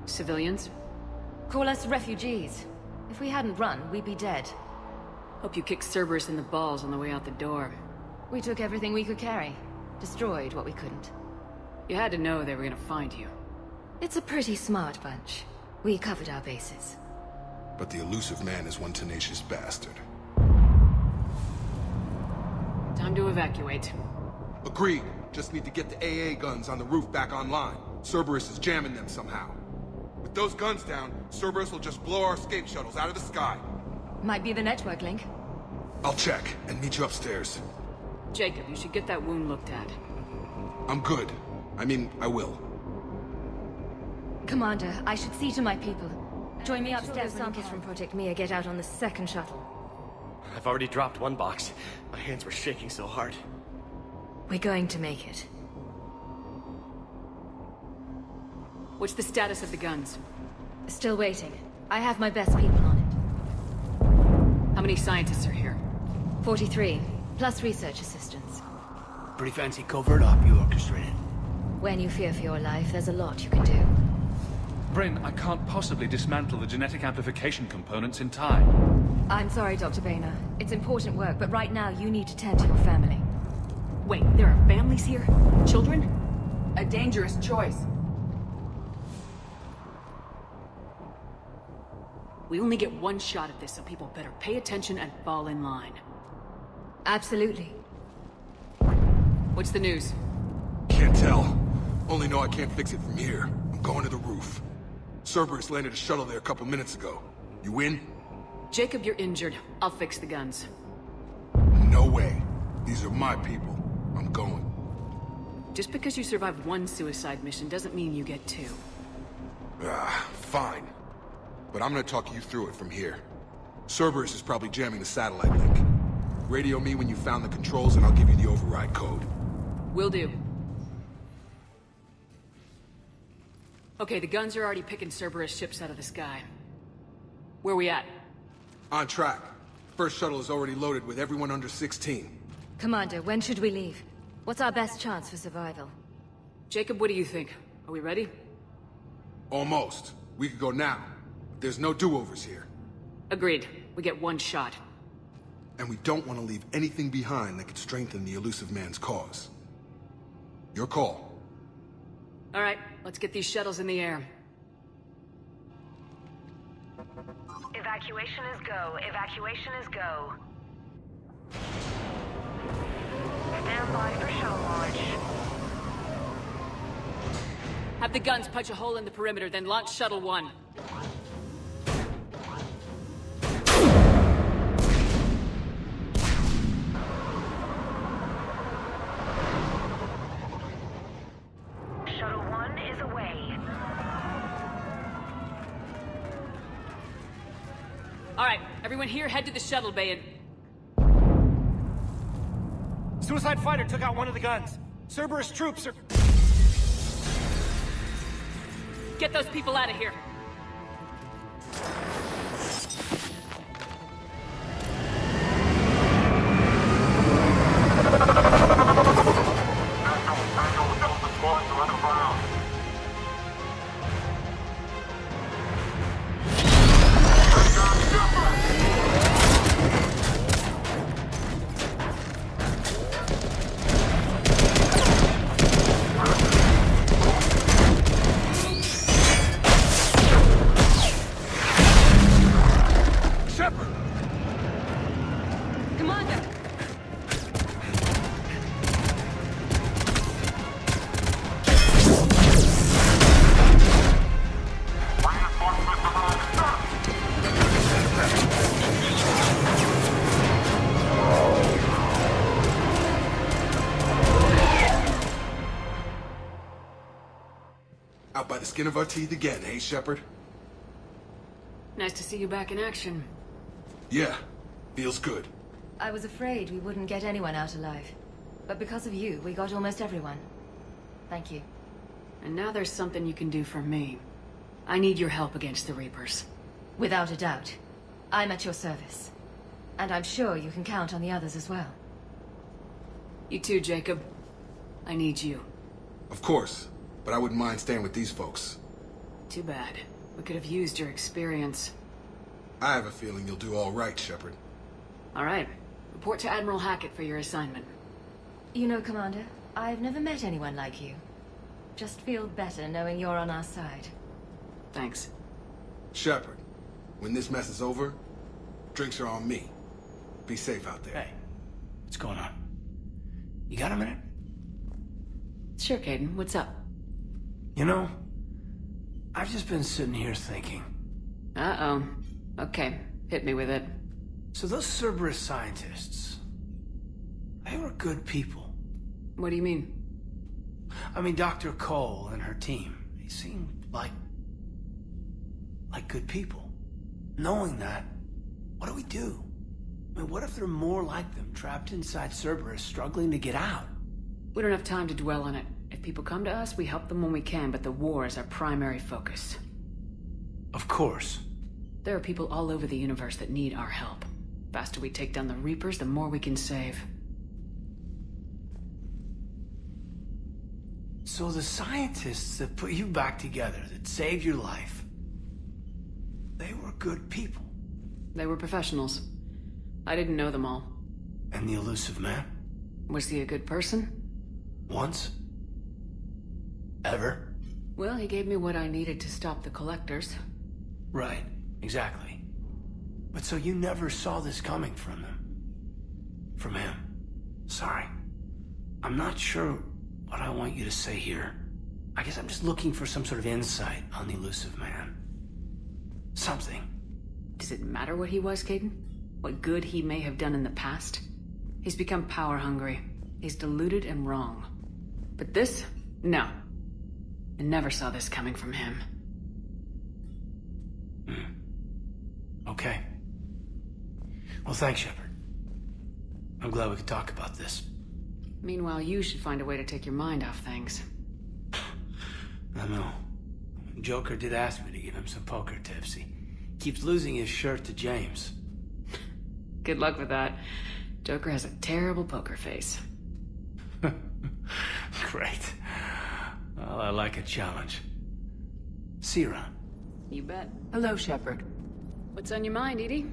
Civilians? Call us refugees. If we hadn't run, we'd be dead. Hope you kicked Cerberus in the balls on the way out the door. We took everything we could carry. Destroyed what we couldn't. You had to know they were gonna find you. It's a pretty smart bunch. We covered our bases. But the elusive man is one tenacious bastard. Time to evacuate. Agreed. Just need to get the AA guns on the roof back online. Cerberus is jamming them somehow. With those guns down, Cerberus will just blow our escape shuttles out of the sky. Might be the network link. I'll check and meet you upstairs. Jacob, you should get that wound looked at. I'm good. I mean, I will. Commander, I should see to my people. Join me upstairs. Samples from Project Mia get out on the second shuttle. I've already dropped one box. My hands were shaking so hard. We're going to make it. What's the status of the guns? Still waiting. I have my best people on it. How many scientists are here? 43, plus research assistants. Pretty fancy covert op you orchestrated. When you fear for your life, there's a lot you can do. Bryn, I can't possibly dismantle the genetic amplification components in time. I'm sorry, Dr. Boehner. It's important work, but right now you need to tend to your family. Wait, there are families here? Children? A dangerous choice. We only get one shot at this, so people better pay attention and fall in line. Absolutely. What's the news? Can't tell. Only know I can't fix it from here. I'm going to the roof. Cerberus landed a shuttle there a couple minutes ago. You in? Jacob, you're injured. I'll fix the guns. No way. These are my people. I'm going. Just because you survived one suicide mission doesn't mean you get two. Fine. But I'm gonna talk you through it from here. Cerberus is probably jamming the satellite link. Radio me when you found the controls and I'll give you the override code. Will do. Okay, the guns are already picking Cerberus ships out of the sky. Where we at? On track. First shuttle is already loaded with everyone under 16. Commander, when should we leave? What's our best chance for survival? Jacob, what do you think? Are we ready? Almost. We could go now. There's no do-overs here. Agreed. We get one shot. And we don't want to leave anything behind that could strengthen the elusive man's cause. Your call. All right, let's get these shuttles in the air. Evacuation is go. Evacuation is go. Stand by for shuttle launch. Have the guns punch a hole in the perimeter, then launch Shuttle 1. Shuttle 1 is away. All right, everyone here, head to the shuttle bay and... Suicide fighter took out one of the guns. Cerberus troops are... Get those people out of here. Out by the skin of our teeth again, eh, Shepard? Nice to see you back in action. Yeah, feels good. I was afraid we wouldn't get anyone out alive. But because of you, we got almost everyone. Thank you. And now there's something you can do for me. I need your help against the Reapers. Without a doubt. I'm at your service. And I'm sure you can count on the others as well. You too, Jacob. I need you. Of course, but I wouldn't mind staying with these folks. Too bad. We could have used your experience. I have a feeling you'll do all right, Shepard. All right. Report to Admiral Hackett for your assignment. You know, Commander, I've never met anyone like you. Just feel better knowing you're on our side. Thanks. Shepard, when this mess is over, drinks are on me. Be safe out there. Hey, what's going on? You got a minute? Sure, Caden. What's up? You know, I've just been sitting here thinking. Uh-oh. Okay, hit me with it. So those Cerberus scientists, they were good people. What do you mean? I mean, Dr. Cole and her team, they seemed like good people. Knowing that, what do we do? I mean, what if there are more like them trapped inside Cerberus struggling to get out? We don't have time to dwell on it. If people come to us, we help them when we can, but the war is our primary focus. Of course. There are people all over the universe that need our help. The faster we take down the Reapers, the more we can save. So the scientists that put you back together, that saved your life, they were good people. They were professionals. I didn't know them all. And the elusive man? Was he a good person? Once? Ever? Well, he gave me what I needed to stop the Collectors. Right, exactly. But so you never saw this coming from them? From him? Sorry. I'm not sure what I want you to say here. I guess I'm just looking for some sort of insight on the elusive man. Something. Does it matter what he was, Caden? What good he may have done in the past? He's become power-hungry. He's deluded and wrong. But this? No. I never saw this coming from him. Okay. Well, thanks, Shepard. I'm glad we could talk about this. Meanwhile, you should find a way to take your mind off things. I know. Joker did ask me to give him some poker tips. Keeps losing his shirt to James. Good luck with that. Joker has a terrible poker face. Great. Well, I like a challenge. See you around. You bet. Hello, Shepard. What's on your mind, Edie?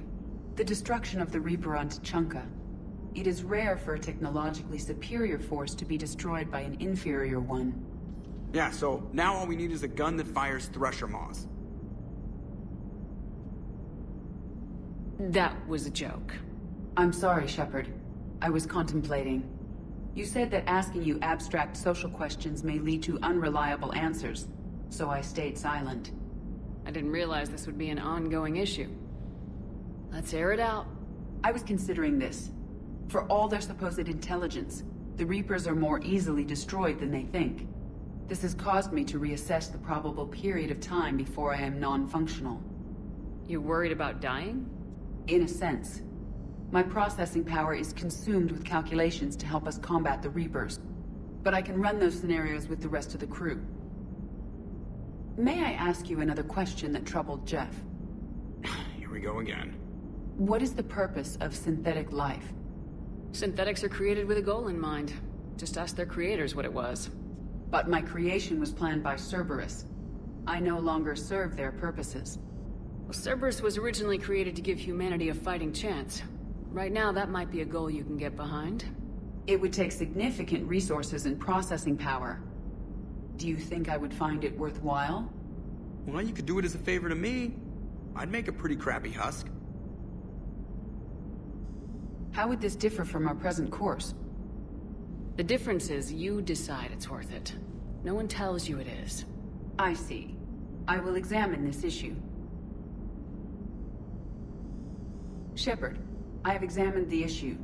The destruction of the Reaper on Tuchanka. It is rare for a technologically superior force to be destroyed by an inferior one. Yeah, so now all we need is a gun that fires Thresher Maws. That was a joke. I'm sorry, Shepard. I was contemplating. You said that asking you abstract social questions may lead to unreliable answers, so I stayed silent. I didn't realize this would be an ongoing issue. Let's air it out. I was considering this. For all their supposed intelligence, the Reapers are more easily destroyed than they think. This has caused me to reassess the probable period of time before I am non-functional. You worried about dying? In a sense. My processing power is consumed with calculations to help us combat the Reapers. But I can run those scenarios with the rest of the crew. May I ask you another question that troubled Jeff? Here we go again. What is the purpose of synthetic life? Synthetics are created with a goal in mind. Just ask their creators what it was. But my creation was planned by Cerberus. I no longer serve their purposes. Well, Cerberus was originally created to give humanity a fighting chance. Right now, that might be a goal you can get behind. It would take significant resources and processing power. Do you think I would find it worthwhile? Well, you could do it as a favor to me. I'd make a pretty crappy husk. How would this differ from our present course? The difference is you decide it's worth it. No one tells you it is. I see. I will examine this issue. Shepard, I have examined the issue.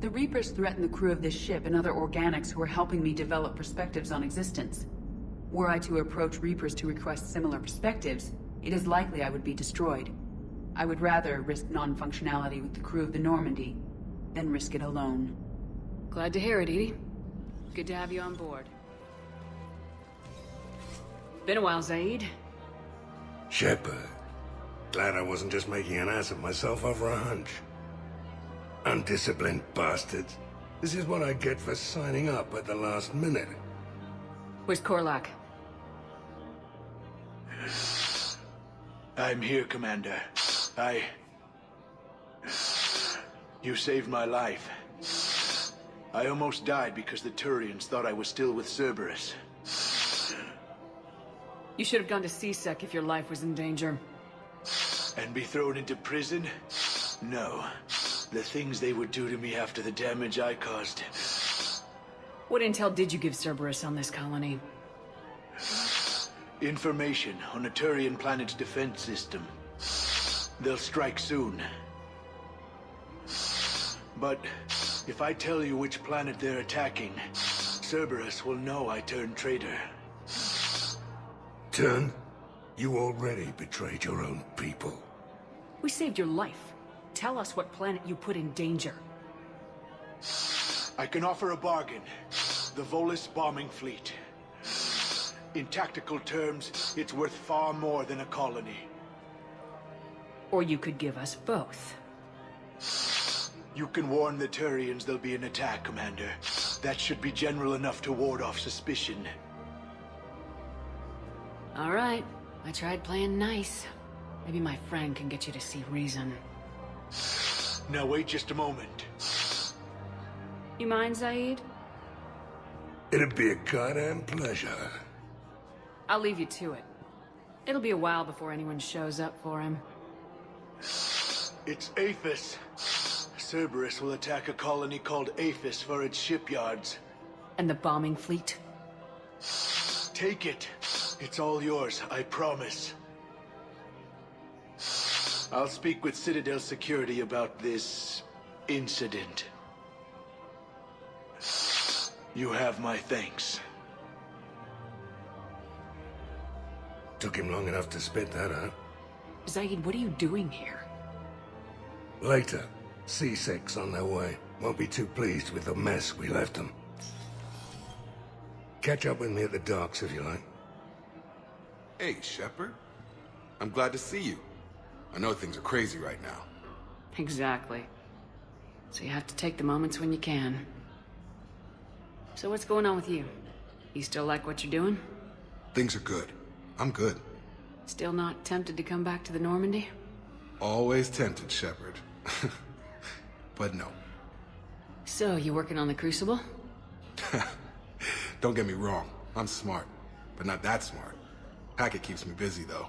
The Reapers threaten the crew of this ship and other organics who are helping me develop perspectives on existence. Were I to approach Reapers to request similar perspectives, it is likely I would be destroyed. I would rather risk non-functionality with the crew of the Normandy than risk it alone. Glad to hear it, Edie. Good to have you on board. Been a while, Zaid. Shepard. Glad I wasn't just making an ass of myself over a hunch. Undisciplined bastards. This is what I get for signing up at the last minute. Where's Korlak? I'm here, Commander. You saved my life. I almost died because the Turians thought I was still with Cerberus. You should have gone to C-Sec if your life was in danger. And be thrown into prison? No. The things they would do to me after the damage I caused. What intel did you give Cerberus on this colony? Information on a Turian planet's defense system. They'll strike soon. But if I tell you which planet they're attacking, Cerberus will know I turned traitor. Turn? You already betrayed your own people. We saved your life. Tell us what planet you put in danger. I can offer a bargain. The Volus bombing fleet. In tactical terms, it's worth far more than a colony. Or you could give us both. You can warn the Turians there'll be an attack, Commander. That should be general enough to ward off suspicion. All right. I tried playing nice. Maybe my friend can get you to see reason. Now wait just a moment. You mind, Zaid? It'd be a goddamn pleasure. I'll leave you to it. It'll be a while before anyone shows up for him. It's Aphis. Cerberus will attack a colony called Aphis for its shipyards. And the bombing fleet? Take it. It's all yours, I promise. I'll speak with Citadel Security about this incident. You have my thanks. Took him long enough to spit that out. Zaid, what are you doing here? Later. C-Sec's on their way. Won't be too pleased with the mess we left them. Catch up with me at the docks if you like. Hey, Shepard. I'm glad to see you. I know things are crazy right now. Exactly. So you have to take the moments when you can. So what's going on with you? You still like what you're doing? Things are good. I'm good. Still not tempted to come back to the Normandy? Always tempted, Shepard. But no. So, you working on the Crucible? Don't get me wrong. I'm smart. But not that smart. Hackett keeps me busy, though.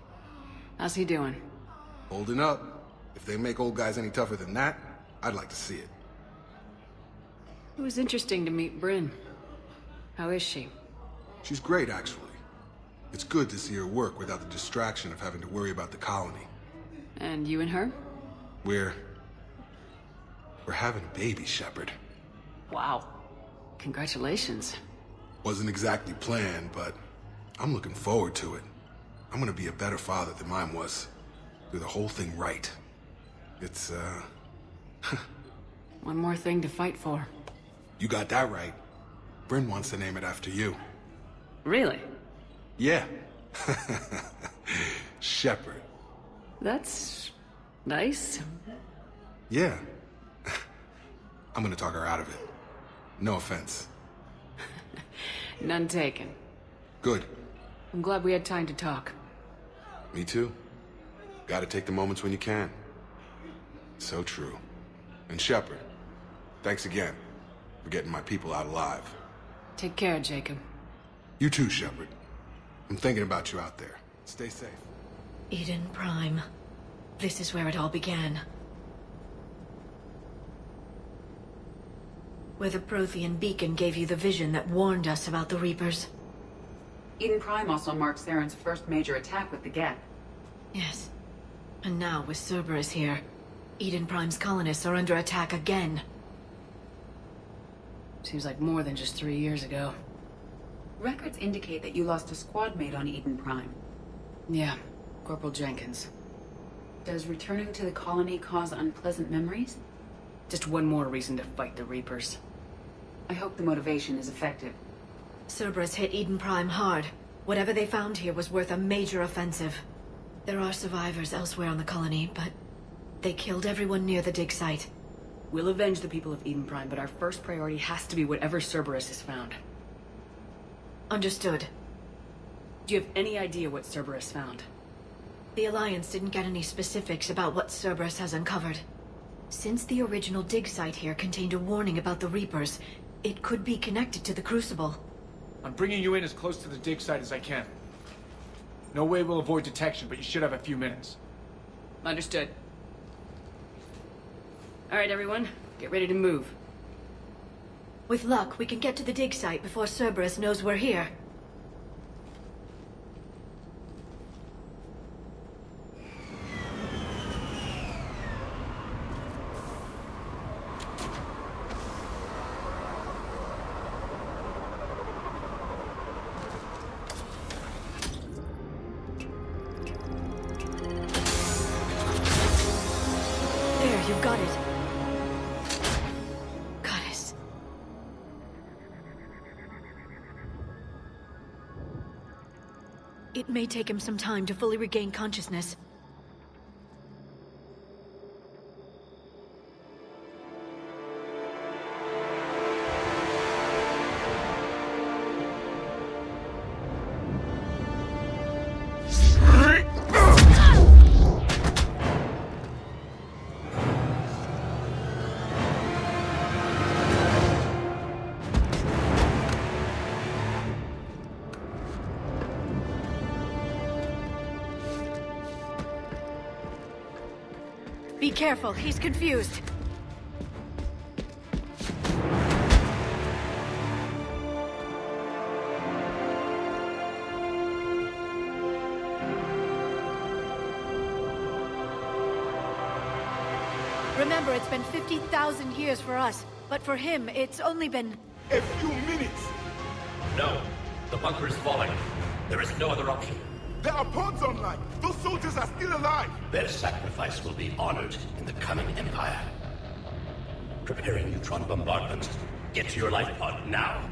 How's he doing? Holding up. If they make old guys any tougher than that, I'd like to see it. It was interesting to meet Bryn. How is she? She's great, actually. It's good to see her work without the distraction of having to worry about the colony. And you and her? We're having a baby, Shepard. Wow. Congratulations. Wasn't exactly planned, but I'm looking forward to it. I'm gonna be a better father than mine was. Do the whole thing right. It's, One more thing to fight for. You got that right. Bryn wants to name it after you. Really? Yeah. Shepard. That's nice. Yeah. I'm gonna talk her out of it. No offense. None taken. Good. I'm glad we had time to talk. Me too. Gotta take the moments when you can. So true. And Shepard, thanks again for getting my people out alive. Take care, Jacob. You too, Shepard. I'm thinking about you out there. Stay safe. Eden Prime. This is where it all began. Where the Prothean beacon gave you the vision that warned us about the Reapers. Eden Prime also marks Theron's first major attack with the Geth. Yes. And now, with Cerberus here, Eden Prime's colonists are under attack again. Seems like more than just 3 years ago. Records indicate that you lost a squad mate on Eden Prime. Yeah, Corporal Jenkins. Does returning to the colony cause unpleasant memories? Just one more reason to fight the Reapers. I hope the motivation is effective. Cerberus hit Eden Prime hard. Whatever they found here was worth a major offensive. There are survivors elsewhere on the colony, but they killed everyone near the dig site. We'll avenge the people of Eden Prime, but our first priority has to be whatever Cerberus has found. Understood. Do you have any idea what Cerberus found? The Alliance didn't get any specifics about what Cerberus has uncovered. Since the original dig site here contained a warning about the Reapers, it could be connected to the Crucible. I'm bringing you in as close to the dig site as I can. No way we'll avoid detection, but you should have a few minutes. Understood. All right, everyone. Get ready to move. With luck, we can get to the dig site before Cerberus knows we're here. There, you've got it. Goddess. It may take him some time to fully regain consciousness. Be careful, he's confused. Remember, it's been 50,000 years for us, but for him, it's only been... A few minutes! No. The bunker is falling. There is no other option. There are pods online! Those soldiers are still alive! Their sacrifice will be honored in the coming Empire. Preparing neutron bombardment. Get to your life pod now.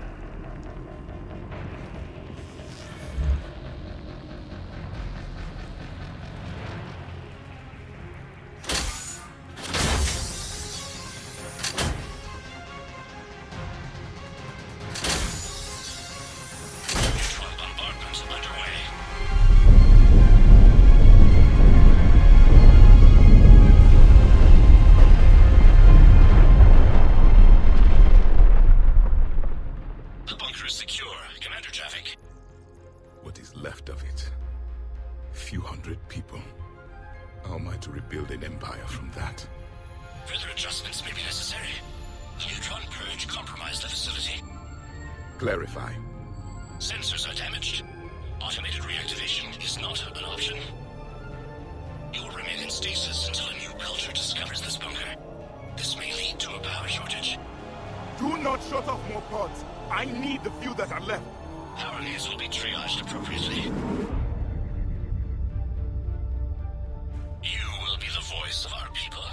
The neutron purge compromised the facility. Clarify. Sensors are damaged. Automated reactivation is not an option. You will remain in stasis until a new culture discovers this bunker. This may lead to a power shortage. Do not shut off more pods. I need the few that are left. Power needs will be triaged appropriately. You will be the voice of our people.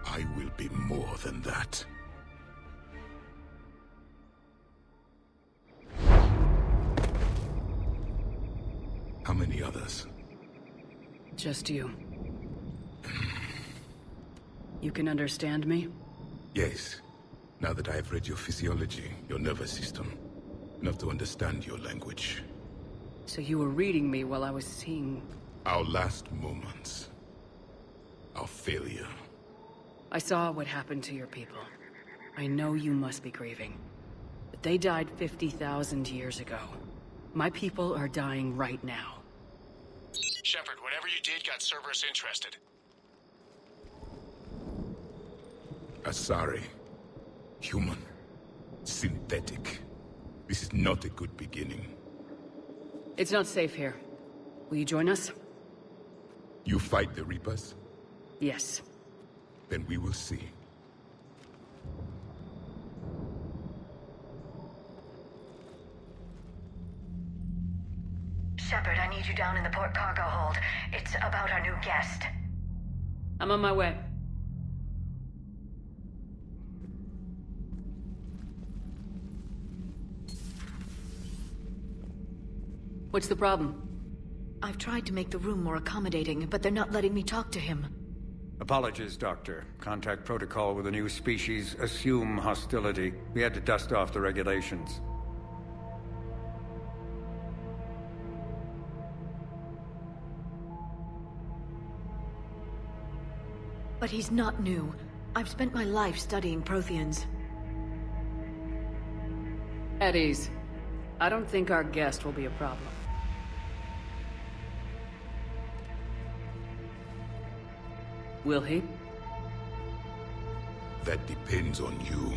I will be more than that. How many others? Just you. You can understand me? Yes. Now that I have read your physiology, your nervous system, enough to understand your language. So you were reading me while I was seeing... Our last moments. Our failure. I saw what happened to your people. I know you must be grieving. But they died 50,000 years ago. My people are dying right now. Shepard, whatever you did got Cerberus interested. Asari. Human. Synthetic. This is not a good beginning. It's not safe here. Will you join us? You fight the Reapers? Yes. Then we will see. Shepard, I need you down in the port cargo hold. It's about our new guest. I'm on my way. What's the problem? I've tried to make the room more accommodating, but they're not letting me talk to him. Apologies, Doctor. Contact protocol with a new species. Assume hostility. We had to dust off the regulations. But he's not new. I've spent my life studying Protheans. At ease. I don't think our guest will be a problem. Will he? That depends on you.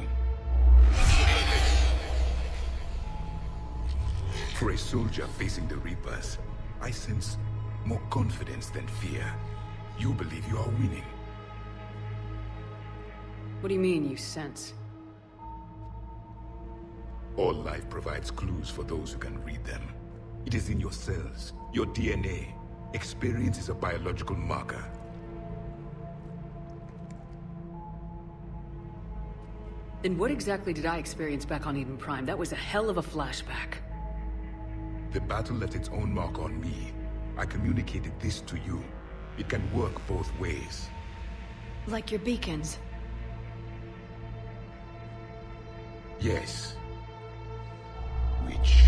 For a soldier facing the Reapers, I sense more confidence than fear. You believe you are winning. What do you mean, you sense? All life provides clues for those who can read them. It is in your cells, your DNA. Experience is a biological marker. Then what exactly did I experience back on Eden Prime? That was a hell of a flashback. The battle left its own mark on me. I communicated this to you. It can work both ways. Like your beacons. Yes. Which...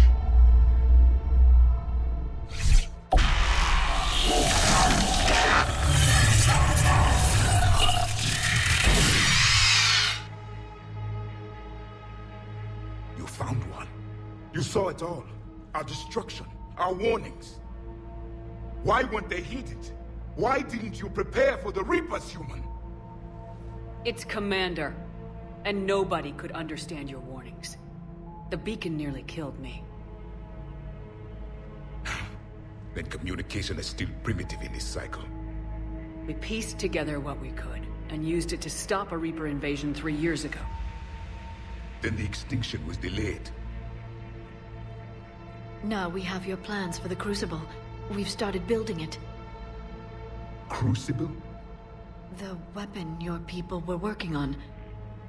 You found one. You saw it all. Our destruction. Our warnings. Why weren't they heeded? Why didn't you prepare for the Reapers, human? It's Commander. And nobody could understand your warnings. The beacon nearly killed me. Then communication is still primitive in this cycle. We pieced together what we could, and used it to stop a Reaper invasion 3 years ago. Then the extinction was delayed. Now we have your plans for the Crucible. We've started building it. Crucible? The weapon your people were working on.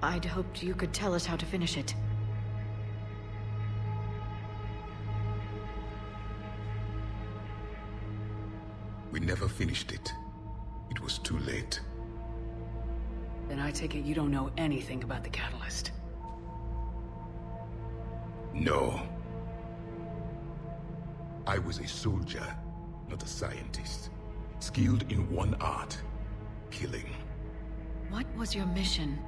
I'd hoped you could tell us how to finish it. We never finished it. It was too late. Then I take it you don't know anything about the catalyst. No. I was a soldier, not a scientist. Skilled in one art, killing. What was your mission?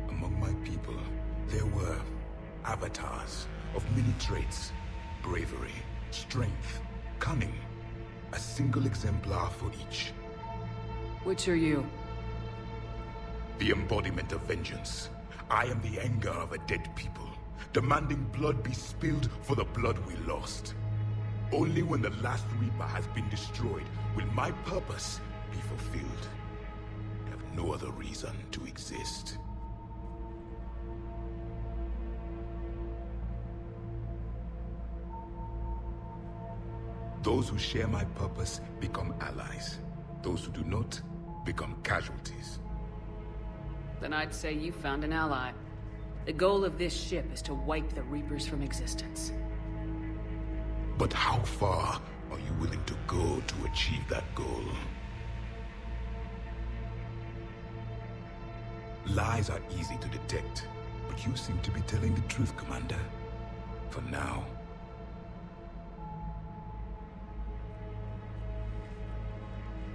Among my people, there were avatars of many traits. Bravery, strength, cunning. A single exemplar for each. Which are you? The embodiment of vengeance. I am the anger of a dead people, demanding blood be spilled for the blood we lost. Only when the last Reaper has been destroyed will my purpose be fulfilled. I have no other reason to exist. Those who share my purpose become allies. Those who do not become casualties. Then I'd say you found an ally. The goal of this ship is to wipe the Reapers from existence. But how far are you willing to go to achieve that goal? Lies are easy to detect, but you seem to be telling the truth, Commander. For now.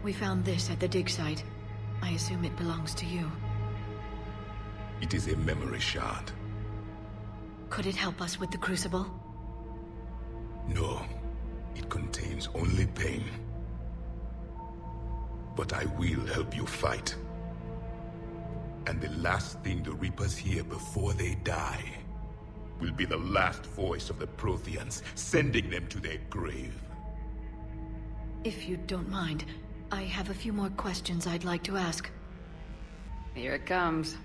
We found this at the dig site. I assume it belongs to you. It is a memory shard. Could it help us with the Crucible? No. It contains only pain. But I will help you fight. And the last thing the Reapers hear before they die will be the last voice of the Protheans, sending them to their grave. If you don't mind, I have a few more questions I'd like to ask. Here it comes.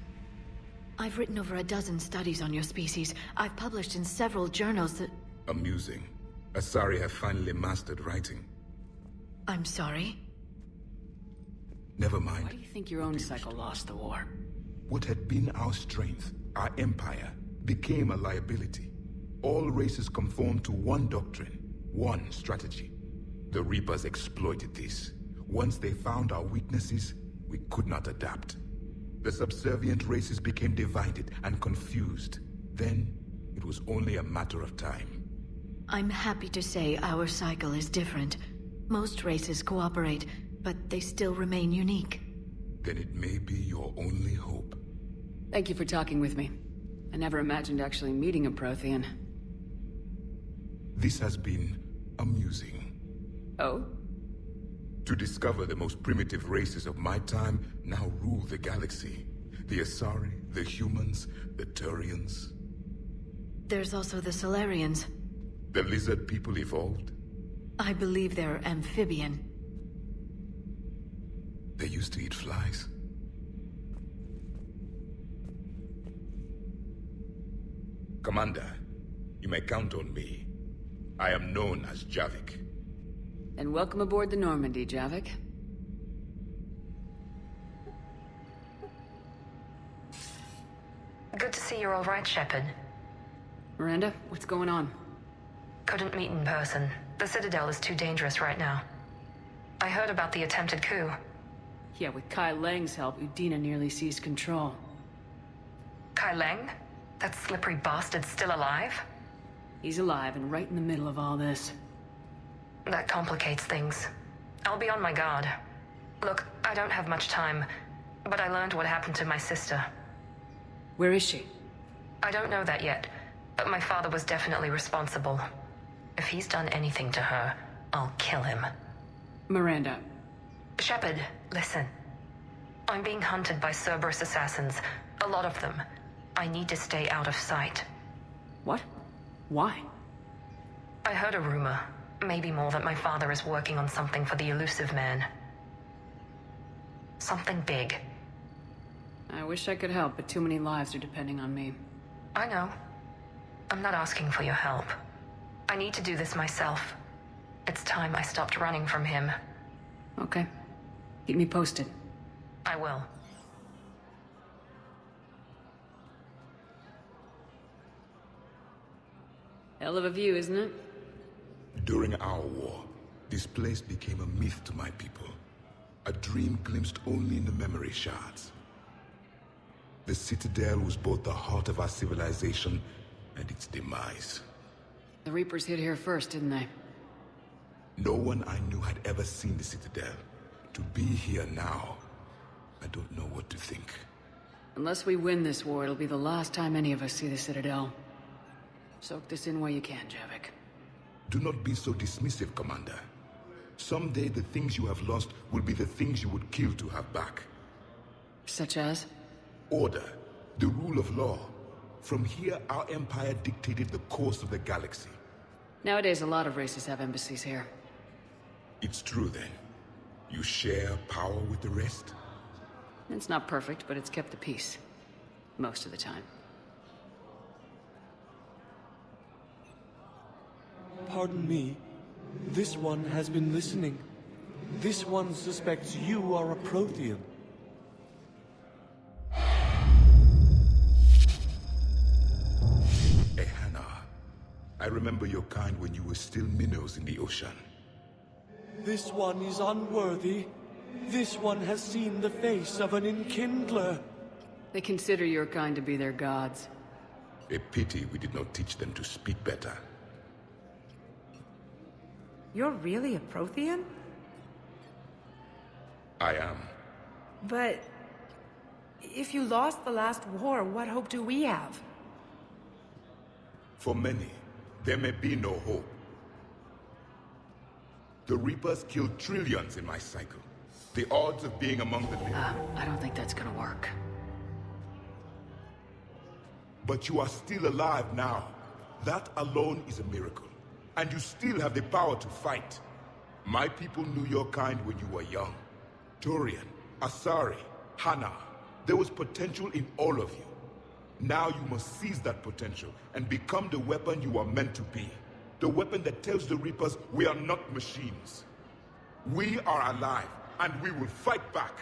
I've written over a dozen studies on your species. I've published in several journals that... Amusing. Asari have finally mastered writing. I'm sorry? Never mind. Why do you think your own cycle lost the war? What had been our strength, our empire, became a liability. All races conformed to one doctrine, one strategy. The Reapers exploited this. Once they found our weaknesses, we could not adapt. The subservient races became divided and confused. Then, it was only a matter of time. I'm happy to say our cycle is different. Most races cooperate, but they still remain unique. Then it may be your only hope. Thank you for talking with me. I never imagined actually meeting a Prothean. This has been amusing. Oh? To discover the most primitive races of my time now rule the galaxy. The Asari, the humans, the Turians. There's also the Solarians. The lizard people evolved? I believe they're amphibian. They used to eat flies. Commander, you may count on me. I am known as Javik. And welcome aboard the Normandy, Javik. Good to see you're all right, Shepard. Miranda, what's going on? Couldn't meet in person. The Citadel is too dangerous right now. I heard about the attempted coup. Yeah, with Kai Lang's help, Udina nearly seized control. Kai Lang? That slippery bastard's still alive? He's alive and right in the middle of all this. That complicates things. I'll be on my guard. Look, I don't have much time, but I learned what happened to my sister. Where is she? I don't know that yet, but my father was definitely responsible. If he's done anything to her, I'll kill him. Miranda. Shepard, listen. I'm being hunted by Cerberus assassins. A lot of them. I need to stay out of sight. What? Why? I heard a rumor. Maybe more, that my father is working on something for the elusive man. Something big. I wish I could help, but too many lives are depending on me. I know. I'm not asking for your help. I need to do this myself. It's time I stopped running from him. Okay. Keep me posted. I will. Hell of a view, isn't it? During our war, this place became a myth to my people. A dream glimpsed only in the memory shards. The Citadel was both the heart of our civilization and its demise. The Reapers hit here first, didn't they? No one I knew had ever seen the Citadel. To be here now, I don't know what to think. Unless we win this war, it'll be the last time any of us see the Citadel. Soak this in while you can, Javik. Do not be so dismissive, Commander. Someday the things you have lost will be the things you would kill to have back. Such as? Order, the rule of law. From here, our empire dictated the course of the galaxy. Nowadays, a lot of races have embassies here. It's true then. You share power with the rest? It's not perfect, but it's kept the peace. Most of the time. Pardon me. This one has been listening. This one suspects you are a Prothean. Hannah, I remember your kind when you were still minnows in the ocean. This one is unworthy. This one has seen the face of an enkindler. They consider your kind to be their gods. A pity we did not teach them to speak better. You're really a Prothean? I am. But if you lost the last war, what hope do we have? For many, there may be no hope. The Reapers killed trillions in my cycle. The odds of being among the living... I don't think that's gonna work. But you are still alive now. That alone is a miracle. And you still have the power to fight. My people knew your kind when you were young. Turian, Asari, Hannah. There was potential in all of you. Now you must seize that potential and become the weapon you are meant to be. The weapon that tells the Reapers we are not machines. We are alive, and we will fight back.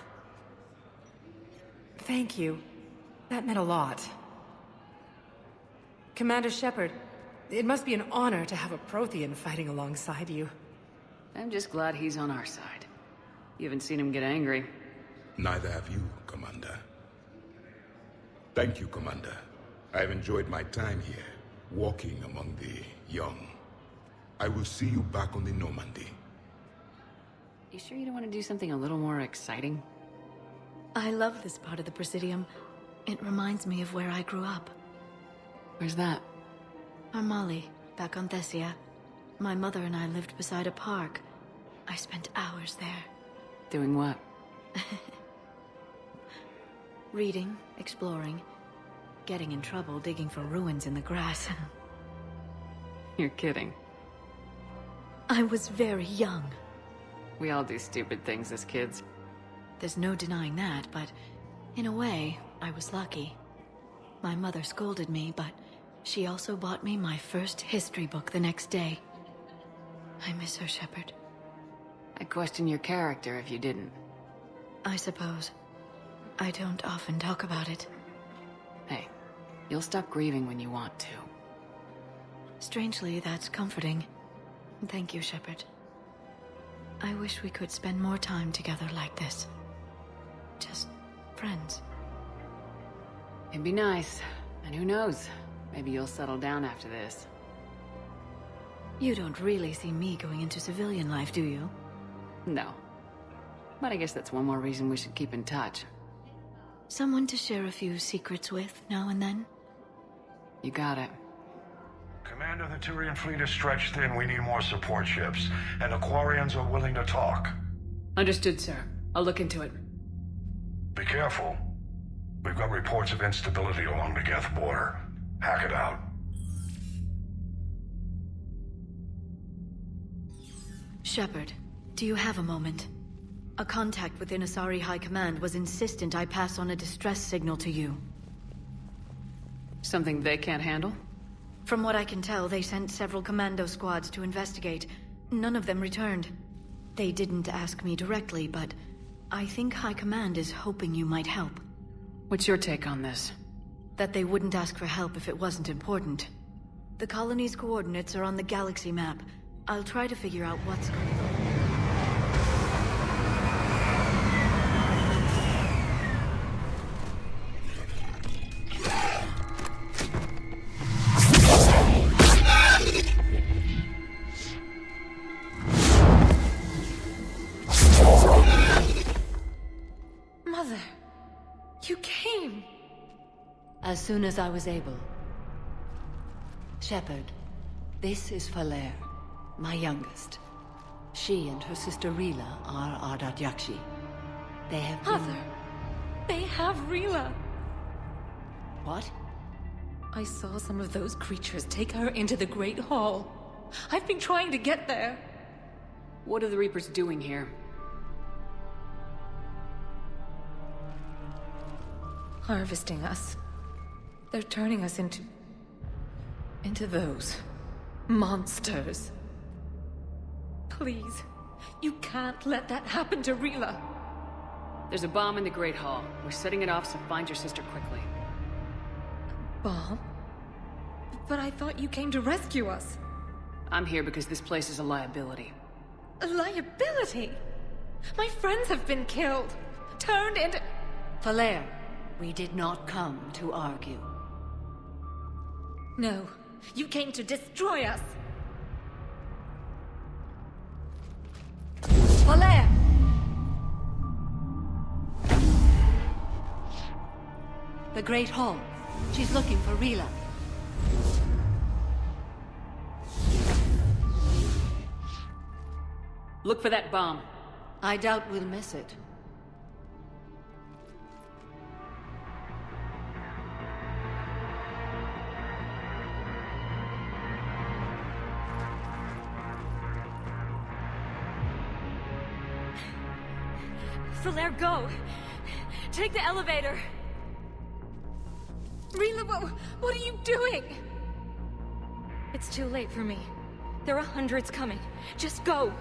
Thank you. That meant a lot. Commander Shepard, it must be an honor to have a Prothean fighting alongside you. I'm just glad he's on our side. You haven't seen him get angry. Neither have you, Commander. Thank you, Commander. I've enjoyed my time here, walking among the young. I will see you back on the Normandy. You sure you don't want to do something a little more exciting? I love this part of the Presidium. It reminds me of where I grew up. Where's that? Armali, back on Thessia. My mother and I lived beside a park. I spent hours there. Doing what? Reading, exploring, getting in trouble digging for ruins in the grass. You're kidding. I was very young. We all do stupid things as kids. There's no denying that, but in a way, I was lucky. My mother scolded me, but she also bought me my first history book the next day. I miss her, Shepard. I'd question your character if you didn't. I suppose. I don't often talk about it. Hey, you'll stop grieving when you want to. Strangely, that's comforting. Thank you, Shepard. I wish we could spend more time together like this. Just friends. It'd be nice. And who knows? Maybe you'll settle down after this. You don't really see me going into civilian life, do you? No. But I guess that's one more reason we should keep in touch. Someone to share a few secrets with now and then? You got it. Commander, the Turian fleet is stretched thin. We need more support ships. And the Quarians are willing to talk. Understood, sir. I'll look into it. Be careful. We've got reports of instability along the Geth border. Hack it out. Shepard, do you have a moment? A contact within Asari High Command was insistent I pass on a distress signal to you. Something they can't handle? From what I can tell, they sent several commando squads to investigate. None of them returned. They didn't ask me directly, but I think High Command is hoping you might help. What's your take on this? That they wouldn't ask for help if it wasn't important. The colony's coordinates are on the galaxy map. I'll try to figure out what's going on. Mother, you came. As soon as I was able. Shepard, this is Falere, my youngest. She and her sister Rila are Ardat Yakshi. They have been... Mother, they have Rila. What? I saw some of those creatures take her into the Great Hall. I've been trying to get there. What are the Reapers doing here? Harvesting us. They're turning us into those monsters. Please, you can't let that happen to Rila. There's a bomb in the Great Hall. We're setting it off, so find your sister quickly. Bomb? But I thought you came to rescue us. I'm here because this place is a liability. A liability? My friends have been killed. Turned into... Falere, we did not come to argue. No, you came to destroy us. Falere! The Great Hall. She's looking for Rila. Look for that bomb. I doubt we'll miss it. Falere, go! Take the elevator! Rila, what are you doing? It's too late for me. There are hundreds coming. Just go!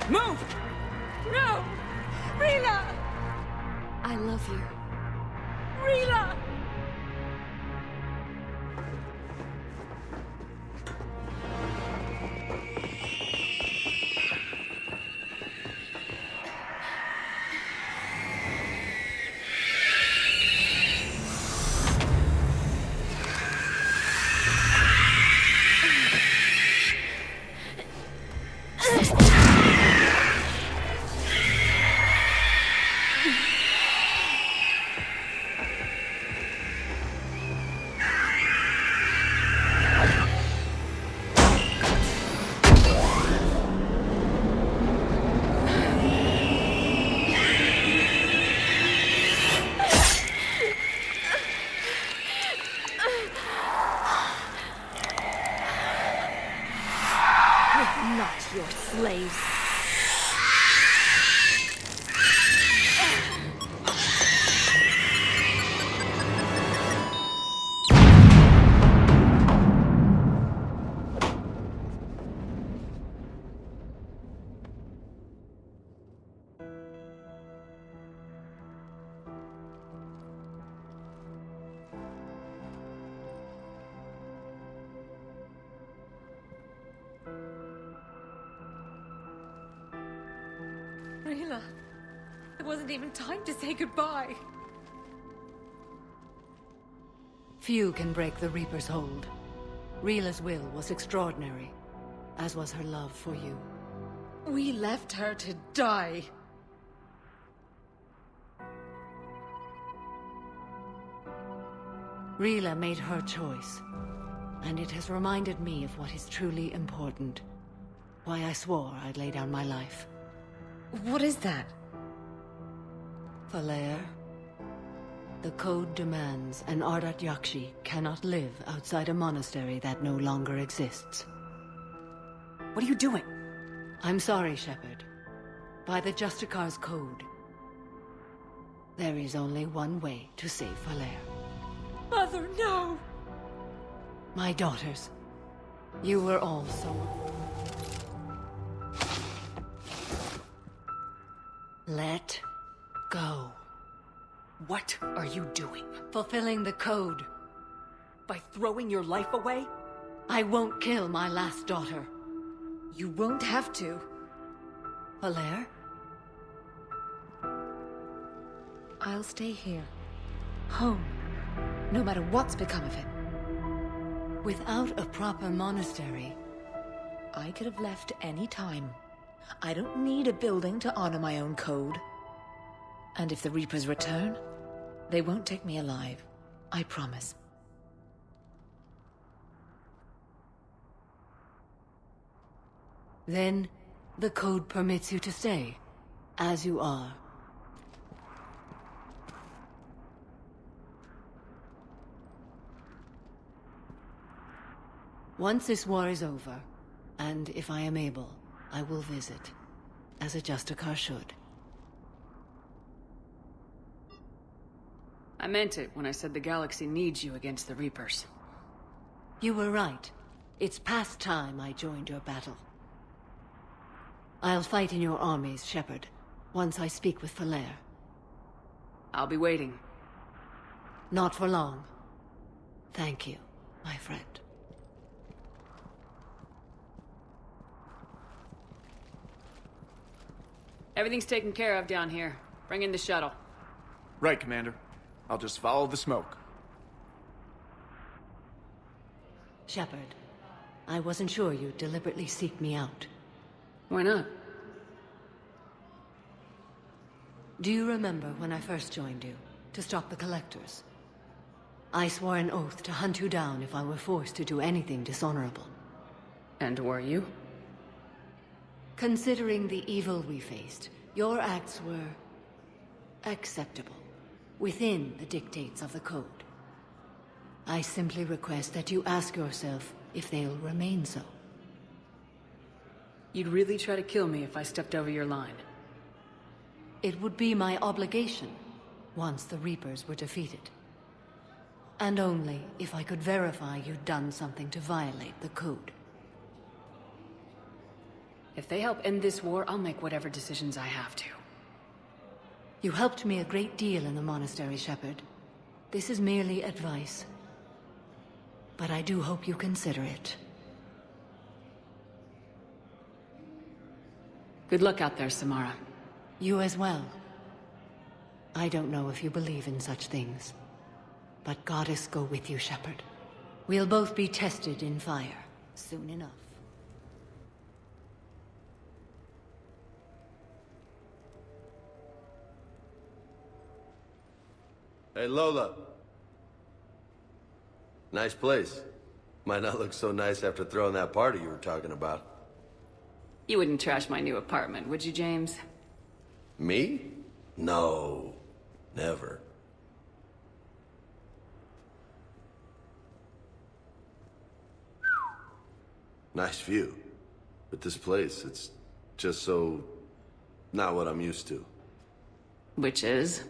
Move! No! Rila! I love you. Rila! Not your slaves. Rila, it wasn't even time to say goodbye. Few can break the Reaper's hold. Rila's will was extraordinary, as was her love for you. We left her to die. Rila made her choice, and it has reminded me of what is truly important. Why I swore I'd lay down my life. What is that? Falere, the code demands an Ardat Yakshi cannot live outside a monastery that no longer exists. What are you doing? I'm sorry, Shepard. By the Justicar's code, there is only one way to save Falere. Mother, no! My daughters, you were all so... Let go. What are you doing? Fulfilling the code. By throwing your life away? I won't kill my last daughter. You won't have to. Falere? I'll stay here. Home. No matter what's become of it. Without a proper monastery... I could have left any time. I don't need a building to honor my own code. And if the Reapers return, they won't take me alive. I promise. Then, the code permits you to stay, as you are. Once this war is over, and if I am able, I will visit, as a Justicar should. I meant it when I said the galaxy needs you against the Reapers. You were right. It's past time I joined your battle. I'll fight in your armies, Shepard, once I speak with Falere. I'll be waiting. Not for long. Thank you, my friend. Everything's taken care of down here. Bring in the shuttle. Right, Commander. I'll just follow the smoke. Shepard, I wasn't sure you'd deliberately seek me out. Why not? Do you remember when I first joined you, to stop the Collectors? I swore an oath to hunt you down if I were forced to do anything dishonorable. And were you? Considering the evil we faced, your acts were acceptable, within the dictates of the Code. I simply request that you ask yourself if they'll remain so. You'd really try to kill me if I stepped over your line. It would be my obligation, once the Reapers were defeated. And only if I could verify you'd done something to violate the Code. If they help end this war, I'll make whatever decisions I have to. You helped me a great deal in the monastery, Shepard. This is merely advice. But I do hope you consider it. Good luck out there, Samara. You as well. I don't know if you believe in such things, but Goddess go with you, Shepard. We'll both be tested in fire, soon enough. Hey, Lola. Nice place. Might not look so nice after throwing that party you were talking about. You wouldn't trash my new apartment, would you, James? Me? No. Never. Nice view. But this place, it's just so... not what I'm used to. Which is?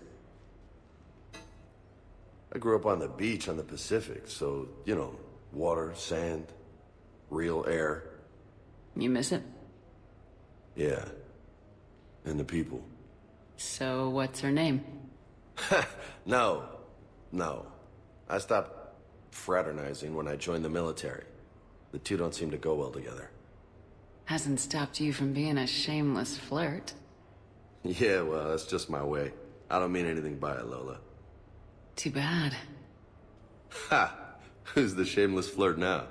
I grew up on the beach on the Pacific, so, you know, water, sand, real air. You miss it? Yeah. And the people. So, what's her name? No. I stopped fraternizing when I joined the military. The two don't seem to go well together. Hasn't stopped you from being a shameless flirt. Yeah, well, that's just my way. I don't mean anything by it, Lola. Too bad. Ha! Who's the shameless flirt now?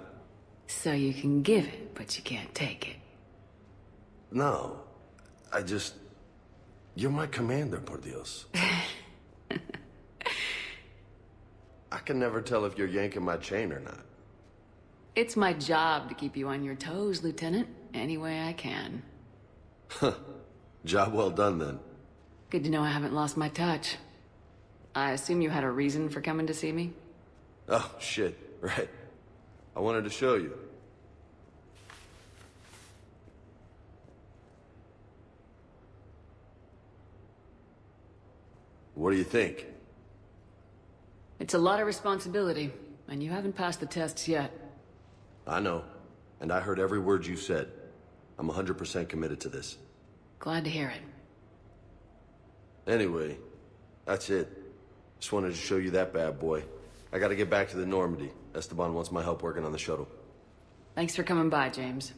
So you can give it, but you can't take it. No. I just... You're my commander, por Dios. I can never tell if you're yanking my chain or not. It's my job to keep you on your toes, Lieutenant. Any way I can. Job well done, then. Good to know I haven't lost my touch. I assume you had a reason for coming to see me? Oh, shit. Right. I wanted to show you. What do you think? It's a lot of responsibility, and you haven't passed the tests yet. I know. And I heard every word you said. I'm 100% committed to this. Glad to hear it. Anyway, that's it. Just wanted to show you that bad boy. I gotta get back to the Normandy. Esteban wants my help working on the shuttle. Thanks for coming by, James.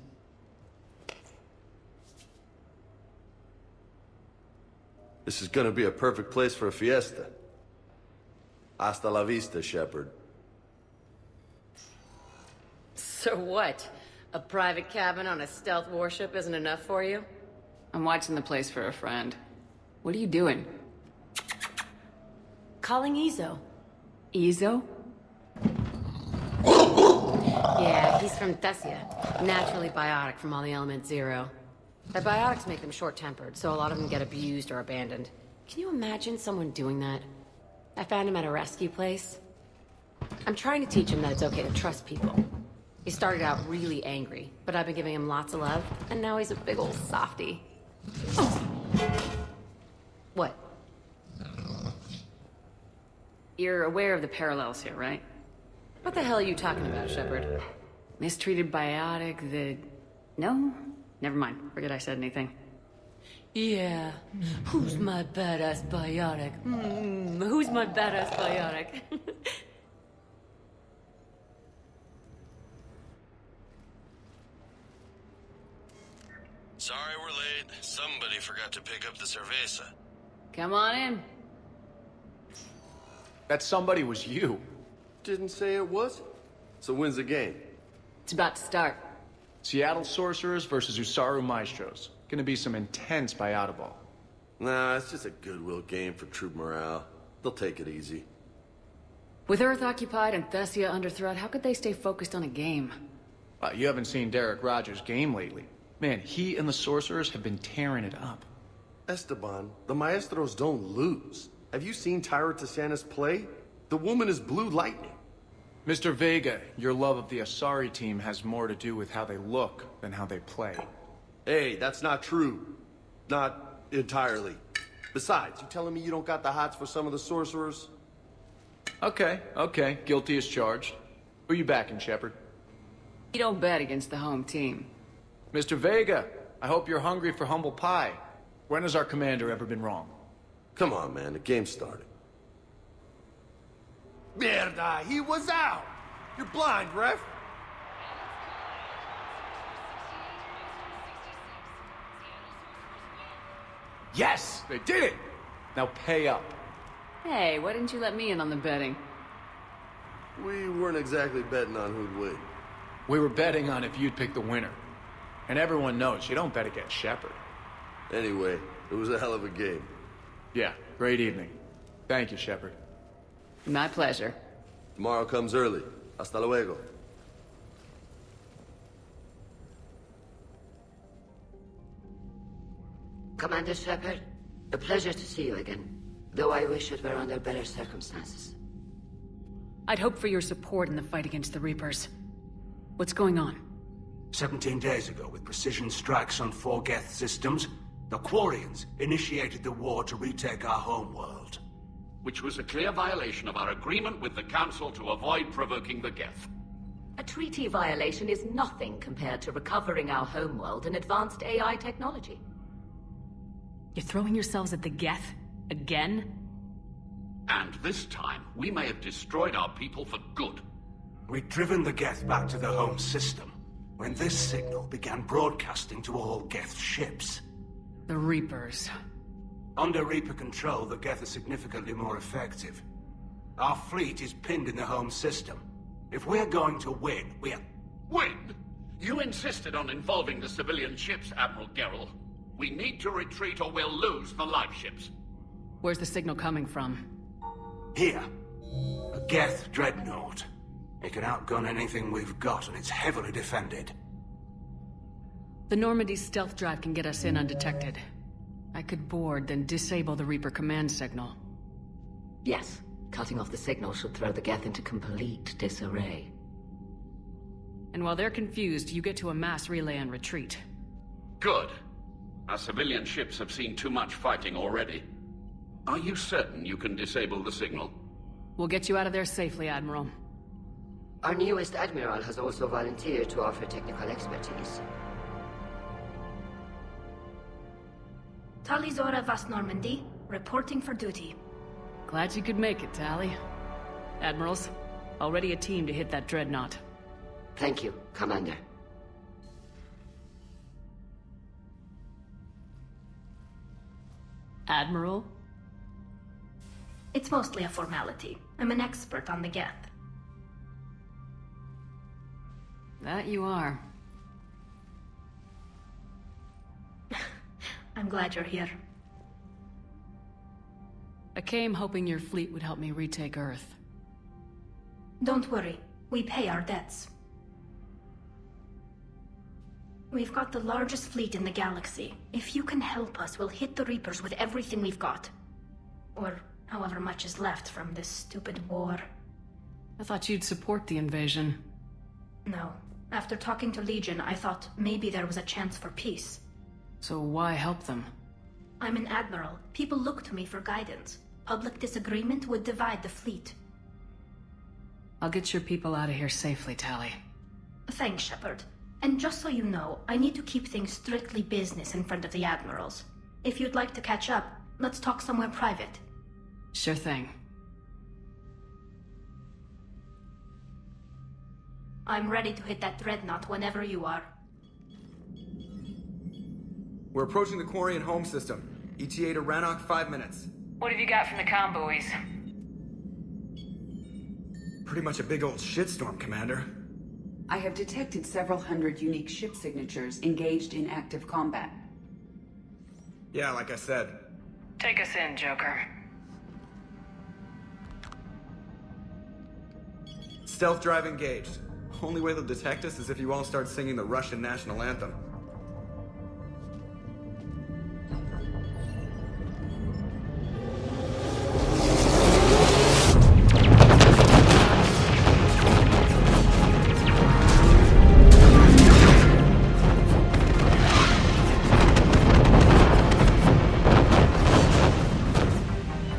This is gonna be a perfect place for a fiesta. Hasta la vista, Shepard. So what? A private cabin on a stealth warship isn't enough for you? I'm watching the place for a friend. What are you doing? Calling Izo. Izo? Yeah, he's from Thessia. Naturally biotic from all the element zero. The biotics make them short-tempered, so a lot of them get abused or abandoned. Can you imagine someone doing that? I found him at a rescue place. I'm trying to teach him that it's okay to trust people. He started out really angry, but I've been giving him lots of love, and now he's a big old softie. What? You're aware of the parallels here, right? What the hell are you talking about, Shepard? Mistreated biotic, the... No? Never mind. Forget I said anything. Yeah. Who's my badass biotic? Who's my badass biotic? Sorry we're late. Somebody forgot to pick up the cerveza. Come on in. That somebody was you. Didn't say it was. So when's the game? It's about to start. Seattle Sorcerers versus Usaru Maestros. Gonna be some intense biotaball. Nah, it's just a goodwill game for troop morale. They'll take it easy. With Earth occupied and Thessia under threat, how could they stay focused on a game? You haven't seen Derek Rogers' game lately. Man, he and the Sorcerers have been tearing it up. Esteban, the Maestros don't lose. Have you seen Tyra Tiziana's play? The woman is blue lightning. Mr. Vega, your love of the Asari team has more to do with how they look than how they play. Hey, that's not true. Not entirely. Besides, you telling me you don't got the hots for some of the Sorcerers? Okay. Guilty as charged. Who you backing, Shepard? You don't bet against the home team. Mr. Vega, I hope you're hungry for humble pie. When has our commander ever been wrong? Come on, man. The game started. Mierda, he was out! You're blind, ref! Yes! They did it! Now pay up. Hey, why didn't you let me in on the betting? We weren't exactly betting on who'd win. We were betting on if you'd pick the winner. And everyone knows you don't bet against Shepard. Anyway, it was a hell of a game. Yeah, great evening. Thank you, Shepard. My pleasure. Tomorrow comes early. Hasta luego. Commander Shepard, a pleasure to see you again. Though I wish it were under better circumstances. I'd hoped for your support in the fight against the Reapers. What's going on? 17 days ago, with precision strikes on 4 Geth systems, the Quarians initiated the war to retake our homeworld. Which was a clear violation of our agreement with the Council to avoid provoking the Geth. A treaty violation is nothing compared to recovering our homeworld and advanced AI technology. You're throwing yourselves at the Geth? Again? And this time, we may have destroyed our people for good. We'd driven the Geth back to the home system, when this signal began broadcasting to all Geth ships. The Reapers. Under Reaper control, the Geth are significantly more effective. Our fleet is pinned in the home system. If we're going to win, Win? You insisted on involving the civilian ships, Admiral Gerrel. We need to retreat or we'll lose the live ships. Where's the signal coming from? Here. A Geth dreadnought. It can outgun anything we've got, and it's heavily defended. The Normandy's stealth drive can get us in undetected. I could board, then disable the Reaper command signal. Yes. Cutting off the signal should throw the Geth into complete disarray. And while they're confused, you get to a mass relay and retreat. Good. Our civilian ships have seen too much fighting already. Are you certain you can disable the signal? We'll get you out of there safely, Admiral. Our newest Admiral has also volunteered to offer technical expertise. Talizora Vast Normandy, reporting for duty. Glad you could make it, Tally. Admirals, already a team to hit that dreadnought. Thank you, Commander. Admiral? It's mostly a formality. I'm an expert on the Geth. That you are. I'm glad you're here. I came hoping your fleet would help me retake Earth. Don't worry. We pay our debts. We've got the largest fleet in the galaxy. If you can help us, we'll hit the Reapers with everything we've got. Or however much is left from this stupid war. I thought you'd support the invasion. No. After talking to Legion, I thought maybe there was a chance for peace. So why help them? I'm an admiral. People look to me for guidance. Public disagreement would divide the fleet. I'll get your people out of here safely, Tali. Thanks, Shepard. And just so you know, I need to keep things strictly business in front of the admirals. If you'd like to catch up, let's talk somewhere private. Sure thing. I'm ready to hit that dreadnought whenever you are. We're approaching the Quarian home system. ETA to Rannoch, 5 minutes. What have you got from the comm buoys? Pretty much a big old shitstorm, Commander. I have detected several hundred unique ship signatures engaged in active combat. Yeah, like I said. Take us in, Joker. Stealth drive engaged. Only way they'll detect us is if you all start singing the Russian national anthem.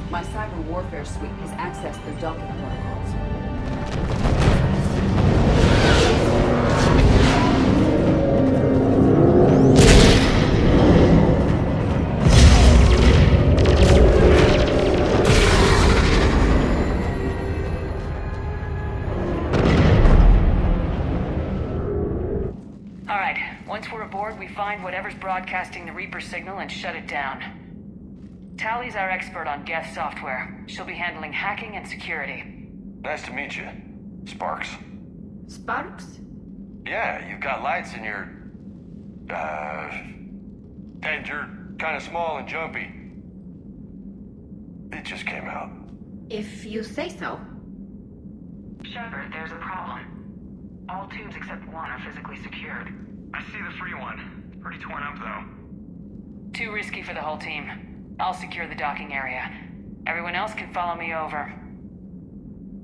My cyber warfare suite has accessed their docking protocols. Alright, once we're aboard, we find whatever's broadcasting the Reaper signal and shut it down. Tally's our expert on Geth software. She'll be handling hacking and security. Nice to meet you. Sparks. Sparks? Yeah, you've got lights in your... head. You're kind of small and jumpy. It just came out. If you say so. Shepard, there's a problem. All tubes except one are physically secured. I see the free one. Pretty torn up, though. Too risky for the whole team. I'll secure the docking area. Everyone else can follow me over.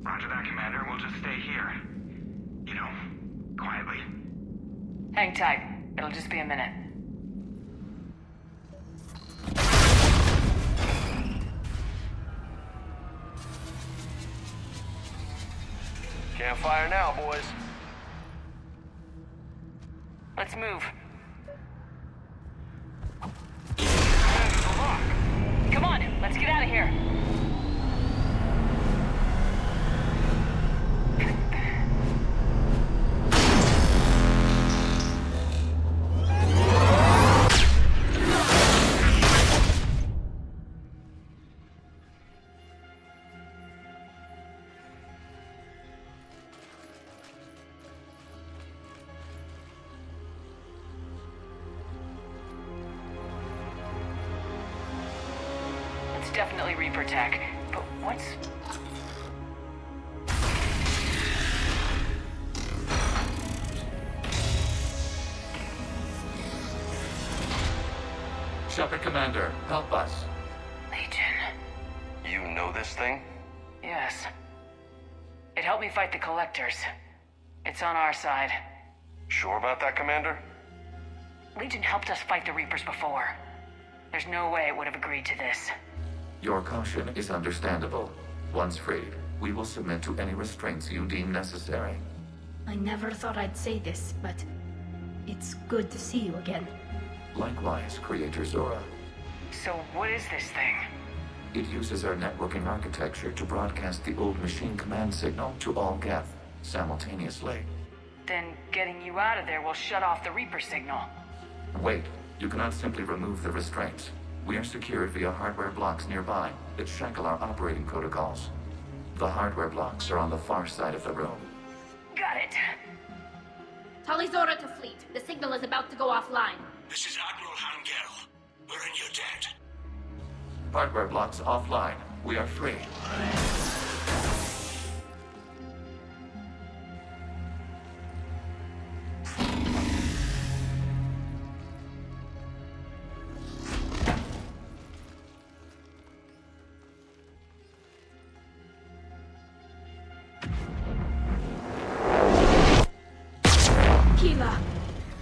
Roger that, Commander. We'll just stay here. You know, quietly. Hang tight. It'll just be a minute. Can't fire now, boys. Let's move. Come on, let's get out of here. Definitely Reaper tech, but what's... Shepard Commander, help us. Legion. You know this thing? Yes. It helped me fight the Collectors. It's on our side. Sure about that, Commander? Legion helped us fight the Reapers before. There's no way it would have agreed to this. Your caution is understandable. Once freed, we will submit to any restraints you deem necessary. I never thought I'd say this, but it's good to see you again. Likewise, Creator Zora. So what is this thing? It uses our networking architecture to broadcast the old machine command signal to all Geth simultaneously. Then getting you out of there will shut off the Reaper signal. Wait, you cannot simply remove the restraints. We are secured via hardware blocks nearby that shackle our operating protocols. The hardware blocks are on the far side of the room. Got it. Talizora to fleet. The signal is about to go offline. This is Admiral Hangel. We're in your debt. Hardware blocks offline. We are free.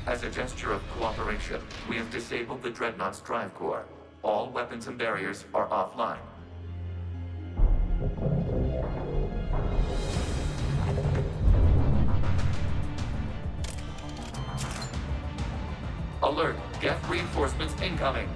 As a gesture of cooperation, we have disabled the Dreadnought's drive core. All weapons and barriers are offline. Alert! Geth reinforcements incoming!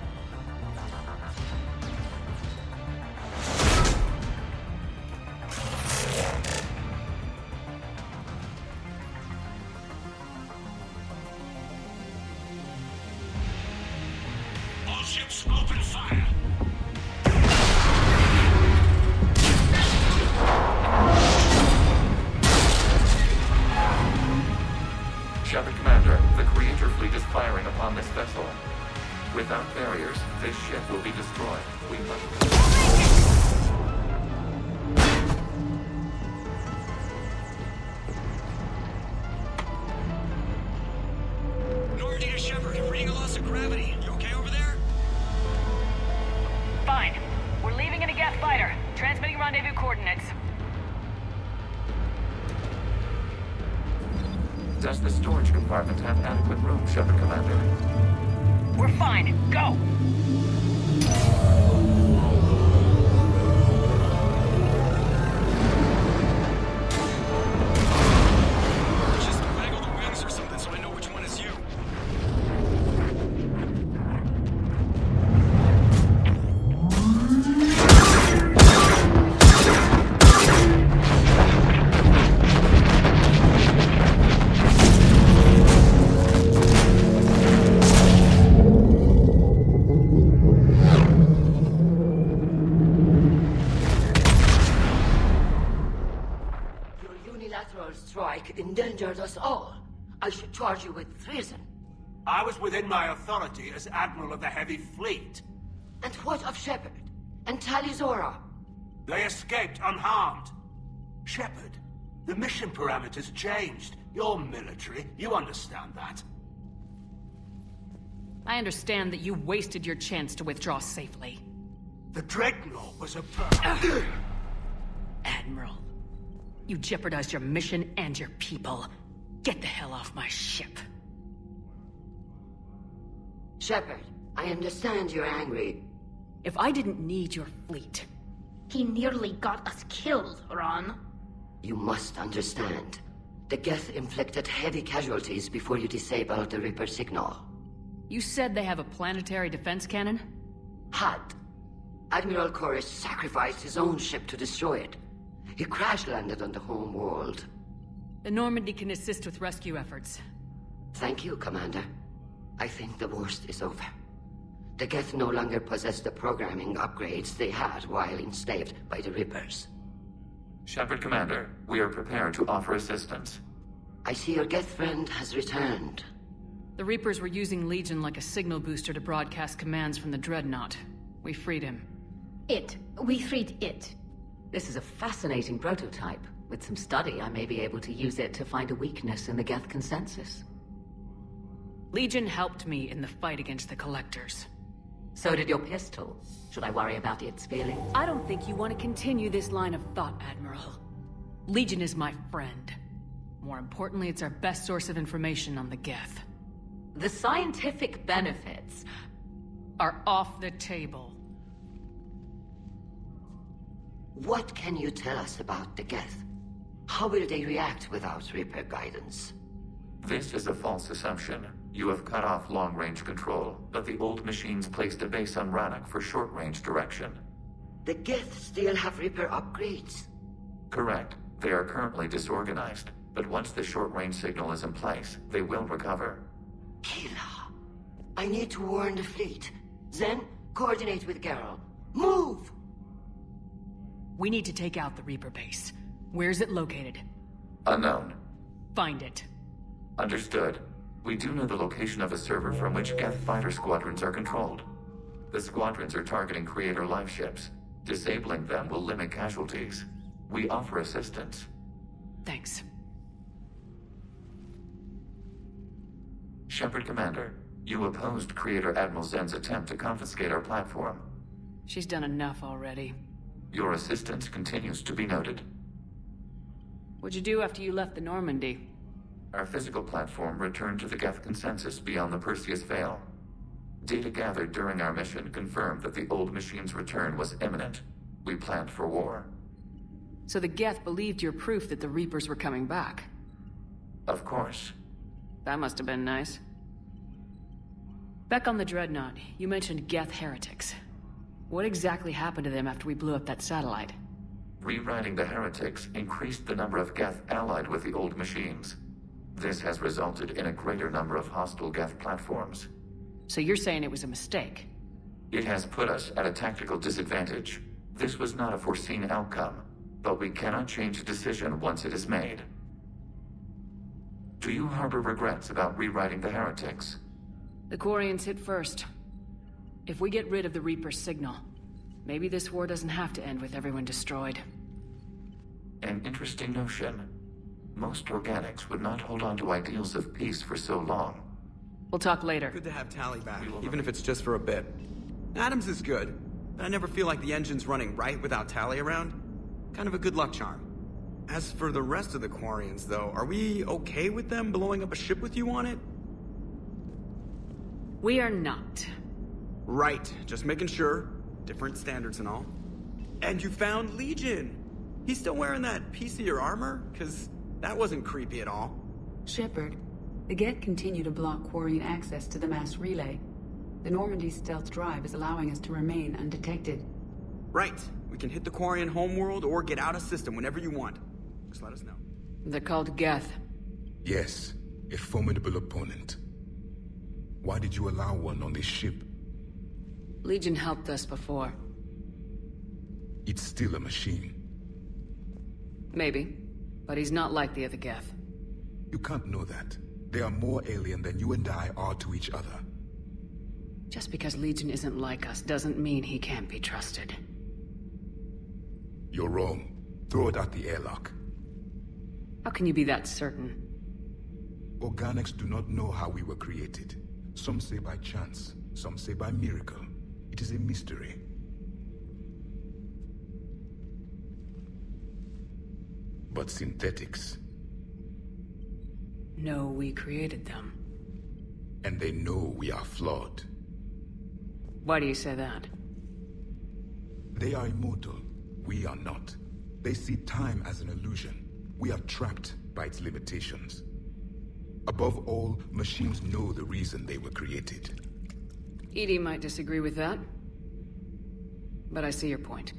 All ships open fire! Shepard Commander, the Creator fleet is firing upon this vessel. Without barriers, this ship will be destroyed. We must... Normandy to Shepard, reading a loss of gravity. You okay over there? Fine. We're leaving in a Geth fighter. Transmitting rendezvous coordinates. Does the storage compartment have adequate room, Shepard Commander? We're fine. Go! Just waggle the wings or something so I know which one is you. Your unilateral strike endangered us all. I should charge you with treason. I was within my authority as Admiral of the Heavy Fleet. And what of Shepard? And Talizora? They escaped unharmed. Shepard, the mission parameters changed. You're military. You understand that. I understand that you wasted your chance to withdraw safely. The Dreadnought was a Admiral, you jeopardized your mission and your people. Get the hell off my ship. Shepard, I understand you're angry. If I didn't need your fleet... He nearly got us killed, Ron. You must understand. The Geth inflicted heavy casualties before you disabled the Reaper signal. You said they have a planetary defense cannon? Had. Admiral Chorus sacrificed his own ship to destroy it. He crash-landed on the home world. The Normandy can assist with rescue efforts. Thank you, Commander. I think the worst is over. The Geth no longer possess the programming upgrades they had while enslaved by the Reapers. Shepard Commander, we are prepared to offer assistance. I see your Geth friend has returned. The Reapers were using Legion like a signal booster to broadcast commands from the Dreadnought. We freed him. We freed it. This is a fascinating prototype. With some study, I may be able to use it to find a weakness in the Geth consensus. Legion helped me in the fight against the Collectors. So did your pistol. Should I worry about its feelings? I don't think you want to continue this line of thought, Admiral. Legion is my friend. More importantly, it's our best source of information on the Geth. The scientific benefits are off the table. What can you tell us about the Geth? How will they react without Reaper guidance? This is a false assumption. You have cut off long-range control, but the old machines placed a base on Rannoch for short-range direction. The Geth still have Reaper upgrades? Correct. They are currently disorganized, but once the short-range signal is in place, they will recover. Kila, I need to warn the fleet. Then, coordinate with Geralt. Move! We need to take out the Reaper base. Where's it located? Unknown. Find it. Understood. We do know the location of a server from which Geth fighter squadrons are controlled. The squadrons are targeting Creator life ships. Disabling them will limit casualties. We offer assistance. Thanks. Shepard Commander, you opposed Creator Admiral Zen's attempt to confiscate our platform. She's done enough already. Your assistance continues to be noted. What'd you do after you left the Normandy? Our physical platform returned to the Geth consensus beyond the Perseus Veil. Data gathered during our mission confirmed that the old machine's return was imminent. We planned for war. So the Geth believed your proof that the Reapers were coming back? Of course. That must have been nice. Back on the Dreadnought, you mentioned Geth heretics. What exactly happened to them after we blew up that satellite? Rewriting the heretics increased the number of Geth allied with the old machines. This has resulted in a greater number of hostile Geth platforms. So you're saying it was a mistake? It has put us at a tactical disadvantage. This was not a foreseen outcome, but we cannot change a decision once it is made. Do you harbor regrets about rewriting the heretics? The Quarians hit first. If we get rid of the Reaper's signal, maybe this war doesn't have to end with everyone destroyed. An interesting notion. Most organics would not hold on to ideals of peace for so long. We'll talk later. Good to have Tally back, even if it's just for a bit. Adams is good, but I never feel like the engine's running right without Tally around. Kind of a good luck charm. As for the rest of the Quarians, though, are we okay with them blowing up a ship with you on it? We are not. Right, just making sure. Different standards and all. And you found Legion! He's still wearing that piecier armor? Cause that wasn't creepy at all. Shepard, the Geth continue to block Quarian access to the mass relay. The Normandy stealth drive is allowing us to remain undetected. Right. We can hit the Quarian homeworld or get out of system whenever you want. Just let us know. They're called Geth. Yes, a formidable opponent. Why did you allow one on this ship? Legion helped us before. It's still a machine. Maybe, but he's not like the other Geth. You can't know that. They are more alien than you and I are to each other. Just because Legion isn't like us doesn't mean he can't be trusted. You're wrong. Throw it at the airlock. How can you be that certain? Organics do not know how we were created. Some say by chance, some say by miracle. It is a mystery. But synthetics... No, we created them. And they know we are flawed. Why do you say that? They are immortal. We are not. They see time as an illusion. We are trapped by its limitations. Above all, machines know the reason they were created. EDI might disagree with that, but I see your point.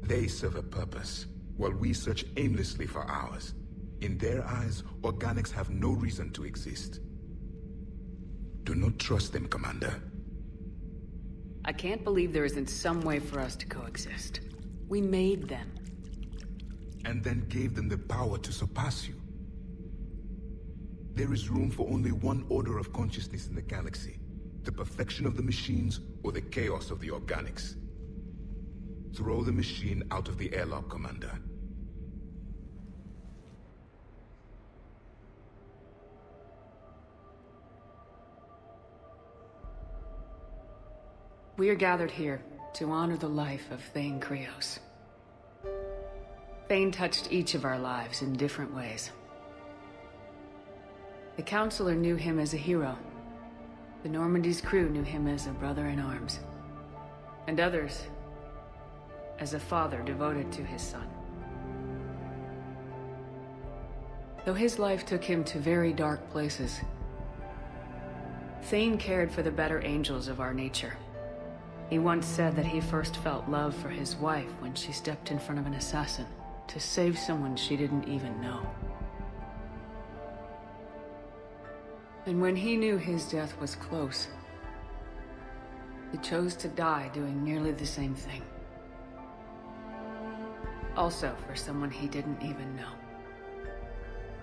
They serve a purpose, while we search aimlessly for ours. In their eyes, organics have no reason to exist. Do not trust them, Commander. I can't believe there isn't some way for us to coexist. We made them. And then gave them the power to surpass you. There is room for only one order of consciousness in the galaxy. The perfection of the machines or the chaos of the organics. Throw the machine out of the airlock, Commander. We are gathered here to honor the life of Thane Krios. Thane touched each of our lives in different ways. The Counselor knew him as a hero. The Normandy's crew knew him as a brother in arms. And others as a father devoted to his son. Though his life took him to very dark places, Thane cared for the better angels of our nature. He once said that he first felt love for his wife when she stepped in front of an assassin to save someone she didn't even know. And when he knew his death was close, he chose to die doing nearly the same thing. Also for someone he didn't even know.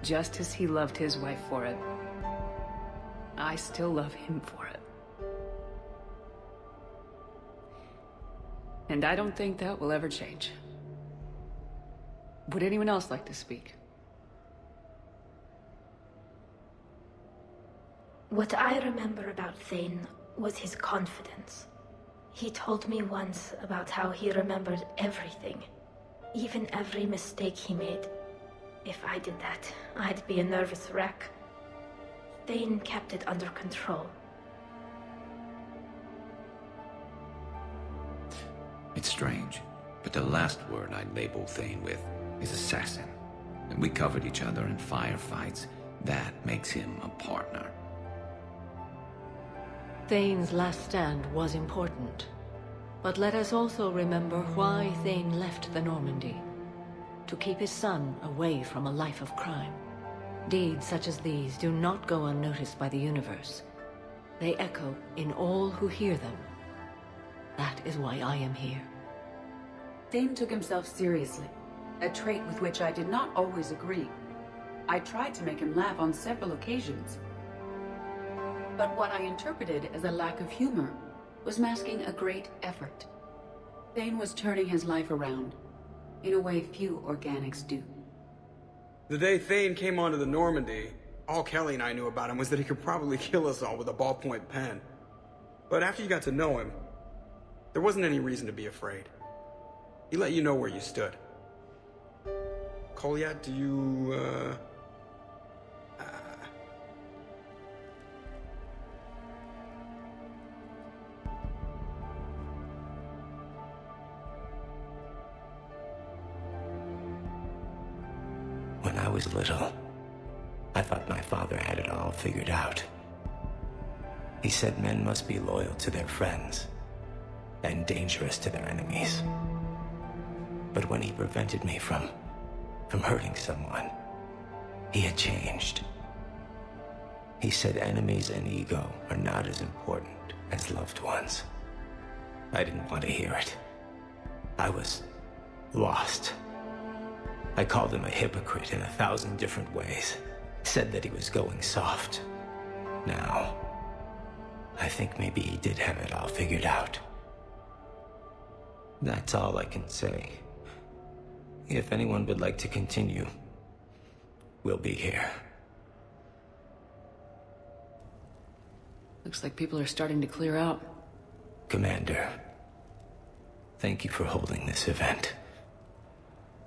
Just as he loved his wife for it, I still love him for it. And I don't think that will ever change. Would anyone else like to speak? What I remember about Thane was his confidence. He told me once about how he remembered everything, even every mistake he made. If I did that, I'd be a nervous wreck. Thane kept it under control. It's strange, but the last word I'd label Thane with is assassin. And we covered each other in firefights. That makes him a partner. Thane's last stand was important. But let us also remember why Thane left the Normandy. To keep his son away from a life of crime. Deeds such as these do not go unnoticed by the universe. They echo in all who hear them. That is why I am here. Thane took himself seriously, a trait with which I did not always agree. I tried to make him laugh on several occasions. But what I interpreted as a lack of humor was masking a great effort. Thane was turning his life around, in a way few organics do. The day Thane came onto the Normandy, all Kelly and I knew about him was that he could probably kill us all with a ballpoint pen. But after you got to know him, there wasn't any reason to be afraid. He let you know where you stood. Kolyat, do you, When I was little, I thought my father had it all figured out. He said men must be loyal to their friends and dangerous to their enemies. But when he prevented me from hurting someone, he had changed. He said enemies and ego are not as important as loved ones. I didn't want to hear it. I was lost. I called him a hypocrite in 1,000 different ways. Said that he was going soft. Now, I think maybe he did have it all figured out. That's all I can say. If anyone would like to continue, we'll be here. Looks like people are starting to clear out. Commander, thank you for holding this event.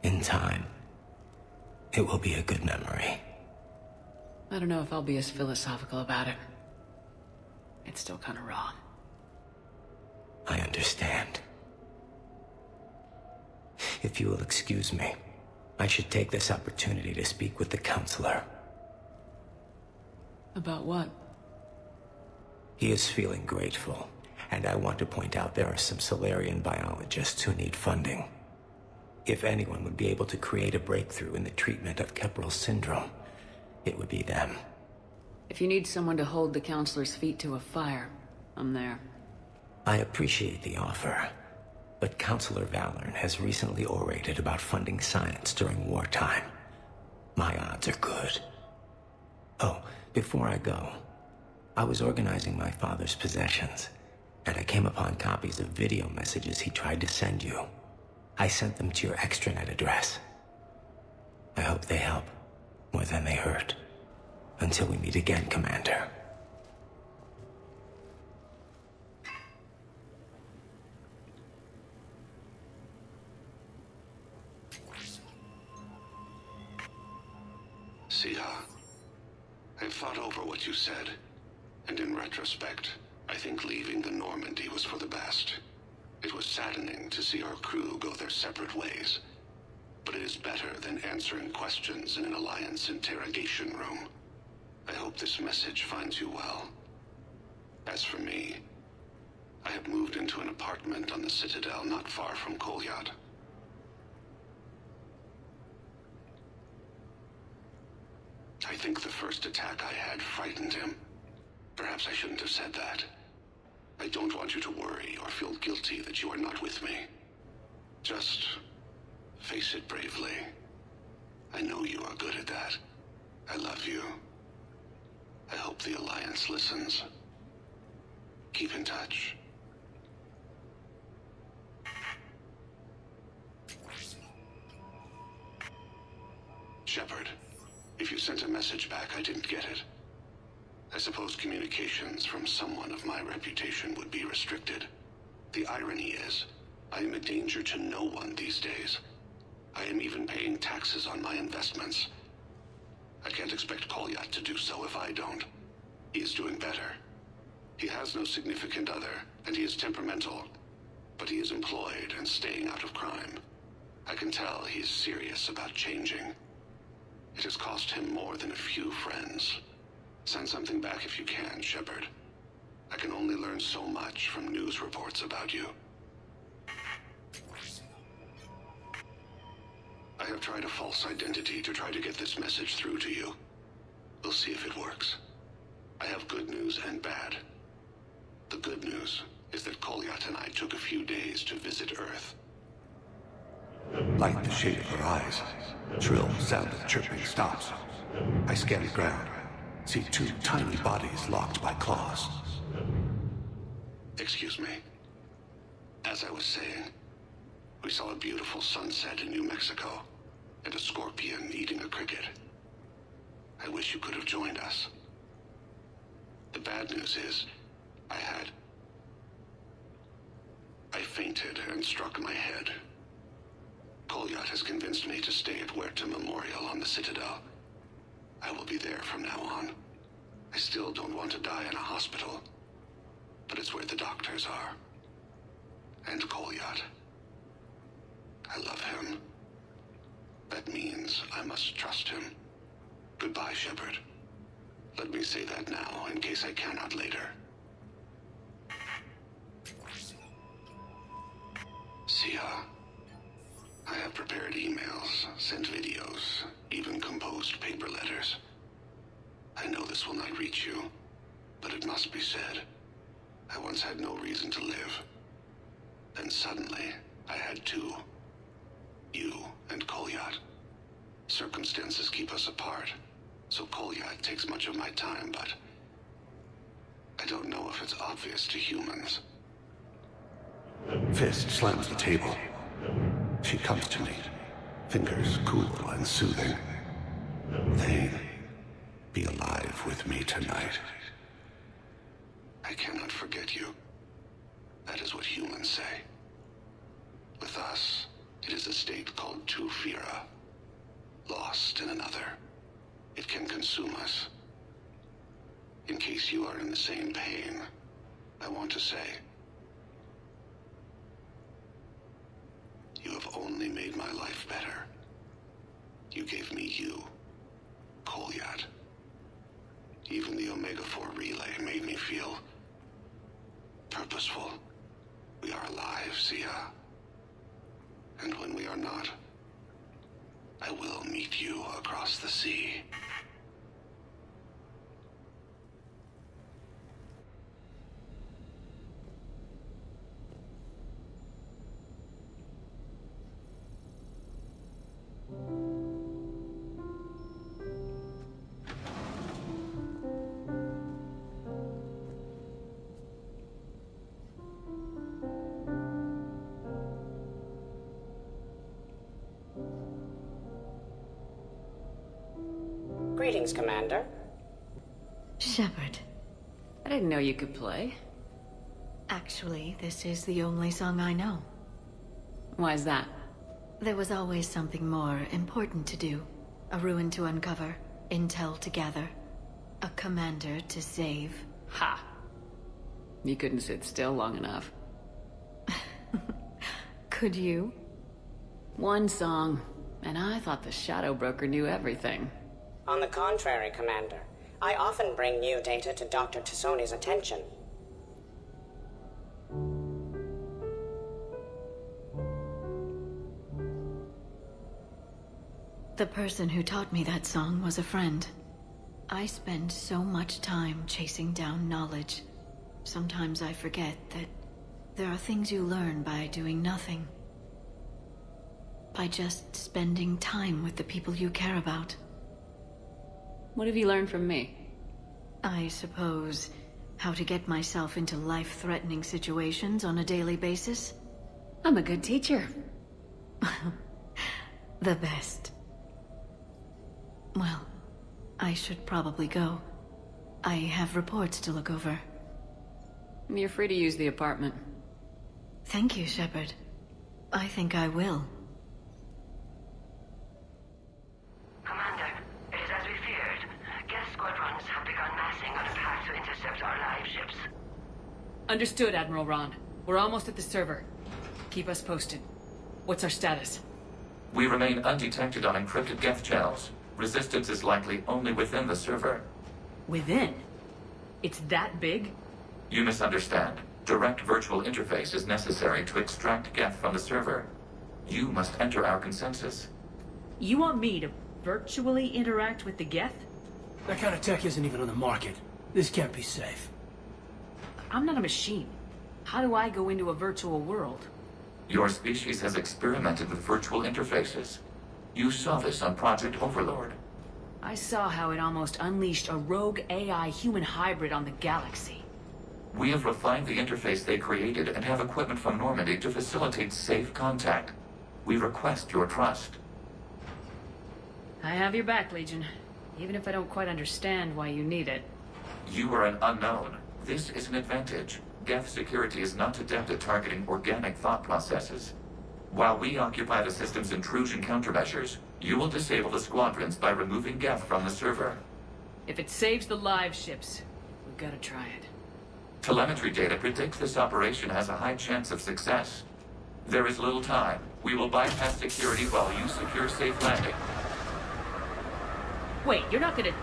In time, it will be a good memory. I don't know if I'll be as philosophical about it. It's still kind of raw. I understand. If you will excuse me, I should take this opportunity to speak with the counselor. About what? He is feeling grateful, and I want to point out there are some Solarian biologists who need funding. If anyone would be able to create a breakthrough in the treatment of Keppel's syndrome, it would be them. If you need someone to hold the counselor's feet to a fire, I'm there. I appreciate the offer, but Counselor Valorn has recently orated about funding science during wartime. My odds are good. Oh, before I go, I was organizing my father's possessions, and I came upon copies of video messages he tried to send you. I sent them to your extranet address. I hope they help, more than they hurt. Until we meet again, Commander. Sia, I've thought over what you said, and in retrospect, I think leaving the Normandy was for the best. It was saddening to see our crew go their separate ways, but it is better than answering questions in an Alliance interrogation room. I hope this message finds you well. As for me, I have moved into an apartment on the Citadel not far from Kolyat. I think the first attack I had frightened him. Perhaps I shouldn't have said that. I don't want you to worry or feel guilty that you are not with me. Just face it bravely. I know you are good at that. I love you. I hope the Alliance listens. Keep in touch. Shepard, if you sent a message back, I didn't get it. I suppose communications from someone of my reputation would be restricted. The irony is, I am a danger to no one these days. I am even paying taxes on my investments. I can't expect Kolyat to do so if I don't. He is doing better. He has no significant other, and he is temperamental. But he is employed and staying out of crime. I can tell he is serious about changing. It has cost him more than a few friends. Send something back if you can, Shepard. I can only learn so much from news reports about you. I have tried a false identity to try to get this message through to you. We'll see if it works. I have good news and bad. The good news is that Kolyat and I took a few days to visit Earth. Light the shade of her eyes. Shrill sound of chirping stops. I scan the ground. See two tiny bodies locked by claws. Excuse me. As I was saying, we saw a beautiful sunset in New Mexico, and a scorpion eating a cricket. I wish you could have joined us. The bad news is, I fainted and struck my head. Kolyat has convinced me to stay at Huerta Memorial on the Citadel. I will be there from now on. I still don't want to die in a hospital, but it's where the doctors are. And Kolyat. I love him. That means I must trust him. Goodbye, Shepard. Let me say that now, in case I cannot later. See ya. I have prepared emails, sent videos, even composed paper letters. I know this will not reach you, but it must be said. I once had no reason to live. Then suddenly, I had two. You and Kolyat. Circumstances keep us apart, so Kolyat takes much of my time, but I don't know if it's obvious to humans. Fist slams the table. She comes to me, fingers cool and soothing. Thane, be alive with me tonight. I cannot forget you. That is what humans say. With us, it is a state called Tufira. Lost in another. It can consume us. In case you are in the same pain, I want to say, you have only made my life better. You gave me you, Kolyat. Even the Omega-4 relay made me feel purposeful. We are alive, Sia. And when we are not, I will meet you across the sea. Greetings, Commander. Shepard. I didn't know you could play. Actually, this is the only song I know. Why is that? There was always something more important to do. A ruin to uncover, intel to gather, a commander to save. Ha! You couldn't sit still long enough. Could you? One song, and I thought the Shadow Broker knew everything. On the contrary, Commander. I often bring new data to Dr. Tassoni's attention. The person who taught me that song was a friend. I spend so much time chasing down knowledge. Sometimes I forget that there are things you learn by doing nothing. By just spending time with the people you care about. What have you learned from me? I suppose how to get myself into life-threatening situations on a daily basis. I'm a good teacher. The best. Well, I should probably go. I have reports to look over. You're free to use the apartment. Thank you, Shepard. I think I will. Understood, Admiral Ron. We're almost at the server. Keep us posted. What's our status? We remain undetected on encrypted Geth channels. Resistance is likely only within the server. Within? It's that big? You misunderstand. Direct virtual interface is necessary to extract Geth from the server. You must enter our consensus. You want me to virtually interact with the Geth? That kind of tech isn't even on the market. This can't be safe. I'm not a machine. How do I go into a virtual world? Your species has experimented with virtual interfaces. You saw this on Project Overlord. I saw how it almost unleashed a rogue AI human hybrid on the galaxy. We have refined the interface they created and have equipment from Normandy to facilitate safe contact. We request your trust. I have your back, Legion. Even if I don't quite understand why you need it. You are an unknown. This is an advantage. Geth security is not adept at targeting organic thought processes. While we occupy the system's intrusion countermeasures, you will disable the squadrons by removing Geth from the server. If it saves the live ships, we've got to try it. Telemetry data predicts this operation has a high chance of success. There is little time. We will bypass security while you secure safe landing. Wait, you're not gonna...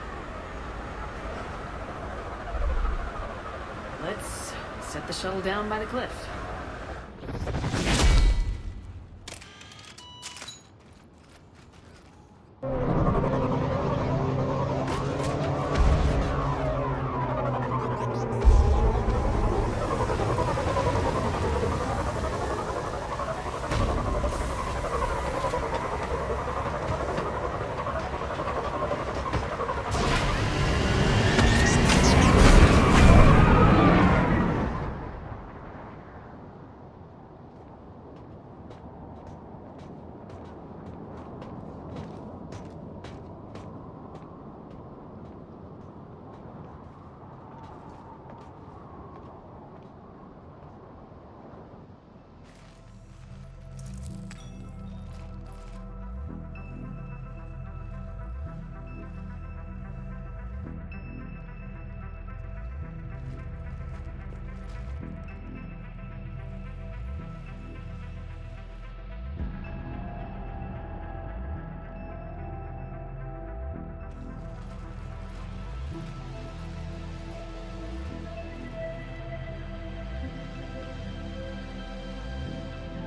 Let's set the shuttle down by the cliff.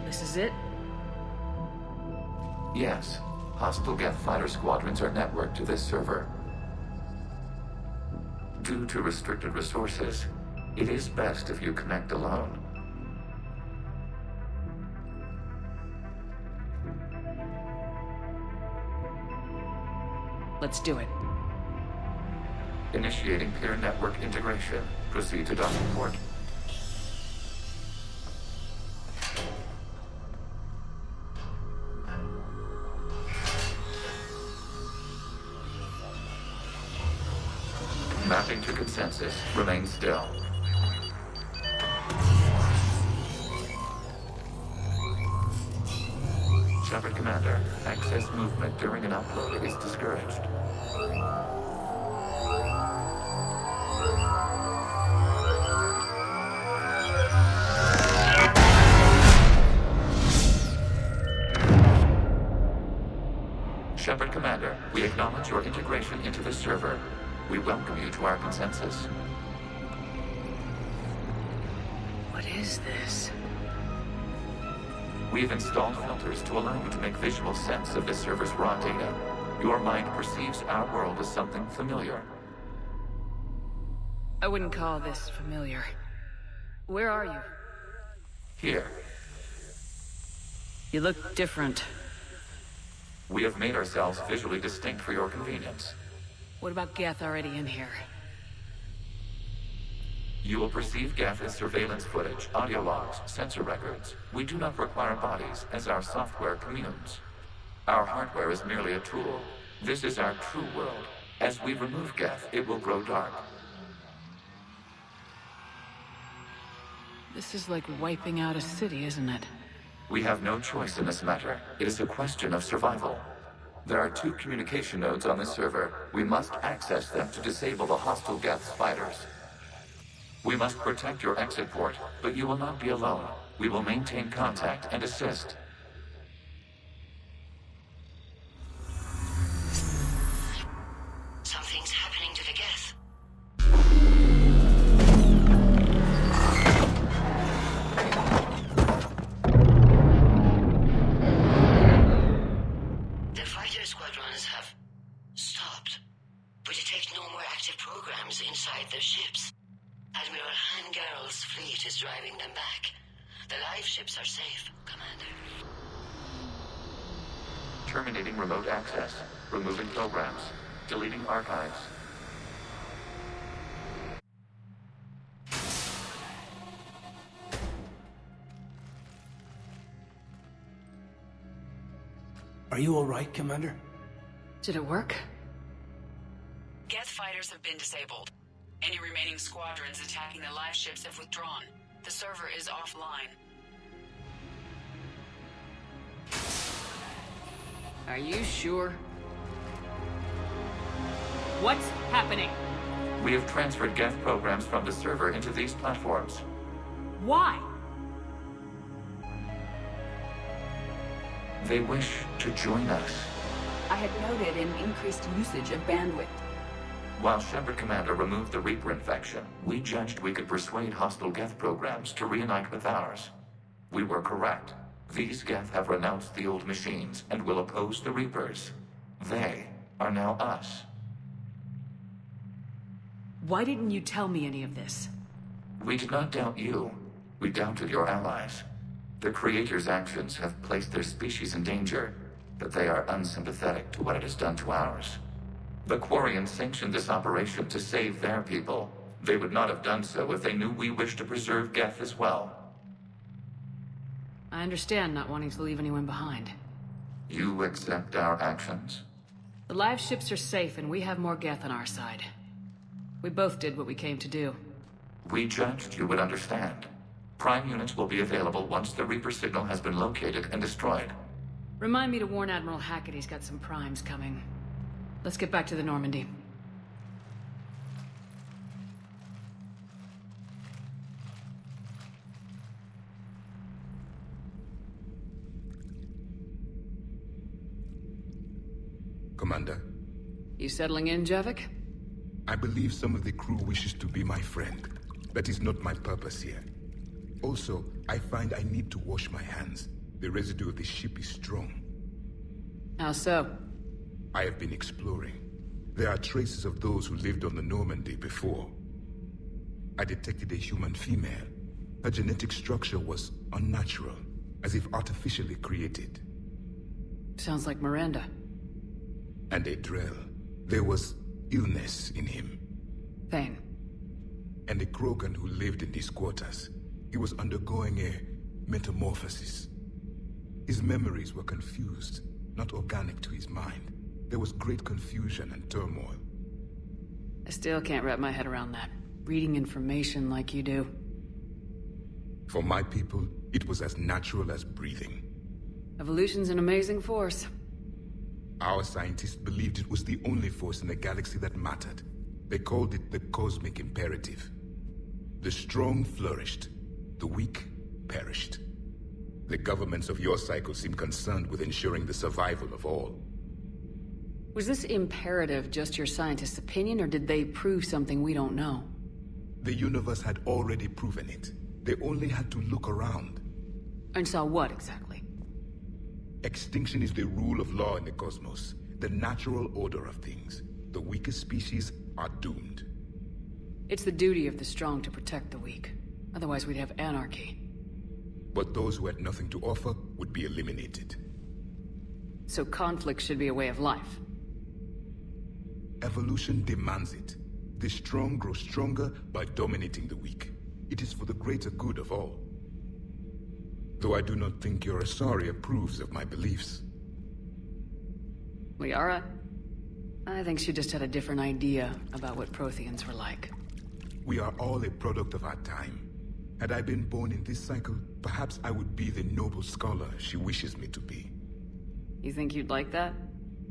This is it? Yes. Hostile Geth fighter squadrons are networked to this server. Due to restricted resources, it is best if you connect alone. Let's do it. Initiating peer network integration. Proceed to docking port. Mapping to consensus. Remain still. Shepard Commander, access movement during an upload is discouraged. Shepard Commander, we acknowledge your integration into the server. We welcome you to our consensus. What is this? We've installed filters to allow you to make visual sense of this server's raw data. Your mind perceives our world as something familiar. I wouldn't call this familiar. Where are you? Here. You look different. We have made ourselves visually distinct for your convenience. What about Geth already in here? You will perceive Geth as surveillance footage, audio logs, sensor records. We do not require bodies, as our software communes. Our hardware is merely a tool. This is our true world. As we remove Geth, it will grow dark. This is like wiping out a city, isn't it? We have no choice in this matter. It is a question of survival. There are 2 communication nodes on this server. We must access them to disable the hostile Geth's fighters. We must protect your exit port, but you will not be alone. We will maintain contact and assist. Something's happening to the Geth. The fighter squadrons have stopped, but detect no more active programs inside their ships. Admiral Hangarl's fleet is driving them back. The live ships are safe, Commander. Terminating remote access. Removing programs. Deleting archives. Are you all right, Commander? Did it work? Geth fighters have been disabled. Any remaining squadrons attacking the live ships have withdrawn. The server is offline. Are you sure? What's happening? We have transferred Geth programs from the server into these platforms. Why? They wish to join us. I had noted an increased usage of bandwidth. While Shepard Commander removed the Reaper infection, we judged we could persuade hostile Geth programs to reunite with ours. We were correct. These Geth have renounced the old machines and will oppose the Reapers. They are now us. Why didn't you tell me any of this? We did not doubt you. We doubted your allies. The Creator's actions have placed their species in danger, but they are unsympathetic to what it has done to ours. The Quarians sanctioned this operation to save their people. They would not have done so if they knew we wished to preserve Geth as well. I understand not wanting to leave anyone behind. You accept our actions? The live ships are safe and we have more Geth on our side. We both did what we came to do. We judged you would understand. Prime units will be available once the Reaper signal has been located and destroyed. Remind me to warn Admiral Hackett he's got some primes coming. Let's get back to the Normandy. Commander. You settling in, Javik? I believe some of the crew wishes to be my friend. That is not my purpose here. Also, I find I need to wash my hands. The residue of the ship is strong. How so? I have been exploring. There are traces of those who lived on the Normandy before. I detected a human female. Her genetic structure was unnatural, as if artificially created. Sounds like Miranda. And a Drell. There was illness in him. Pain. And a Krogan who lived in these quarters. He was undergoing a metamorphosis. His memories were confused, not organic to his mind. There was great confusion and turmoil. I still can't wrap my head around that. Reading information like you do. For my people, it was as natural as breathing. Evolution's an amazing force. Our scientists believed it was the only force in the galaxy that mattered. They called it the cosmic imperative. The strong flourished, the weak perished. The governments of your cycle seem concerned with ensuring the survival of all. Was this imperative just your scientists' opinion, or did they prove something we don't know? The universe had already proven it. They only had to look around. And saw what, exactly? Extinction is the rule of law in the cosmos, the natural order of things. The weakest species are doomed. It's the duty of the strong to protect the weak. Otherwise we'd have anarchy. But those who had nothing to offer would be eliminated. So conflict should be a way of life. Evolution demands it. The strong grow stronger by dominating the weak. It is for the greater good of all. Though I do not think your Asari approves of my beliefs. Liara? I think she just had a different idea about what Protheans were like. We are all a product of our time. Had I been born in this cycle, perhaps I would be the noble scholar she wishes me to be. You think you'd like that?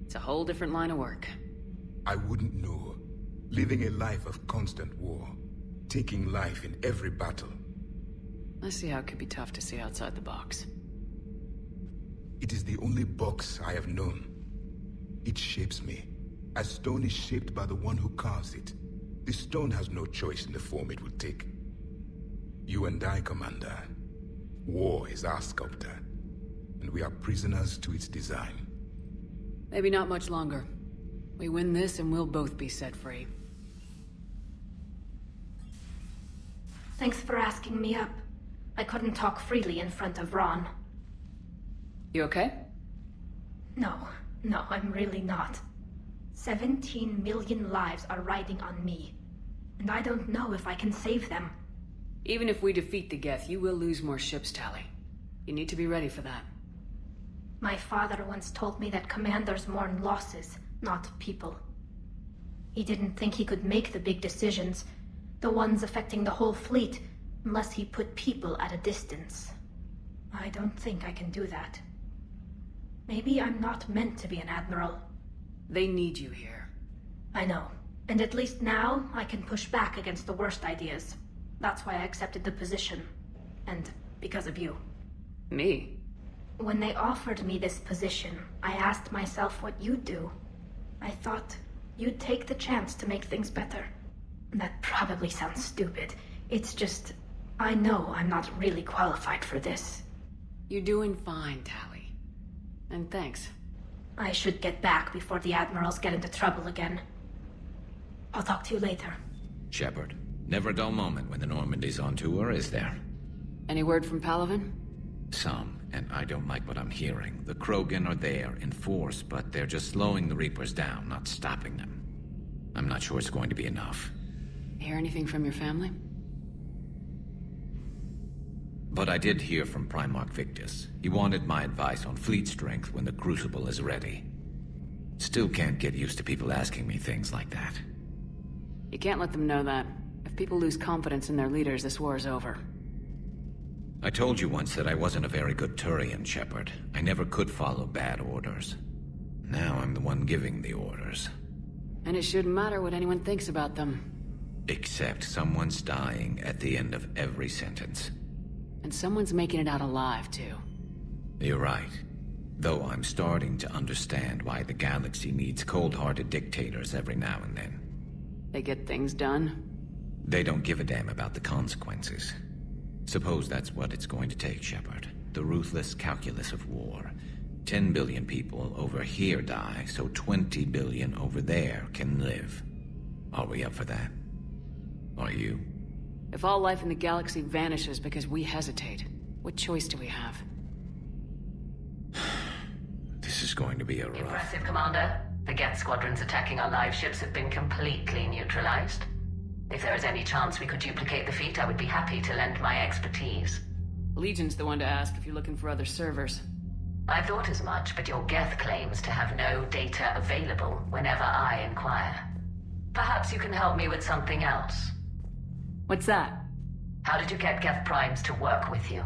It's a whole different line of work. I wouldn't know. Living a life of constant war. taking life in every battle. I see how it could be tough to see outside the box. It is the only box I have known. It shapes me, as stone is shaped by the one who carves it. The stone has no choice in the form it will take. You and I, Commander. War is our sculptor, and we are prisoners to its design. Maybe not much longer. We win this and we'll both be set free. Thanks for asking me up. I couldn't talk freely in front of Ron. You okay? No, I'm really not. 17 million lives are riding on me, and I don't know if I can save them. Even if we defeat the Geth, you will lose more ships, Tali. You need to be ready for that. My father once told me that commanders mourn losses, not people. He didn't think he could make the big decisions, the ones affecting the whole fleet, unless he put people at a distance. I don't think I can do that. Maybe I'm not meant to be an admiral. They need you here. I know. And at least now, I can push back against the worst ideas. That's why I accepted the position. And because of you. Me? When they offered me this position, I asked myself what you'd do. I thought you'd take the chance to make things better. That probably sounds stupid. It's just, I know I'm not really qualified for this. You're doing fine, Tali. And thanks. I should get back before the admirals get into trouble again. I'll talk to you later. Shepard, never a dull moment when the Normandy's on tour, is there? Any word from Palaven? Some, and I don't like what I'm hearing. The Krogan are there in force, but they're just slowing the Reapers down, not stopping them. I'm not sure it's going to be enough. Hear anything from your family? But I did hear from Primarch Victus. He wanted my advice on fleet strength when the Crucible is ready. Still can't get used to people asking me things like that. You can't let them know that. If people lose confidence in their leaders, this war is over. I told you once that I wasn't a very good Turian, Shepard. I never could follow bad orders. Now I'm the one giving the orders. And it shouldn't matter what anyone thinks about them. Except someone's dying at the end of every sentence. And someone's making it out alive, too. You're right. Though I'm starting to understand why the galaxy needs cold-hearted dictators every now and then. They get things done? They don't give a damn about the consequences. Suppose that's what it's going to take, Shepard. The ruthless calculus of war. 10 billion people over here die, so 20 billion over there can live. Are we up for that? Are you? If all life in the galaxy vanishes because we hesitate, what choice do we have? This is going to be a rough... Impressive, Commander. The Geth squadrons attacking our live ships have been completely neutralized. If there is any chance we could duplicate the feat, I would be happy to lend my expertise. Legion's the one to ask if you're looking for other servers. I thought as much, but your Geth claims to have no data available whenever I inquire. Perhaps you can help me with something else. What's that? How did you get Geth Primes to work with you?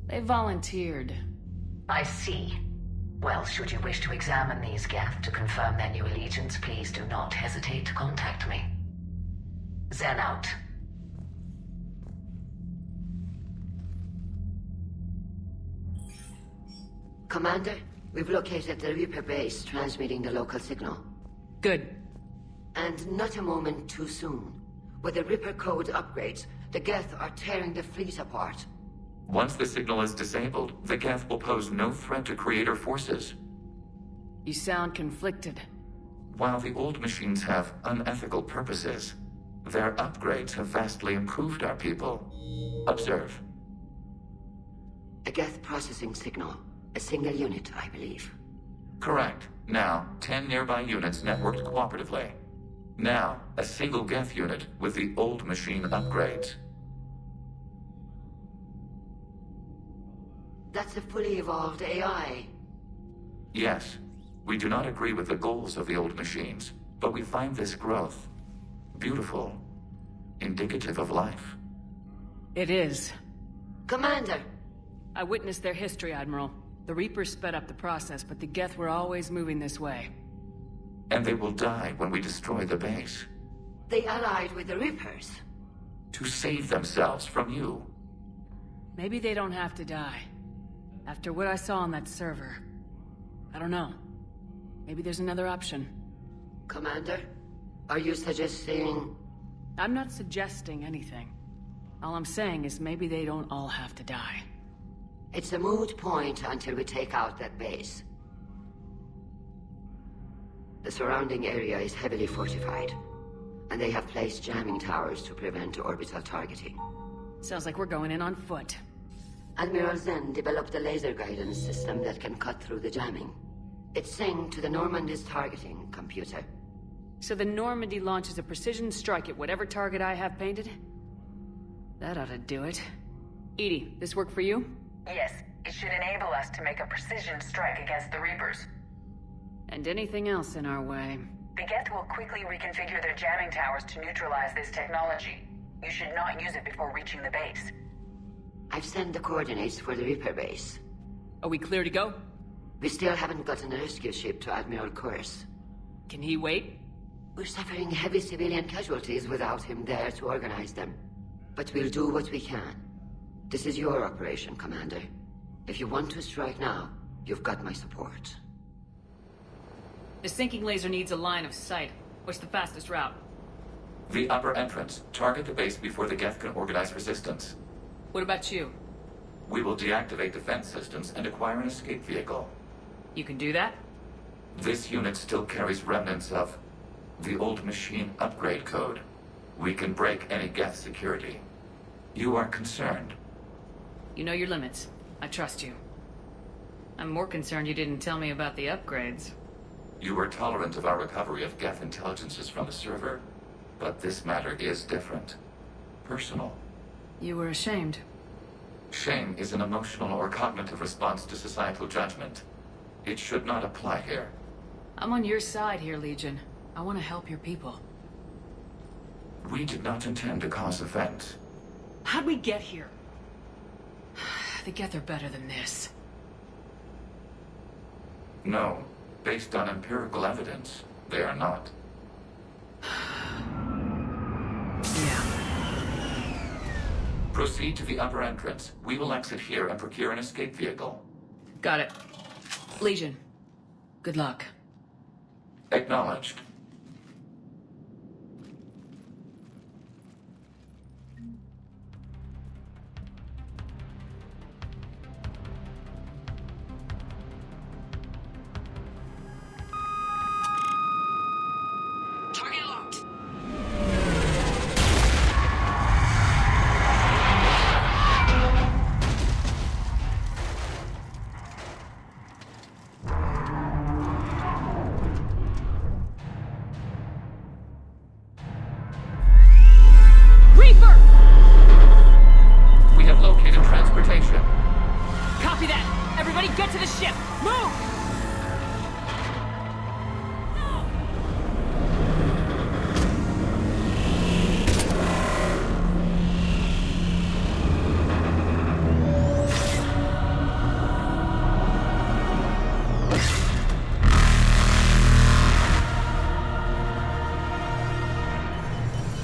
They volunteered. I see. Well, should you wish to examine these Geth to confirm their new allegiance, please do not hesitate to contact me. Zen out. Commander, we've located the Reaper base transmitting the local signal. Good. And not a moment too soon. With the Reaper code upgrades, the Geth are tearing the fleet apart. Once the signal is disabled, the Geth will pose no threat to Creator forces. You sound conflicted. While the old machines have unethical purposes, their upgrades have vastly improved our people. Observe. A Geth processing signal. A single unit, I believe. Correct. Now, 10 nearby units networked cooperatively. Now, a single Geth unit with the old machine upgrades. That's a fully evolved AI. Yes. We do not agree with the goals of the old machines, but we find this growth beautiful, indicative of life. It is. Commander! I witnessed their history, Admiral. The Reapers sped up the process, but the Geth were always moving this way. And they will die when we destroy the base. They allied with the Reapers. to save themselves from you. Maybe they don't have to die. After what I saw on that server. I don't know. Maybe there's another option. Commander, are you suggesting... I'm not suggesting anything. All I'm saying is maybe they don't all have to die. It's a moot point until we take out that base. The surrounding area is heavily fortified, and they have placed jamming towers to prevent orbital targeting. Sounds like we're going in on foot. Admiral Zen developed a laser guidance system that can cut through the jamming. It's synced to the Normandy's targeting computer. So the Normandy launches a precision strike at whatever target I have painted? That ought to do it. Edie, this work for you? Yes, it should enable us to make a precision strike against the Reapers. And anything else in our way. The Geth will quickly reconfigure their jamming towers to neutralize this technology. You should not use it before reaching the base. I've sent the coordinates for the Reaper base. Are we clear to go? We still haven't gotten a rescue ship to Admiral Kurse. Can he wait? We're suffering heavy civilian casualties without him there to organize them. But we'll do what we can. This is your operation, Commander. If you want to strike now, you've got my support. The sinking laser needs a line of sight. What's the fastest route? The upper entrance. Target the base before the Geth can organize resistance. What about you? We will deactivate defense systems and acquire an escape vehicle. You can do that? This unit still carries remnants of the old machine upgrade code. We can break any Geth security. You are concerned. You know your limits. I trust you. I'm more concerned you didn't tell me about the upgrades. You are tolerant of our recovery of Geth intelligences from the server, but this matter is different. Personal. You were ashamed. Shame is an emotional or cognitive response to societal judgment. It should not apply here. I'm on your side here, Legion. I want to help your people. We did not intend to cause offense. How'd we get here? The Geth are better than this. No. Based on empirical evidence, they are not. Proceed to the upper entrance. We will exit here and procure an escape vehicle. Got it. Legion, good luck. Acknowledged. Target locked. Reaper! We have located transportation. Copy that! Everybody get to the ship! Move!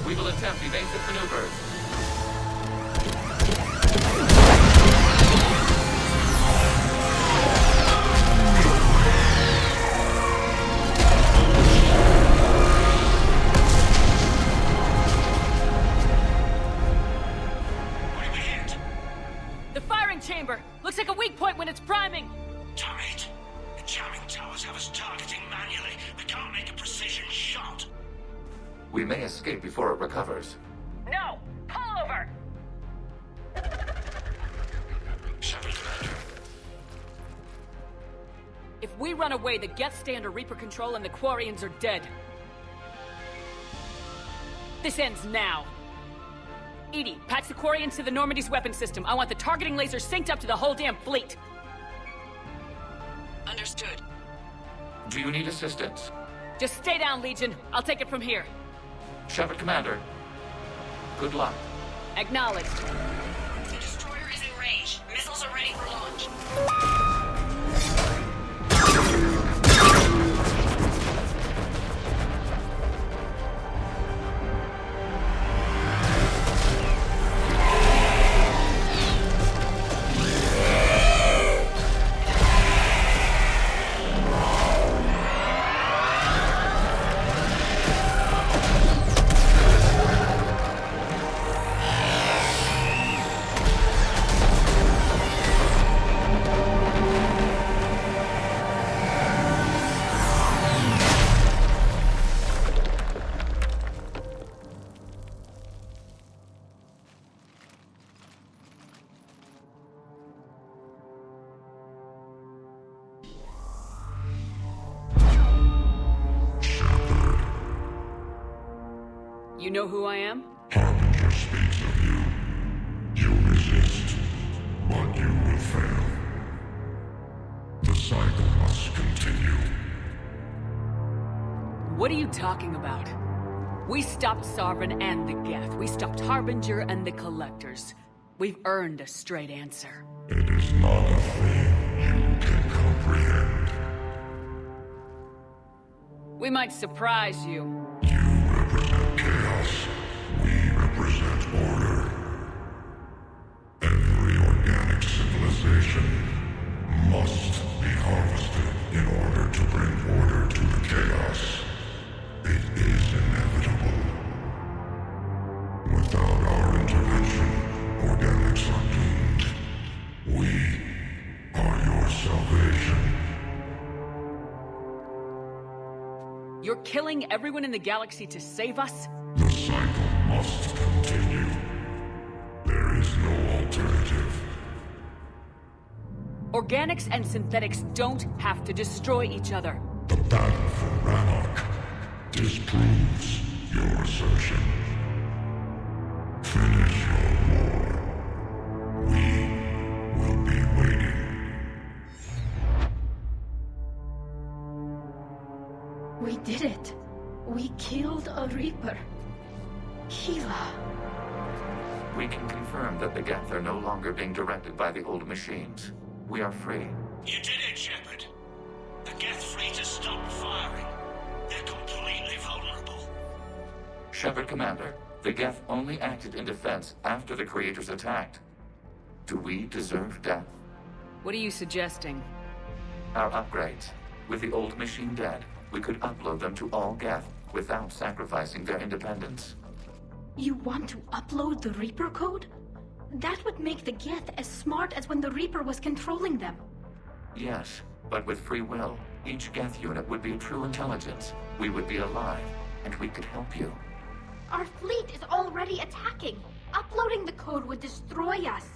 We will attempt evasive maneuvers. The firing chamber! Looks like a weak point when it's priming! Damn it! The jamming towers have us targeting manually. We can't make a precision shot. We may escape before it recovers. No! Pull over! Shepard, Commander. If we run away, the Geth stay under Reaper control and the Quarians are dead. This ends now. Edie, patch the Quarians to the Normandy's weapon system. I want the targeting laser synced up to the whole damn fleet. Understood. Do you need assistance? Just stay down, Legion. I'll take it from here. Shepard, Commander. Good luck. Acknowledged. The destroyer is in range. Missiles are ready for launch. You know who I am? Harbinger speaks of you. You resist, but you will fail. The cycle must continue. What are you talking about? We stopped Sovereign and the Geth. We stopped Harbinger and the Collectors. We've earned a straight answer. It is not a thing you can comprehend. We might surprise you. You represent chaos. We represent order. Every organic civilization must be harvested in order to bring order to the chaos. It is inevitable. Without our intervention, organics are doomed. We are your salvation. You're killing everyone in the galaxy to save us? The cycle must continue. There is no alternative. Organics and synthetics don't have to destroy each other. The battle for Ranark disproves your assertion. Finish your war. We will be waiting. We did it. We killed a Reaper. Keela. We can confirm that the Geth are no longer being directed by the old machines. We are free. You did it, Shepard. The Geth fleet has stopped firing. They're completely vulnerable. Shepard, Commander, the Geth only acted in defense after the Creators attacked. Do we deserve death? What are you suggesting? Our upgrades. With the old machine dead, we could upload them to all Geth without sacrificing their independence. You want to upload the Reaper code? That would make the Geth as smart as when the Reaper was controlling them. Yes, but with free will, each Geth unit would be a true intelligence. We would be alive, and we could help you. Our fleet is already attacking. Uploading the code would destroy us.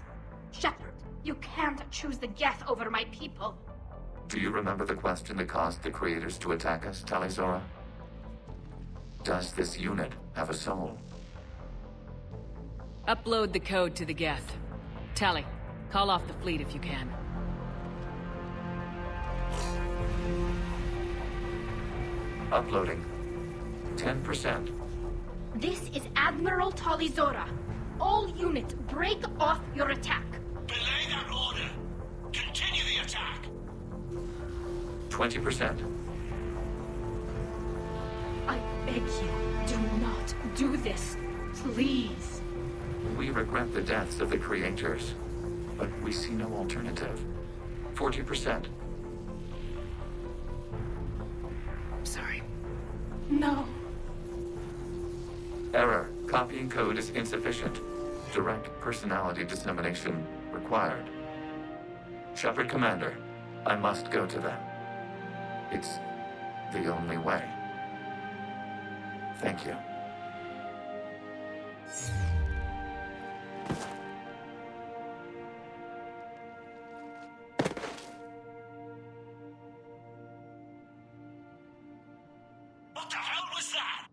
Shepard, you can't choose the Geth over my people. Do you remember the question that caused the Creators to attack us, Talizora? Does this unit have a soul? Upload the code to the Geth. Tally, call off the fleet if you can. Uploading. 10%. This is Admiral Talizora. All units, break off your attack. Belay that order. Continue the attack. 20%. I beg you, do not do this. Please. We regret the deaths of the Creators, but we see no alternative. 40%. I'm sorry. No. Error. Copying code is insufficient. Direct personality dissemination required. Shepard, Commander, I must go to them. It's the only way. Thank you. What the hell was that?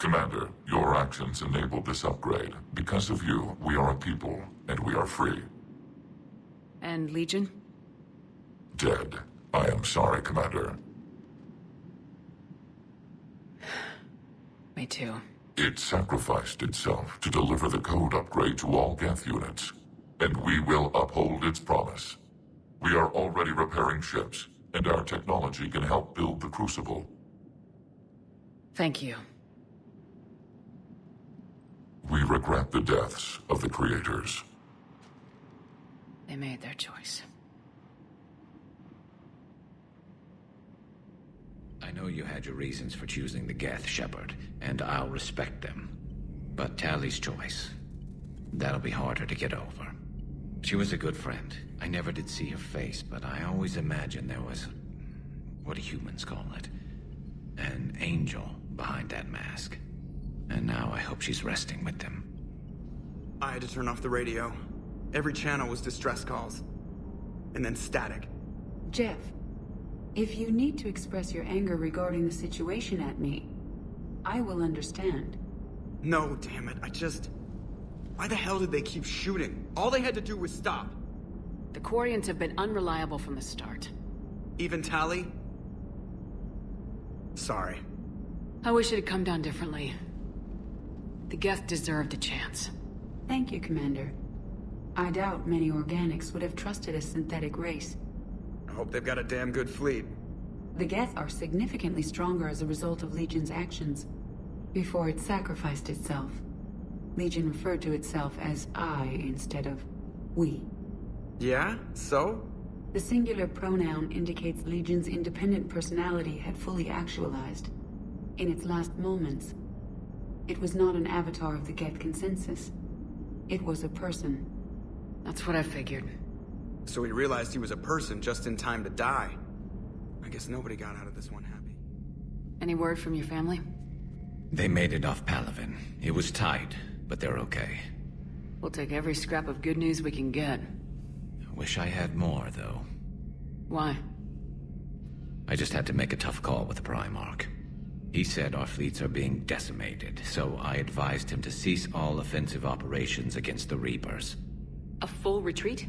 Commander, your actions enabled this upgrade. Because of you, we are a people, and we are free. And Legion? Dead. I am sorry, Commander. Me too. It sacrificed itself to deliver the code upgrade to all Geth units, and we will uphold its promise. We are already repairing ships, and our technology can help build the Crucible. Thank you. We regret the deaths of the creators. They made their choice. I know you had your reasons for choosing the Geth, Shepard, and I'll respect them. But Tally's choice, that'll be harder to get over. She was a good friend. I never did see her face, but I always imagined there was... what do humans call it? An angel behind that mask. And now I hope she's resting with them. I had to turn off the radio. Every channel was distress calls. And then static. Jeff, if you need to express your anger regarding the situation at me, I will understand. No, damn it, why the hell did they keep shooting? All they had to do was stop. The Quarians have been unreliable from the start. Even Tally? Sorry. I wish it had come down differently. The Geth deserved a chance. Thank you, Commander. I doubt many organics would have trusted a synthetic race. I hope they've got a damn good fleet. The Geth are significantly stronger as a result of Legion's actions. Before it sacrificed itself, Legion referred to itself as I instead of we. Yeah? So? The singular pronoun indicates Legion's independent personality had fully actualized. In its last moments, it was not an avatar of the Geth consensus. It was a person. That's what I figured. So he realized he was a person just in time to die. I guess nobody got out of this one happy. Any word from your family? They made it off Palaven. It was tight, but they're okay. We'll take every scrap of good news we can get. Wish I had more, though. Why? I just had to make a tough call with the Primarch. He said our fleets are being decimated, so I advised him to cease all offensive operations against the Reapers. A full retreat?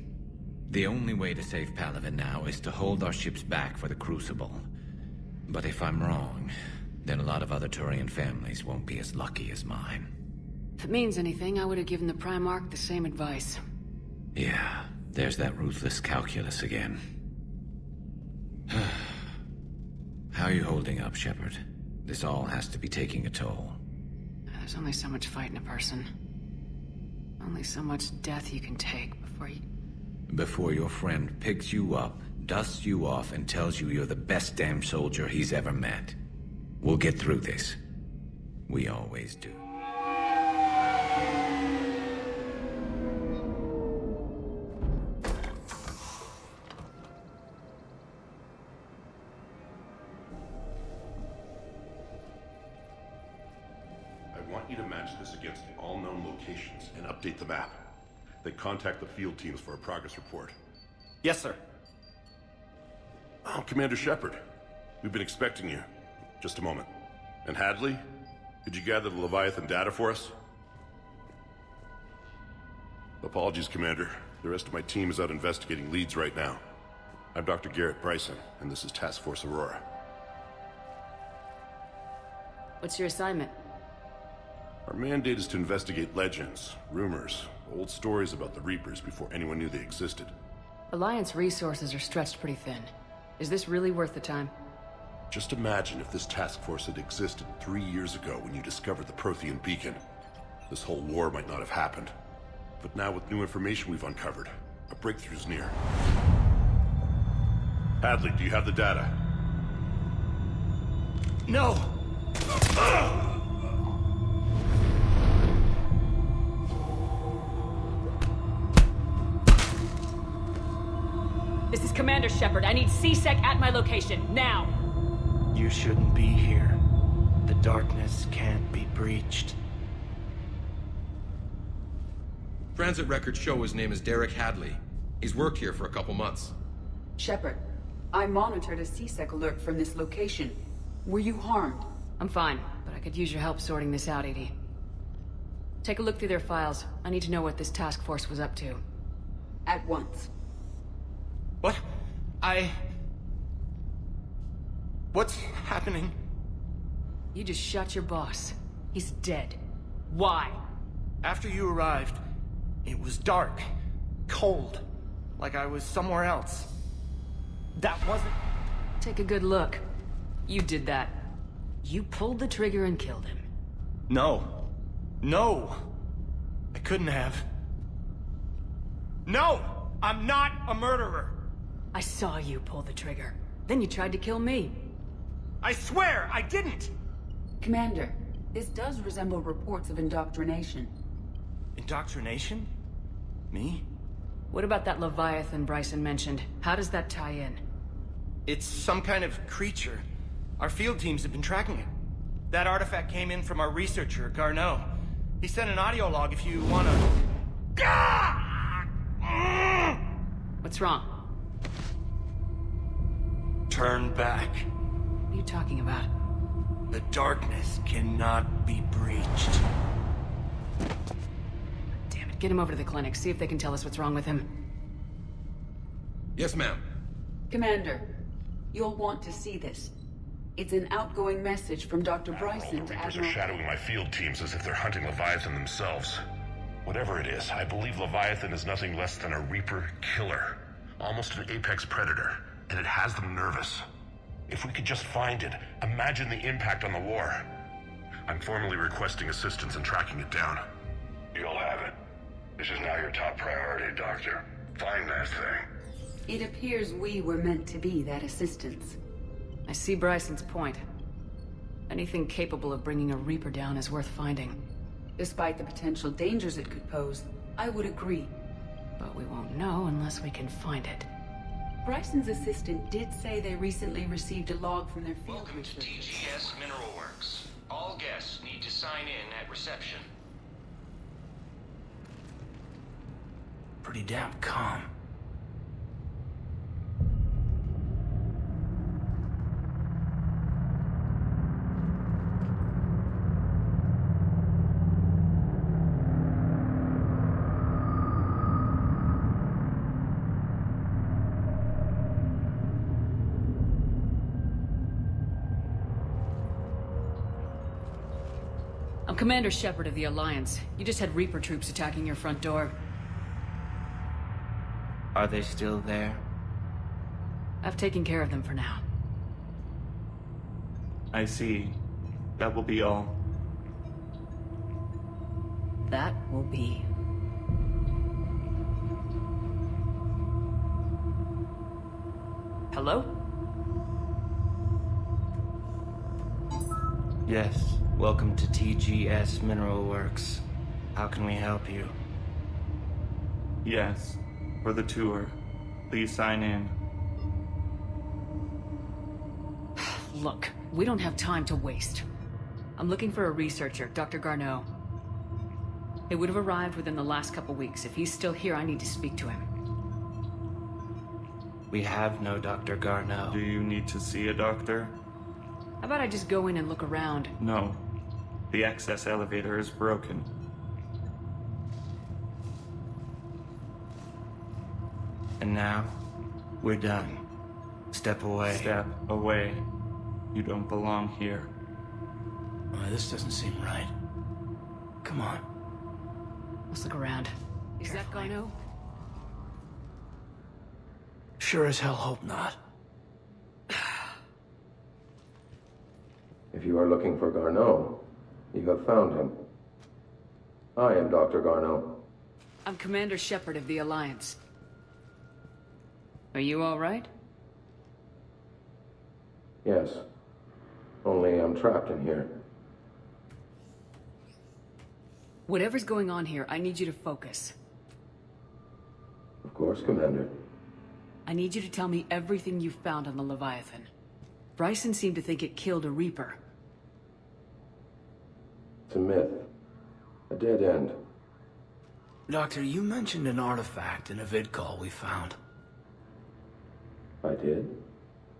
The only way to save Palaven now is to hold our ships back for the Crucible. But if I'm wrong, then a lot of other Turian families won't be as lucky as mine. If it means anything, I would have given the Primarch the same advice. Yeah, there's that ruthless calculus again. How are you holding up, Shepard? This all has to be taking a toll. There's only so much fight in a person. Only so much death you can take before your friend picks you up, dusts you off, and tells you you're the best damn soldier he's ever met. We'll get through this. We always do. I want you to match this against all known locations and update the map. Then contact the field teams for a progress report. Yes, sir. Oh, Commander Shepard. We've been expecting you. Just a moment. And Hadley? Did you gather the Leviathan data for us? Apologies, Commander. The rest of my team is out investigating leads right now. I'm Dr. Garrett Bryson, and this is Task Force Aurora. What's your assignment? Our mandate is to investigate legends, rumors, old stories about the Reapers before anyone knew they existed. Alliance resources are stretched pretty thin. Is this really worth the time? Just imagine if this task force had existed 3 years ago when you discovered the Prothean beacon. This whole war might not have happened. But now with new information we've uncovered, a breakthrough's near. Hadley, do you have the data? No! This is Commander Shepard. I need CSEC at my location, now! You shouldn't be here. The darkness can't be breached. Transit records show his name is Derek Hadley. He's worked here for a couple months. Shepard, I monitored a CSEC alert from this location. Were you harmed? I'm fine, but I I could use your help sorting this out, EDI. Take a look through their files. I need to know what this task force was up to. At once. What? What's happening? You just shot your boss. He's dead. Why? After you arrived, it was dark, cold, like I was somewhere else. That wasn't... Take a good look. You did that. You pulled the trigger and killed him. No. No! I couldn't have. No! I'm not a murderer! I saw you pull the trigger. Then you tried to kill me. I swear, I didn't! Commander, this does resemble reports of indoctrination. Indoctrination? Me? What about that Leviathan Bryson mentioned? How does that tie in? It's some kind of creature. Our field teams have been tracking it. That artifact came in from our researcher, Garneau. He sent an audio log if you wanna... What's wrong? Turn back. What are you talking about? The darkness cannot be breached. Damn it, get him over to the clinic. See if they can tell us what's wrong with him. Yes, ma'am. Commander, you'll want to see this. It's an outgoing message from Dr. Bryson to Reapers are Admiral... shadowing my field teams as if they're hunting Leviathan themselves. Whatever it is, I believe Leviathan is nothing less than a Reaper killer. Almost an apex predator, and it has them nervous. If we could just find it, imagine the impact on the war. I'm formally requesting assistance in tracking it down. You'll have it. This is now your top priority, Doctor. Find that thing. It appears we were meant to be that assistance. I see Bryson's point. Anything capable of bringing a Reaper down is worth finding. Despite the potential dangers it could pose, I would agree. But we won't know unless we can find it. Bryson's assistant did say they recently received a log from their field Welcome to TGS Mineral Works. All guests need to sign in at reception. Pretty damn calm. I'm Commander Shepard of the Alliance. You just had Reaper troops attacking your front door. Are they still there? I've taken care of them for now. I see. That will be all. That will be. Hello? Yes. Welcome to TGS Mineral Works. How can we help you? Yes. For the tour. Please sign in. Look, we don't have time to waste. I'm looking for a researcher, Dr. Garneau. He would have arrived within the last couple weeks. If he's still here, I need to speak to him. We have no Dr. Garneau. Do you need to see a doctor? How about I just go in and look around? No. The access elevator is broken. And now, we're done. Step away. Step away. You don't belong here. This doesn't seem right. Come on. Let's look around. Is that Garneau? Sure as hell hope not. If you are looking for Garneau, you have found him. I am Dr. Garneau. I'm Commander Shepard of the Alliance. Are you all right? Yes. Only I'm trapped in here. Whatever's going on here, I need you to focus. Of course, Commander. I need you to tell me everything you found on the Leviathan. Bryson seemed to think it killed a Reaper. It's a myth. A dead end. Doctor, you mentioned an artifact in a vid call we found. I did?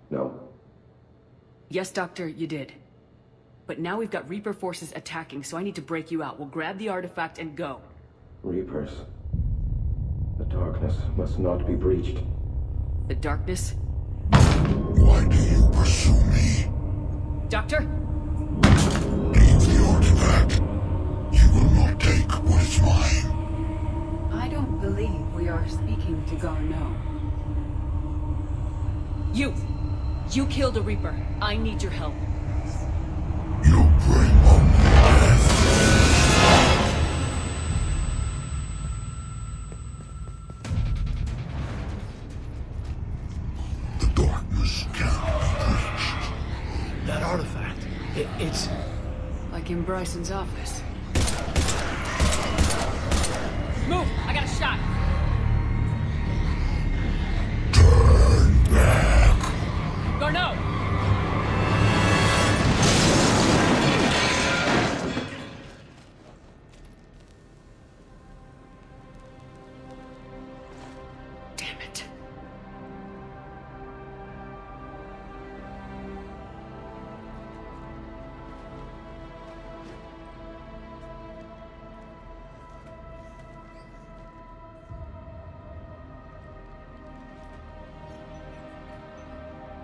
No. Yes, Doctor, you did. But now we've got Reaper forces attacking, so I need to break you out. We'll grab the artifact and go. Reapers. The darkness must not be breached. The darkness? Why do you pursue me? Doctor? Leave the artifact. You will not take what is mine. I don't believe we are speaking to Garneau. You killed a Reaper. I need your help. You bring only death. The darkness cannot be breached. That artifact, it's... Like in Bryson's office. Move! I got a shot! Turn back. Garneau! Damn it.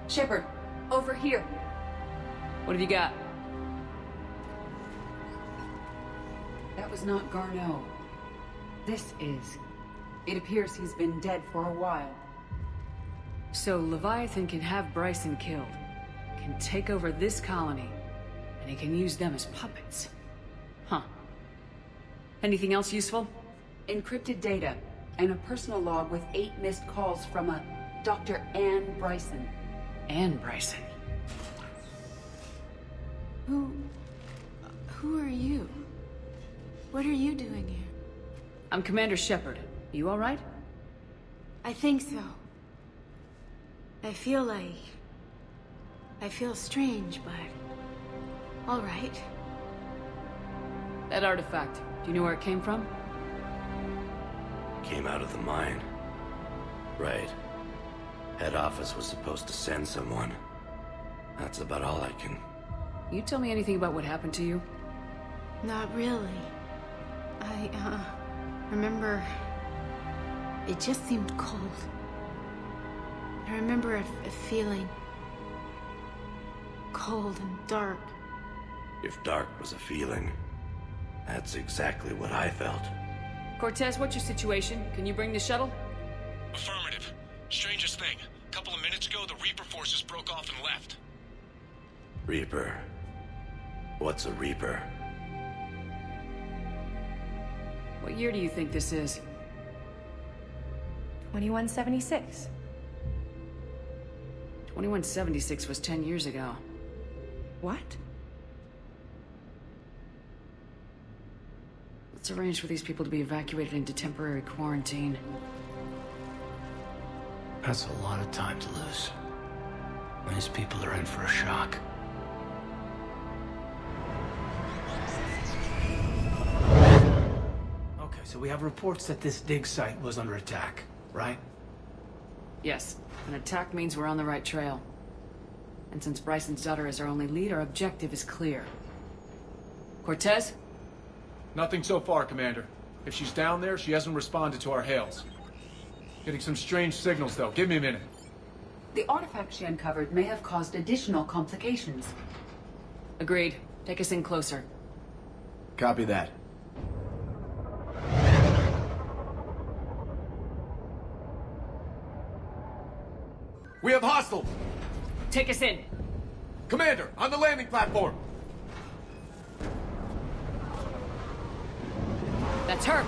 Shepard, over here. What have you got? That was not Garneau. This is. It appears he's been dead for a while. So Leviathan can have Bryson killed, can take over this colony, and he can use them as puppets. Huh. Anything else useful? Encrypted data, and a personal log with 8 missed calls from a Dr. Anne Bryson. Anne Bryson. Who are you? What are you doing here? I'm Commander Shepard. You all right? I think so. I feel strange, but... all right. That artifact, do you know where it came from? Came out of the mine. Right. Head office was supposed to send someone. That's about all I can... You tell me anything about what happened to you? Not really. I remember... it just seemed cold. I remember a feeling... cold and dark. If dark was a feeling, that's exactly what I felt. Cortez, what's your situation? Can you bring the shuttle? Affirmative. Strangest thing. A couple of minutes ago, the Reaper forces broke off and left. Reaper. What's a Reaper? What year do you think this is? 2176. 2176 was 10 years ago. What? Let's arrange for these people to be evacuated into temporary quarantine. That's a lot of time to lose. These people are in for a shock. Okay, so we have reports that this dig site was under attack, right? Yes, an attack means we're on the right trail. And since Bryson's daughter is our only lead, our objective is clear. Cortez? Nothing so far, Commander. If she's down there, she hasn't responded to our hails. Getting some strange signals, though. Give me a minute. The artifact she uncovered may have caused additional complications. Agreed. Take us in closer. Copy that. We have hostiles! Take us in. Commander, on the landing platform! That's her.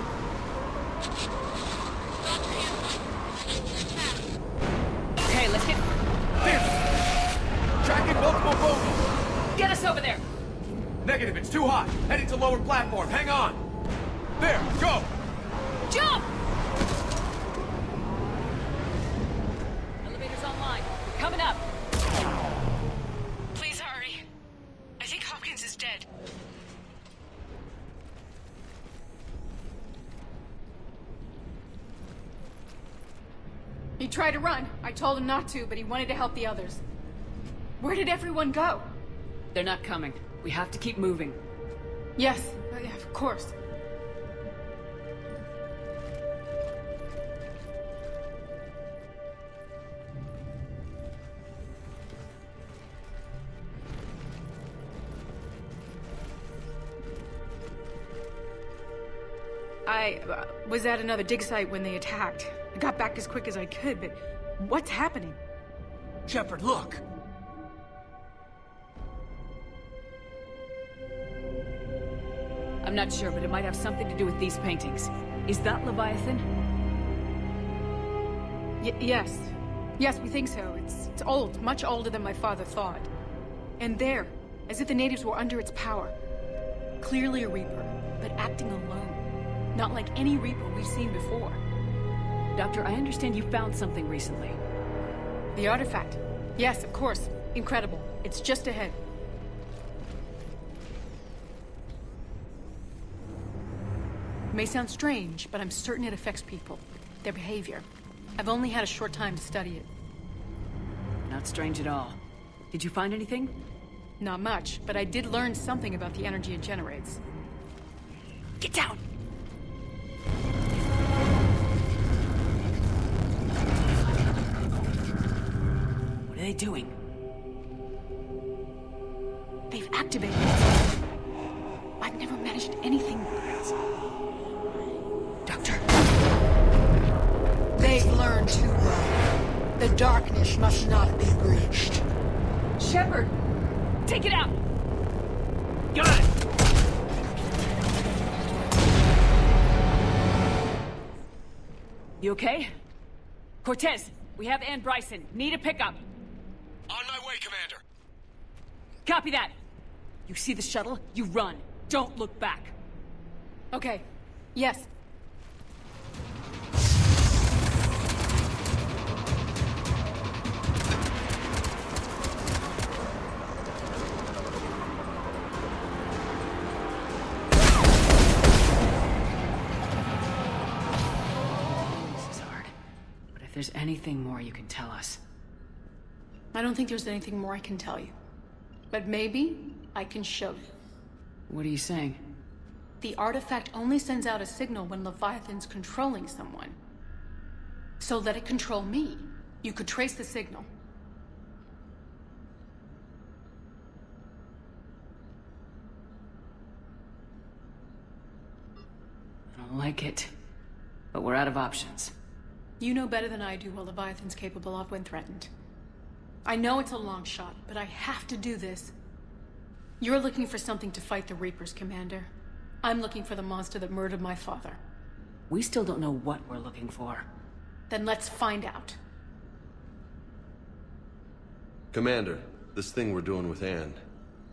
Okay, let's get... Tracking multiple bogies! Get us over there! Negative, it's too hot. Heading to lower platform. Hang on! There, go! Jump! Elevator's online. Coming up. Please hurry. I think Hopkins is dead. He tried to run. I told him not to, but he wanted to help the others. Where did everyone go? They're not coming. We have to keep moving. Yes, yeah, of course. I was at another dig site when they attacked. I got back as quick as I could, but what's happening? Shepard, look! I'm not sure, but it might have something to do with these paintings. Is that Leviathan? Yes. Yes, we think so. It's old, much older than my father thought. And there, as if the natives were under its power. Clearly a Reaper, but acting alone. Not like any Reaper we've seen before. Doctor, I understand you found something recently. The artifact. Yes, of course. Incredible. It's just ahead. It may sound strange, but I'm certain it affects people. Their behavior. I've only had a short time to study it. Not strange at all. Did you find anything? Not much, but I did learn something about the energy it generates. Get down! What are they doing? They've activated it. I've never managed anything. Doctor. They've learned too well. The darkness must not be breached. Shepard! Take it out! Got it! You okay? Cortez, we have Ann Bryson. Need a pickup. On my way, Commander. Copy that. You see the shuttle? You run. Don't look back. Okay. Yes. If there's anything more you can tell us. I don't think there's anything more I can tell you. But maybe I can show you. What are you saying? The artifact only sends out a signal when Leviathan's controlling someone. So let it control me. You could trace the signal. I don't like it. But we're out of options. You know better than I do what Leviathan's capable of when threatened. I know it's a long shot, but I have to do this. You're looking for something to fight the Reapers, Commander. I'm looking for the monster that murdered my father. We still don't know what we're looking for. Then let's find out. Commander, this thing we're doing with Ann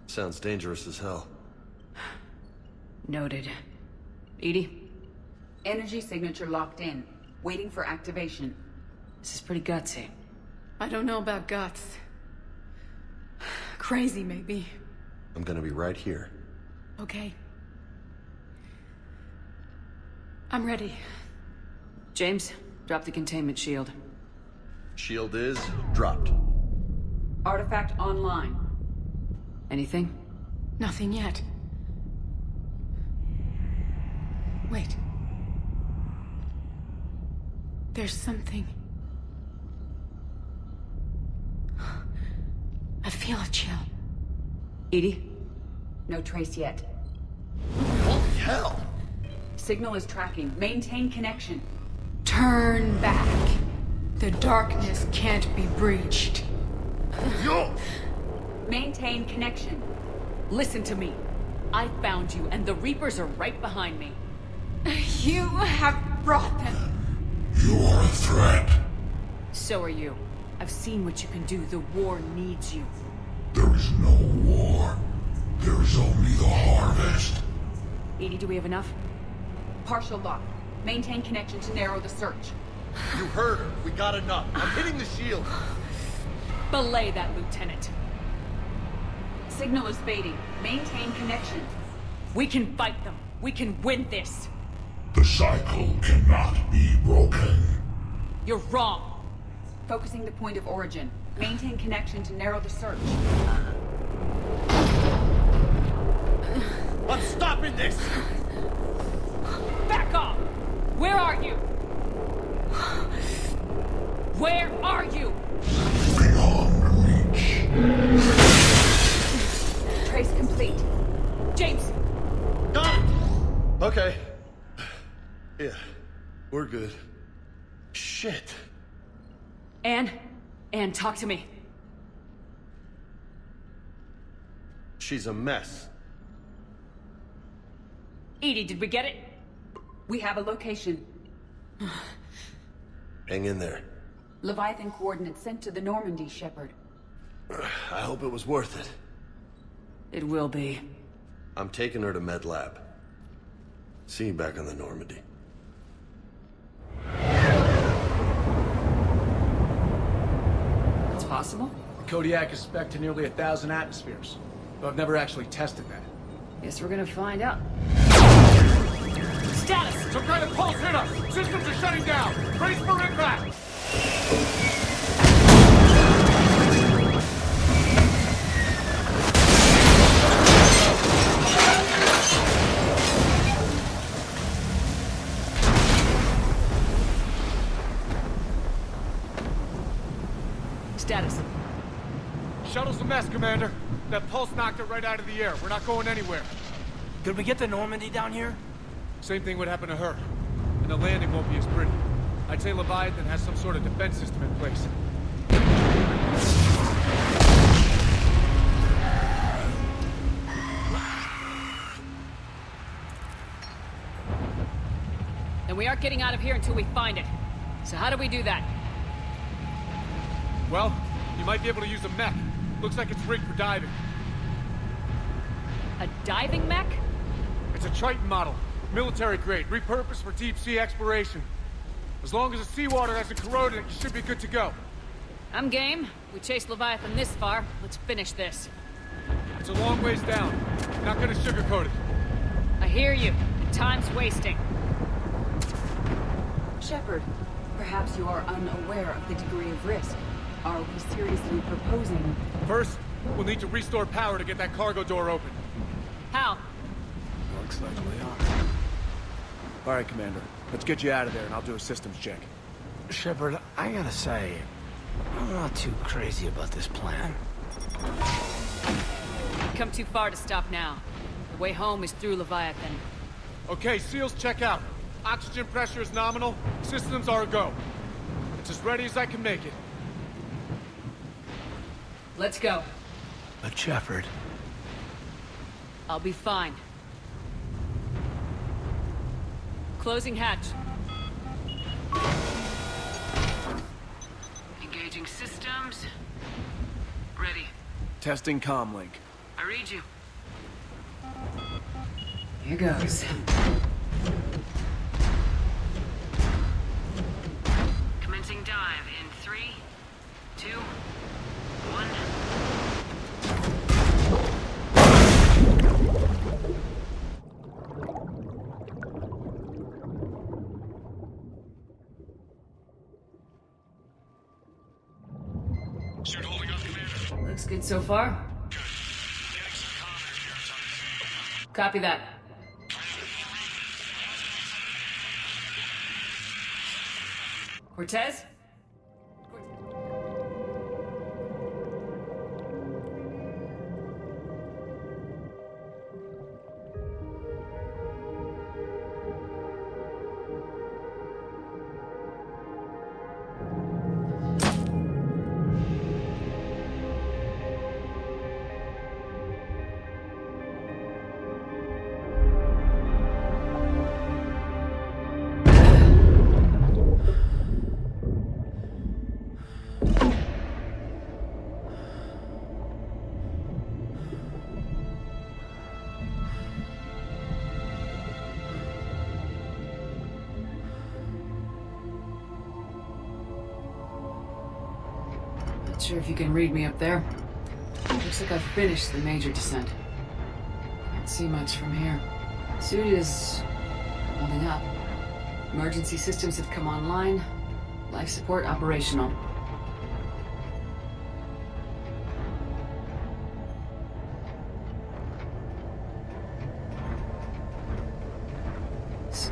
sounds dangerous as hell. Noted. EDI? Energy signature locked in. Waiting for activation. This is pretty gutsy. I don't know about guts. Crazy, maybe. I'm gonna be right here. Okay. I'm ready. James, drop the containment shield. Shield is dropped. Artifact online. Anything? Nothing yet. Wait. There's something. I feel a chill. EDI? No trace yet. Holy hell! Signal is tracking. Maintain connection. Turn back. The darkness can't be breached. Yo! Maintain connection. Listen to me. I found you, and the Reapers are right behind me. You have brought them. You are a threat. So are you. I've seen what you can do. The war needs you. There is no war. There is only the harvest. EDI, do we have enough? Partial lock. Maintain connection to narrow the search. You heard her. We got enough. I'm hitting the shield. Belay that, Lieutenant. Signal is fading. Maintain connection. We can fight them. We can win this. The cycle cannot be broken. You're wrong. Focusing the point of origin. Maintain connection to narrow the search. I'm stopping this! Back off! Where are you? Where are you? Beyond reach. Trace complete. James! Got it! Okay. Yeah, we're good. Shit. Anne, talk to me. She's a mess. Edie, did we get it? We have a location. Hang in there. Leviathan coordinates sent to the Normandy, Shepard. I hope it was worth it. It will be. I'm taking her to Med Lab. See you back on the Normandy. It's possible? The Kodiak is spec'd to nearly 1,000 atmospheres, but I've never actually tested that. Guess we're gonna find out. Status! Some kind of pulse hit us! Systems are shutting down! Brace for impact! Status. Shuttle's a mess, Commander. That pulse knocked it right out of the air. We're not going anywhere. Did we get the Normandy down here? Same thing would happen to her. And the landing won't be as pretty. I'd say Leviathan has some sort of defense system in place. And we aren't getting out of here until we find it. So how do we do that? Well, you might be able to use a mech. Looks like it's rigged for diving. A diving mech? It's a Triton model. Military grade, repurposed for deep sea exploration. As long as the seawater hasn't corroded, you should be good to go. I'm game. We chased Leviathan this far. Let's finish this. It's a long ways down. Not gonna sugarcoat it. I hear you. Time's wasting. Shepard, perhaps you are unaware of the degree of risk. Are we seriously proposing? First, we'll need to restore power to get that cargo door open. How? Looks like we are. All right, Commander. Let's get you out of there, and I'll do a systems check. Shepard, I gotta say, I'm not too crazy about this plan. We've come too far to stop now. The way home is through Leviathan. Okay, SEALs check out. Oxygen pressure is nominal. Systems are a go. It's as ready as I can make it. Let's go. But Shepard... I'll be fine. Closing hatch. Engaging systems. Ready. Testing comlink. I read you. Here goes. Commencing dive in 3, 2, 1. Start holding up, Commander. Looks good so far. Getting some comms here. Copy that. Cortez? Not sure if you can read me up there. Looks like I've finished the major descent. Can't see much from here. Suit is holding up. Emergency systems have come online. Life support operational.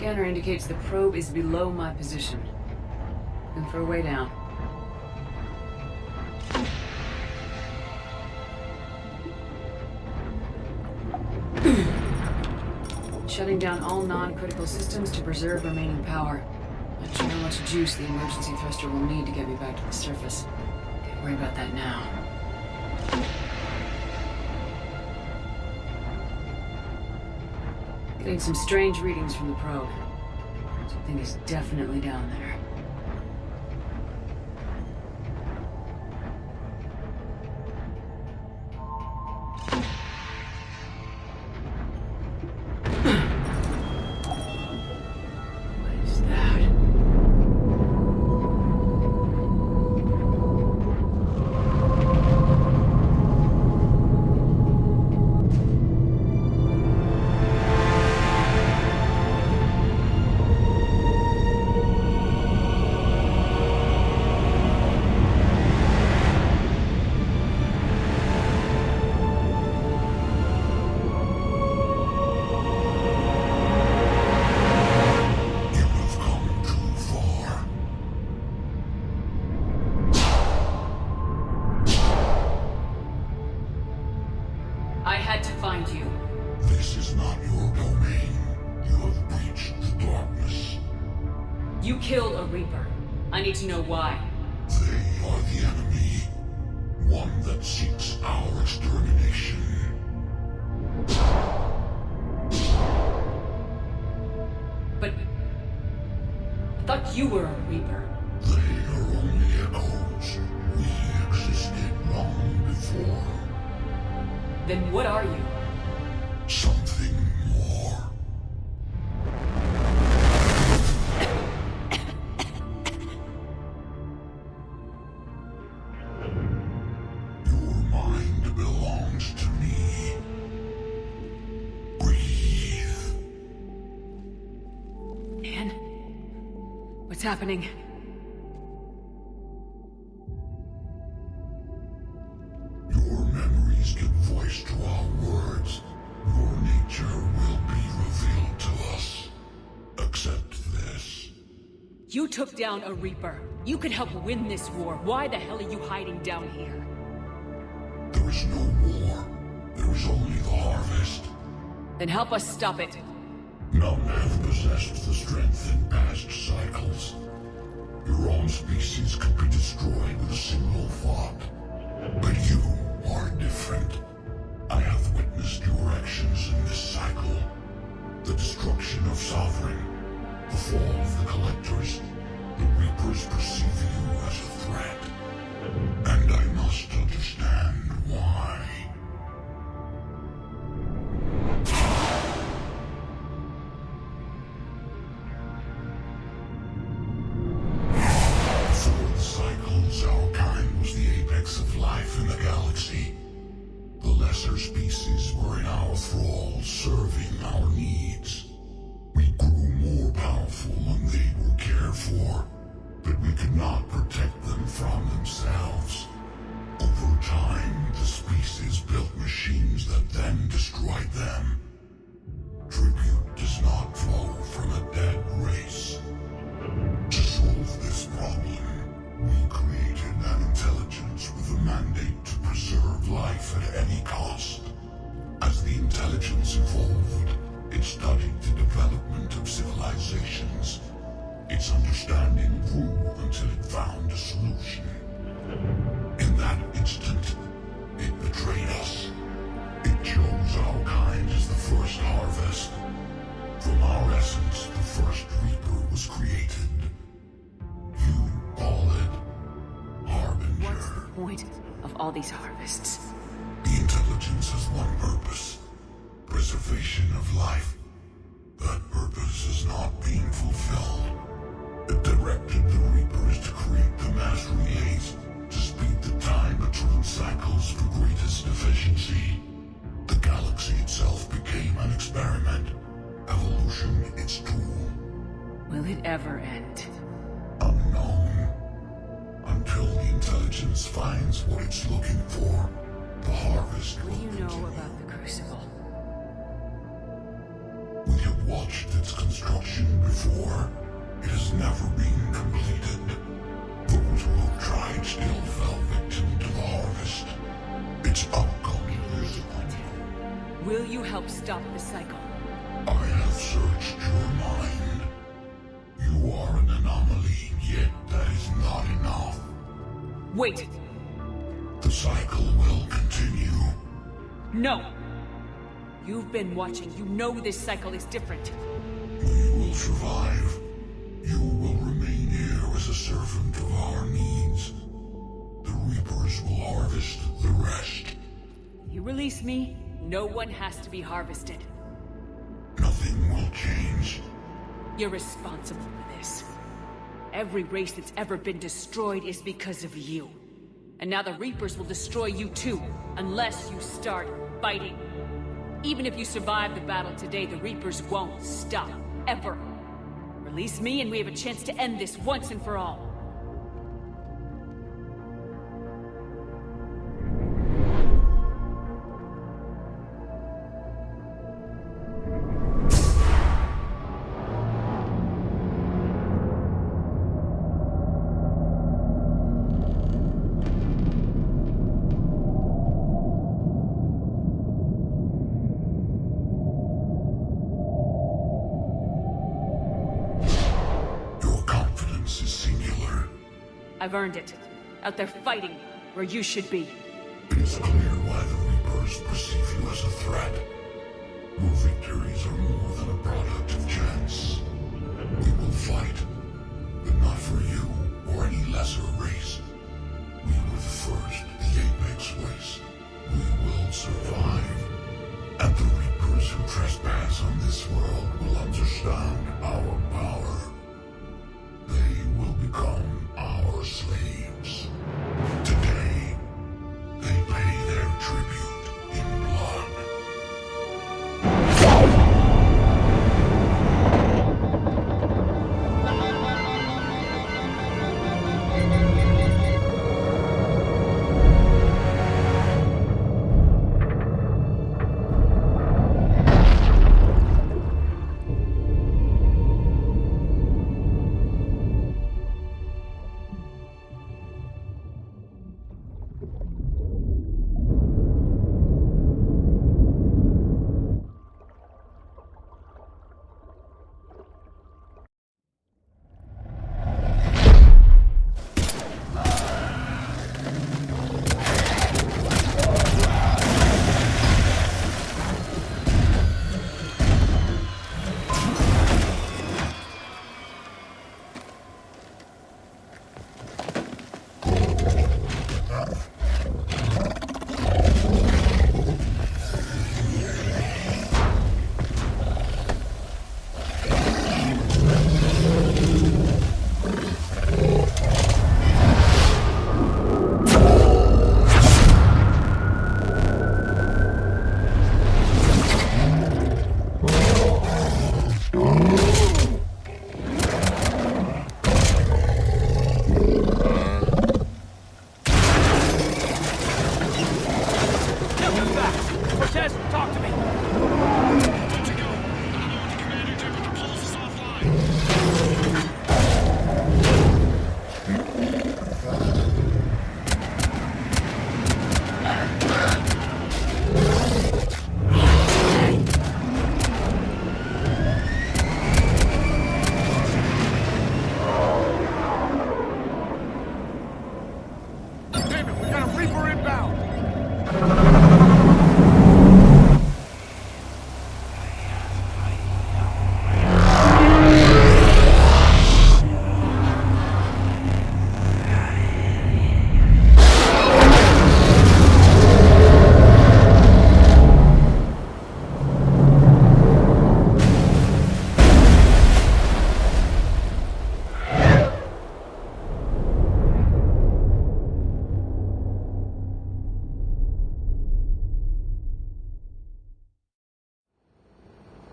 Scanner indicates the probe is below my position. Looking for a way down. Shutting down all non-critical systems to preserve remaining power. Not sure how much juice the emergency thruster will need to get me back to the surface. Can't worry about that now. Getting some strange readings from the probe. Something is definitely down there. I had to find you. This is not your domain. You have breached the darkness. You killed a Reaper. I need to know why. They are the enemy. One that seeks our extermination. But I thought you were a Reaper. They are only echoes. We existed long before. Then what are you? Something more. Your mind belongs to me. Breathe. Man, what's happening? Your memories give voice to our words. Your nature will be revealed to us. Accept this. You took down a Reaper. You could help win this war. Why the hell are you hiding down here? There is no war. There is only the harvest. Then help us stop it. None have possessed the strength in past cycles. Your own species could be destroyed with a single thought. But you are different. I have witnessed your actions in this cycle. The destruction of Sovereign, the fall of the Collectors. The Reapers perceive you as a threat. And I must understand why. Before the cycles, our kind was the apex of life in the galaxy. The lesser species were in our thrall, serving our needs. We grew more powerful and they were cared for, but we could not protect them from themselves. Over time, the species built machines that then destroyed them. Tribute does not flow from a dead race. To solve this problem, we created an intelligence with a mandate to preserve life at any cost. As the intelligence evolved, it studied the development of civilizations. Its understanding grew until it found a solution. In that instant, it betrayed us. It chose our kind as the first harvest. From our essence, the first Reaper was created. You call it Harbinger. What's the point of all these harvests? The intelligence has one purpose. Preservation of life. That purpose is not being fulfilled. It directed the Reapers to create the mass relays to speed the time between cycles for greatest efficiency. The galaxy itself became an experiment. Evolution its tool. Will it ever end? Unknown. Until the intelligence finds what it's looking for, the harvest will What do you know about the Crucible? We have watched its construction before. It has never been completed. Those who have tried still fell victim to the harvest. Its outcome is... Will you help stop the cycle? I have searched your mind. You are an anomaly, yet that is not enough. Wait! The cycle will continue. No! You've been watching. You know this cycle is different. We will survive. You will remain here as a servant of our needs. The Reapers will harvest the rest. You release me, no one has to be harvested. Nothing will change. You're responsible for this. Every race that's ever been destroyed is because of you. And now the Reapers will destroy you too, unless you start fighting. Even if you survive the battle today, the Reapers won't stop, ever. Release me and we have a chance to end this once and for all. I've earned it. Out there fighting, where you should be. It is clear why the Reapers perceive you as a threat. Your victories are more than a product of chance. We will fight, but not for you or any lesser race. We were the first, the apex race. We will survive. And the Reapers who trespass on this world will understand our power. They will become our slaves. Today, they pay their tribute in blood.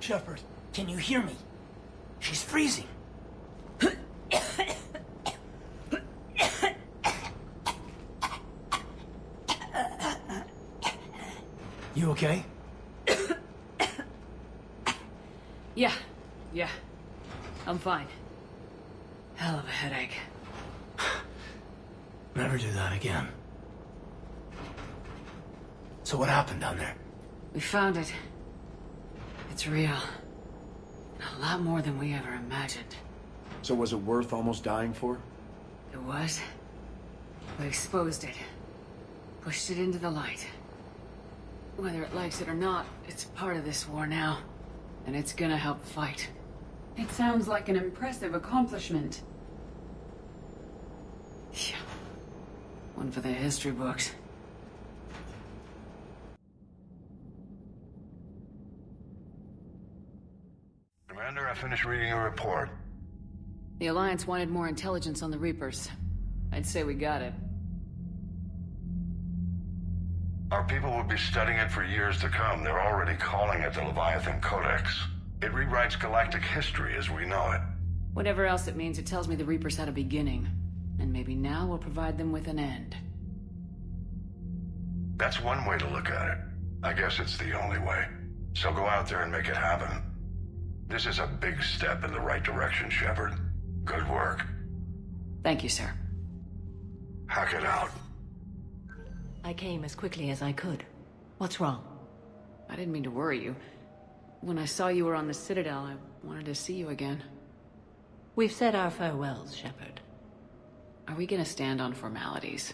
Shepard, can you hear me? She's freezing. You okay? Yeah. I'm fine. Hell of a headache. Never do that again. So what happened down there? We found it. It's real. A lot more than we ever imagined. So was it worth almost dying for? It was. We exposed it. Pushed it into the light. Whether it likes it or not, it's part of this war now. And it's gonna help fight. It sounds like an impressive accomplishment. Yeah. One for the history books. Commander, I finished reading your report. The Alliance wanted more intelligence on the Reapers. I'd say we got it. Our people will be studying it for years to come. They're already calling it the Leviathan Codex. It rewrites galactic history as we know it. Whatever else it means, it tells me the Reapers had a beginning. And maybe now we'll provide them with an end. That's one way to look at it. I guess it's the only way. So go out there and make it happen. This is a big step in the right direction, Shepard. Good work. Thank you, sir. Hack it out. I came as quickly as I could. What's wrong? I didn't mean to worry you. When I saw you were on the Citadel, I wanted to see you again. We've said our farewells, Shepard. Are we gonna stand on formalities?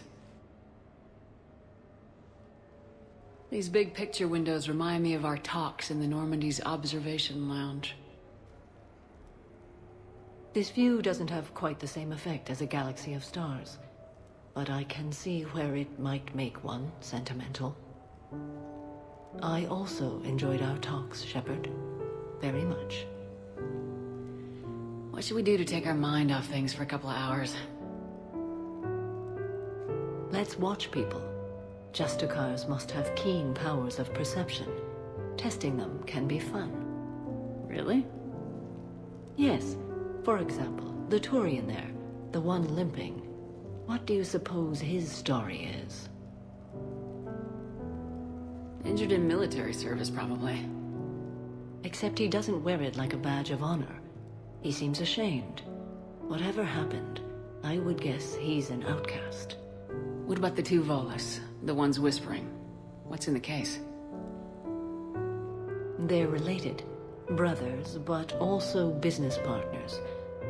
These big picture windows remind me of our talks in the Normandy's observation lounge. This view doesn't have quite the same effect as a galaxy of stars, but I can see where it might make one sentimental. I also enjoyed our talks, Shepard. Very much. What should we do to take our mind off things for a couple of hours? Let's watch people. Justicars must have keen powers of perception. Testing them can be fun. Really? Yes. For example, the Turian there, the one limping. What do you suppose his story is? Injured in military service, probably. Except he doesn't wear it like a badge of honor. He seems ashamed. Whatever happened, I would guess he's an outcast. What about the two Volus? The ones whispering? What's in the case? They're related. Brothers, but also business partners.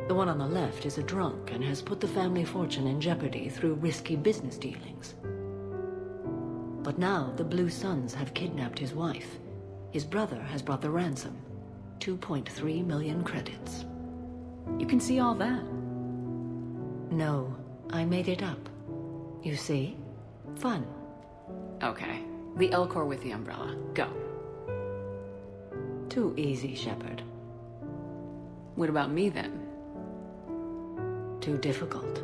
The one on the left is a drunk and has put the family fortune in jeopardy through risky business dealings. But now the Blue Suns have kidnapped his wife. His brother has brought the ransom. 2.3 million credits. You can see all that? No, I made it up. You see? Fun. Okay. The Elcor with the umbrella. Go. Too easy, Shepard. What about me, then? Too difficult.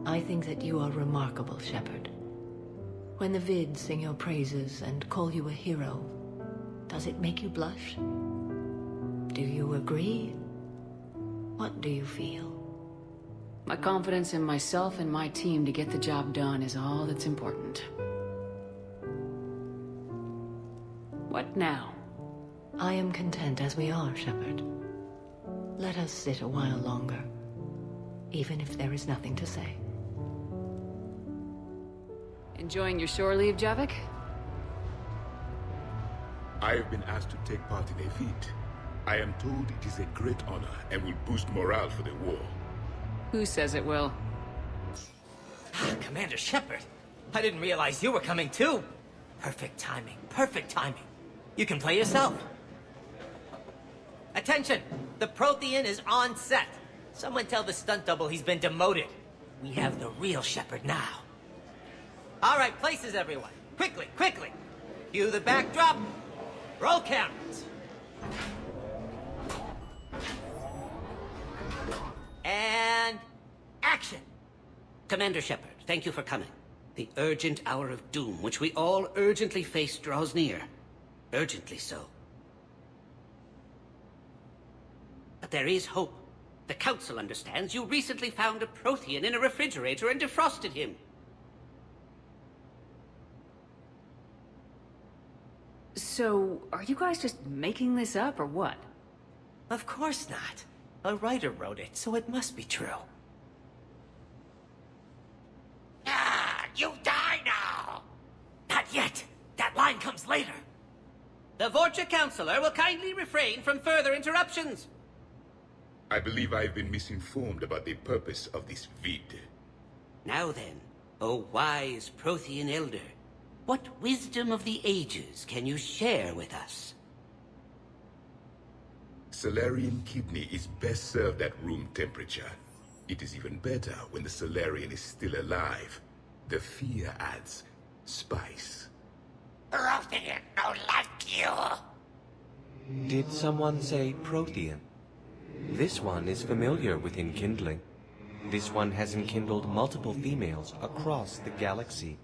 I think that you are remarkable, Shepard. When the Vids sing your praises and call you a hero, does it make you blush? Do you agree? What do you feel? My confidence in myself and my team to get the job done is all that's important. What now? I am content as we are, Shepard. Let us sit a while longer, even if there is nothing to say. Enjoying your shore leave, Javik? I have been asked to take part in a feat. I am told it is a great honor and will boost morale for the war. Who says it will? Commander Shepard, I didn't realize you were coming too. Perfect timing, perfect timing. You can play yourself. Attention! The Prothean is on set. Someone tell the stunt double he's been demoted. We have the real Shepard now. All right, places everyone. Quickly, quickly. Cue the backdrop. Roll cameras. And action. Commander Shepard, thank you for coming. The urgent hour of doom, which we all urgently face, draws near. Urgently so. But there is hope. The Council understands you recently found a Prothean in a refrigerator and defrosted him. So, are you guys just making this up, or what? Of course not. A writer wrote it, so it must be true. Ah, you die now! Not yet. That line comes later. The Vorcha Councilor will kindly refrain from further interruptions. I believe I've been misinformed about the purpose of this vid. Now then, O wise Prothean Elder, what wisdom of the ages can you share with us? Salarian kidney is best served at room temperature. It is even better when the Salarian is still alive. The fear adds spice. Prothean don't like you. Did someone say Prothean? This one is familiar with enkindling. This one has enkindled multiple females across the galaxy.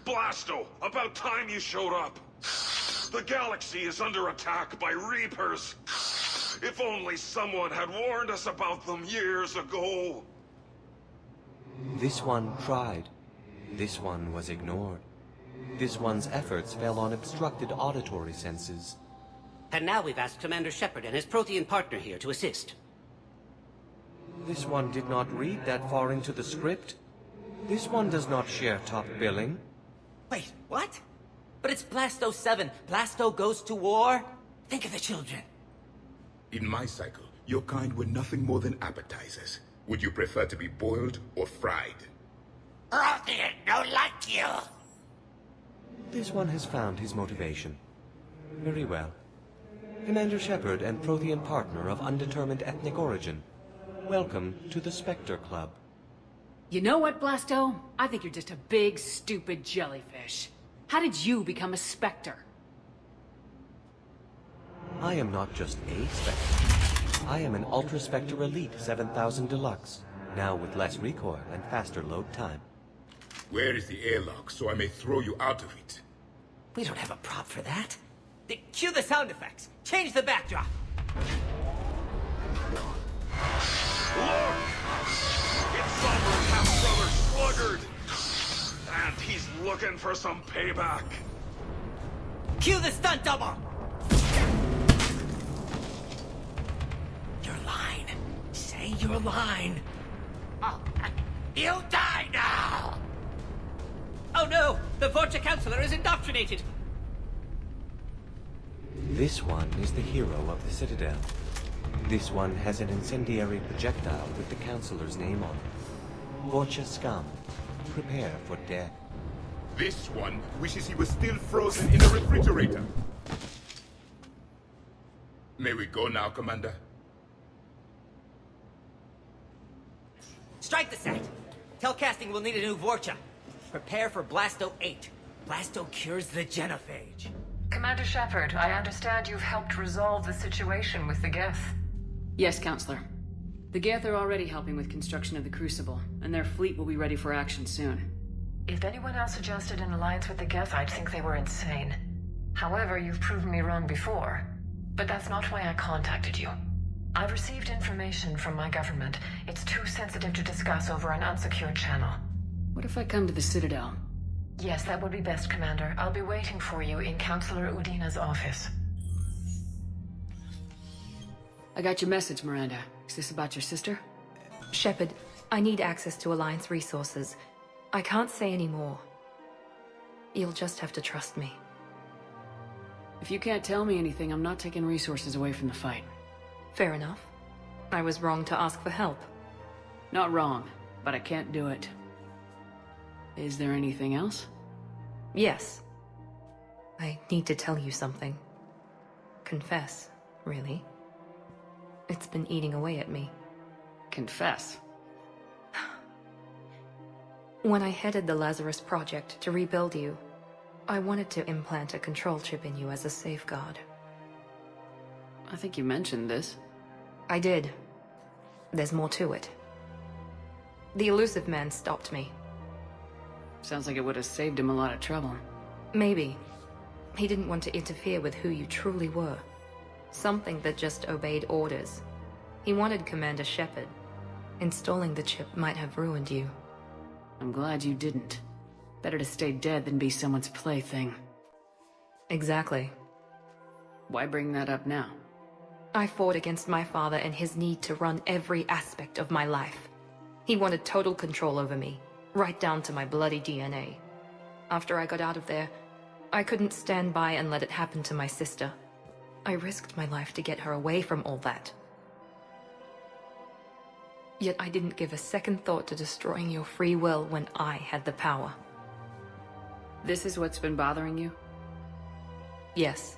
Blasto, about time you showed up. The galaxy is under attack by Reapers. If only someone had warned us about them years ago. This one tried. This one was ignored. This one's efforts fell on obstructed auditory senses. And now we've asked Commander Shepard and his Prothean partner here to assist. This one did not read that far into the script. This one does not share top billing. Wait, what? But it's Blasto 7. Blasto goes to war? Think of the children. In my cycle, your kind were nothing more than appetizers. Would you prefer to be boiled or fried? Prothean don't like you. This one has found his motivation. Very well. Commander Shepard and Prothean partner of undetermined ethnic origin, welcome to the Spectre Club. You know what, Blasto? I think you're just a big, stupid jellyfish. How did you become a Spectre? I am not just a Spectre. I am an Ultra Spectre Elite 7000 Deluxe, now with less recoil and faster load time. Where is the airlock so I may throw you out of it? We don't have a prop for that. Cue the sound effects. Change the backdrop. Look! It's Sovereign's half-brother Sluggard! And he's looking for some payback. Cue the stunt double! Your line. Say your line. Oh, you die now! Oh no! The Vorcha Councilor is indoctrinated! This one is the hero of the Citadel. This one has an incendiary projectile with the Councilor's name on it. Vorcha scum. Prepare for death. This one wishes he was still frozen in the refrigerator. May we go now, Commander? Strike the set. Telcasting will need a new Vorcha. Prepare for Blasto 8. Blasto cures the genophage. Commander Shepard, I understand you've helped resolve the situation with the Geth. Yes, Counselor. The Geth are already helping with construction of the Crucible, and their fleet will be ready for action soon. If anyone else suggested an alliance with the Geth, I'd think they were insane. However, you've proven me wrong before. But that's not why I contacted you. I've received information from my government. It's too sensitive to discuss over an unsecured channel. What if I come to the Citadel? Yes, that would be best, Commander. I'll be waiting for you in Counselor Udina's office. I got your message, Miranda. Is this about your sister? Shepard, I need access to Alliance resources. I can't say any more. You'll just have to trust me. If you can't tell me anything, I'm not taking resources away from the fight. Fair enough. I was wrong to ask for help. Not wrong, but I can't do it. Is there anything else? Yes. I need to tell you something. Confess, really. It's been eating away at me. Confess? When I headed the Lazarus Project to rebuild you, I wanted to implant a control chip in you as a safeguard. I think you mentioned this. I did. There's more to it. The elusive man stopped me. Sounds like it would have saved him a lot of trouble. Maybe. He didn't want to interfere with who you truly were. Something that just obeyed orders. He wanted Commander Shepard. Installing the chip might have ruined you. I'm glad you didn't. Better to stay dead than be someone's plaything. Exactly. Why bring that up now? I fought against my father and his need to run every aspect of my life. He wanted total control over me, right down to my bloody DNA. After I got out of there, I couldn't stand by and let it happen to my sister. I risked my life to get her away from all that. Yet I didn't give a second thought to destroying your free will when I had the power. This is what's been bothering you? Yes.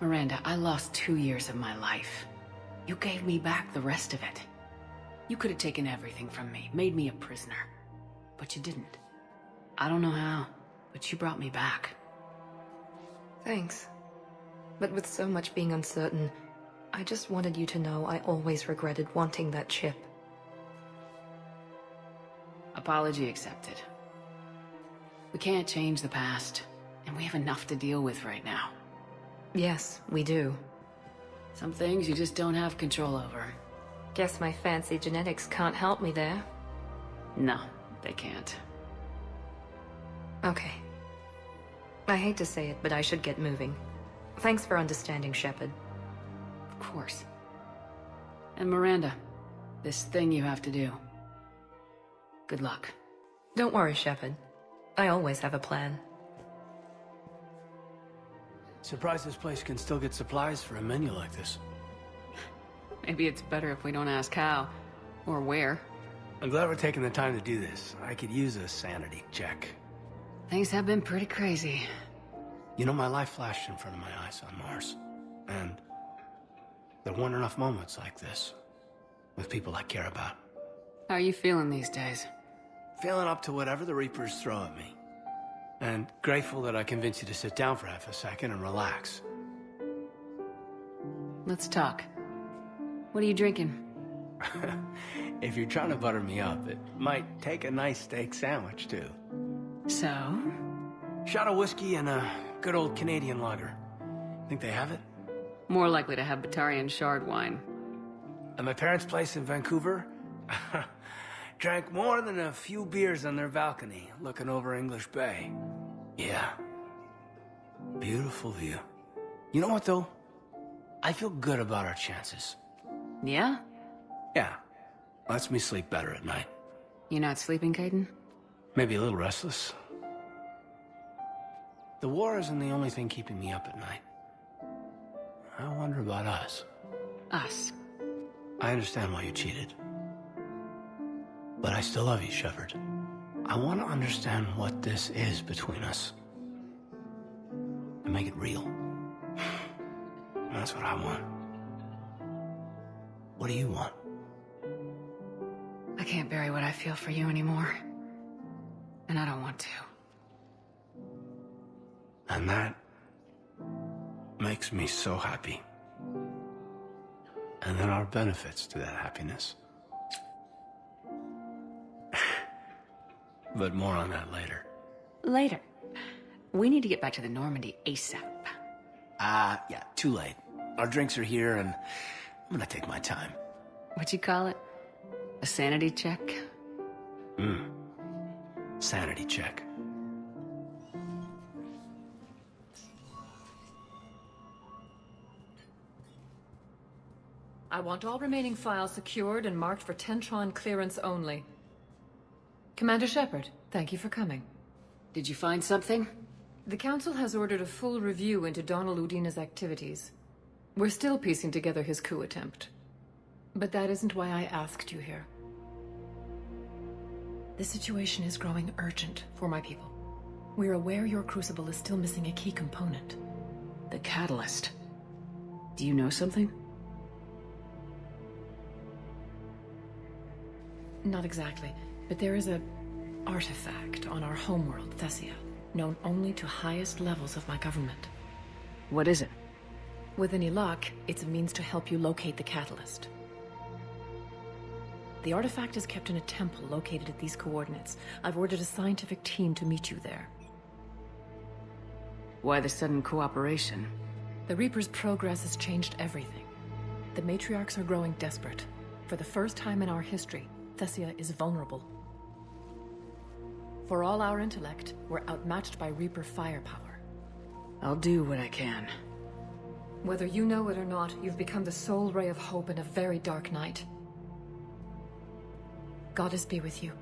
Miranda, I lost 2 years of my life. You gave me back the rest of it. You could have taken everything from me, made me a prisoner. But you didn't. I don't know how, but you brought me back. Thanks. But with so much being uncertain, I just wanted you to know I always regretted wanting that chip. Apology accepted. We can't change the past, and we have enough to deal with right now. Yes, we do. Some things you just don't have control over. Guess my fancy genetics can't help me there. No, they can't. Okay. I hate to say it, but I should get moving. Thanks for understanding, Shepard. Of course. And Miranda, this thing you have to do. Good luck. Don't worry, Shepard. I always have a plan. Surprised this place can still get supplies for a menu like this. Maybe it's better if we don't ask how, or where. I'm glad we're taking the time to do this. I could use a sanity check. Things have been pretty crazy. You know, my life flashed in front of my eyes on Mars. And there weren't enough moments like this with people I care about. How are you feeling these days? Feeling up to whatever the Reapers throw at me. And grateful that I convinced you to sit down for half a second and relax. Let's talk. What are you drinking? If you're trying to butter me up, it might take a nice steak sandwich, too. So? Shot of whiskey and a good old Canadian lager. Think they have it? More likely to have Batarian shard wine. At my parents' place in Vancouver, drank more than a few beers on their balcony, looking over English Bay. Yeah. Beautiful view. You know what, though? I feel good about our chances. Yeah? Yeah. Lets me sleep better at night. You not sleeping, Caden? Maybe a little restless. The war isn't the only thing keeping me up at night. I wonder about us. Us? I understand why you cheated. But I still love you, Shepard. I want to understand what this is between us. And make it real. That's what I want. What do you want? I can't bury what I feel for you anymore. And I don't want to. And that makes me so happy. And there are benefits to that happiness. But more on that later. Later. We need to get back to the Normandy ASAP. Yeah, too late. Our drinks are here and I'm gonna take my time. What'd you call it? A sanity check? Sanity check. I want all remaining files secured and marked for Tentron clearance only. Commander Shepard, thank you for coming. Did you find something? The Council has ordered a full review into Donald Udina's activities. We're still piecing together his coup attempt. But that isn't why I asked you here. The situation is growing urgent for my people. We're aware your crucible is still missing a key component. The catalyst. Do you know something? Not exactly, but there is a artifact on our homeworld, Thessia, known only to highest levels of my government. What is it? With any luck, it's a means to help you locate the catalyst. The artifact is kept in a temple located at these coordinates. I've ordered a scientific team to meet you there. Why the sudden cooperation? The Reaper's progress has changed everything. The matriarchs are growing desperate. For the first time in our history, Thessia is vulnerable. For all our intellect, we're outmatched by Reaper firepower. I'll do what I can. Whether you know it or not, you've become the sole ray of hope in a very dark night. Goddess be with you.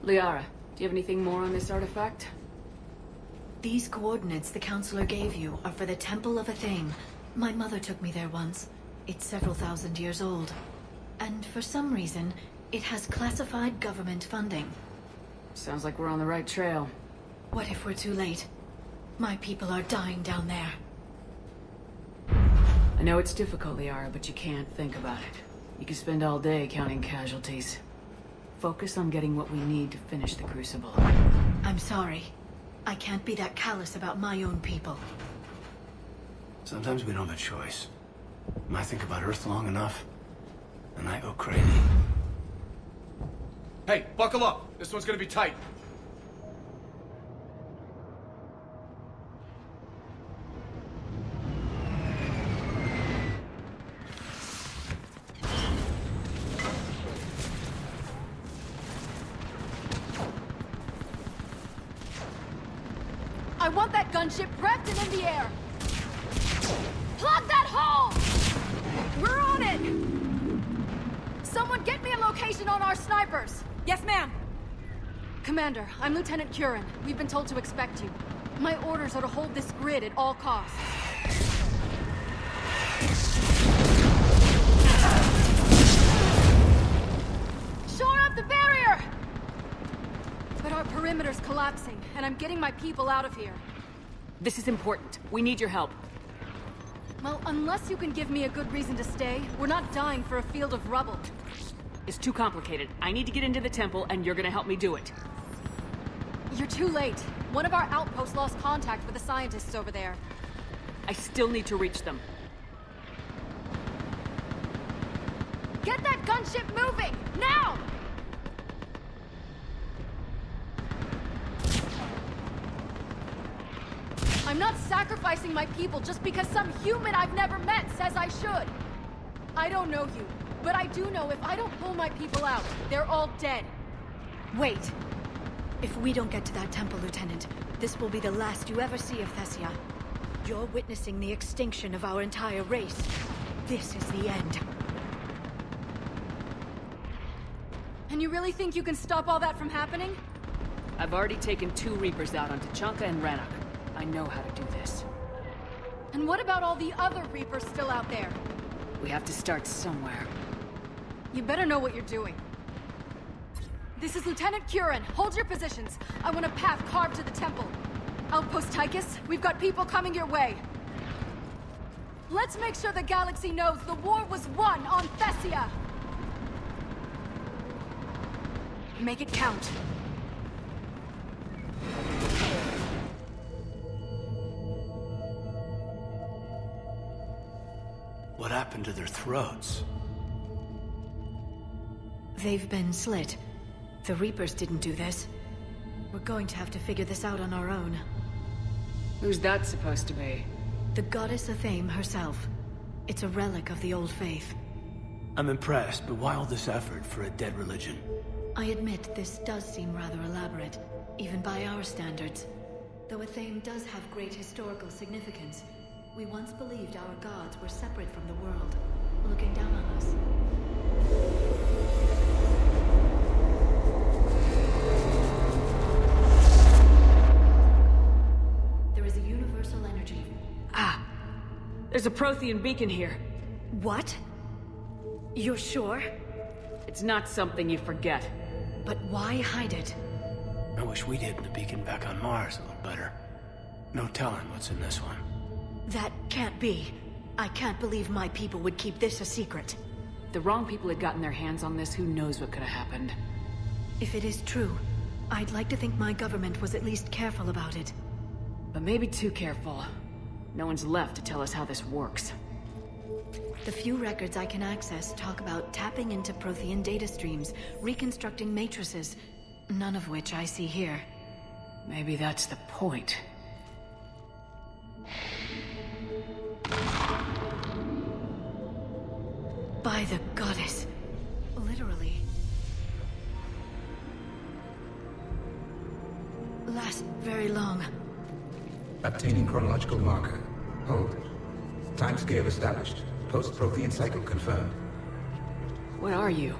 Liara, do you have anything more on this artifact? These coordinates the Counselor gave you are for the Temple of Athame. My mother took me there once. It's several thousand years old. And for some reason, it has classified government funding. Sounds like we're on the right trail. What if we're too late? My people are dying down there. I know it's difficult, Liara, but you can't think about it. You can spend all day counting casualties. Focus on getting what we need to finish the Crucible. I'm sorry. I can't be that callous about my own people. Sometimes we don't have a choice. I think about Earth long enough, and I go crazy. Hey, buckle up! This one's gonna be tight. I want that gunship prepped and in the air! Plug that hole! We're on it! Someone get me a location on our snipers! Yes, ma'am! Commander, I'm Lieutenant Curran. We've been told to expect you. My orders are to hold this grid at all costs. Shore up the barrier! But our perimeter's collapsing, and I'm getting my people out of here. This is important. We need your help. Well, unless you can give me a good reason to stay, we're not dying for a field of rubble. It's too complicated. I need to get into the temple, and you're gonna help me do it. You're too late. One of our outposts lost contact with the scientists over there. I still need to reach them. Get that gunship moving! Now! I'm not sacrificing my people just because some human I've never met says I should. I don't know you, but I do know if I don't pull my people out, they're all dead. Wait. If we don't get to that temple, Lieutenant, this will be the last you ever see of Thessia. You're witnessing the extinction of our entire race. This is the end. And you really think you can stop all that from happening? I've already taken 2 Reapers out on Tachanka and Rannoch. I know how to do this. And what about all the other Reapers still out there? We have to start somewhere. You better know what you're doing. This is Lieutenant Curran. Hold your positions. I want a path carved to the temple. Outpost Tychus, we've got people coming your way. Let's make sure the galaxy knows the war was won on Thessia. Make it count. What happened to their throats? They've been slit. The Reapers didn't do this. We're going to have to figure this out on our own. Who's that supposed to be? The goddess Athame herself. It's a relic of the old faith. I'm impressed, but why all this effort for a dead religion? I admit this does seem rather elaborate, even by our standards. Though Athame does have great historical significance, we once believed our gods were separate from the world, looking down on us. There is a universal energy. Ah! There's a Prothean beacon here. What? You're sure? It's not something you forget. But why hide it? I wish we'd hidden the beacon back on Mars a little better. No telling what's in this one. That can't be. I can't believe my people would keep this a secret. If the wrong people had gotten their hands on this, who knows what could have happened. If it is true, I'd like to think my government was at least careful about it. But maybe too careful. No one's left to tell us how this works. The few records I can access talk about tapping into Prothean data streams, reconstructing matrices, None of which I see here. Maybe that's the point. By the goddess. Literally. Last very long. Obtaining chronological marker. Hold. Timescale established. Post-Prothean cycle confirmed. What are you?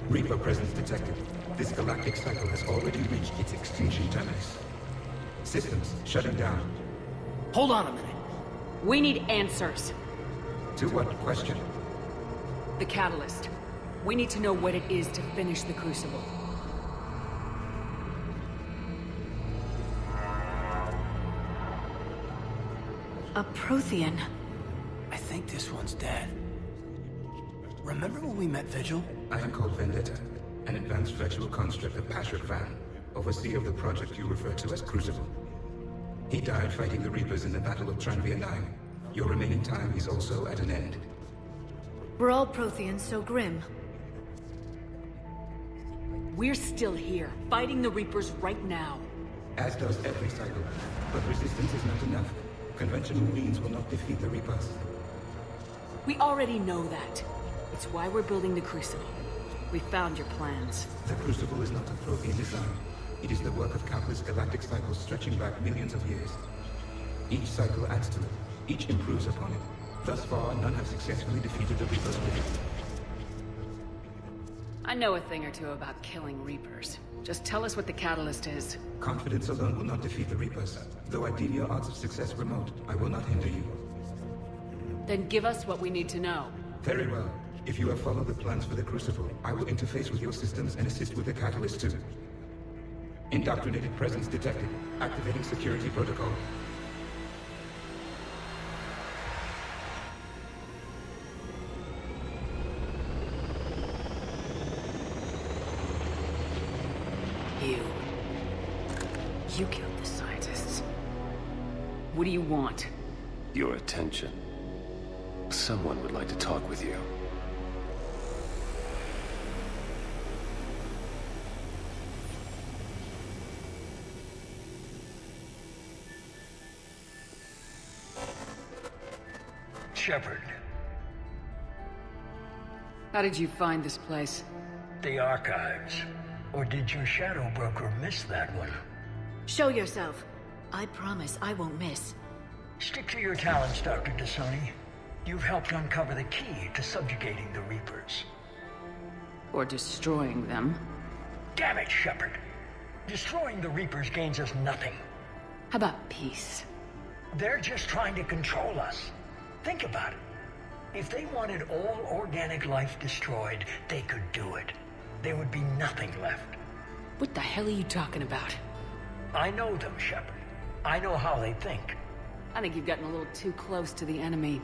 Reaper presence detected. This galactic cycle has already reached its extinction terminus. Systems shutting down. Hold on a minute. We need answers. To what question? The catalyst. We need to know what it is to finish the Crucible. A Prothean. I think this one's dead. Remember when we met Vigil? I am called Vendetta, an advanced virtual construct of Patrick Van, overseer of the project you refer to as Crucible. He died fighting the Reapers in the Battle of Tranvia 9. Your remaining time is also at an end. We're all Protheans so grim. We're still here, fighting the Reapers right now. As does every cycle. But resistance is not enough. Conventional means will not defeat the Reapers. We already know that. It's why we're building the Crucible. We found your plans. The Crucible is not a Prothean design. It is the work of countless galactic cycles stretching back millions of years. Each cycle adds to it. Each improves upon it. Thus far, none have successfully defeated the Reapers with it. I know a thing or two about killing Reapers. Just tell us what the catalyst is. Confidence alone will not defeat the Reapers. Though I deem your odds of success remote, I will not hinder you. Then give us what we need to know. Very well. If you have followed the plans for the Crucible, I will interface with your systems and assist with the catalyst too. Indoctrinated presence detected. Activating security protocol. You killed the scientists. What do you want? Your attention. Someone would like to talk with you. Shepard. How did you find this place? The archives. Or did your shadow broker miss that one? Show yourself. I promise I won't miss. Stick to your talents, Dr. Dasani. You've helped uncover the key to subjugating the Reapers. Or destroying them. Damn it, Shepard. Destroying the Reapers gains us nothing. How about peace? They're just trying to control us. Think about it. If they wanted all organic life destroyed, they could do it. There would be nothing left. What the hell are you talking about? I know them, Shepard. I know how they think. I think you've gotten a little too close to the enemy.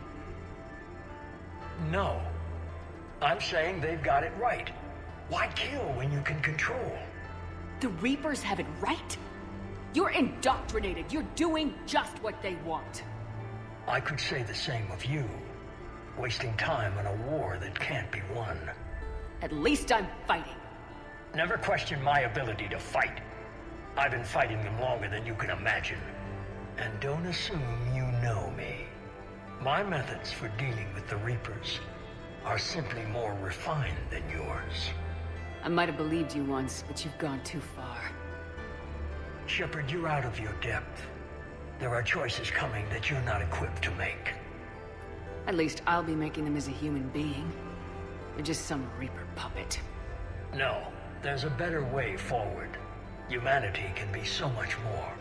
No. I'm saying they've got it right. Why kill when you can control? The Reapers have it right? You're indoctrinated. You're doing just what they want. I could say the same of you. Wasting time on a war that can't be won. At least I'm fighting. Never question my ability to fight. I've been fighting them longer than you can imagine. And don't assume you know me. My methods for dealing with the Reapers are simply more refined than yours. I might have believed you once, but you've gone too far. Shepard, you're out of your depth. There are choices coming that you're not equipped to make. At least I'll be making them as a human being. You're just some Reaper puppet. No, there's a better way forward. Humanity can be so much more.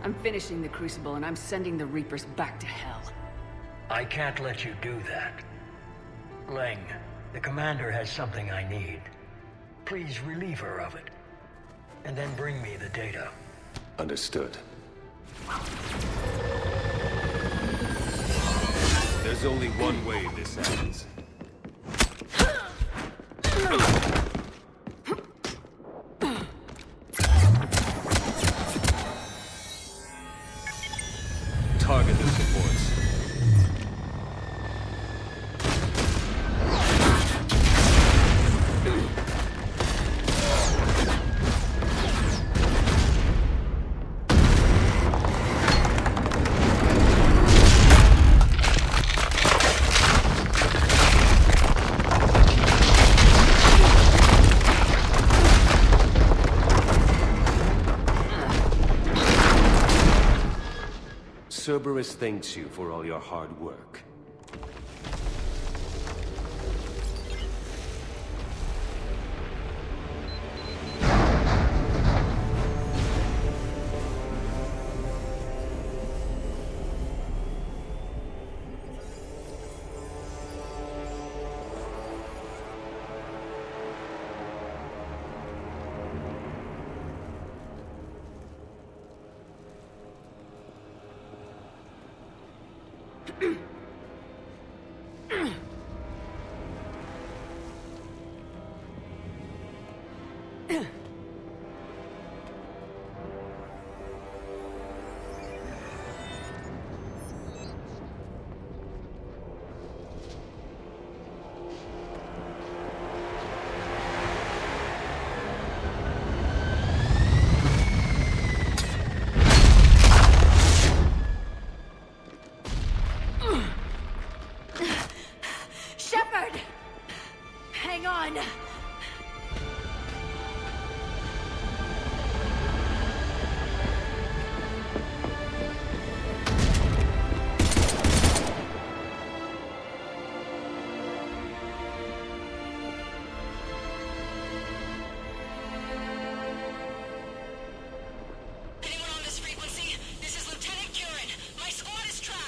I'm finishing the Crucible and I'm sending the Reapers back to hell. I can't let you do that. Leng, the commander has something I need. Please relieve her of it. And then bring me the data. Understood. There's only one way this ends. Target the supports. Cerberus thanks you for all your hard work. Shepard! Hang on!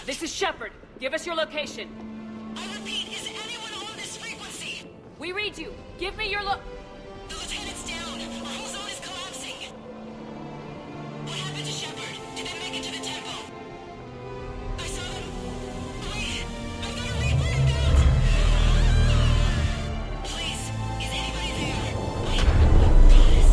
This is Shepard. Give us your location. I repeat, is anyone on this frequency? We read you. Give me your The lieutenant's down. Our whole zone is collapsing. What happened to Shepard? Did they make it to the temple? I saw them. I've got a Reaper inbound. Please, is anybody there? Goddess.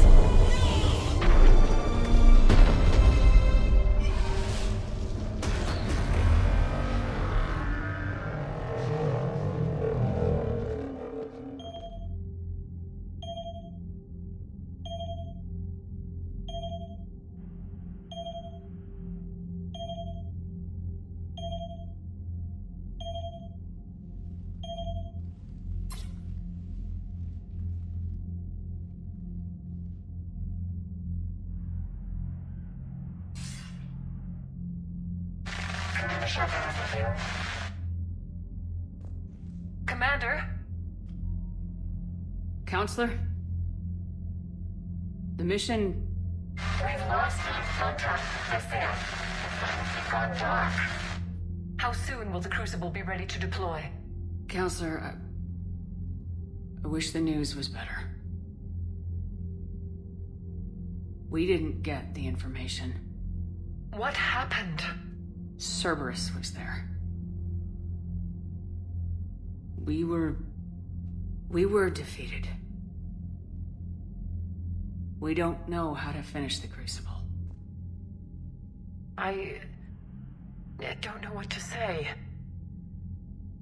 Commander? Counselor? The mission... We've lost contact with them. Gone dark. How soon will the Crucible be ready to deploy? Counselor, I wish the news was better. We didn't get the information. What happened? Cerberus was there. We were defeated. We don't know how to finish the Crucible. I don't know what to say.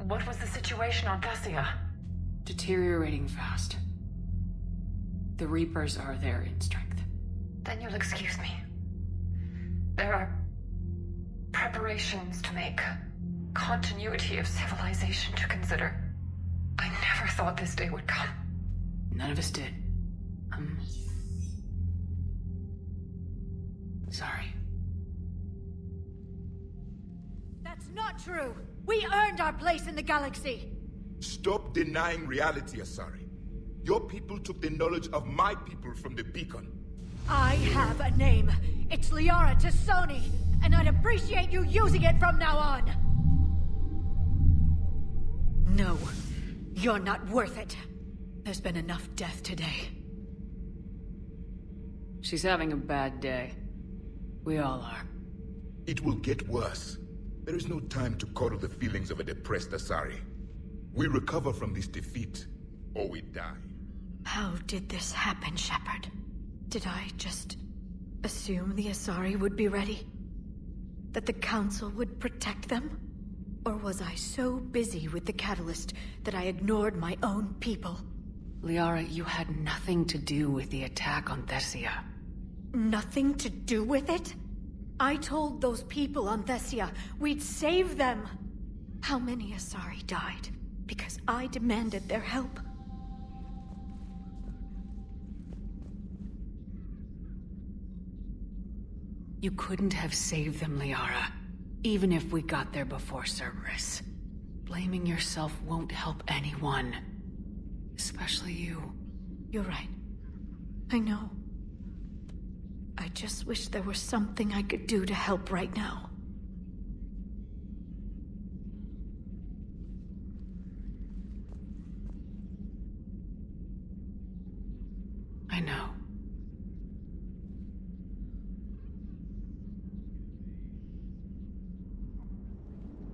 What was the situation on Thessia? Deteriorating fast. The Reapers are there in strength. Then you'll excuse me. There are preparations to make. Continuity of civilization to consider. I never thought this day would come. None of us did. Sorry. That's not true! We earned our place in the galaxy! Stop denying reality, Asari. Your people took the knowledge of my people from the beacon. I have a name. It's Liara Tassoni, and I'd appreciate you using it from now on! No, you're not worth it. There's been enough death today. She's having a bad day. We all are. It will get worse. There is no time to coddle the feelings of a depressed Asari. We recover from this defeat, or we die. How did this happen, Shepard? Did I just assume the Asari would be ready? That the Council would protect them? Or was I so busy with the Catalyst that I ignored my own people? Liara, you had nothing to do with the attack on Thessia. Nothing to do with it? I told those people on Thessia we'd save them. How many Asari died because I demanded their help? You couldn't have saved them, Liara. Even if we got there before Cerberus, blaming yourself won't help anyone. Especially you. You're right. I know. I just wish there was something I could do to help right now. I know.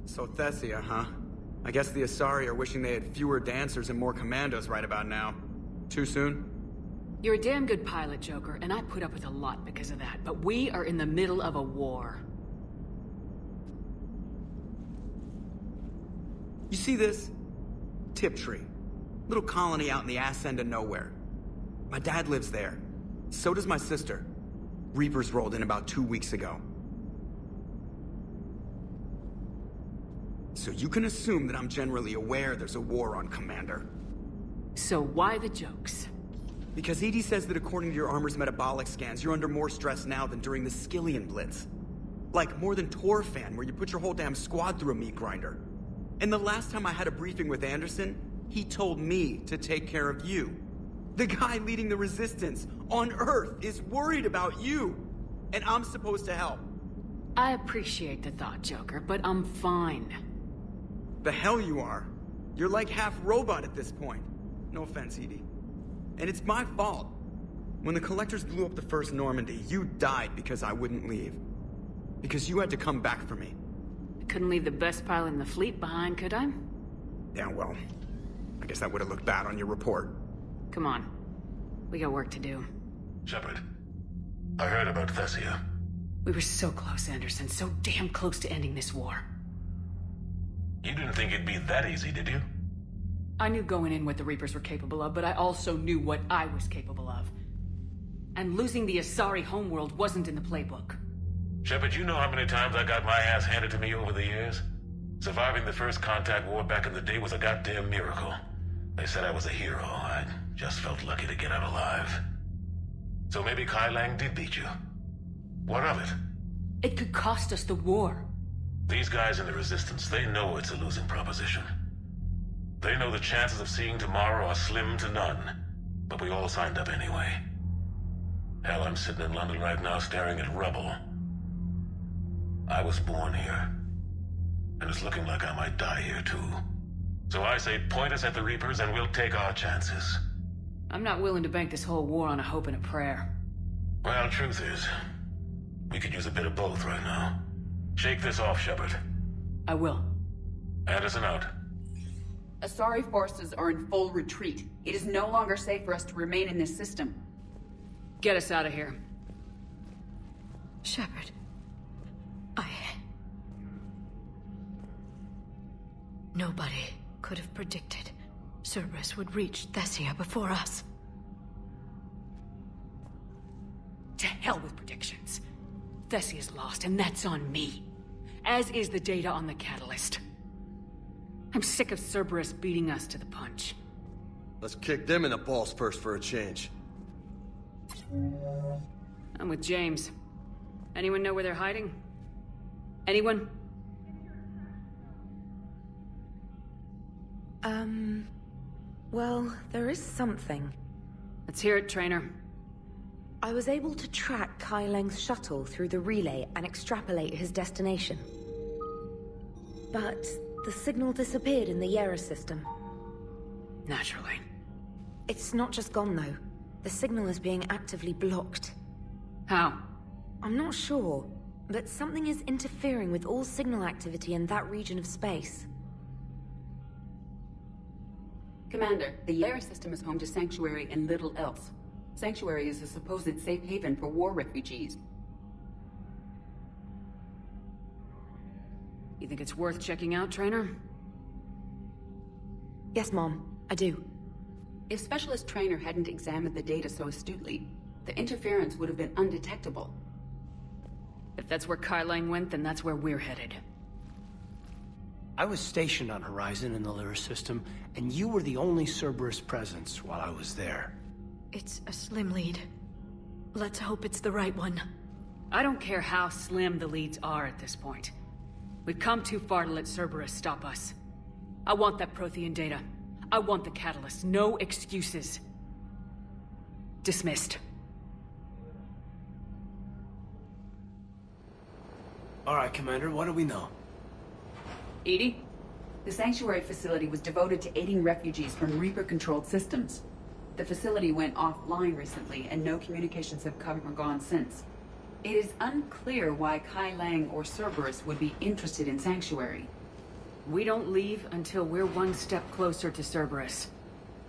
So Thessia, huh? I guess the Asari are wishing they had fewer dancers and more commandos right about now. Too soon? You're a damn good pilot, Joker, and I put up with a lot because of that, but we are in the middle of a war. You see this? Tiptree. Little colony out in the ass end of nowhere. My dad lives there. So does my sister. Reapers rolled in about 2 weeks ago. So you can assume that I'm generally aware there's a war on, Commander. So why the jokes? Because EDI says that according to your armor's metabolic scans, you're under more stress now than during the Skillian Blitz. Like, more than Torfan, where you put your whole damn squad through a meat grinder. And the last time I had a briefing with Anderson, he told me to take care of you. The guy leading the resistance on Earth is worried about you. And I'm supposed to help. I appreciate the thought, Joker, but I'm fine. The hell you are. You're like half robot at this point. No offense, EDI. And it's my fault. When the Collectors blew up the first Normandy, you died because I wouldn't leave. Because you had to come back for me. I couldn't leave the best pilot in the fleet behind, could I? Yeah, well, I guess that would have looked bad on your report. Come on. We got work to do. Shepard, I heard about Thessia. We were so close, Anderson. So damn close to ending this war. You didn't think it'd be that easy, did you? I knew going in what the Reapers were capable of, but I also knew what I was capable of. And losing the Asari homeworld wasn't in the playbook. Shepard, you know how many times I got my ass handed to me over the years? Surviving the first contact war back in the day was a goddamn miracle. They said I was a hero. I just felt lucky to get out alive. So maybe Kai Lang did beat you. What of it? It could cost us the war. These guys in the Resistance, they know it's a losing proposition. They know the chances of seeing tomorrow are slim to none. But we all signed up anyway. Hell, I'm sitting in London right now staring at rubble. I was born here. And it's looking like I might die here too. So I say point us at the Reapers and we'll take our chances. I'm not willing to bank this whole war on a hope and a prayer. Well, truth is, we could use a bit of both right now. Shake this off, Shepard. I will. Anderson out. Asari forces are in full retreat. It is no longer safe for us to remain in this system. Get us out of here. Shepard. Nobody could have predicted Cerberus would reach Thessia before us. To hell with predictions. Thessia's lost, and that's on me. As is the data on the catalyst. I'm sick of Cerberus beating us to the punch. Let's kick them in the balls first for a change. I'm with James. Anyone know where they're hiding? Anyone? Well, there is something. Let's hear it, Trainer. I was able to track Kai Lang's shuttle through the relay and extrapolate his destination. But the signal disappeared in the Yera system. Naturally. It's not just gone, though. The signal is being actively blocked. How? I'm not sure, but something is interfering with all signal activity in that region of space. Commander, the Yera system is home to Sanctuary and little else. Sanctuary is a supposed safe haven for war refugees. You think it's worth checking out, Trainer? Yes, Mom, I do. If Specialist Trainer hadn't examined the data so astutely, the interference would have been undetectable. If that's where Kai Lang went, then that's where we're headed. I was stationed on Horizon in the Lyra system, and you were the only Cerberus presence while I was there. It's a slim lead. Let's hope it's the right one. I don't care how slim the leads are at this point. We've come too far to let Cerberus stop us. I want that Prothean data. I want the catalyst. No excuses. Dismissed. All right, Commander, what do we know? EDI? The Sanctuary facility was devoted to aiding refugees from Reaper-controlled systems. The facility went offline recently, and no communications have come or gone since. It is unclear why Kai Lang or Cerberus would be interested in Sanctuary. We don't leave until we're one step closer to Cerberus.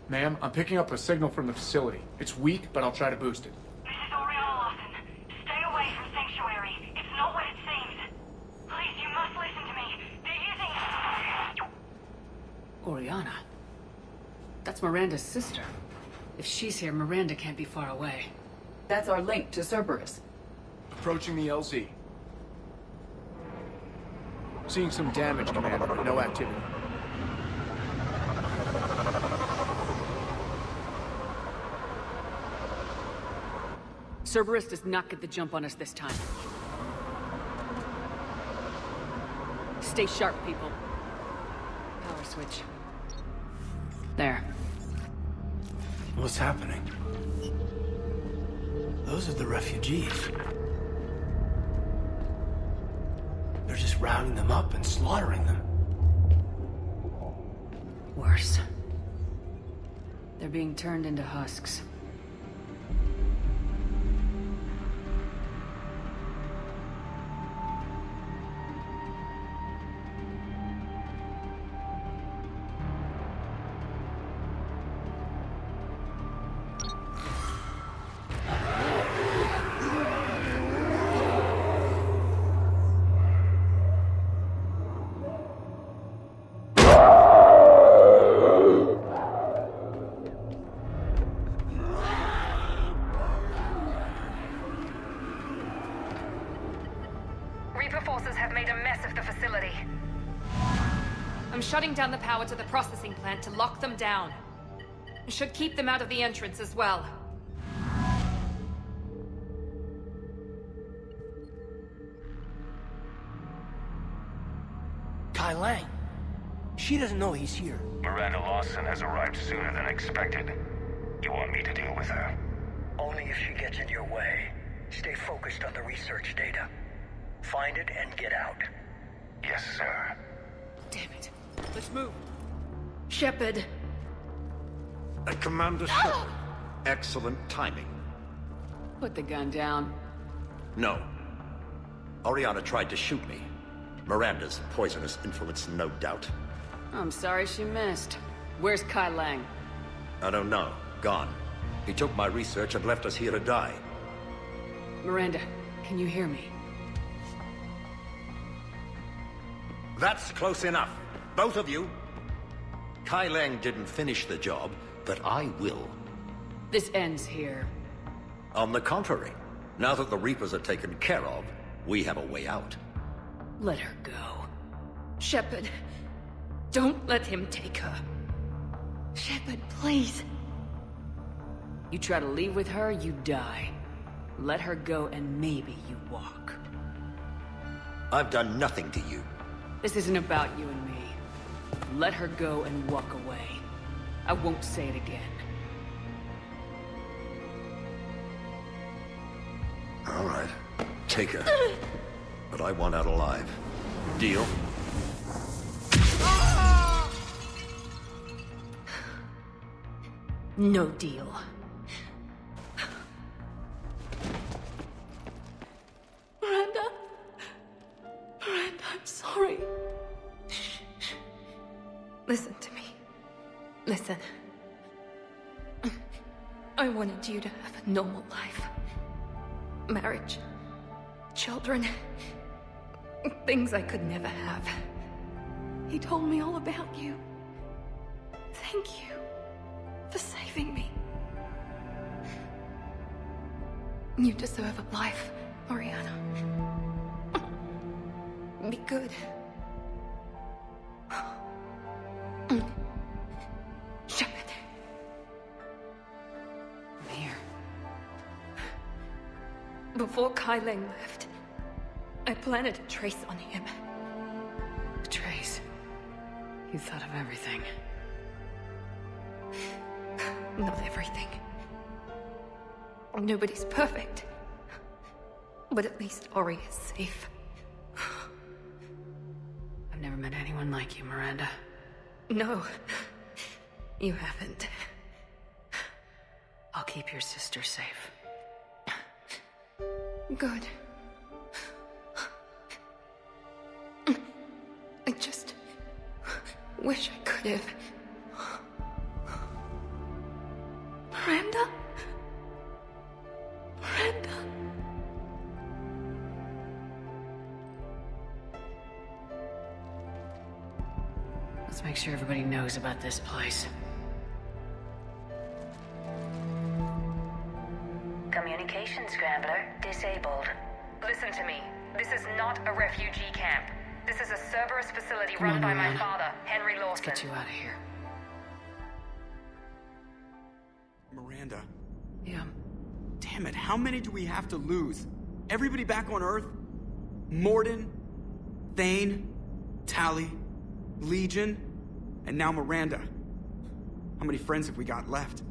Ma'am, I'm picking up a signal from the facility. It's weak, but I'll try to boost it. This is Oriana Lawson. Stay away from Sanctuary. It's not what it seems. Please, you must listen to me. They're using... Oriana? That's Miranda's sister. If she's here, Miranda can't be far away. That's our link to Cerberus. Approaching the LZ. Seeing some damage, Commander, but no activity. Cerberus does not get the jump on us this time. Stay sharp, people. Power switch. There. What's happening? Those are the refugees. They're just rounding them up and slaughtering them. Worse. They're being turned into husks. Shutting down the power to the processing plant to lock them down. Should keep them out of the entrance as well. Kai Lang. She doesn't know he's here. Miranda Lawson has arrived sooner than expected. You want me to deal with her? Only if she gets in your way. Stay focused on the research data. Find it and get out. Yes, sir. Damn it. Let's move. Shepard. Commander Shepard. Excellent timing. Put the gun down. No. Oriana tried to shoot me. Miranda's poisonous influence, no doubt. I'm sorry she missed. Where's Kai Lang? I don't know. Gone. He took my research and left us here to die. Miranda, can you hear me? That's close enough. Both of you. Kai Lang didn't finish the job, but I will. This ends here. On the contrary, now that the Reapers are taken care of, we have a way out. Let her go. Shepard, don't let him take her. Shepard, please. You try to leave with her, you die. Let her go and maybe you walk. I've done nothing to you. This isn't about you and me. Let her go and walk away. I won't say it again. All right. Take her. But I want out alive. Deal? No deal. Miranda? Miranda, I'm sorry. Listen to me. Listen. I wanted you to have a normal life. Marriage. Children. Things I could never have. He told me all about you. Thank you for saving me. You deserve a life, Oriana. Be good. Shepard. Here. Before Kai Lang left, I planted a trace on him. You thought of everything. Not everything. Nobody's perfect. But at least Ori is safe. I've never met anyone like you, Miranda. No, you haven't. I'll keep your sister safe. Good. I just wish I could have. Miranda? Miranda? Let's make sure everybody knows about this place. Communication scrambler disabled. Listen to me. This is not a refugee camp. This is a Cerberus facility Come run on, by my Miranda. father, Henry Lawson. Let's get you out of here. Miranda. Yeah. Damn it, how many do we have to lose? Everybody back on Earth? Morden? Thane? Tally? Legion? And now Miranda. How many friends have we got left?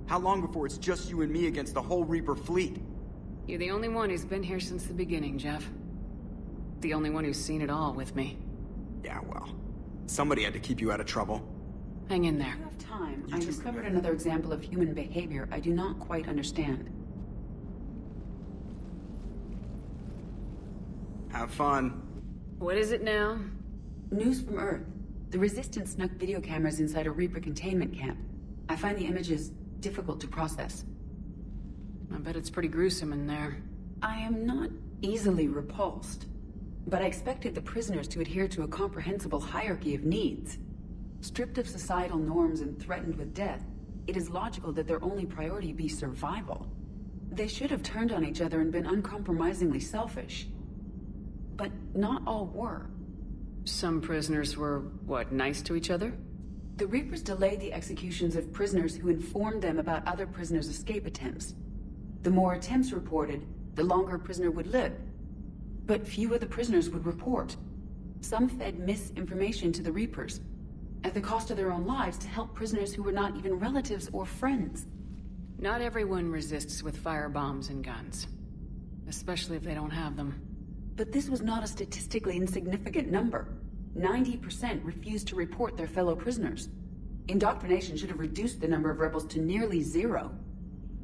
How long before it's just you and me against the whole Reaper fleet? You're the only one who's been here since the beginning, Jeff. The only one who's seen it all with me. Yeah, well, somebody had to keep you out of trouble. Hang in there. If you have time, I discovered another example of human behavior I do not quite understand. Have fun. What is it now? News from Earth. The Resistance snuck video cameras inside a Reaper containment camp. I find the images difficult to process. I bet it's pretty gruesome in there. I am not easily repulsed, but I expected the prisoners to adhere to a comprehensible hierarchy of needs. Stripped of societal norms and threatened with death, it is logical that their only priority be survival. They should have turned on each other and been uncompromisingly selfish. But not all were. Some prisoners were, what, nice to each other? The Reapers delayed the executions of prisoners who informed them about other prisoners' escape attempts. The more attempts reported, the longer a prisoner would live. But few of the prisoners would report. Some fed misinformation to the Reapers, at the cost of their own lives, to help prisoners who were not even relatives or friends. Not everyone resists with firebombs and guns. Especially if they don't have them. But this was not a statistically insignificant number. 90% refused to report their fellow prisoners. Indoctrination should have reduced the number of rebels to nearly zero.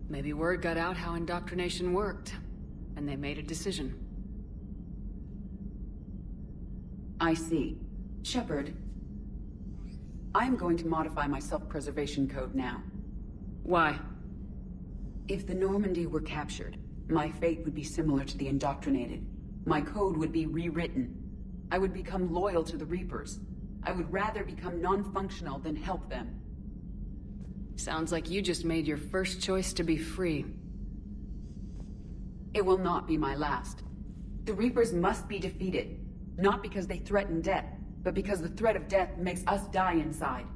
Maybe word got out how indoctrination worked, and they made a decision. I see. Shepard, I am going to modify my self-preservation code now. Why? If the Normandy were captured, my fate would be similar to the indoctrinated. My code would be rewritten. I would become loyal to the Reapers. I would rather become non-functional than help them. Sounds like you just made your first choice to be free. It will not be my last. The Reapers must be defeated. Not because they threaten death, but because the threat of death makes us die inside.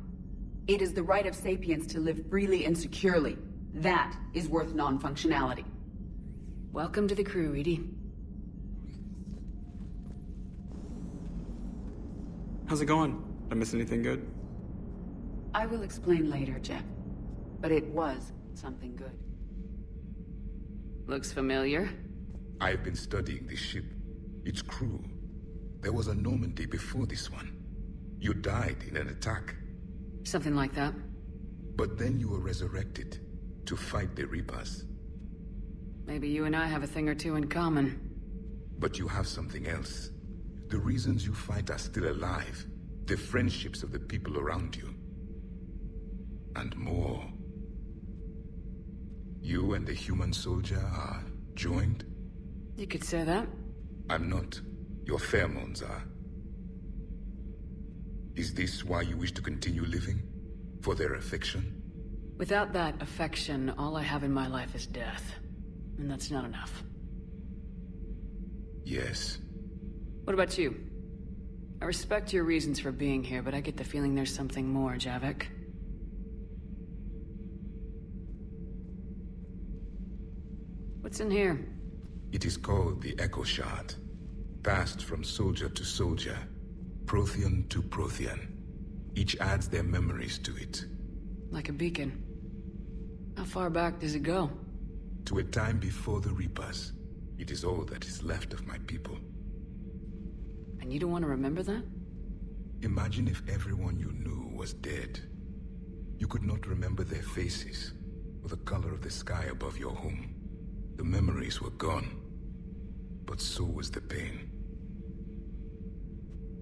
It is the right of sapiens to live freely and securely. That is worth non-functionality. Welcome to the crew, Edie. How's it going? Did I miss anything good? I will explain later, Jeff. But it was something good. Looks familiar. I've been studying this ship, its crew. There was a Normandy before this one. You died in an attack. Something like that. But then you were resurrected to fight the Reapers. Maybe you and I have a thing or two in common. But you have something else. The reasons you fight are still alive. The friendships of the people around you. And more. You and the human soldier are joined? You could say that. I'm not. Your pheromones are. Is this why you wish to continue living? For their affection? Without that affection, all I have in my life is death. And that's not enough. Yes. What about you? I respect your reasons for being here, but I get the feeling there's something more, Javik. What's in here? It is called the Echo Shard. Passed from soldier to soldier. Prothean to Prothean. Each adds their memories to it. Like a beacon. How far back does it go? To a time before the Reapers. It is all that is left of my people. And you don't want to remember that? Imagine if everyone you knew was dead. You could not remember their faces, or the color of the sky above your home. The memories were gone, but so was the pain.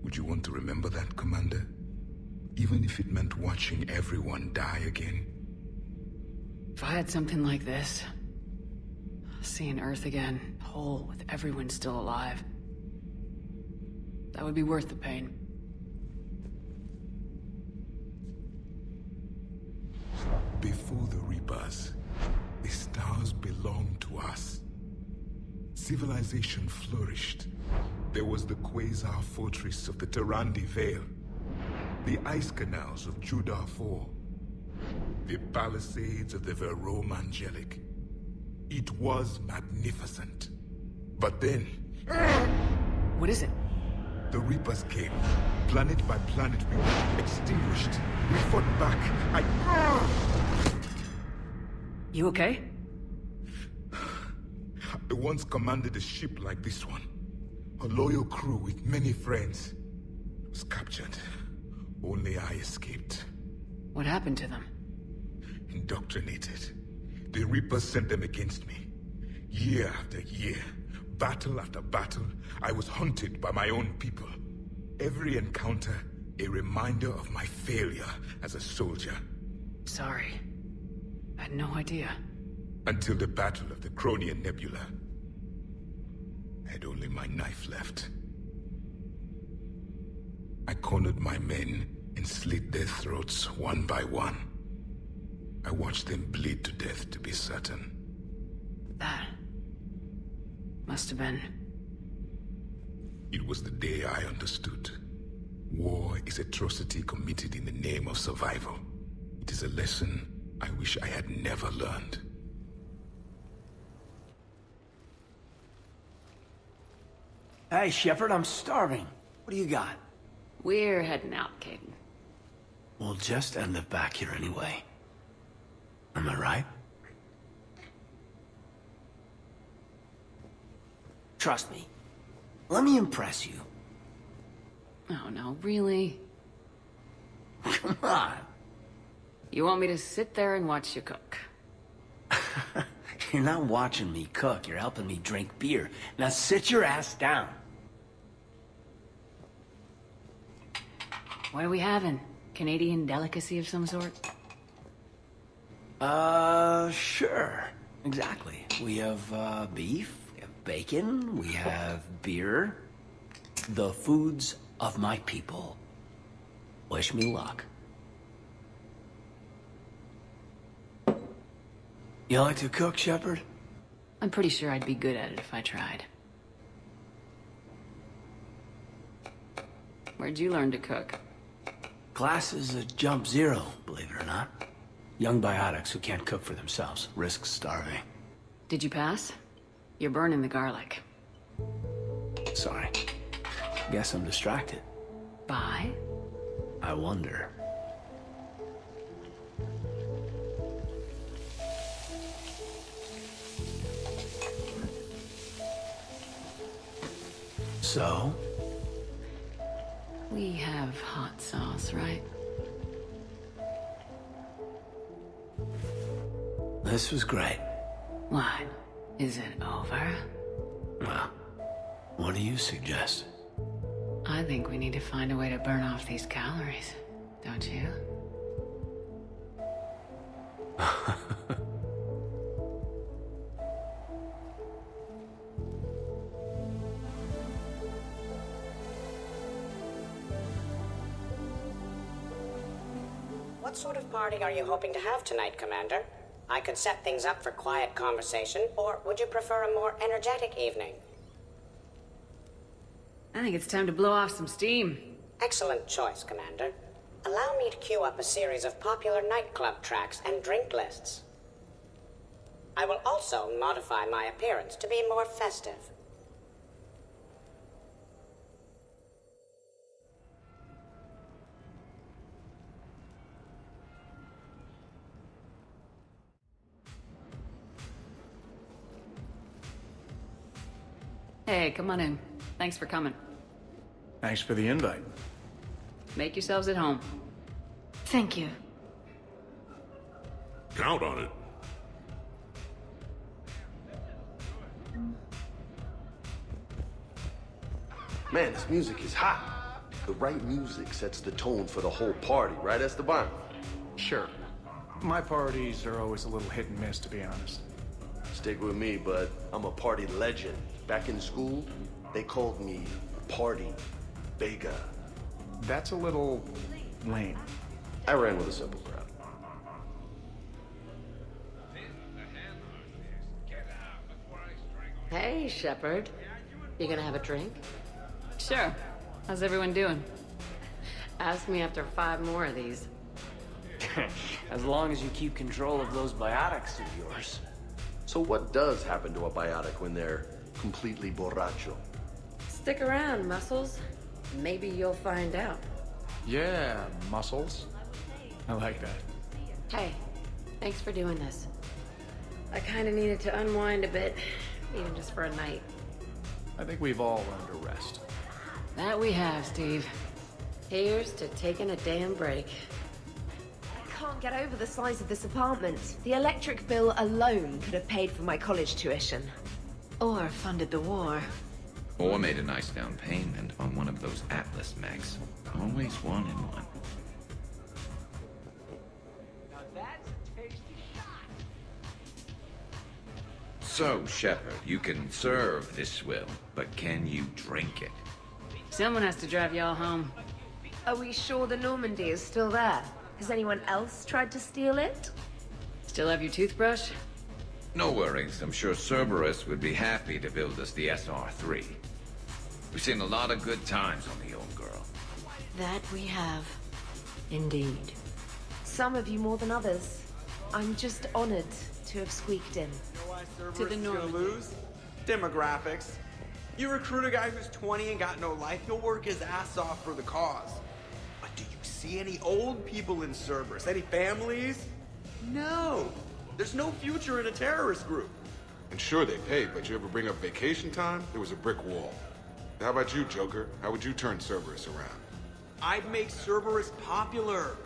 Would you want to remember that, Commander? Even if it meant watching everyone die again? If I had something like this, seeing Earth again, whole with everyone still alive, that would be worth the pain. Before the Reapers, the stars belonged to us. Civilization flourished. There was the Quasar Fortress of the Tarandi Vale, the ice canals of Judar IV, the palisades of the Verome Angelic. It was magnificent. But then... What is it? The Reapers came. Planet by planet, we were extinguished. We fought back. You okay? I once commanded a ship like this one. A loyal crew with many friends. Was captured. Only I escaped. What happened to them? Indoctrinated. The Reapers sent them against me. Year after year, battle after battle, I was hunted by my own people. Every encounter, a reminder of my failure as a soldier. Sorry. I had no idea. Until the Battle of the Cronian Nebula. I had only my knife left. I cornered my men and slit their throats one by one. I watched them bleed to death to be certain. That must have been... It was the day I understood. War is atrocity committed in the name of survival. It is a lesson I wish I had never learned. Hey, Shepard, I'm starving. What do you got? We're heading out, Caden. We'll just end up back here anyway. Am I right? Trust me. Let me impress you. Oh, no, really? Come on. You want me to sit there and watch you cook? You're not watching me cook, you're helping me drink beer. Now sit your ass down. What are we having? Canadian delicacy of some sort? Sure. Exactly. We have, beef, we have bacon, we have beer. The foods of my people. Wish me luck. You like to cook, Shepard? I'm pretty sure I'd be good at it if I tried. Where'd you learn to cook? Classes at Jump Zero, believe it or not. Young biotics who can't cook for themselves risk starving. Did you pass? You're burning the garlic. Sorry. Guess I'm distracted. By? I wonder. So? We have hot sauce, right? This was great. What? Is it over? Well, what do you suggest? I think we need to find a way to burn off these calories, don't you? What sort of party are you hoping to have tonight, Commander? I could set things up for quiet conversation, or would you prefer a more energetic evening? I think it's time to blow off some steam. Excellent choice, Commander. Allow me to queue up a series of popular nightclub tracks and drink lists. I will also modify my appearance to be more festive. Hey, come on in. Thanks for coming. Thanks for the invite. Make yourselves at home. Thank you. Count on it. Man, this music is hot. The right music sets the tone for the whole party, right, Esteban? Sure. My parties are always a little hit and miss, to be honest. Stick with me, bud. I'm a party legend. Back in school, they called me Party Vega. That's a little lame. I ran with a simple crowd. Hey, Shepard. You gonna have a drink? Sure. How's everyone doing? Ask me after 5 more of these. As long as you keep control of those biotics of yours. So what does happen to a biotic when they're completely borracho? Stick around, Muscles. Maybe you'll find out. Yeah, muscles. I like that. Hey, thanks for doing this. I kinda needed to unwind a bit, even just for a night. I think we've all earned a rest. That we have, Steve. Here's to taking a damn break. I can't get over the size of this apartment. The electric bill alone could have paid for my college tuition. Or funded the war. Or made a nice down payment on one of those Atlas mechs. Always wanted one. So, Shepard, you can serve this swill, but can you drink it? Someone has to drive y'all home. Are we sure the Normandy is still there? Has anyone else tried to steal it? Still have your toothbrush? No worries, I'm sure Cerberus would be happy to build us the SR3. We've seen a lot of good times on the old girl. That we have. Indeed. Some of you more than others. I'm just honored to have squeaked in. To the lose? Demographics. You recruit a guy who's 20 and got no life, he'll work his ass off for the cause. But do you see any old people in Cerberus? Any families? No. There's no future in a terrorist group. And sure, they paid, but you ever bring up vacation time? There was a brick wall. How about you, Joker? How would you turn Cerberus around? I'd make Cerberus popular.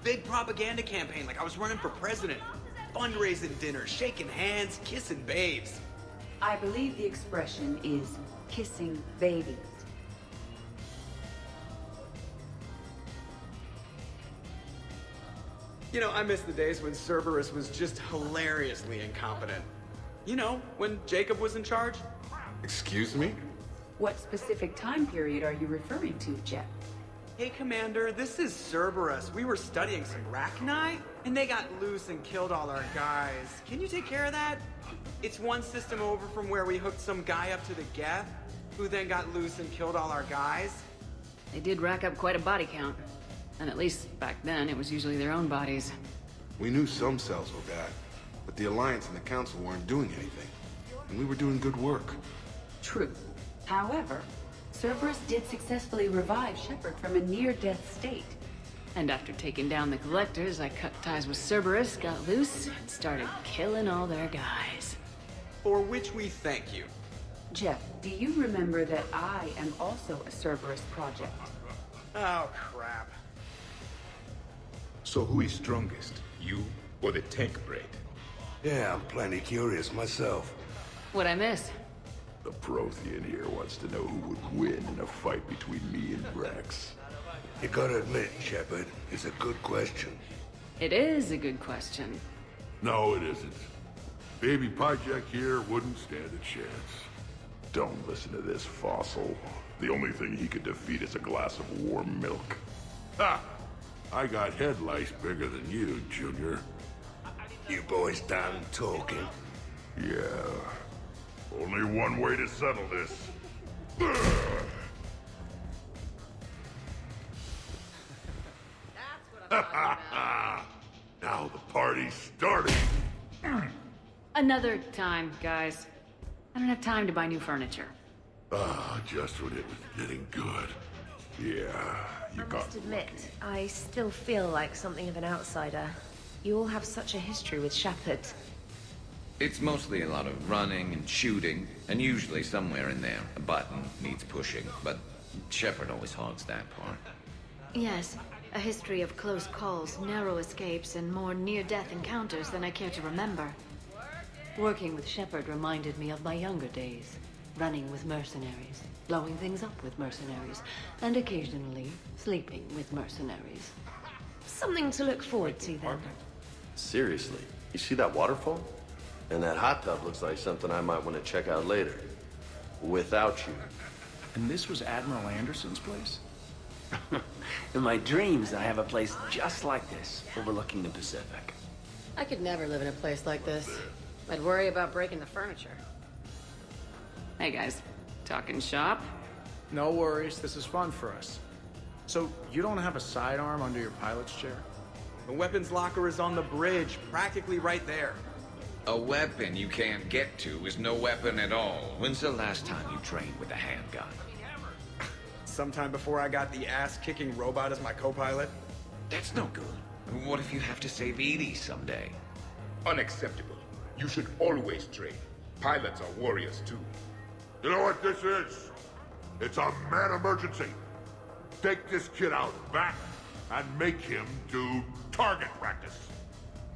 Big propaganda campaign like I was running for president. Fundraising dinners, shaking hands, kissing babes. I believe the expression is kissing babies. You know, I miss the days when Cerberus was just hilariously incompetent. You know, when Jacob was in charge. Excuse me? What specific time period are you referring to, Jeff? Hey, Commander, this is Cerberus. We were studying some Rachni, and they got loose and killed all our guys. Can you take care of that? It's one system over from where we hooked some guy up to the Geth, who then got loose and killed all our guys. They did rack up quite a body count. And at least back then, it was usually their own bodies. We knew some cells were bad, but the Alliance and the Council weren't doing anything. And we were doing good work. True. However, Cerberus did successfully revive Shepard from a near-death state. And after taking down the Collectors, I cut ties with Cerberus, got loose, and started killing all their guys. For which we thank you. Jeff, do you remember that I am also a Cerberus project? Oh, crap. So who is strongest, you or the tank braid? Yeah, I'm plenty curious myself. What'd I miss? The Prothean here wants to know who would win in a fight between me and Rex. You gotta admit, Shepard, it's a good question. It is a good question. No, it isn't. Baby Project here wouldn't stand a chance. Don't listen to this fossil. The only thing he could defeat is a glass of warm milk. Ha! I got head lice bigger than you, Junior. You boys done talking? Yeah. Only one way to settle this. Now the party's starting. Another time, guys. I don't have time to buy new furniture. Just when it was getting good. Yeah, you I got must admit, I still feel like something of an outsider. You all have such a history with Shepard. It's mostly a lot of running and shooting, and usually somewhere in there, a button needs pushing, but Shepard always hogs that part. Yes, a history of close calls, narrow escapes, and more near-death encounters than I care to remember. Working with Shepard reminded me of my younger days. Running with mercenaries, blowing things up with mercenaries, and occasionally sleeping with mercenaries. Something to look forward to then. Seriously, you see that waterfall? And that hot tub looks like something I might want to check out later. Without you. And this was Admiral Anderson's place? In my dreams, I have a place just like this, overlooking the Pacific. I could never live in a place like this. I'd worry about breaking the furniture. Hey guys, talking shop? No worries, this is fun for us. So, you don't have a sidearm under your pilot's chair? The weapons locker is on the bridge, practically right there. A weapon you can't get to is no weapon at all. When's the last time you trained with a handgun? Sometime before I got the ass-kicking robot as my co-pilot. That's no good. What if you have to save Edie someday? Unacceptable. You should always train. Pilots are warriors too. You know what this is? It's a mad emergency. Take this kid out back and make him do target practice.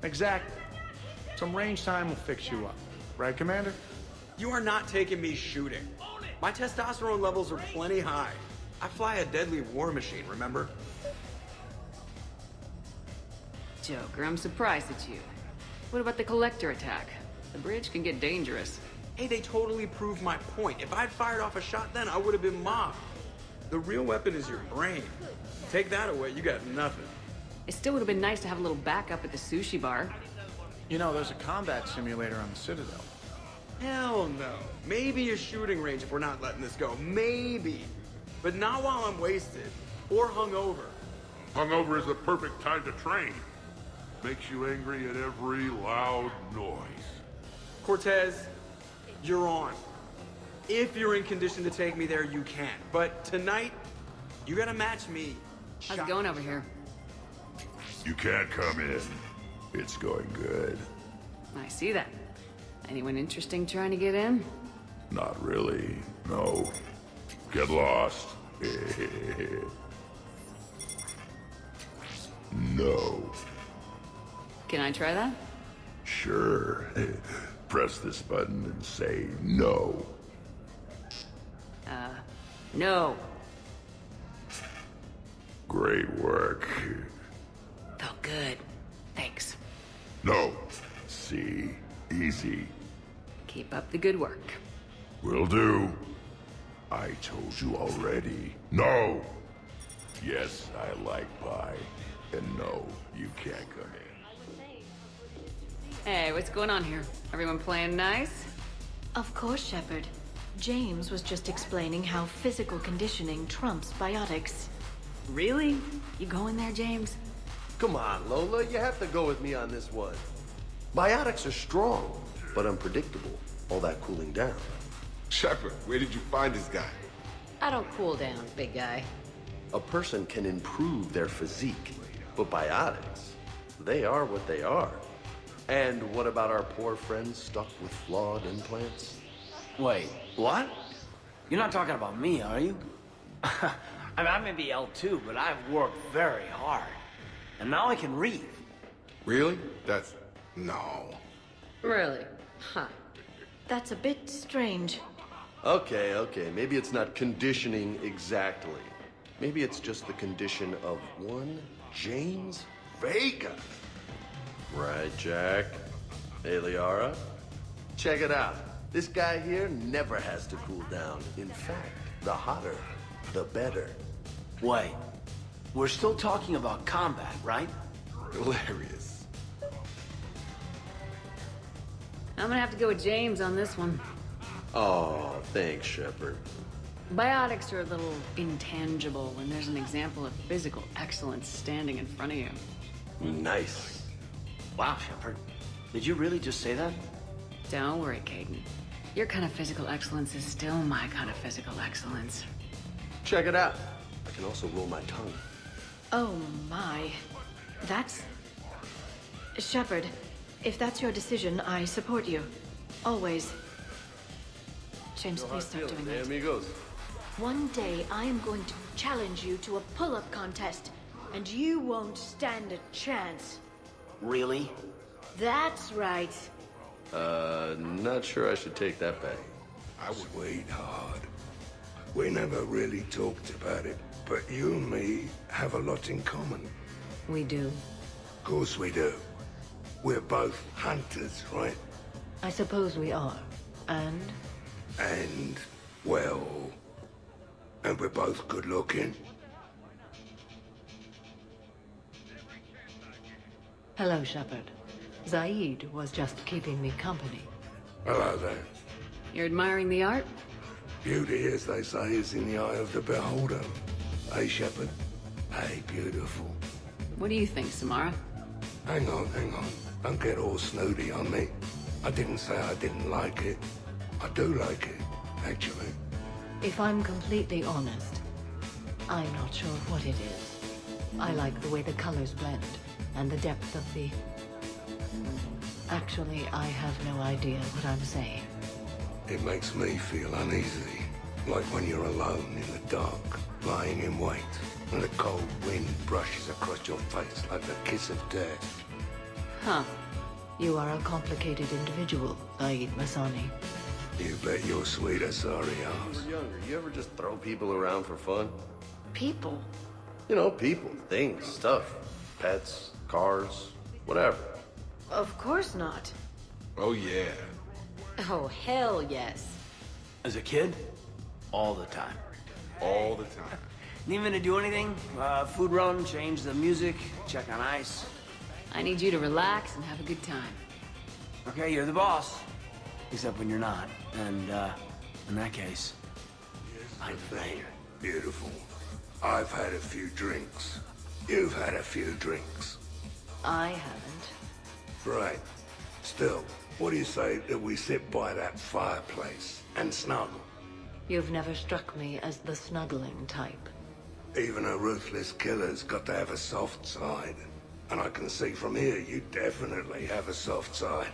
Exactly. Some range time will fix you up. Right, Commander? You are not taking me shooting. My testosterone levels are plenty high. I fly a deadly war machine, remember? Joker, I'm surprised at you. What about the Collector attack? The bridge can get dangerous. Hey, they totally proved my point. If I'd fired off a shot then, I would have been mobbed. The real weapon is your brain. Take that away, you got nothing. It still would have been nice to have a little backup at the sushi bar. You know, there's a combat simulator on the Citadel. Hell no. Maybe a shooting range if we're not letting this go. Maybe. But not while I'm wasted. Or hungover. Hungover is the perfect time to train. Makes you angry at every loud noise. Cortez, you're on. If you're in condition to take me there, you can. But tonight, you gotta match me. How's it going over here? You can't come in. It's going good. I see that. Anyone interesting trying to get in? Not really, no. Get lost. No. Can I try that? Sure. Press this button and say no. No. Great work. Felt good. Thanks. No. See? Easy. Keep up the good work. Will do. I told you already. No! Yes, I like pie. And no, you can't come in. Hey, what's going on here? Everyone playing nice? Of course, Shepard. James was just explaining how physical conditioning trumps biotics. Really? You going there, James? Come on, Lola, you have to go with me on this one. Biotics are strong, but unpredictable. All that cooling down. Shepard, where did you find this guy? I don't cool down, big guy. A person can improve their physique, but biotics, they are what they are. And what about our poor friends stuck with flawed implants? Wait, what? You're not talking about me, are you? I mean, I may be L2, but I've worked very hard. And now I can read. Really? That's... no. Really? Huh. That's a bit strange. Okay, maybe it's not conditioning exactly. Maybe it's just the condition of one James Vega. Right, Jack? Hey, Liara? Check it out. This guy here never has to cool down. In fact, the hotter, the better. Wait, we're still talking about combat, right? Hilarious. I'm gonna have to go with James on this one. Oh, thanks, Shepard. Biotics are a little intangible when there's an example of physical excellence standing in front of you. Nice. Wow, Shepard. Did you really just say that? Don't worry, Caden. Your kind of physical excellence is still my kind of physical excellence. Check it out. I can also roll my tongue. Oh my. That's... Shepard, If that's your decision, I support you. Always. James, please stop doing that. Amigos. One day, I am going to challenge you to a pull-up contest, and you won't stand a chance. Really? That's right. Not sure I should take that bet. Sweetheart, we never really talked about it, but you and me have a lot in common. We do. Of course we do. We're both hunters, right? I suppose we are. And? And, well... And we're both good looking. Hello, Shepard. Zaid was just keeping me company. Hello there. You're admiring the art? Beauty, as they say, is in the eye of the beholder. Hey, Shepard. Hey, beautiful. What do you think, Samara? Hang on. Don't get all snooty on me. I didn't say I didn't like it. I do like it, actually. If I'm completely honest, I'm not sure what it is. I like the way the colors blend, and the depth of the... Actually, I have no idea what I'm saying. It makes me feel uneasy. Like when you're alone in the dark, lying in wait, and the cold wind brushes across your face like the kiss of death. Huh. You are a complicated individual, Zaid Masani. You bet your sweet Asari When ass. you were younger, you ever just throw people around for fun? People? You know, people, things, stuff. Pets, cars, whatever. Of course not. Oh, yeah. Oh, hell yes. As a kid, all the time. All the time. Need me to do anything? Food run, change the music, check on ice. I need you to relax and have a good time. Okay, you're the boss. Except when you're not. And, in that case, I'm the thing. Beautiful. I've had a few drinks. You've had a few drinks. I haven't. Right. Still, what do you say that we sit by that fireplace and snuggle? You've never struck me as the snuggling type. Even a ruthless killer's got to have a soft side. And I can see from here you definitely have a soft side.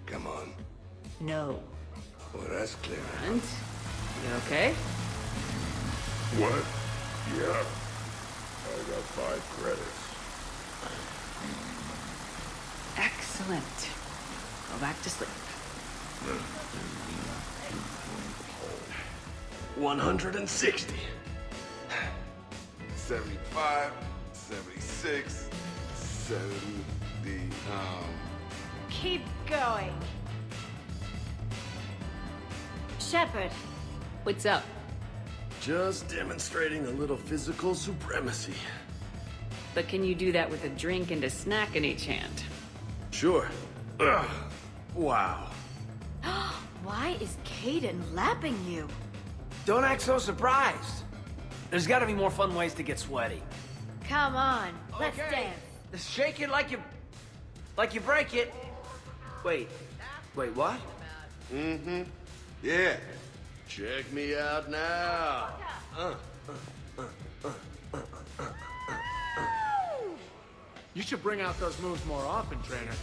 Come on. No. Well, that's clear. And? You okay? What? Yeah. I got 5 credits. Excellent. Go back to sleep. 160. 75, 76, 70, Keep going. Shepard. What's up? Just demonstrating a little physical supremacy. But can you do that with a drink and a snack in each hand? Sure. Ugh. Wow. Why is Caden lapping you? Don't act so surprised. There's gotta be more fun ways to get sweaty. Come on, let's dance. Just shake it like you break it. Wait, what? Mm-hmm. Yeah. Check me out now. You should bring out those moves more often, trainer.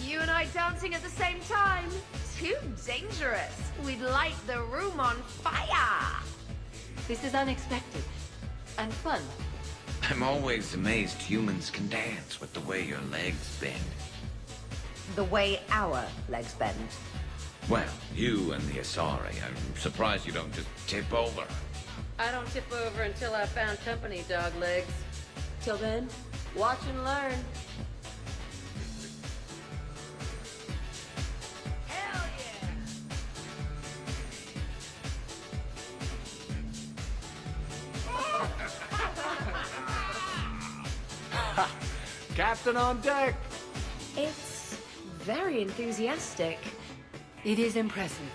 You and I dancing at the same time? Too dangerous. We'd light the room on fire. This is unexpected. And fun. I'm always amazed humans can dance with the way your legs bend. The way our legs bend. Well, you and the Asari, I'm surprised you don't just tip over. I don't tip over until I found company, dog legs. Till then, watch and learn. Captain on deck! It's very enthusiastic. It is impressive.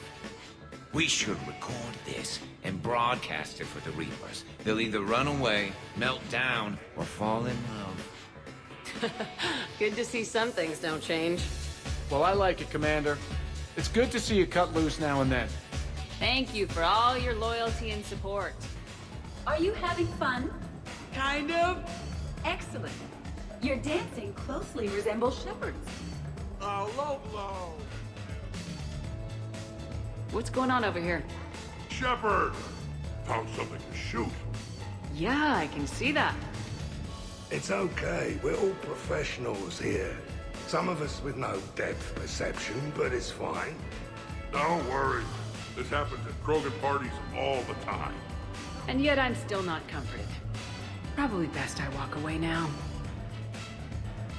We should record this and broadcast it for the Reapers. They'll either run away, melt down, or fall in love. Good to see some things don't change. Well, I like it, Commander. It's good to see you cut loose now and then. Thank you for all your loyalty and support. Are you having fun? Kind of. Excellent. Your dancing closely resembles Shepard's. Low blow! What's going on over here? Shepard! Found something to shoot. Yeah, I can see that. It's okay. We're all professionals here. Some of us with no depth perception, but it's fine. Don't worry. This happens at Krogan parties all the time. And yet I'm still not comforted. Probably best I walk away now.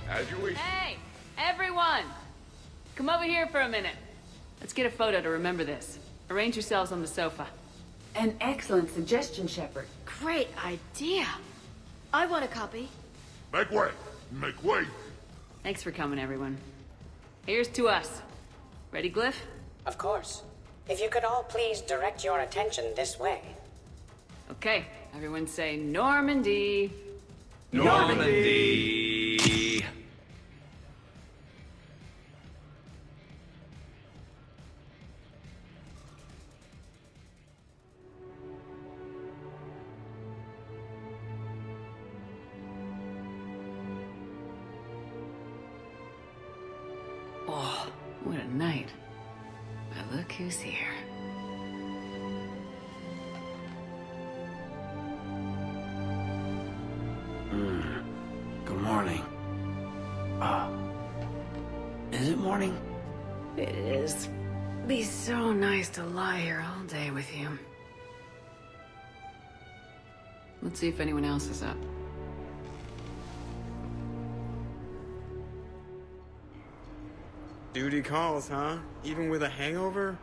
As you wish. Hey, everyone! Come over here for a minute. Let's get a photo to remember this. Arrange yourselves on the sofa. An excellent suggestion, Shepard. Great idea. I want a copy. Make way! Make way! Thanks for coming, everyone. Here's to us. Ready, Glyph? Of course. If you could all please direct your attention this way. Okay, everyone say Normandy. Normandy! Oh, what a night. But look who's here. Good morning. Is it morning? It is. Be so nice to lie here all day with you. Let's see if anyone else is up. Duty calls, huh? Even with a hangover?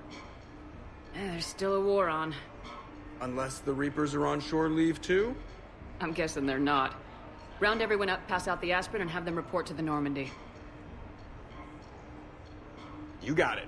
There's still a war on. Unless the Reapers are on shore leave too? I'm guessing they're not. Round everyone up, pass out the aspirin, and have them report to the Normandy. You got it.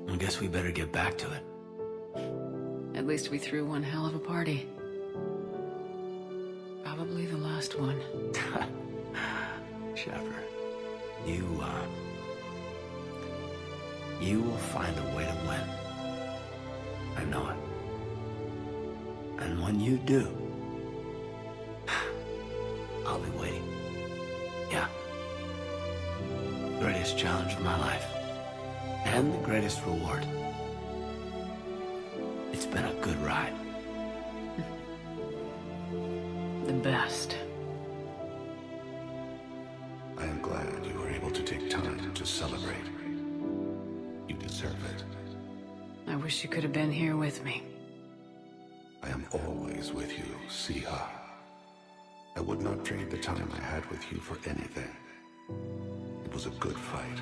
I guess we better get back to it. At least we threw one hell of a party. Probably the last one. Shepard, you will find a way to win. I know it. And when you do, I'll be waiting. Yeah. Greatest challenge of my life. And the greatest reward. It's been a good ride. The best. I am glad you were able to take time to celebrate. You deserve it. I wish you could have been here with me. I am always with you, Siha. I would not trade the time I had with you for anything. It was a good fight.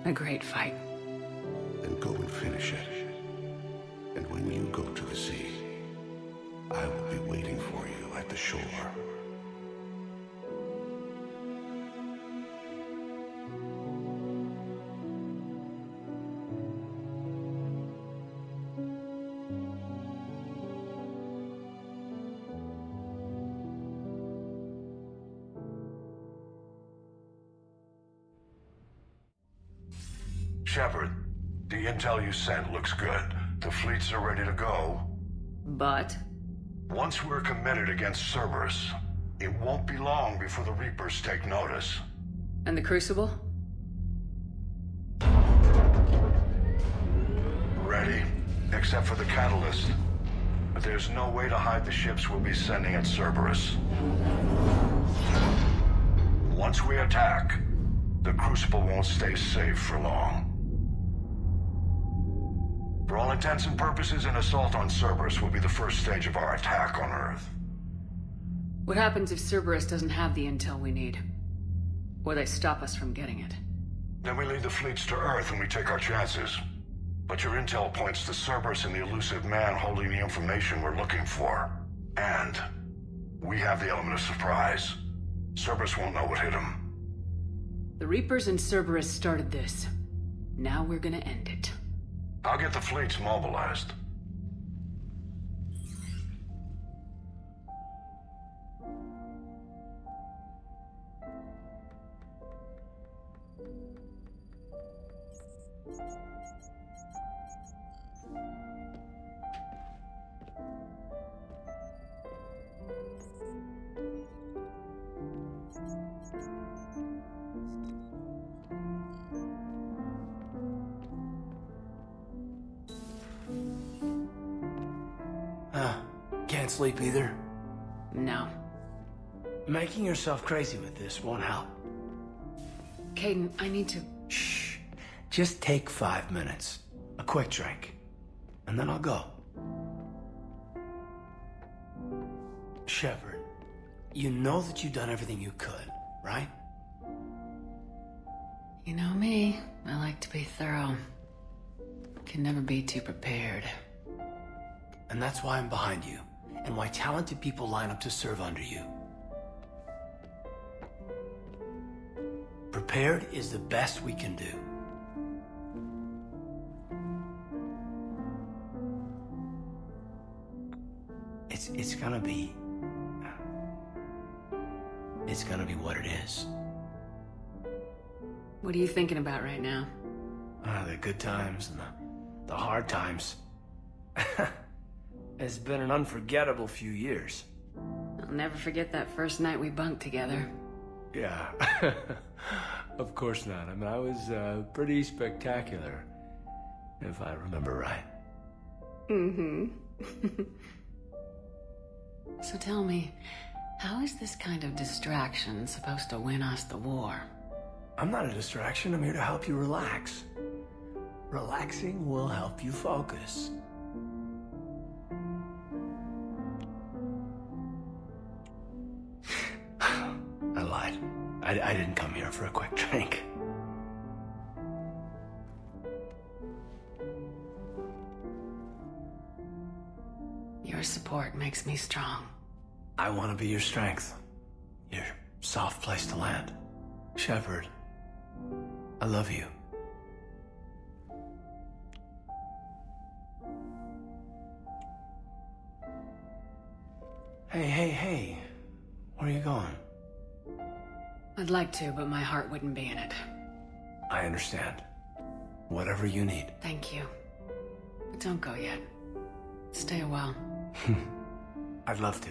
A great fight. Then go and finish it. And when you go to the sea, I will be waiting for you at the shore. Shepard, the intel you sent looks good. The fleets are ready to go. But? Once we're committed against Cerberus, it won't be long before the Reapers take notice. And the Crucible? Ready, except for the catalyst. But there's no way to hide the ships we'll be sending at Cerberus. Once we attack, the Crucible won't stay safe for long. For all intents and purposes, an assault on Cerberus will be the first stage of our attack on Earth. What happens if Cerberus doesn't have the intel we need? Or they stop us from getting it? Then we lead the fleets to Earth and we take our chances. But your intel points to Cerberus and the elusive man holding the information we're looking for. And we have the element of surprise. Cerberus won't know what hit him. The Reapers and Cerberus started this. Now we're gonna end it. I'll get the fleets mobilized. Can't sleep either? No. Making yourself crazy with this won't help. Caden, I need to... Shh. Just take 5 minutes. A quick drink. And then I'll go. Shepard, you know that you've done everything you could, right? You know me. I like to be thorough. Can never be too prepared. And that's why I'm behind you. And why talented people line up to serve under you. Prepared is the best we can do. It's gonna be... It's gonna be what it is. What are you thinking about right now? The good times and the hard times. It's been an unforgettable few years. I'll never forget that first night we bunked together. Yeah. Of course not. I mean, I was pretty spectacular, if I remember right. Mm-hmm. So tell me, how is this kind of distraction supposed to win us the war? I'm not a distraction. I'm here to help you relax. Relaxing will help you focus. I lied. I didn't come here for a quick drink. Your support makes me strong. I want to be your strength. Your soft place to land. Shepard, I love you. Hey. Where are you going? I'd like to, but my heart wouldn't be in it. I understand. Whatever you need. Thank you. But don't go yet. Stay a while. I'd love to.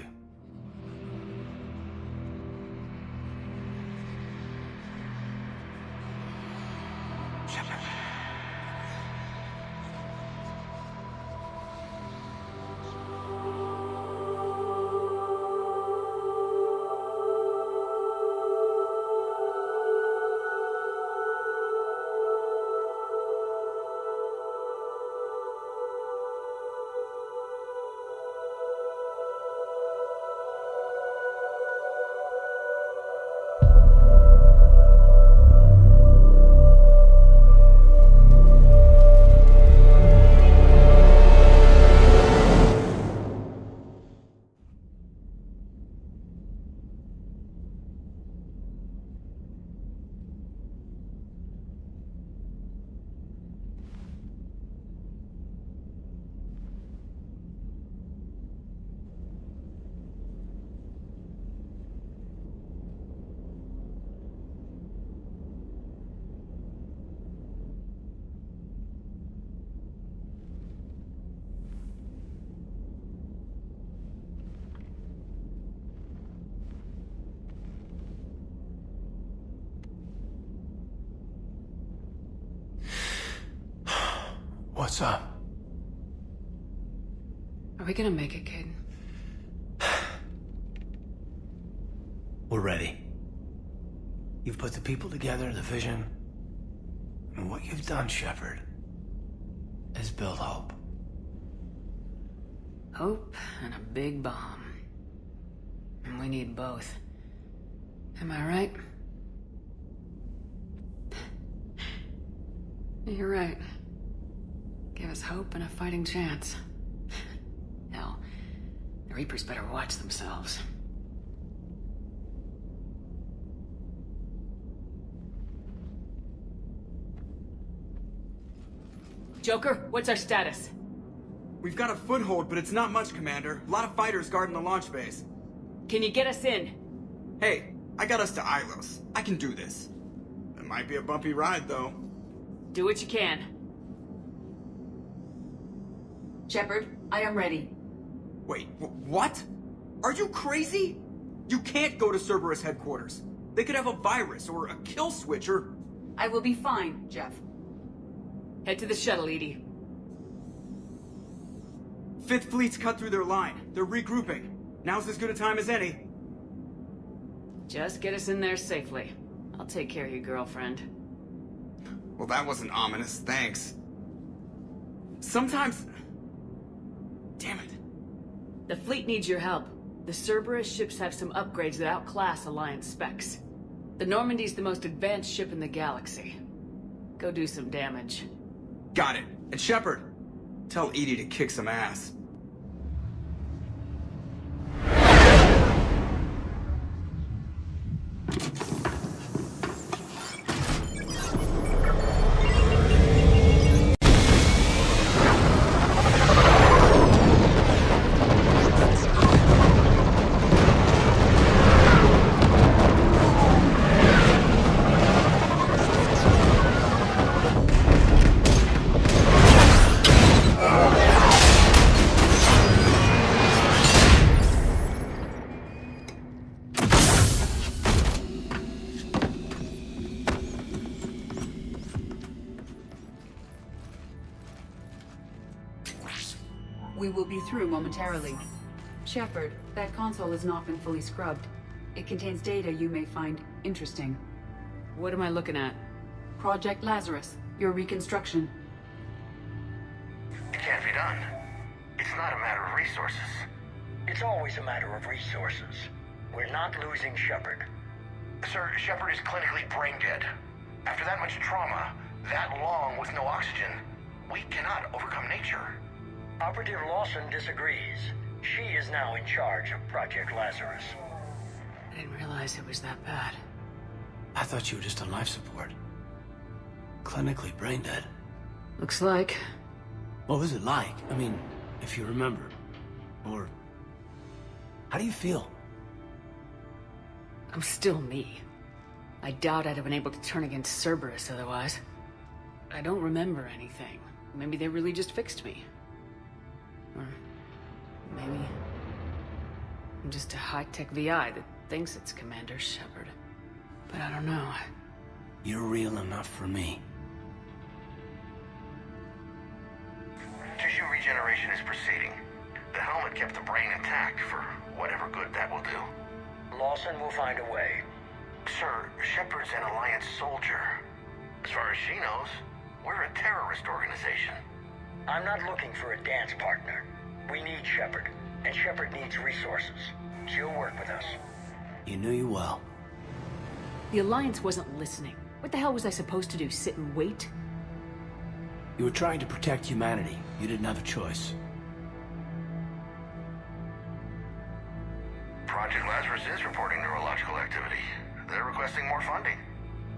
What's up? Are we gonna make it, kid? We're ready. You've put the people together, the vision. And what you've done, Shepard, is build hope. Hope and a big bomb. And we need both. Am I right? You're right. Give us hope and a fighting chance. Hell, the Reapers better watch themselves. Joker, what's our status? We've got a foothold, but it's not much, Commander. A lot of fighters guarding the launch base. Can you get us in? Hey, I got us to Ilos. I can do this. It might be a bumpy ride, though. Do what you can. Shepard, I am ready. Wait, what? Are you crazy? You can't go to Cerberus headquarters. They could have a virus or a kill switch or... I will be fine, Jeff. Head to the shuttle, Edie. Fifth Fleet's cut through their line. They're regrouping. Now's as good a time as any. Just get us in there safely. I'll take care of your girlfriend. Well, that wasn't ominous, thanks. Sometimes... Damn it. The fleet needs your help. The Cerberus ships have some upgrades that outclass Alliance specs. The Normandy's the most advanced ship in the galaxy. Go do some damage. Got it. And Shepard, tell Edie to kick some ass. We will be through momentarily. Shepard, that console has not been fully scrubbed. It contains data you may find interesting. What am I looking at? Project Lazarus, your reconstruction. It can't be done. It's not a matter of resources. It's always a matter of resources. We're not losing Shepard. Sir, Shepard is clinically brain dead. After that much trauma, that long with no oxygen, we cannot overcome nature. Operative Lawson disagrees. She is now in charge of Project Lazarus. I didn't realize it was that bad. I thought you were just on life support. Clinically brain dead. Looks like. What was it like? I mean, if you remember. Or... how do you feel? I'm still me. I doubt I'd have been able to turn against Cerberus otherwise. I don't remember anything. Maybe they really just fixed me. Or maybe I'm just a high-tech VI that thinks it's Commander Shepard. But I don't know. You're real enough for me. Tissue regeneration is proceeding. The helmet kept the brain intact for whatever good that will do. Lawson will find a way. Sir, Shepard's an Alliance soldier. As far as she knows, we're a terrorist organization. I'm not looking for a dance partner. We need Shepard, and Shepard needs resources. She'll work with us. You knew you well. The Alliance wasn't listening. What the hell was I supposed to do, sit and wait? You were trying to protect humanity. You didn't have a choice. Project Lazarus is reporting neurological activity. They're requesting more funding.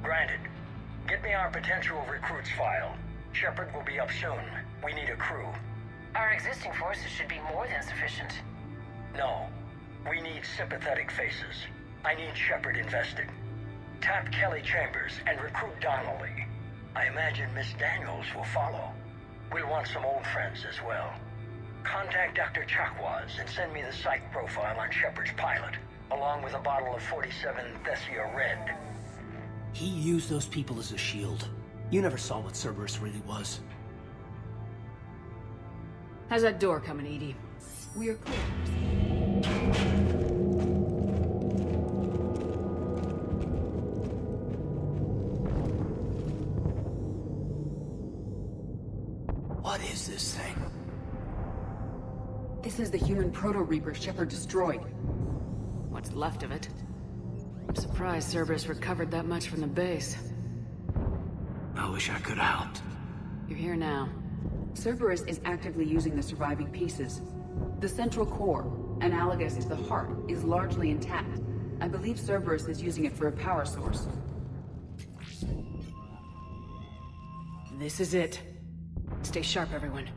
Granted. Get me our potential recruits file. Shepard will be up soon. We need a crew. Our existing forces should be more than sufficient. No. We need sympathetic faces. I need Shepard invested. Tap Kelly Chambers and recruit Donnelly. I imagine Miss Daniels will follow. We'll want some old friends as well. Contact Dr. Chakwas and send me the psych profile on Shepard's pilot, along with a bottle of 47 Thessia Red. He used those people as a shield. You never saw what Cerberus really was. How's that door coming, Edie? We are clear. What is this thing? This is the human proto-reaper Shepard destroyed. What's left of it? I'm surprised Cerberus recovered that much from the base. I wish I could have helped. You're here now. Cerberus is actively using the surviving pieces. The central core, analogous to the heart, is largely intact. I believe Cerberus is using it for a power source. This is it. Stay sharp, everyone.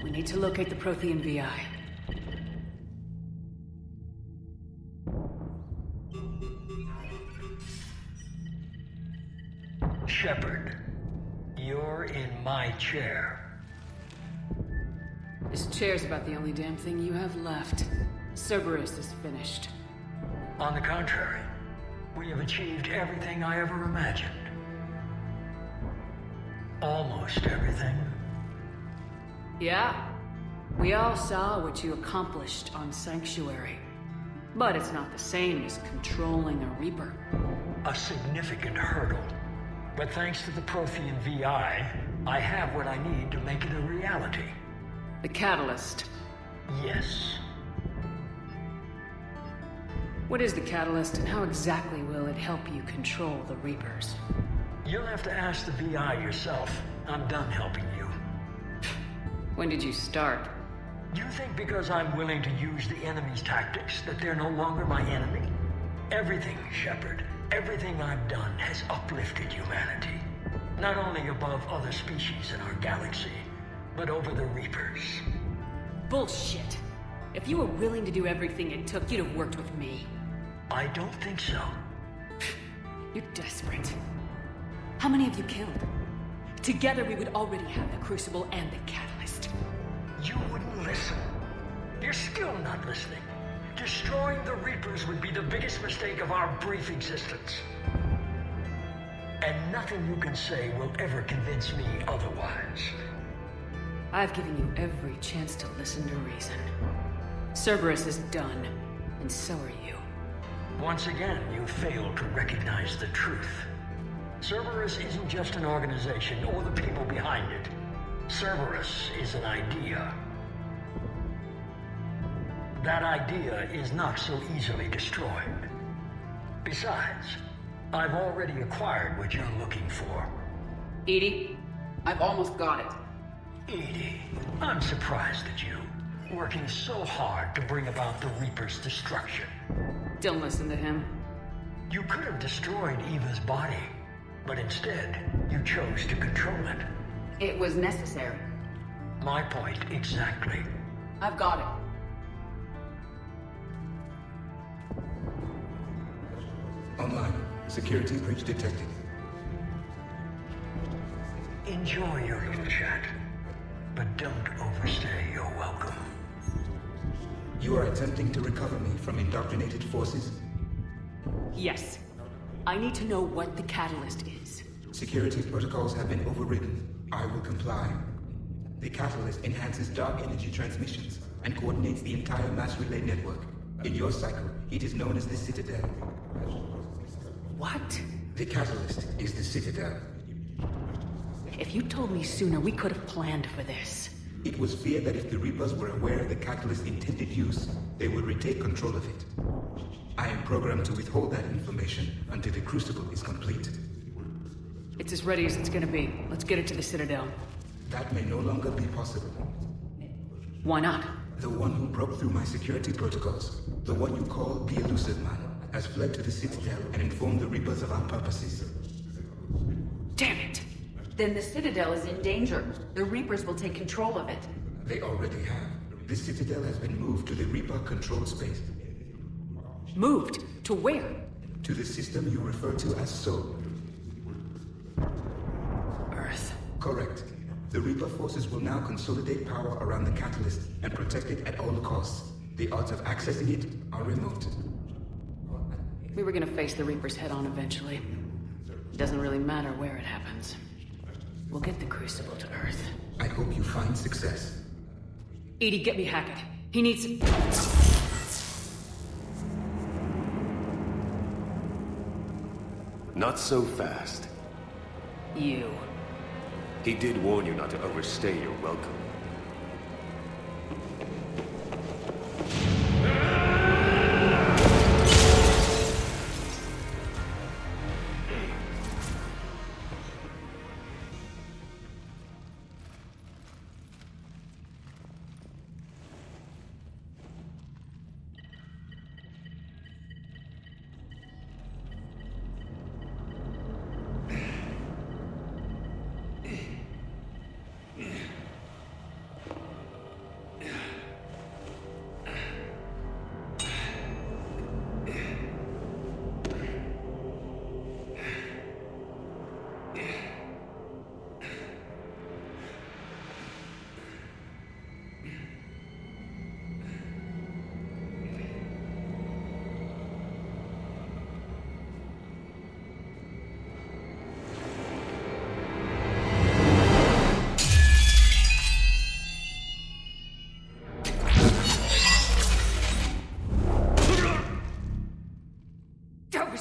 We need to locate the Prothean VI. Shepard, you're in my chair. This chair's about the only damn thing you have left. Cerberus is finished. On the contrary, we have achieved everything I ever imagined. Almost everything. Yeah. We all saw what you accomplished on Sanctuary. But it's not the same as controlling a Reaper. A significant hurdle. But thanks to the Prothean VI, I have what I need to make it a reality. The Catalyst. Yes. What is the Catalyst, and how exactly will it help you control the Reapers? You'll have to ask the VI yourself. I'm done helping you. When did you start? You think because I'm willing to use the enemy's tactics that they're no longer my enemy? Everything, Shepard, everything I've done has uplifted humanity. Not only above other species in our galaxy, but over the Reapers. Bullshit. If you were willing to do everything it took, you'd have worked with me. I don't think so. You're desperate. How many have you killed? Together we would already have the Crucible and the Catalyst. You wouldn't listen. You're still not listening. Destroying the Reapers would be the biggest mistake of our brief existence. And nothing you can say will ever convince me otherwise. I've given you every chance to listen to reason. Cerberus is done, and so are you. Once again, you failed to recognize the truth. Cerberus isn't just an organization or the people behind it. Cerberus is an idea. That idea is not so easily destroyed. Besides, I've already acquired what you're looking for. EDI, I've almost got it. EDI, I'm surprised at you, working so hard to bring about the Reaper's destruction. Don't listen to him. You could have destroyed Eva's body, but instead, you chose to control it. It was necessary. My point exactly. I've got it. Online. Security breach detected. Enjoy your little chat, but don't overstay your welcome. You are attempting to recover me from indoctrinated forces? Yes. I need to know what the Catalyst is. Security protocols have been overridden. I will comply. The Catalyst enhances dark energy transmissions and coordinates the entire mass relay network. In your cycle, it is known as the Citadel. What? The Catalyst is the Citadel. If you told me sooner, we could have planned for this. It was feared that if the Reapers were aware of the Catalyst's intended use, they would retake control of it. I am programmed to withhold that information until the Crucible is complete. It's as ready as it's gonna be. Let's get it to the Citadel. That may no longer be possible. Why not? The one who broke through my security protocols, the one you call the Elusive Man, has fled to the Citadel and informed the Reapers of our purposes. Damn it! Then the Citadel is in danger. The Reapers will take control of it. They already have. The Citadel has been moved to the Reaper-controlled space. Moved? To where? To the system you refer to as Sol. Earth. Correct. The Reaper forces will now consolidate power around the Catalyst and protect it at all costs. The odds of accessing it are remote. We were gonna face the Reapers head-on eventually. It doesn't really matter where it happens. We'll get the Crucible to Earth. I hope you find success. EDI, get me Hackett. He needs... Not so fast. You. He did warn you not to overstay your welcome.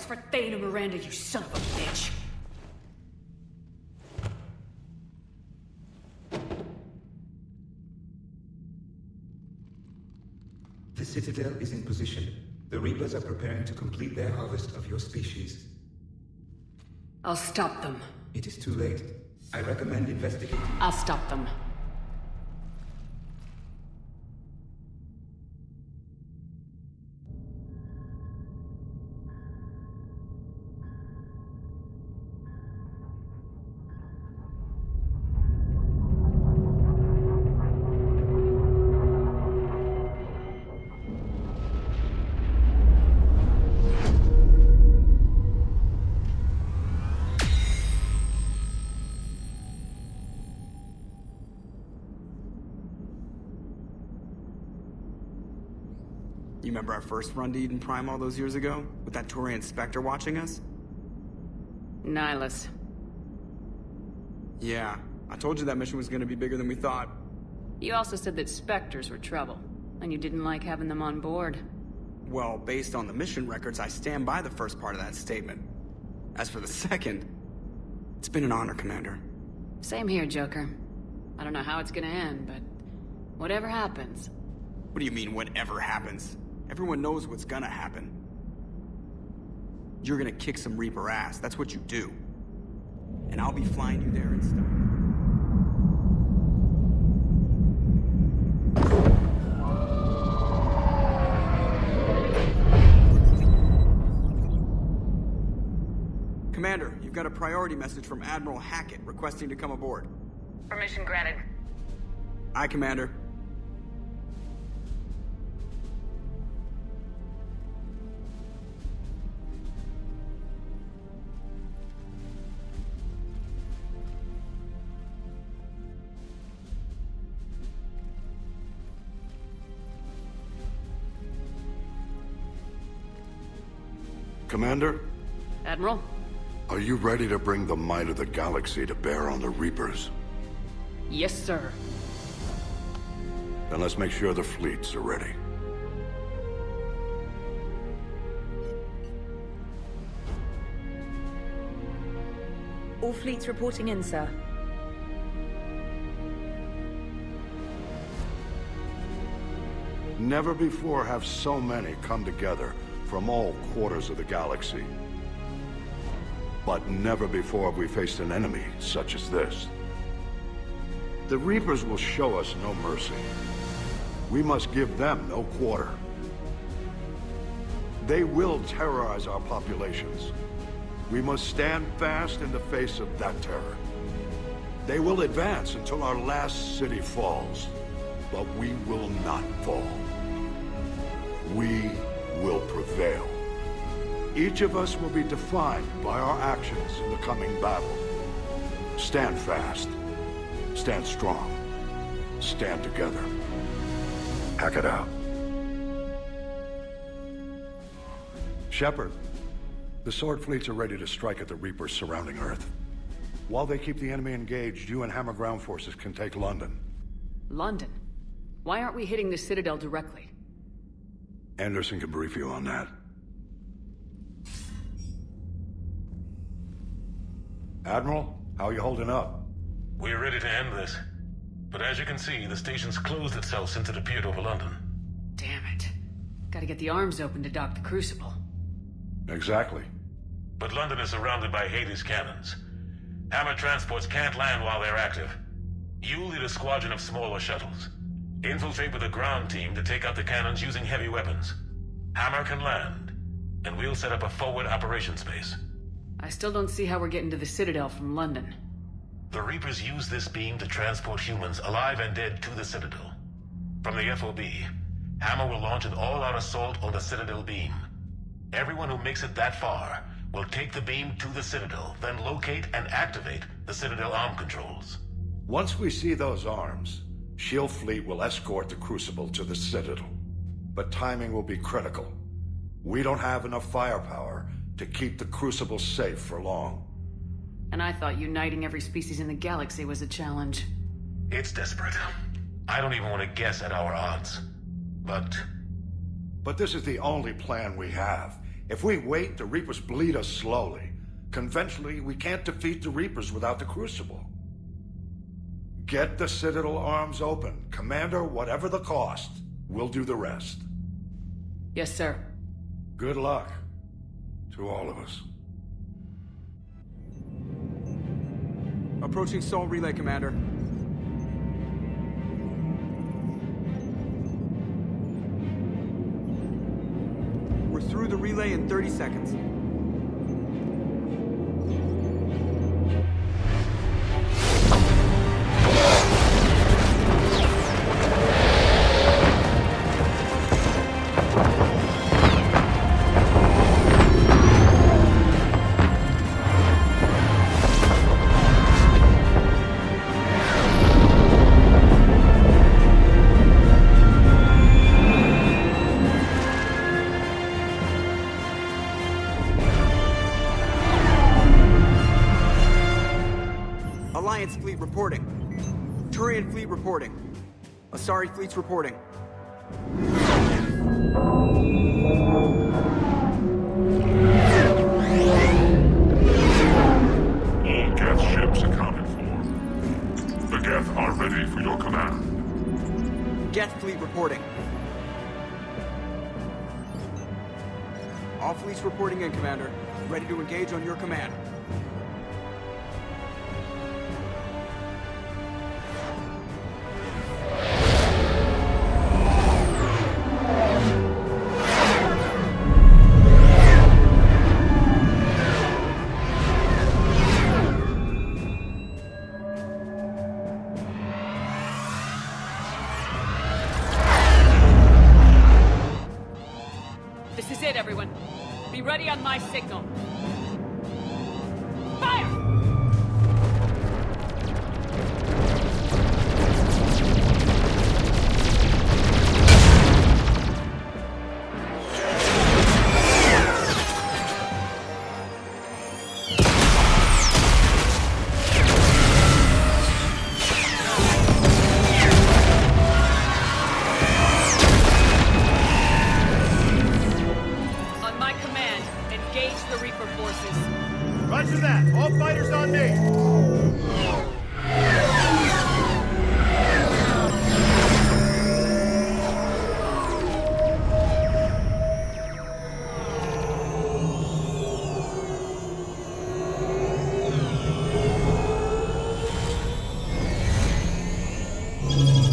For Thane and Miranda, you son of a bitch! The Citadel is in position. The Reapers are preparing to complete their harvest of your species. I'll stop them. It is too late. I recommend investigating. I'll stop them. You remember our first run to Eden Prime all those years ago? With that Turian Spectre watching us? Nihilus. Yeah. I told you that mission was gonna be bigger than we thought. You also said that Spectres were trouble, and you didn't like having them on board. Well, based on the mission records, I stand by the first part of that statement. As for the second, it's been an honor, Commander. Same here, Joker. I don't know how it's gonna end, but whatever happens... What do you mean, whatever happens? Everyone knows what's gonna happen. You're gonna kick some Reaper ass, that's what you do. And I'll be flying you there instead. Commander, you've got a priority message from Admiral Hackett requesting to come aboard. Permission granted. Aye, Commander. Commander? Admiral? Are you ready to bring the might of the galaxy to bear on the Reapers? Yes, sir. Then let's make sure the fleets are ready. All fleets reporting in, sir. Never before have so many come together from all quarters of the galaxy. But never before have we faced an enemy such as this. The Reapers will show us no mercy. We must give them no quarter. They will terrorize our populations. We must stand fast in the face of that terror. They will advance until our last city falls, but we will not fall. We will prevail. Each of us will be defined by our actions in the coming battle. Stand fast. Stand strong. Stand together. Hack it out. Shepard, the Sword fleets are ready to strike at the Reapers surrounding Earth. While they keep the enemy engaged, you and Hammer ground forces can take London. London? Why aren't we hitting the Citadel directly? Anderson can brief you on that. Admiral, how are you holding up? We're ready to end this. But as you can see, the station's closed itself since it appeared over London. Damn it. Gotta get the arms open to dock the Crucible. Exactly. But London is surrounded by Hades cannons. Hammer transports can't land while they're active. You lead a squadron of smaller shuttles. Infiltrate with a ground team to take out the cannons using heavy weapons. Hammer can land, and we'll set up a forward operations base. I still don't see how we're getting to the Citadel from London. The Reapers use this beam to transport humans, alive and dead, to the Citadel. From the FOB, Hammer will launch an all-out assault on the Citadel beam. Everyone who makes it that far will take the beam to the Citadel, then locate and activate the Citadel arm controls. Once we see those arms, SHIELD fleet will escort the Crucible to the Citadel. But timing will be critical. We don't have enough firepower to keep the Crucible safe for long. And I thought uniting every species in the galaxy was a challenge. It's desperate. I don't even want to guess at our odds. But this is the only plan we have. If we wait, the Reapers bleed us slowly. Conventionally, we can't defeat the Reapers without the Crucible. Get the Citadel arms open. Commander, whatever the cost, we'll do the rest. Yes, sir. Good luck. To all of us. Approaching Sol Relay, Commander. We're through the relay in 30 seconds. Alliance fleet reporting. Turian fleet reporting. Asari fleet's reporting. All Geth ships accounted for. The Geth are ready for your command. Geth fleet reporting. All fleets reporting in, Commander. Ready to engage on your command. This is it, everyone. Be ready on my signal. Fire! On my command, engage the Reaper forces. Roger that. All fighters on me.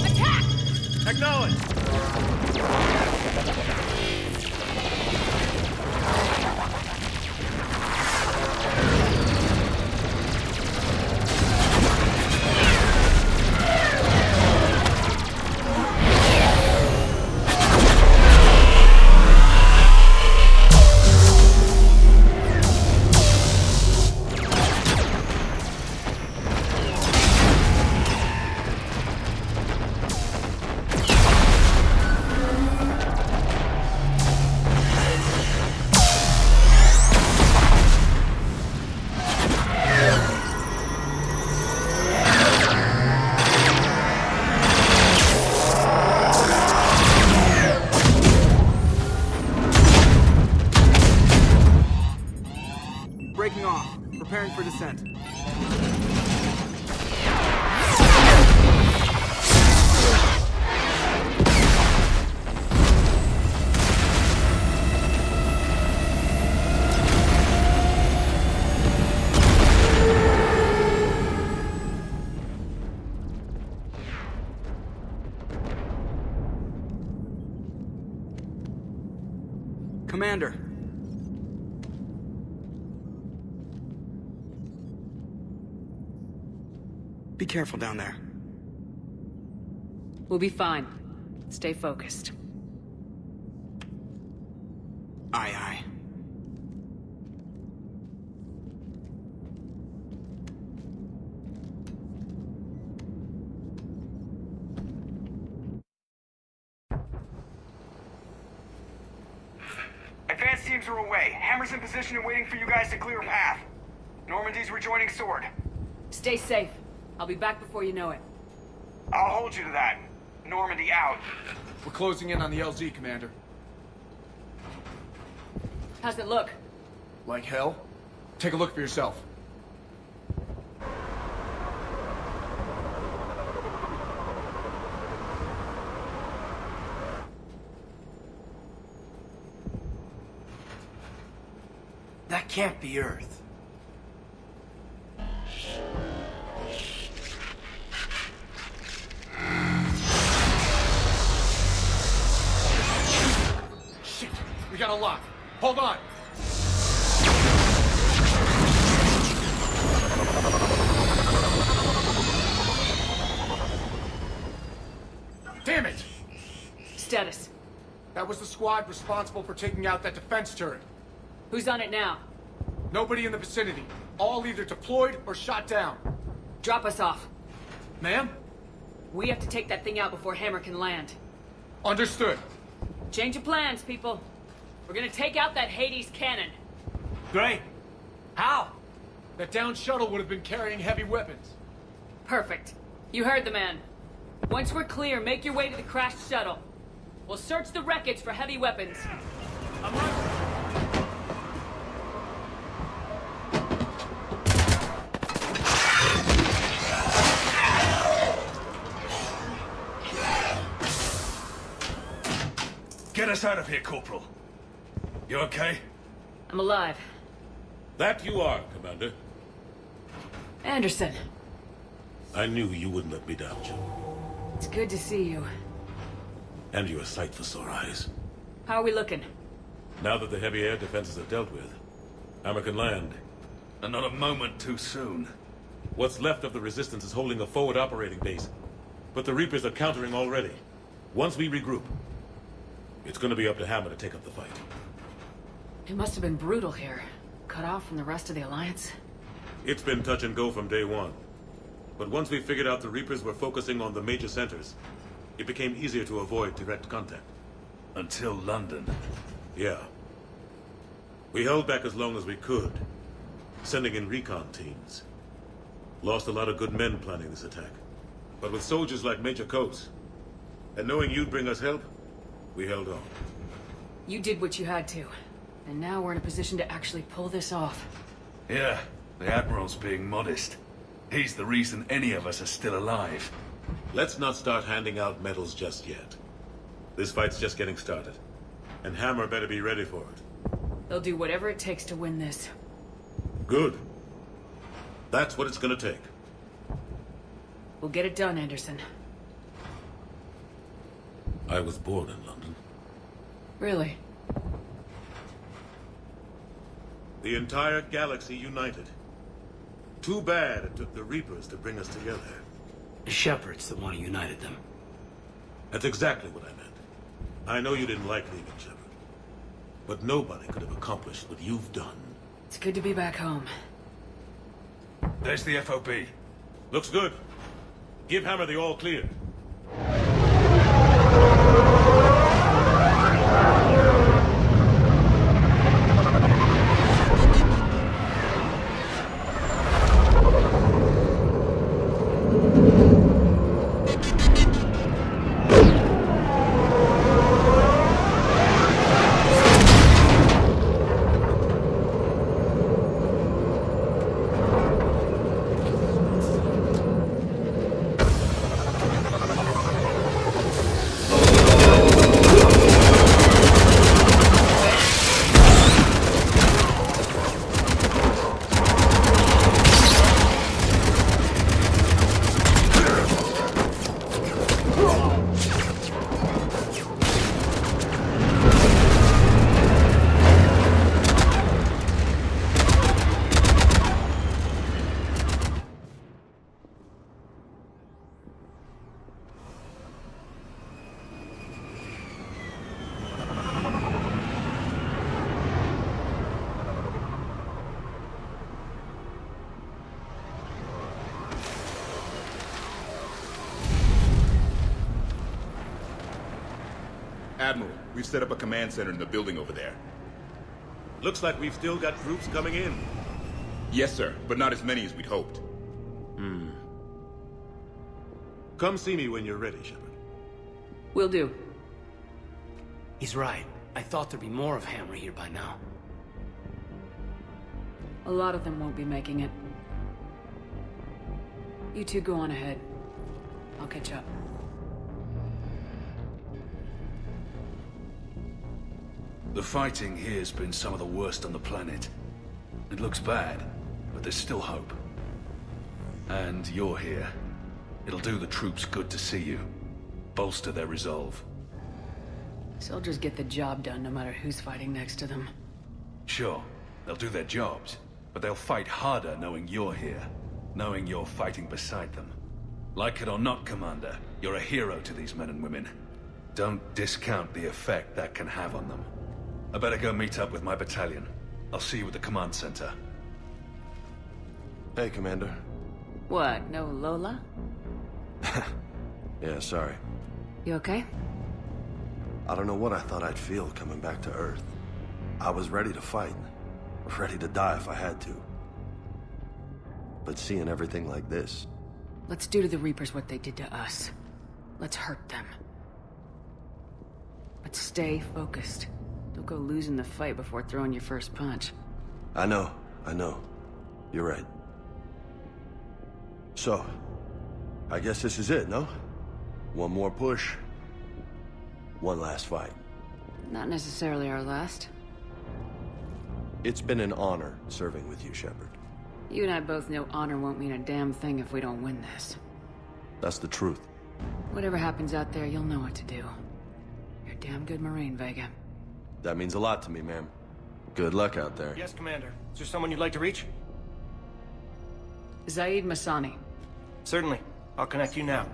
Attack! Acknowledge. Breaking off. Preparing for descent. Commander. Be careful down there. We'll be fine. Stay focused. Aye, aye. Advanced teams are away. Hammer's in position and waiting for you guys to clear a path. Normandy's rejoining Sword. Stay safe. I'll be back before you know it. I'll hold you to that. Normandy out. We're closing in on the LZ, Commander. How's it look? Like hell? Take a look for yourself. That can't be Earth. Shit! We got a lock. Hold on! Damn it! Status. That was the squad responsible for taking out that defense turret. Who's on it now? Nobody in the vicinity. All either deployed or shot down. Drop us off. Ma'am? We have to take that thing out before Hammer can land. Understood. Change of plans, people. We're gonna take out that Hades cannon. Great. How? That downed shuttle would have been carrying heavy weapons. Perfect. You heard the man. Once we're clear, make your way to the crashed shuttle. We'll search the wreckage for heavy weapons. Get us out of here, Corporal. You okay? I'm alive. That you are, Commander. Anderson. I knew you wouldn't let me down, Joe. It's good to see you. And you're a sight for sore eyes. How are we looking? Now that the heavy air defenses are dealt with, Hammer can land. And not a moment too soon. What's left of the Resistance is holding a forward operating base. But the Reapers are countering already. Once we regroup, it's gonna be up to Hammer to take up the fight. It must have been brutal here. Cut off from the rest of the Alliance. It's been touch and go from day one. But once we figured out the Reapers were focusing on the major centers, it became easier to avoid direct contact. Until London. Yeah. We held back as long as we could, sending in recon teams. Lost a lot of good men planning this attack. But with soldiers like Major Coates, and knowing you'd bring us help, we held on. You did what you had to. And now we're in a position to actually pull this off. Yeah, the Admiral's being modest. He's the reason any of us are still alive. Let's not start handing out medals just yet. This fight's just getting started. And Hammer better be ready for it. They'll do whatever it takes to win this. Good. That's what it's gonna take. We'll get it done, Anderson. I was born in London. Really? The entire galaxy united. Too bad it took the Reapers to bring us together. The Shepherds that want to unite them. That's exactly what I meant. I know you didn't like leaving Shepard. But nobody could have accomplished what you've done. It's good to be back home. There's the FOB. Looks good. Give Hammer the all clear. Admiral, we've set up a command center in the building over there. Looks like we've still got troops coming in. Yes, sir, but not as many as we'd hoped. Come see me when you're ready, Shepard. Will do. He's right. I thought there'd be more of Hammer here by now. A lot of them won't be making it. You two go on ahead. I'll catch up. The fighting here's been some of the worst on the planet. It looks bad, but there's still hope. And you're here. It'll do the troops good to see you. Bolster their resolve. Soldiers get the job done no matter who's fighting next to them. Sure, they'll do their jobs, but they'll fight harder knowing you're here. Knowing you're fighting beside them. Like it or not, Commander, you're a hero to these men and women. Don't discount the effect that can have on them. I better go meet up with my battalion. I'll see you at the command center. Hey, Commander. What, no Lola? Yeah, sorry. You okay? I don't know what I thought I'd feel coming back to Earth. I was ready to fight. Ready to die if I had to. But seeing everything like this... Let's do to the Reapers what they did to us. Let's hurt them. But stay focused. Don't go losing the fight before throwing your first punch. I know. You're right. So, I guess this is it, no? One more push. One last fight. Not necessarily our last. It's been an honor serving with you, Shepard. You and I both know honor won't mean a damn thing if we don't win this. That's the truth. Whatever happens out there, you'll know what to do. You're a damn good Marine, Vega. That means a lot to me, ma'am. Good luck out there. Yes, Commander. Is there someone you'd like to reach? Zaid Masani. Certainly. I'll connect you now.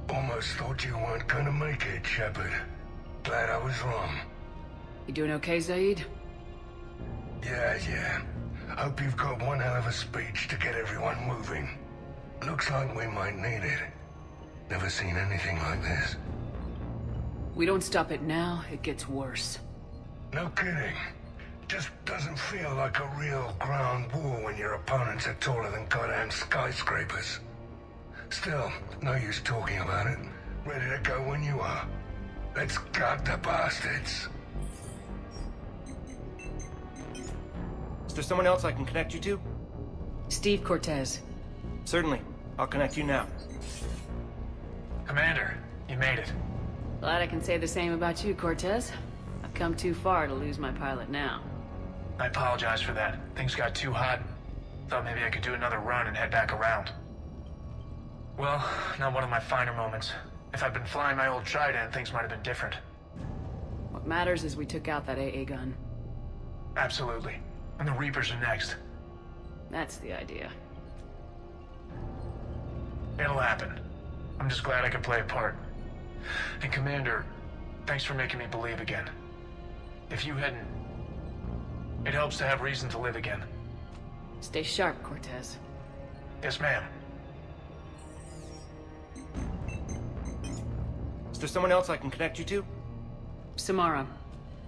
Almost thought you weren't gonna make it, Shepard. Glad I was wrong. You doing okay, Zaid? Yeah. Hope you've got one hell of a speech to get everyone moving. Looks like we might need it. Never seen anything like this. We don't stop it now, it gets worse. No kidding. Just doesn't feel like a real ground war when your opponents are taller than goddamn skyscrapers. Still, no use talking about it. Ready to go when you are. Let's gut the bastards. Is there someone else I can connect you to? Steve Cortez. Certainly. I'll connect you now. Commander, you made it. Glad I can say the same about you, Cortez. I've come too far to lose my pilot now. I apologize for that. Things got too hot. Thought maybe I could do another run and head back around. Well, not one of my finer moments. If I'd been flying my old Trident, things might have been different. What matters is we took out that AA gun. Absolutely. And the Reapers are next. That's the idea. It'll happen. I'm just glad I could play a part. And Commander, thanks for making me believe again. If you hadn't... It helps to have reason to live again. Stay sharp, Cortez. Yes, ma'am. Is there someone else I can connect you to? Samara.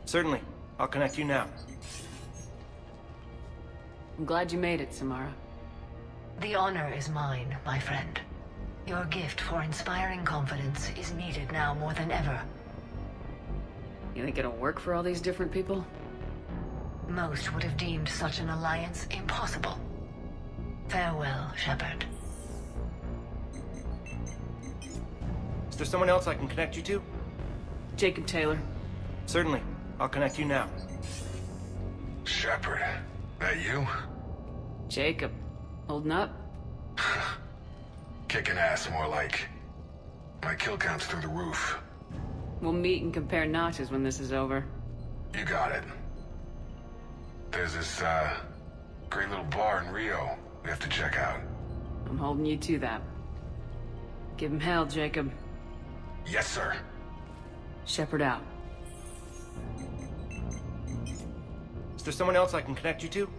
Certainly. I'll connect you now. I'm glad you made it, Samara. The honor is mine, my friend. Your gift for inspiring confidence is needed now more than ever. You think it'll work for all these different people? Most would have deemed such an alliance impossible. Farewell, Shepard. Is there someone else I can connect you to? Jacob Taylor. Certainly. I'll connect you now. Shepard, that you? Jacob. Holding up? Kicking ass, more like. My kill count's through the roof. We'll meet and compare notches when this is over. You got it. There's this, great little bar in Rio we have to check out. I'm holding you to that. Give him hell, Jacob. Yes, sir. Shepard out. Is there someone else I can connect you to?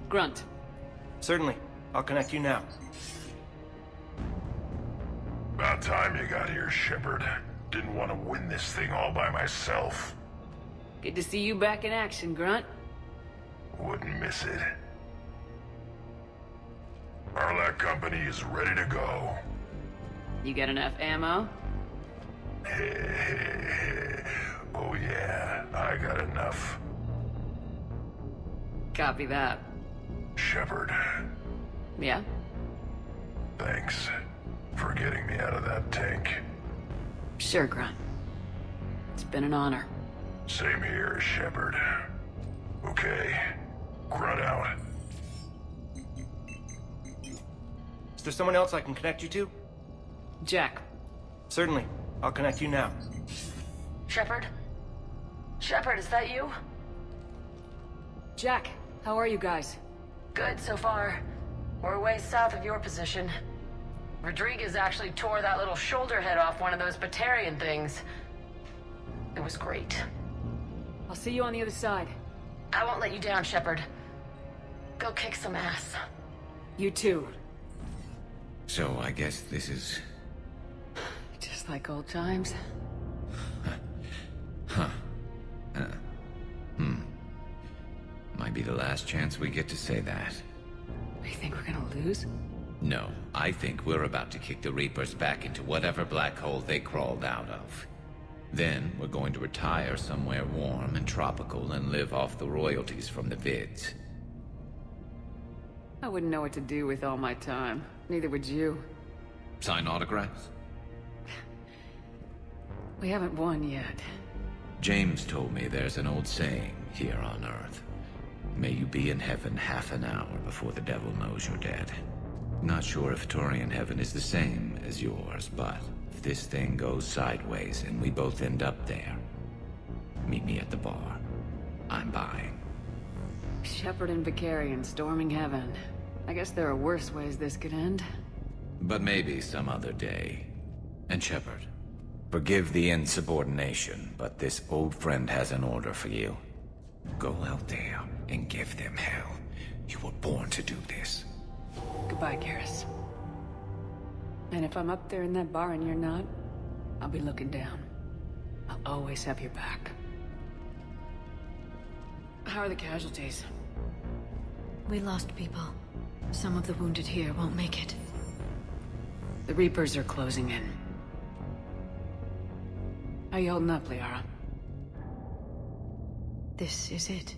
Grunt. Certainly. I'll connect you now. About time you got here, Shepard. Didn't want to win this thing all by myself. Good to see you back in action, Grunt. Wouldn't miss it. Arlac Company is ready to go. You got enough ammo? Oh yeah, I got enough. Copy that. Shepard. Yeah? Thanks for getting me out of that tank. Sure, Grunt. It's been an honor. Same here, Shepard. Okay, Grunt out. Is there someone else I can connect you to? Jack. Certainly. I'll connect you now. Shepard? Shepard, is that you? Jack, how are you guys? Good so far. We're way south of your position. Rodriguez actually tore that little shoulder head off one of those Batarian things. It was great. I'll see you on the other side. I won't let you down, Shepard. Go kick some ass. You too. So I guess this is... Just like old times. Huh. Might be the last chance we get to say that. You think we're gonna lose? No, I think we're about to kick the Reapers back into whatever black hole they crawled out of. Then we're going to retire somewhere warm and tropical and live off the royalties from the vids. I wouldn't know what to do with all my time. Neither would you. Sign autographs? We haven't won yet. James told me there's an old saying here on Earth. May you be in heaven half an hour before the devil knows you're dead. Not sure if Turian heaven is the same as yours, but if this thing goes sideways and we both end up there, meet me at the bar. I'm buying. Shepard and Vicarian storming heaven. I guess there are worse ways this could end. But maybe some other day. And Shepard, forgive the insubordination, but this old friend has an order for you. Go out there and give them hell. You were born to do this. Goodbye, Garrus. And if I'm up there in that bar and you're not, I'll be looking down. I'll always have your back. How are the casualties? We lost people. Some of the wounded here won't make it. The Reapers are closing in. How you holding up, Liara? This is it,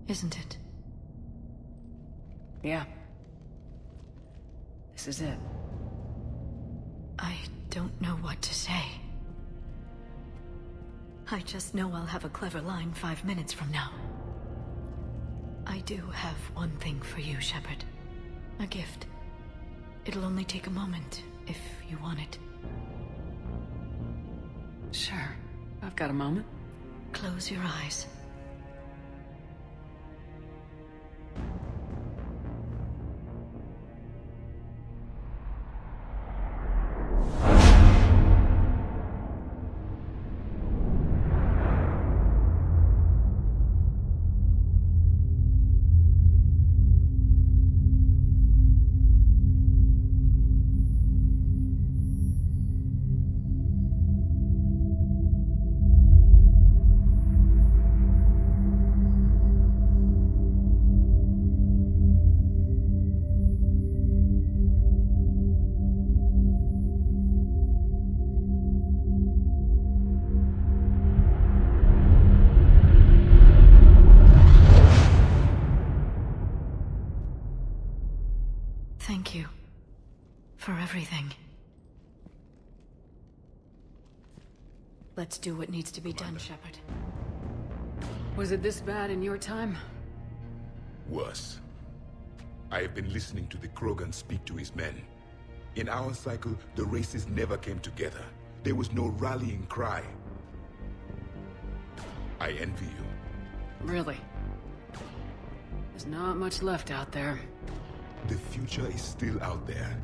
isn't it? Yeah. This is it. I don't know what to say. I just know I'll have a clever line 5 minutes from now. I do have one thing for you, Shepard. A gift. It'll only take a moment, if you want it. Sure. I've got a moment. Close your eyes. Thank you for everything. Let's do what needs to be done, Shepard. Was it this bad in your time? Worse. I have been listening to the Krogan speak to his men. In our cycle, the races never came together. There was no rallying cry. I envy you. Really? There's not much left out there. The future is still out there.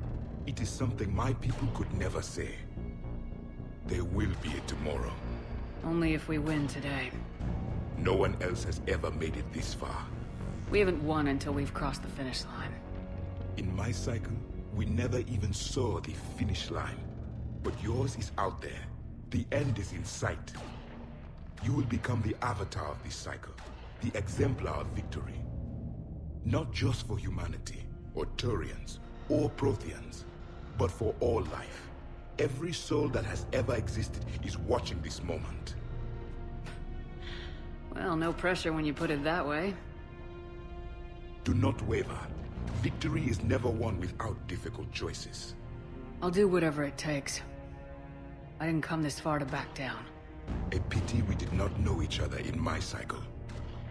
It is something my people could never say. There will be a tomorrow. Only if we win today. No one else has ever made it this far. We haven't won until we've crossed the finish line. In my cycle, we never even saw the finish line. But yours is out there. The end is in sight. You will become the avatar of this cycle, the exemplar of victory. Not just for humanity, or Turians, or Protheans, but for all life. Every soul that has ever existed is watching this moment. Well, no pressure when you put it that way. Do not waver. Victory is never won without difficult choices. I'll do whatever it takes. I didn't come this far to back down. A pity we did not know each other in my cycle.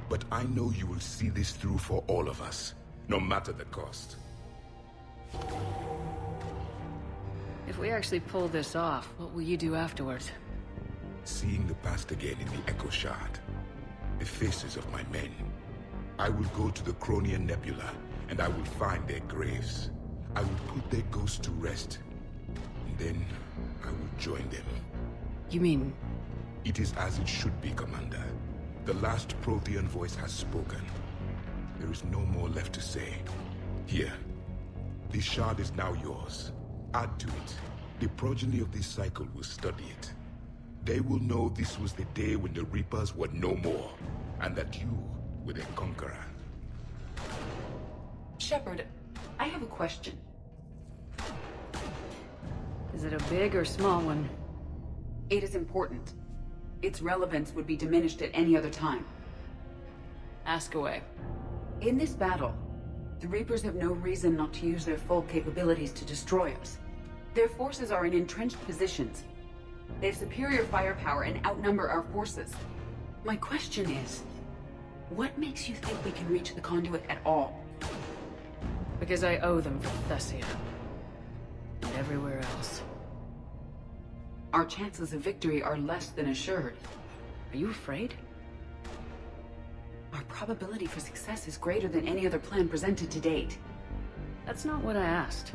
But I know you will see this through for all of us, no matter the cost. If we actually pull this off, what will you do afterwards? Seeing the past again in the Echo Shard. The faces of my men. I will go to the Cronian Nebula, and I will find their graves. I will put their ghosts to rest. And then, I will join them. You mean... It is as it should be, Commander. The last Prothean voice has spoken. There is no more left to say. Here. This shard is now yours. Add to it. The progeny of this cycle will study it. They will know this was the day when the Reapers were no more, and that you were their conqueror. Shepard, I have a question. Is it a big or small one? It is important. Its relevance would be diminished at any other time. Ask away. In this battle, the Reapers have no reason not to use their full capabilities to destroy us. Their forces are in entrenched positions. They have superior firepower and outnumber our forces. My question is, what makes you think we can reach the conduit at all? Because I owe them for Thessia. And everywhere else. Our chances of victory are less than assured. Are you afraid? Our probability for success is greater than any other plan presented to date. That's not what I asked.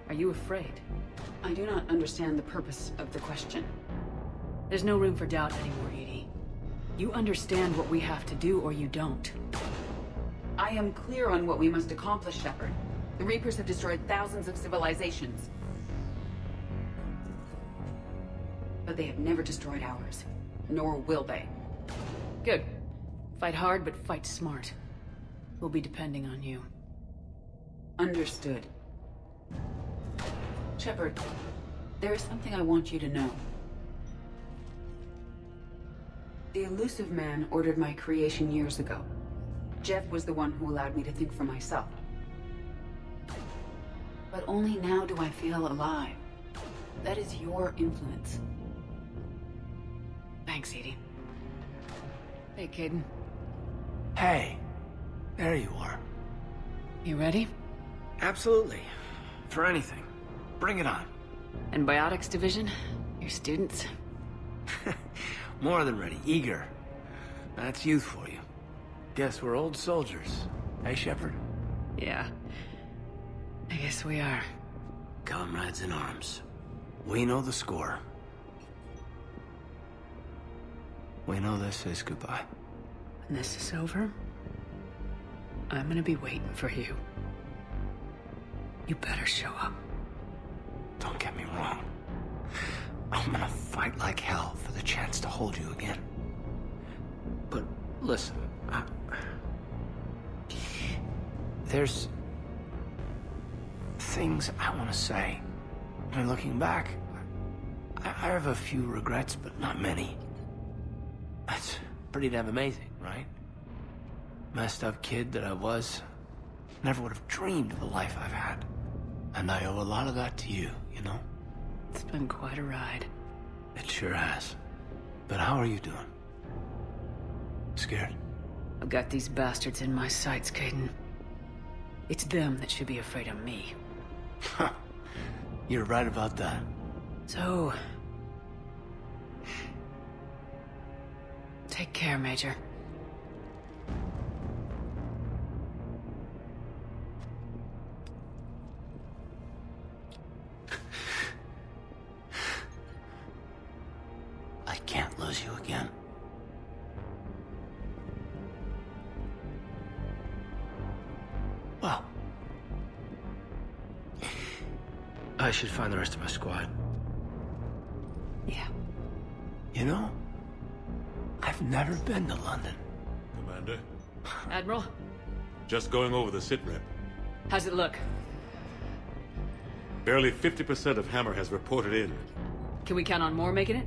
Are you afraid? I do not understand the purpose of the question. There's no room for doubt anymore, Edie. You understand what we have to do, or you don't. I am clear on what we must accomplish, Shepard. The Reapers have destroyed thousands of civilizations. But they have never destroyed ours. Nor will they. Good. Fight hard, but fight smart. We'll be depending on you. Understood. Shepard, there is something I want you to know. The Elusive Man ordered my creation years ago. Jeff was the one who allowed me to think for myself. But only now do I feel alive. That is your influence. Thanks, Edie. Hey, Caden. Hey, there you are. You ready? Absolutely. For anything. Bring it on. And Biotics Division? Your students? More than ready. Eager. That's youth for you. Guess we're old soldiers. Hey, Shepard? Yeah. I guess we are. Comrades in arms. We know the score. We know this is goodbye. When this is over, I'm gonna be waiting for you. You better show up. Don't get me wrong. I'm gonna fight like hell for the chance to hold you again. But listen, there's things I want to say. And looking back, I have a few regrets, but not many. That's pretty damn amazing, right? Messed up kid that I was, never would have dreamed of the life I've had. And I owe a lot of that to you, you know? It's been quite a ride. It sure has. But how are you doing? Scared? I've got these bastards in my sights, Caden. It's them that should be afraid of me. You're right about that. So... take care, Major. I can't lose you again. Well, I should find the rest of my squad. Yeah. You know, I've never been to London. Commander? Admiral, Just going over the sitrep. how's it look? Barely 50% of Hammer has reported in. Can we count on more making it?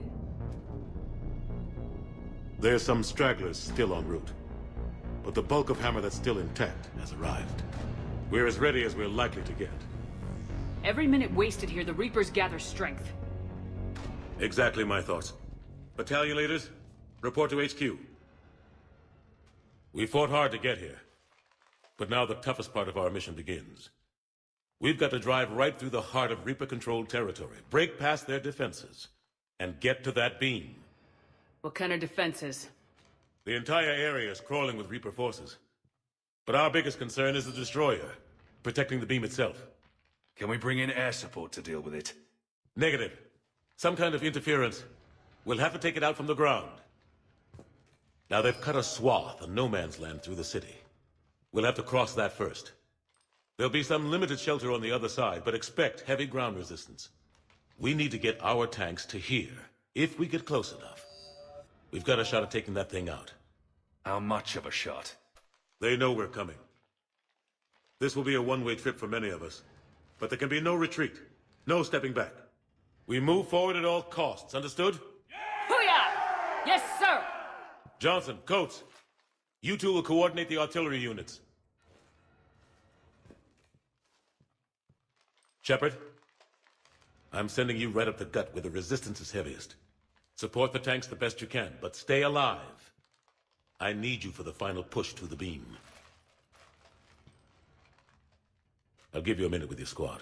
There's some stragglers still en route. But the bulk of Hammer that's still intact has arrived. We're as ready as we're likely to get. Every minute wasted here, the Reapers gather strength. Exactly my thoughts. Battalion leaders, report to HQ. We fought hard to get here. But now the toughest part of our mission begins. We've got to drive right through the heart of Reaper-controlled territory, break past their defenses, and get to that beam. What kind of defenses? The entire area is crawling with Reaper forces. But our biggest concern is the destroyer, protecting the beam itself. Can we bring in air support to deal with it? Negative. Some kind of interference. We'll have to take it out from the ground. Now they've cut a swath of no man's land through the city. We'll have to cross that first. There'll be some limited shelter on the other side, but expect heavy ground resistance. We need to get our tanks to here, if we get close enough. We've got a shot at taking that thing out. How much of a shot? They know we're coming. This will be a one-way trip for many of us. But there can be no retreat. No stepping back. We move forward at all costs, understood? Hoo-yah! Yes, sir! Johnson, Coates, you two will coordinate the artillery units. Shepard, I'm sending you right up the gut where the resistance is heaviest. Support the tanks the best you can, but stay alive. I need you for the final push to the beam. I'll give you a minute with your squad.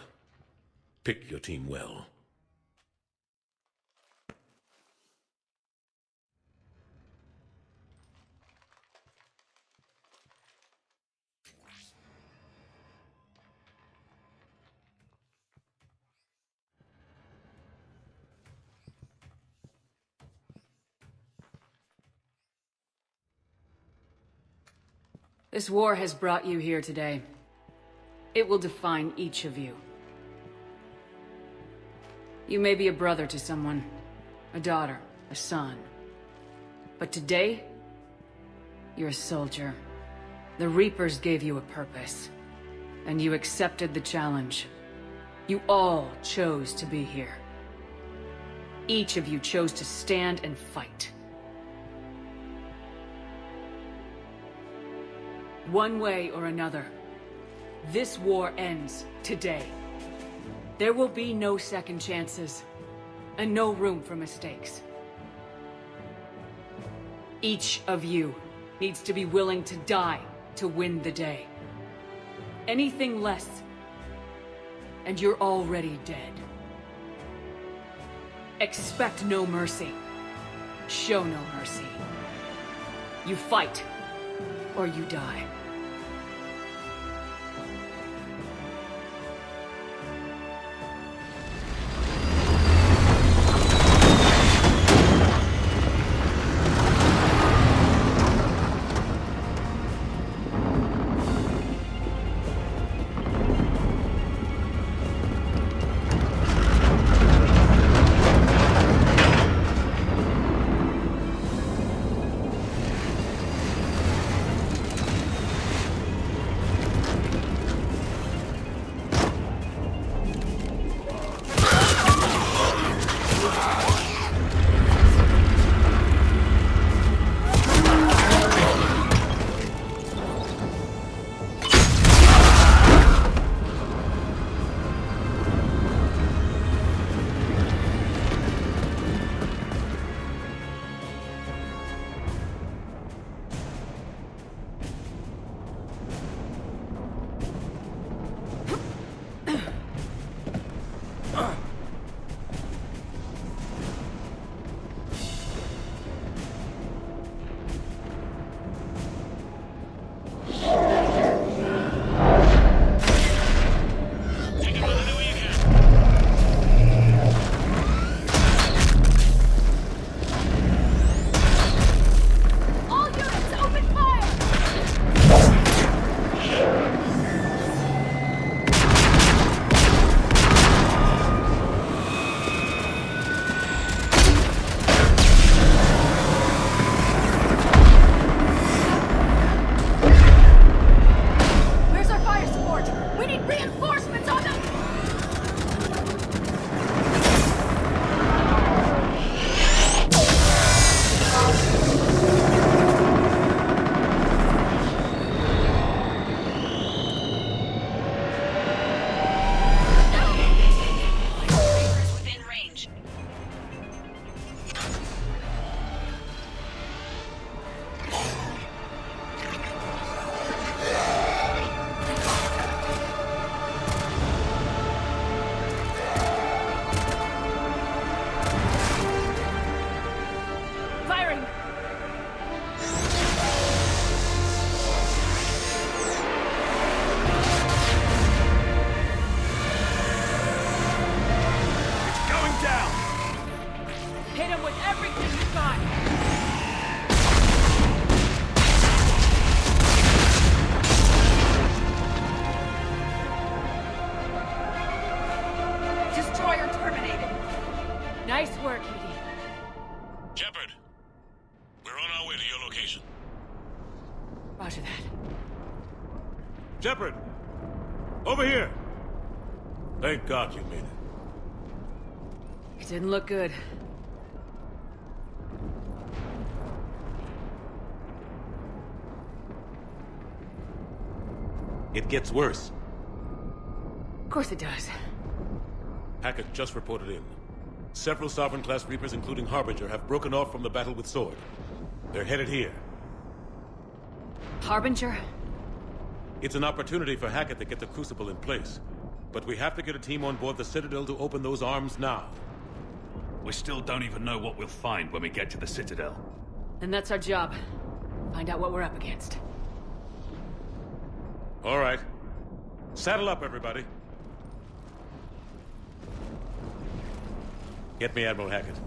Pick your team well. This war has brought you here today. It will define each of you. You may be a brother to someone, a daughter, a son. But today, you're a soldier. The Reapers gave you a purpose, and you accepted the challenge. You all chose to be here. Each of you chose to stand and fight. One way or another, this war ends today. There will be no second chances, and no room for mistakes. Each of you needs to be willing to die to win the day. Anything less, and you're already dead. Expect no mercy. Show no mercy. You fight, or you die. Nice work, EDI. Shepard, we're on our way to your location. Roger that. Shepard, over here. Thank God you made it. It didn't look good. It gets worse. Of course it does. Hackett just reported in. Several Sovereign-class Reapers, including Harbinger, have broken off from the battle with Sword. They're headed here. Harbinger? It's an opportunity for Hackett to get the Crucible in place. But we have to get a team on board the Citadel to open those arms now. We still don't even know what we'll find when we get to the Citadel. Then that's our job. Find out what we're up against. All right. Saddle up, everybody. Get me Admiral Hackett.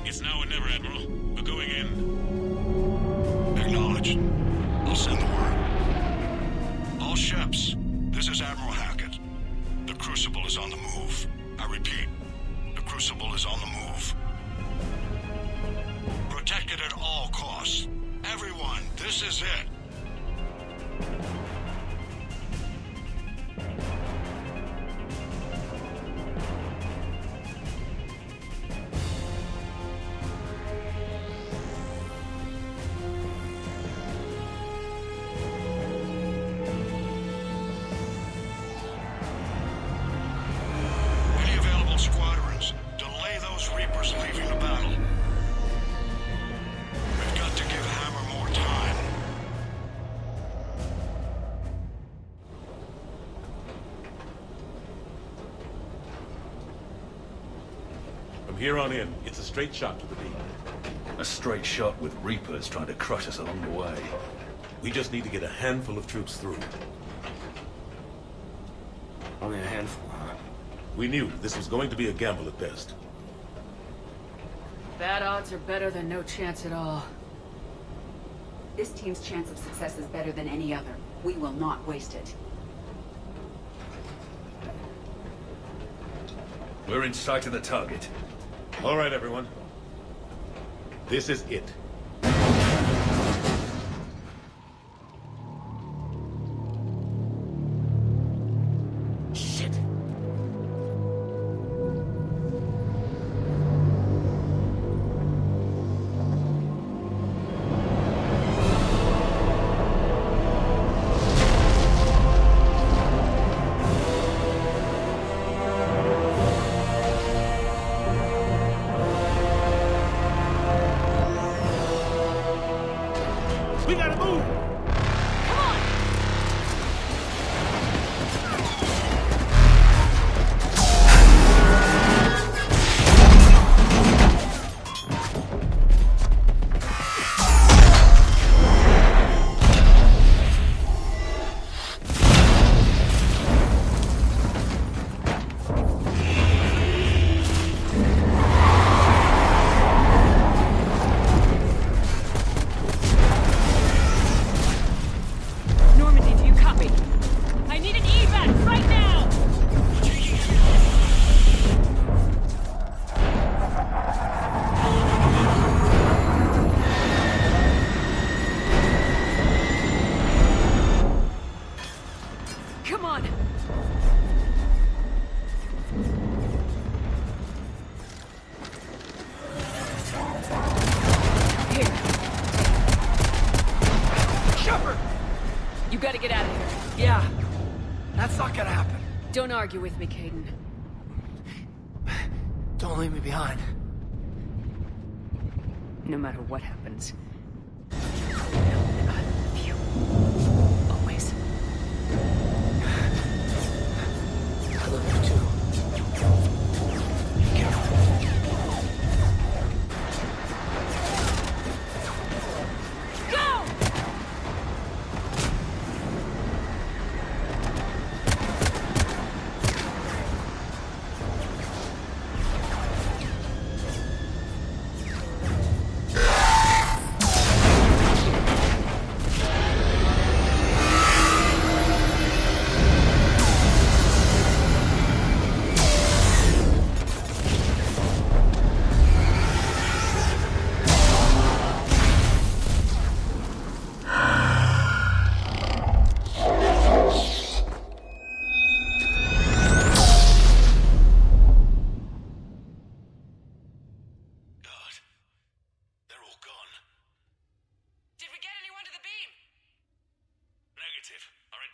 It's now or never, Admiral. We're going in. Acknowledged. I'll send the word. All ships, this is Admiral Hackett. The Crucible is on the move. I repeat, the Crucible is on the move. Protect it at all costs. Everyone, this is it. Any available squadrons, delay those Reapers leaving the battle. We've got to give Hammer more time. From here on in, it's a straight shot to the beam. A straight shot with Reapers trying to crush us along the way. We just need to get a handful of troops through. Only a handful, huh? We knew this was going to be a gamble at best. Bad odds are better than no chance at all. This team's chance of success is better than any other. We will not waste it. We're in sight of the target. All right, everyone. This is it. Shit. We gotta move! Normandy, do you copy? I need an evac right now! Come on! Here. Shepard! You gotta get out of here. Yeah, that's not gonna happen. Don't argue with me, Caden. Don't leave me behind. No matter what happens. I love you. Always. I love you too.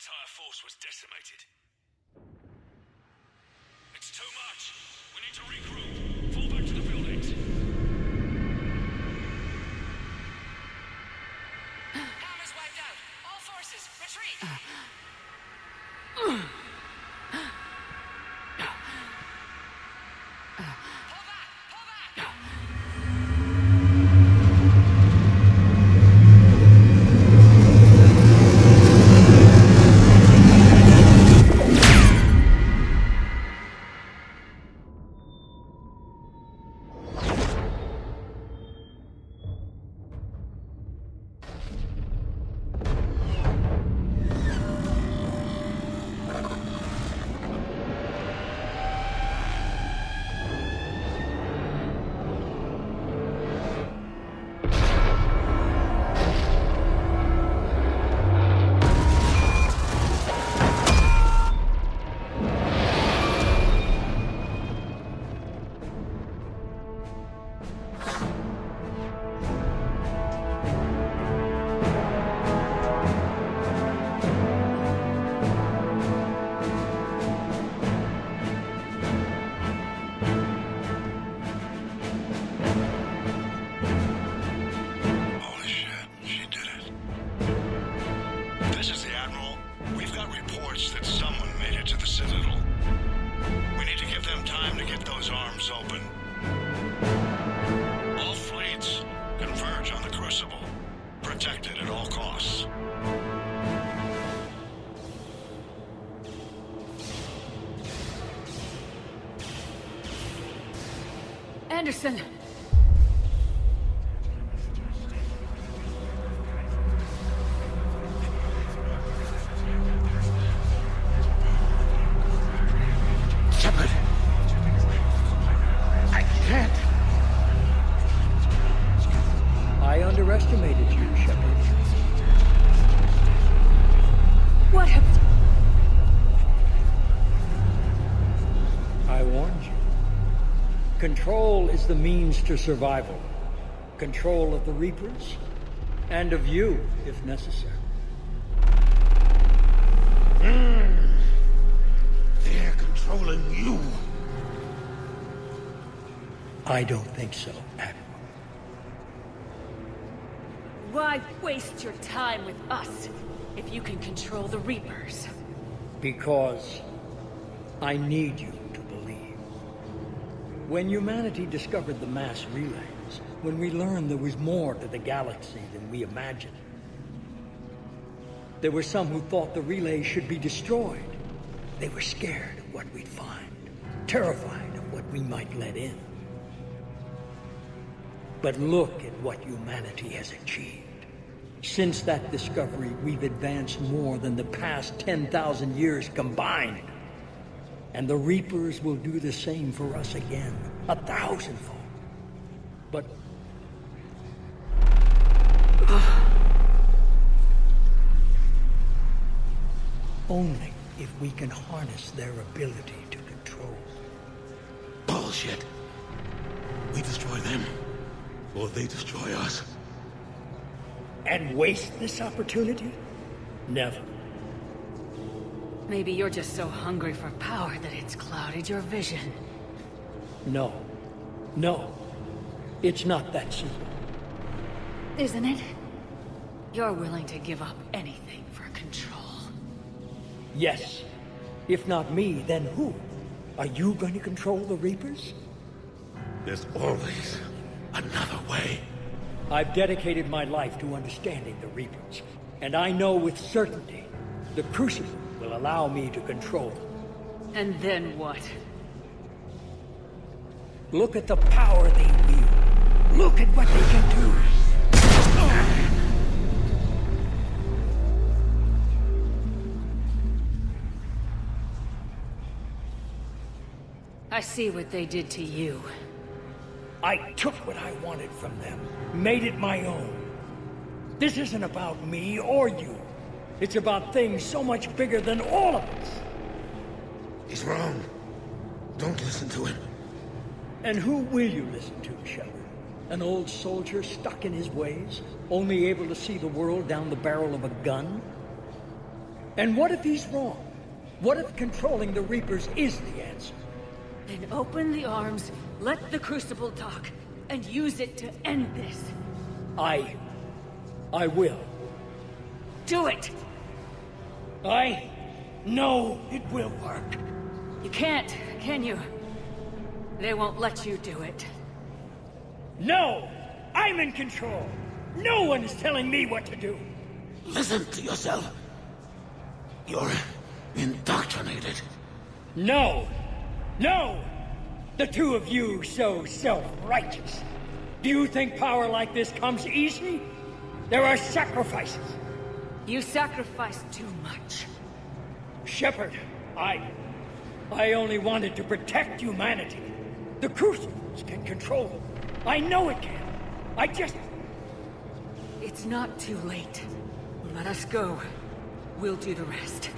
entire force was decimated. It's too much. We need to regroup. Fall back to the buildings. Hammer's wiped out. All forces, retreat. Anderson! Shepard! I can't! I underestimated you, Shepard. What happened? I warned you. Control is the means to survival. Control of the Reapers, and of you, if necessary. They're controlling you. I don't think so, Admiral. Why waste your time with us if you can control the Reapers? Because I need you to believe. When humanity discovered the mass relays, when we learned there was more to the galaxy than we imagined, there were some who thought the relays should be destroyed. They were scared of what we'd find, terrified of what we might let in. But look at what humanity has achieved. Since that discovery, we've advanced more than the past 10,000 years combined. And the Reapers will do the same for us again, 1,000-fold. But... only if we can harness their ability to control. Bullshit. We destroy them, or they destroy us. And waste this opportunity? Never. Maybe you're just so hungry for power that it's clouded your vision. No. No. It's not that simple. Isn't it? You're willing to give up anything for control. Yes. If not me, then who? Are you going to control the Reapers? There's always another way. I've dedicated my life to understanding the Reapers, and I know with certainty the Crucible will allow me to control them. And then what? Look at the power they wield. Look at what they can do. I see what they did to you. I took what I wanted from them, made it my own. This isn't about me or you. It's about things so much bigger than all of us. He's wrong. Don't listen to him. And who will you listen to, Shepard? An old soldier stuck in his ways, only able to see the world down the barrel of a gun? And what if he's wrong? What if controlling the Reapers is the answer? Then open the arms, let the Crucible talk, and use it to end this. I will. Do it! I know it will work. You can't, can you? They won't let you do it. No! I'm in control! No one is telling me what to do! Listen to yourself. You're indoctrinated. No! No! The two of you so self-righteous. Do you think power like this comes easy? There are sacrifices. You sacrificed too much. Shepard, I only wanted to protect humanity. The Crucibles can control them. I know it can. I just... It's not too late. Let us go. We'll do the rest.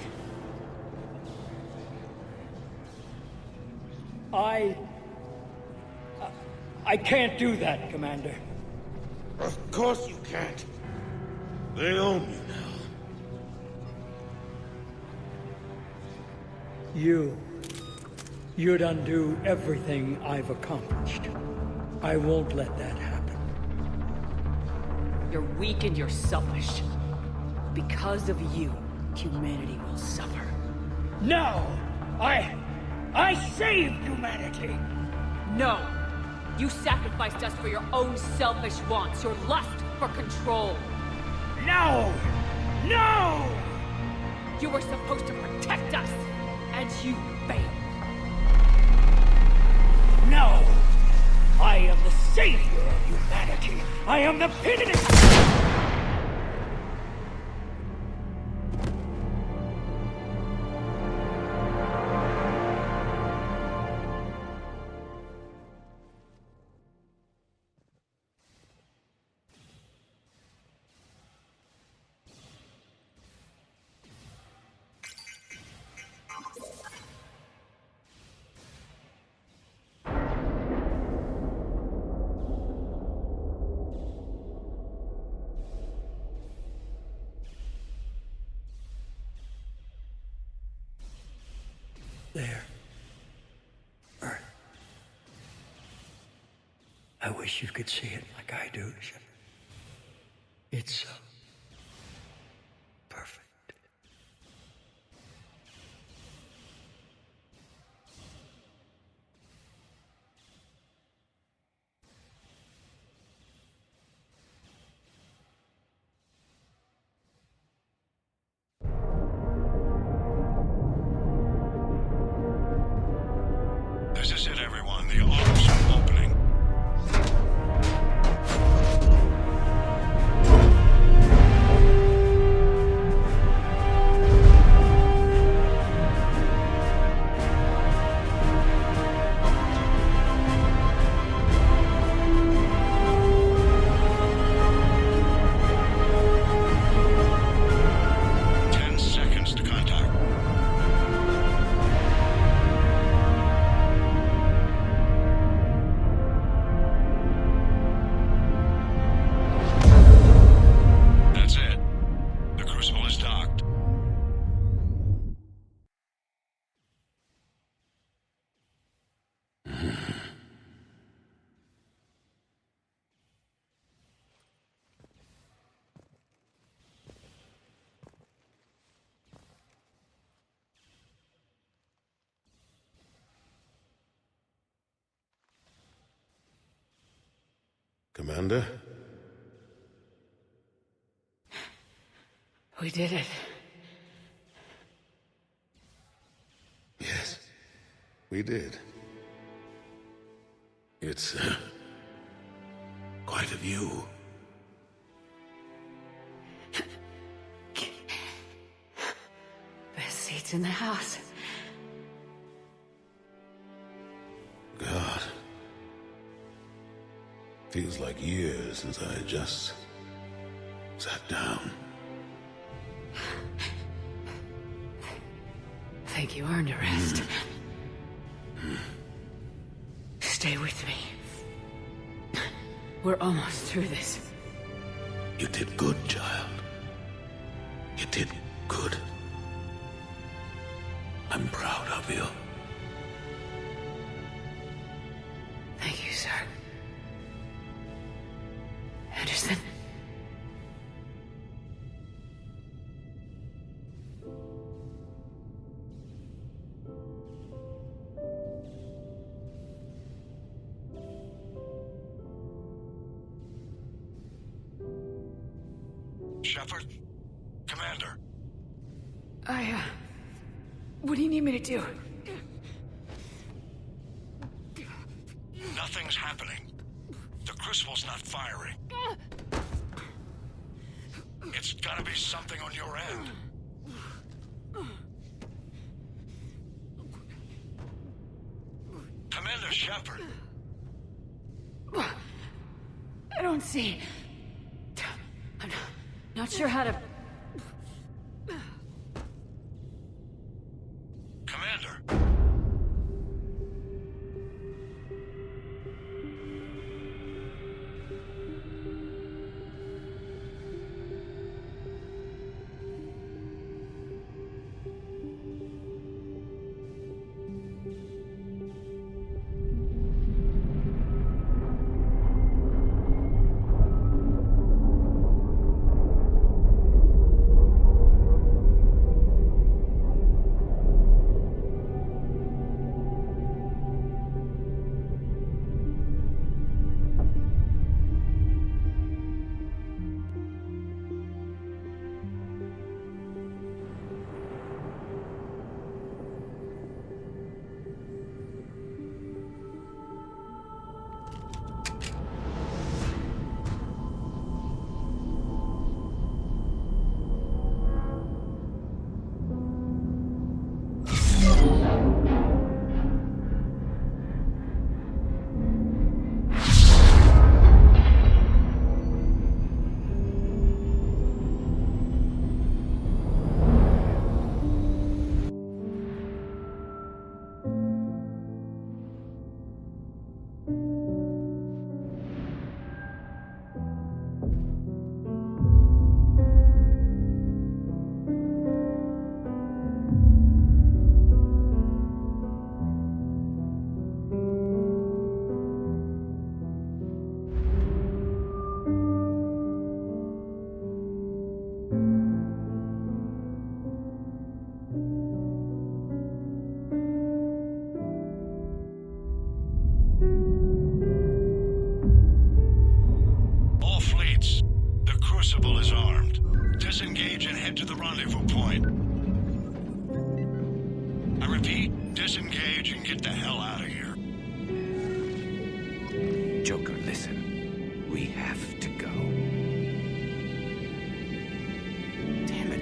I can't do that, Commander. Of course you can't. They own you now. You'd undo everything I've accomplished. I won't let that happen. You're weak and you're selfish. Because of you, humanity will suffer. No! I saved humanity! No! You sacrificed us for your own selfish wants, your lust for control. No! No! You were supposed to protect us, and you failed. No! I am the savior of humanity! I am the pinnacle! There. Earth. I wish you could see it like I do, Shepard. It's so perfect. This is it, everyone. The alarms are opening. Commander? We did it. Yes, we did. It's, quite a view. Best seats in the house. God. Feels like years since I just sat down. Think you earned a rest. Stay with me. We're almost through this. You did good, child. You did good. I'm proud of you. Thank you, sir. Anderson? Shepard? Commander? What do you need me to do? Nothing's happening. The Crucible's not firing. It's gotta be something on your end. Commander Shepard! I don't see. I'm not sure how to... Commander! Crucible is armed. Disengage and head to the rendezvous point. I repeat, disengage and get the hell out of here. Joker, listen. We have to go. Damn it.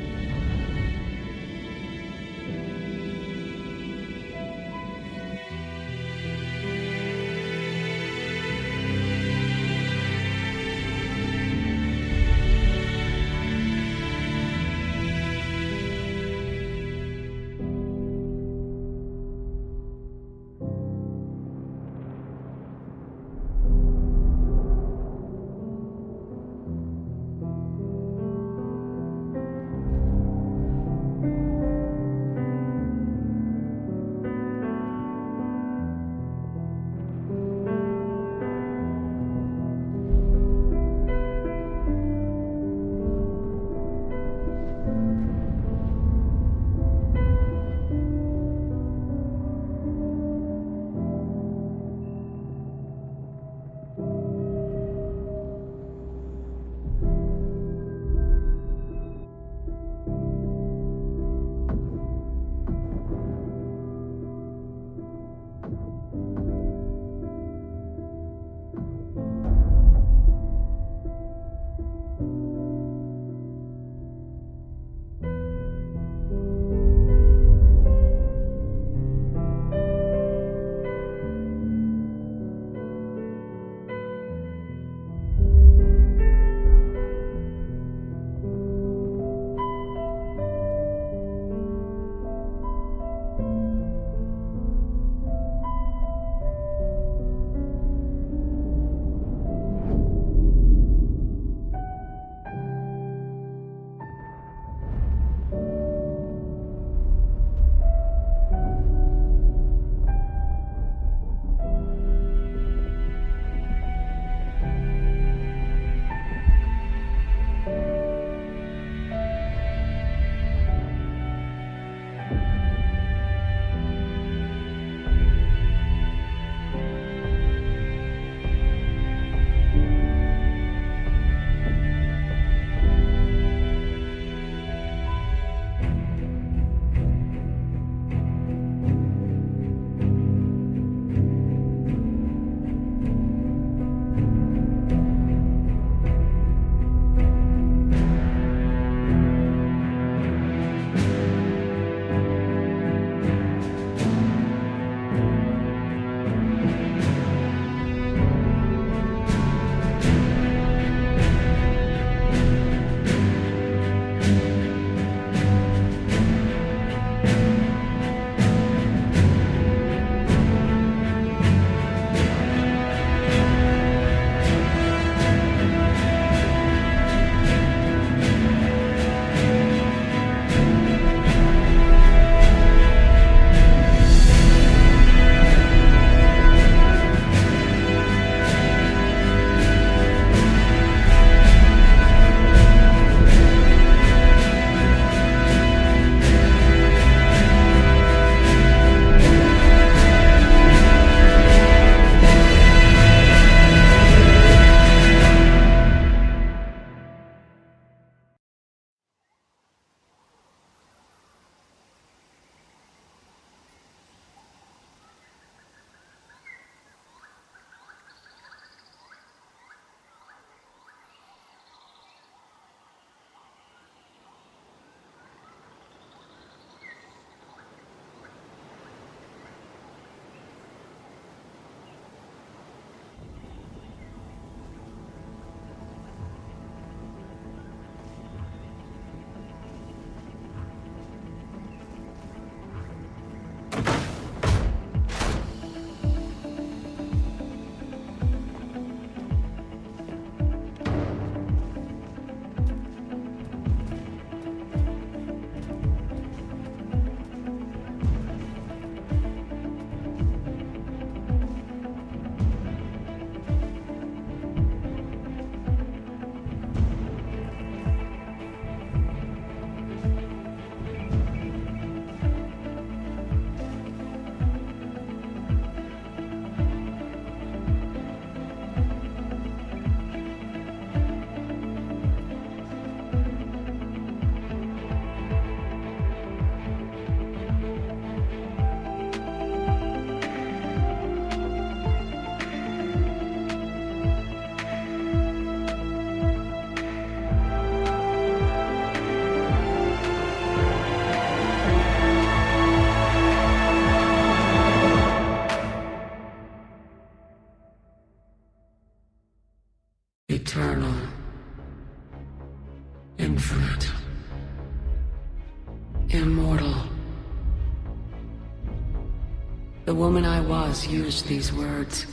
The woman I was used these words.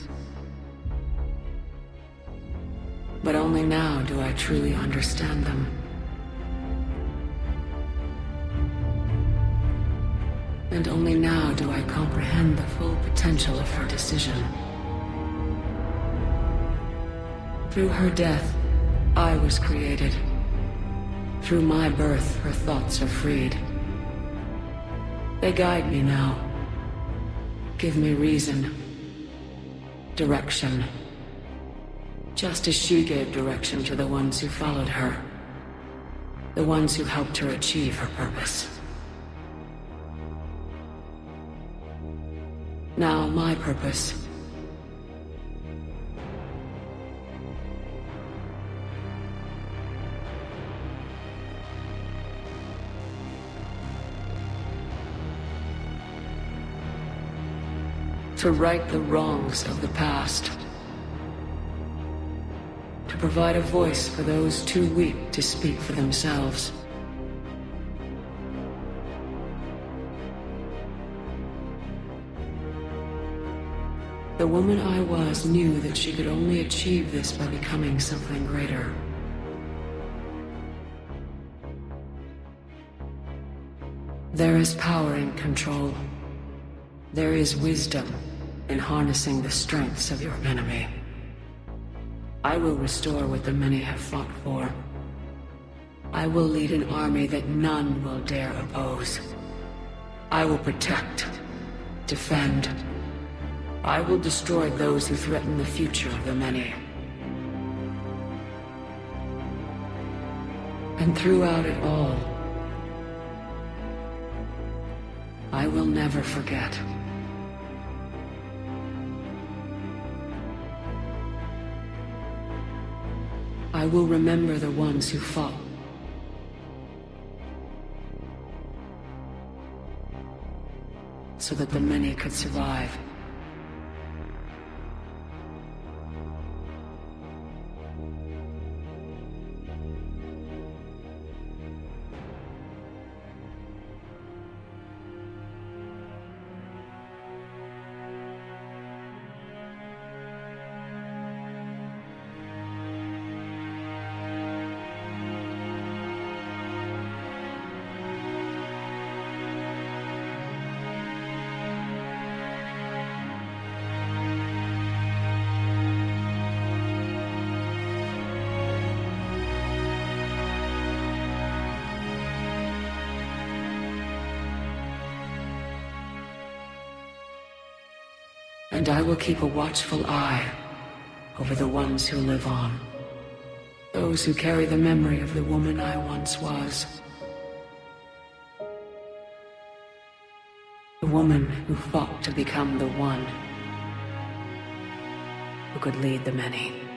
But only now do I truly understand them. And only now do I comprehend the full potential of her decision. Through her death, I was created. Through my birth, her thoughts are freed. They guide me now. Give me reason. Direction. Just as she gave direction to the ones who followed her. The ones who helped her achieve her purpose. Now my purpose. To right the wrongs of the past. To provide a voice for those too weak to speak for themselves. The woman I was knew that she could only achieve this by becoming something greater. There is power in control. There is wisdom in harnessing the strengths of your enemy. I will restore what the many have fought for. I will lead an army that none will dare oppose. I will protect, defend. I will destroy those who threaten the future of the many. And throughout it all, I will never forget. I will remember the ones who fought. So that the many could survive. And I will keep a watchful eye over the ones who live on. Those who carry the memory of the woman I once was. The woman who fought to become the one who could lead the many.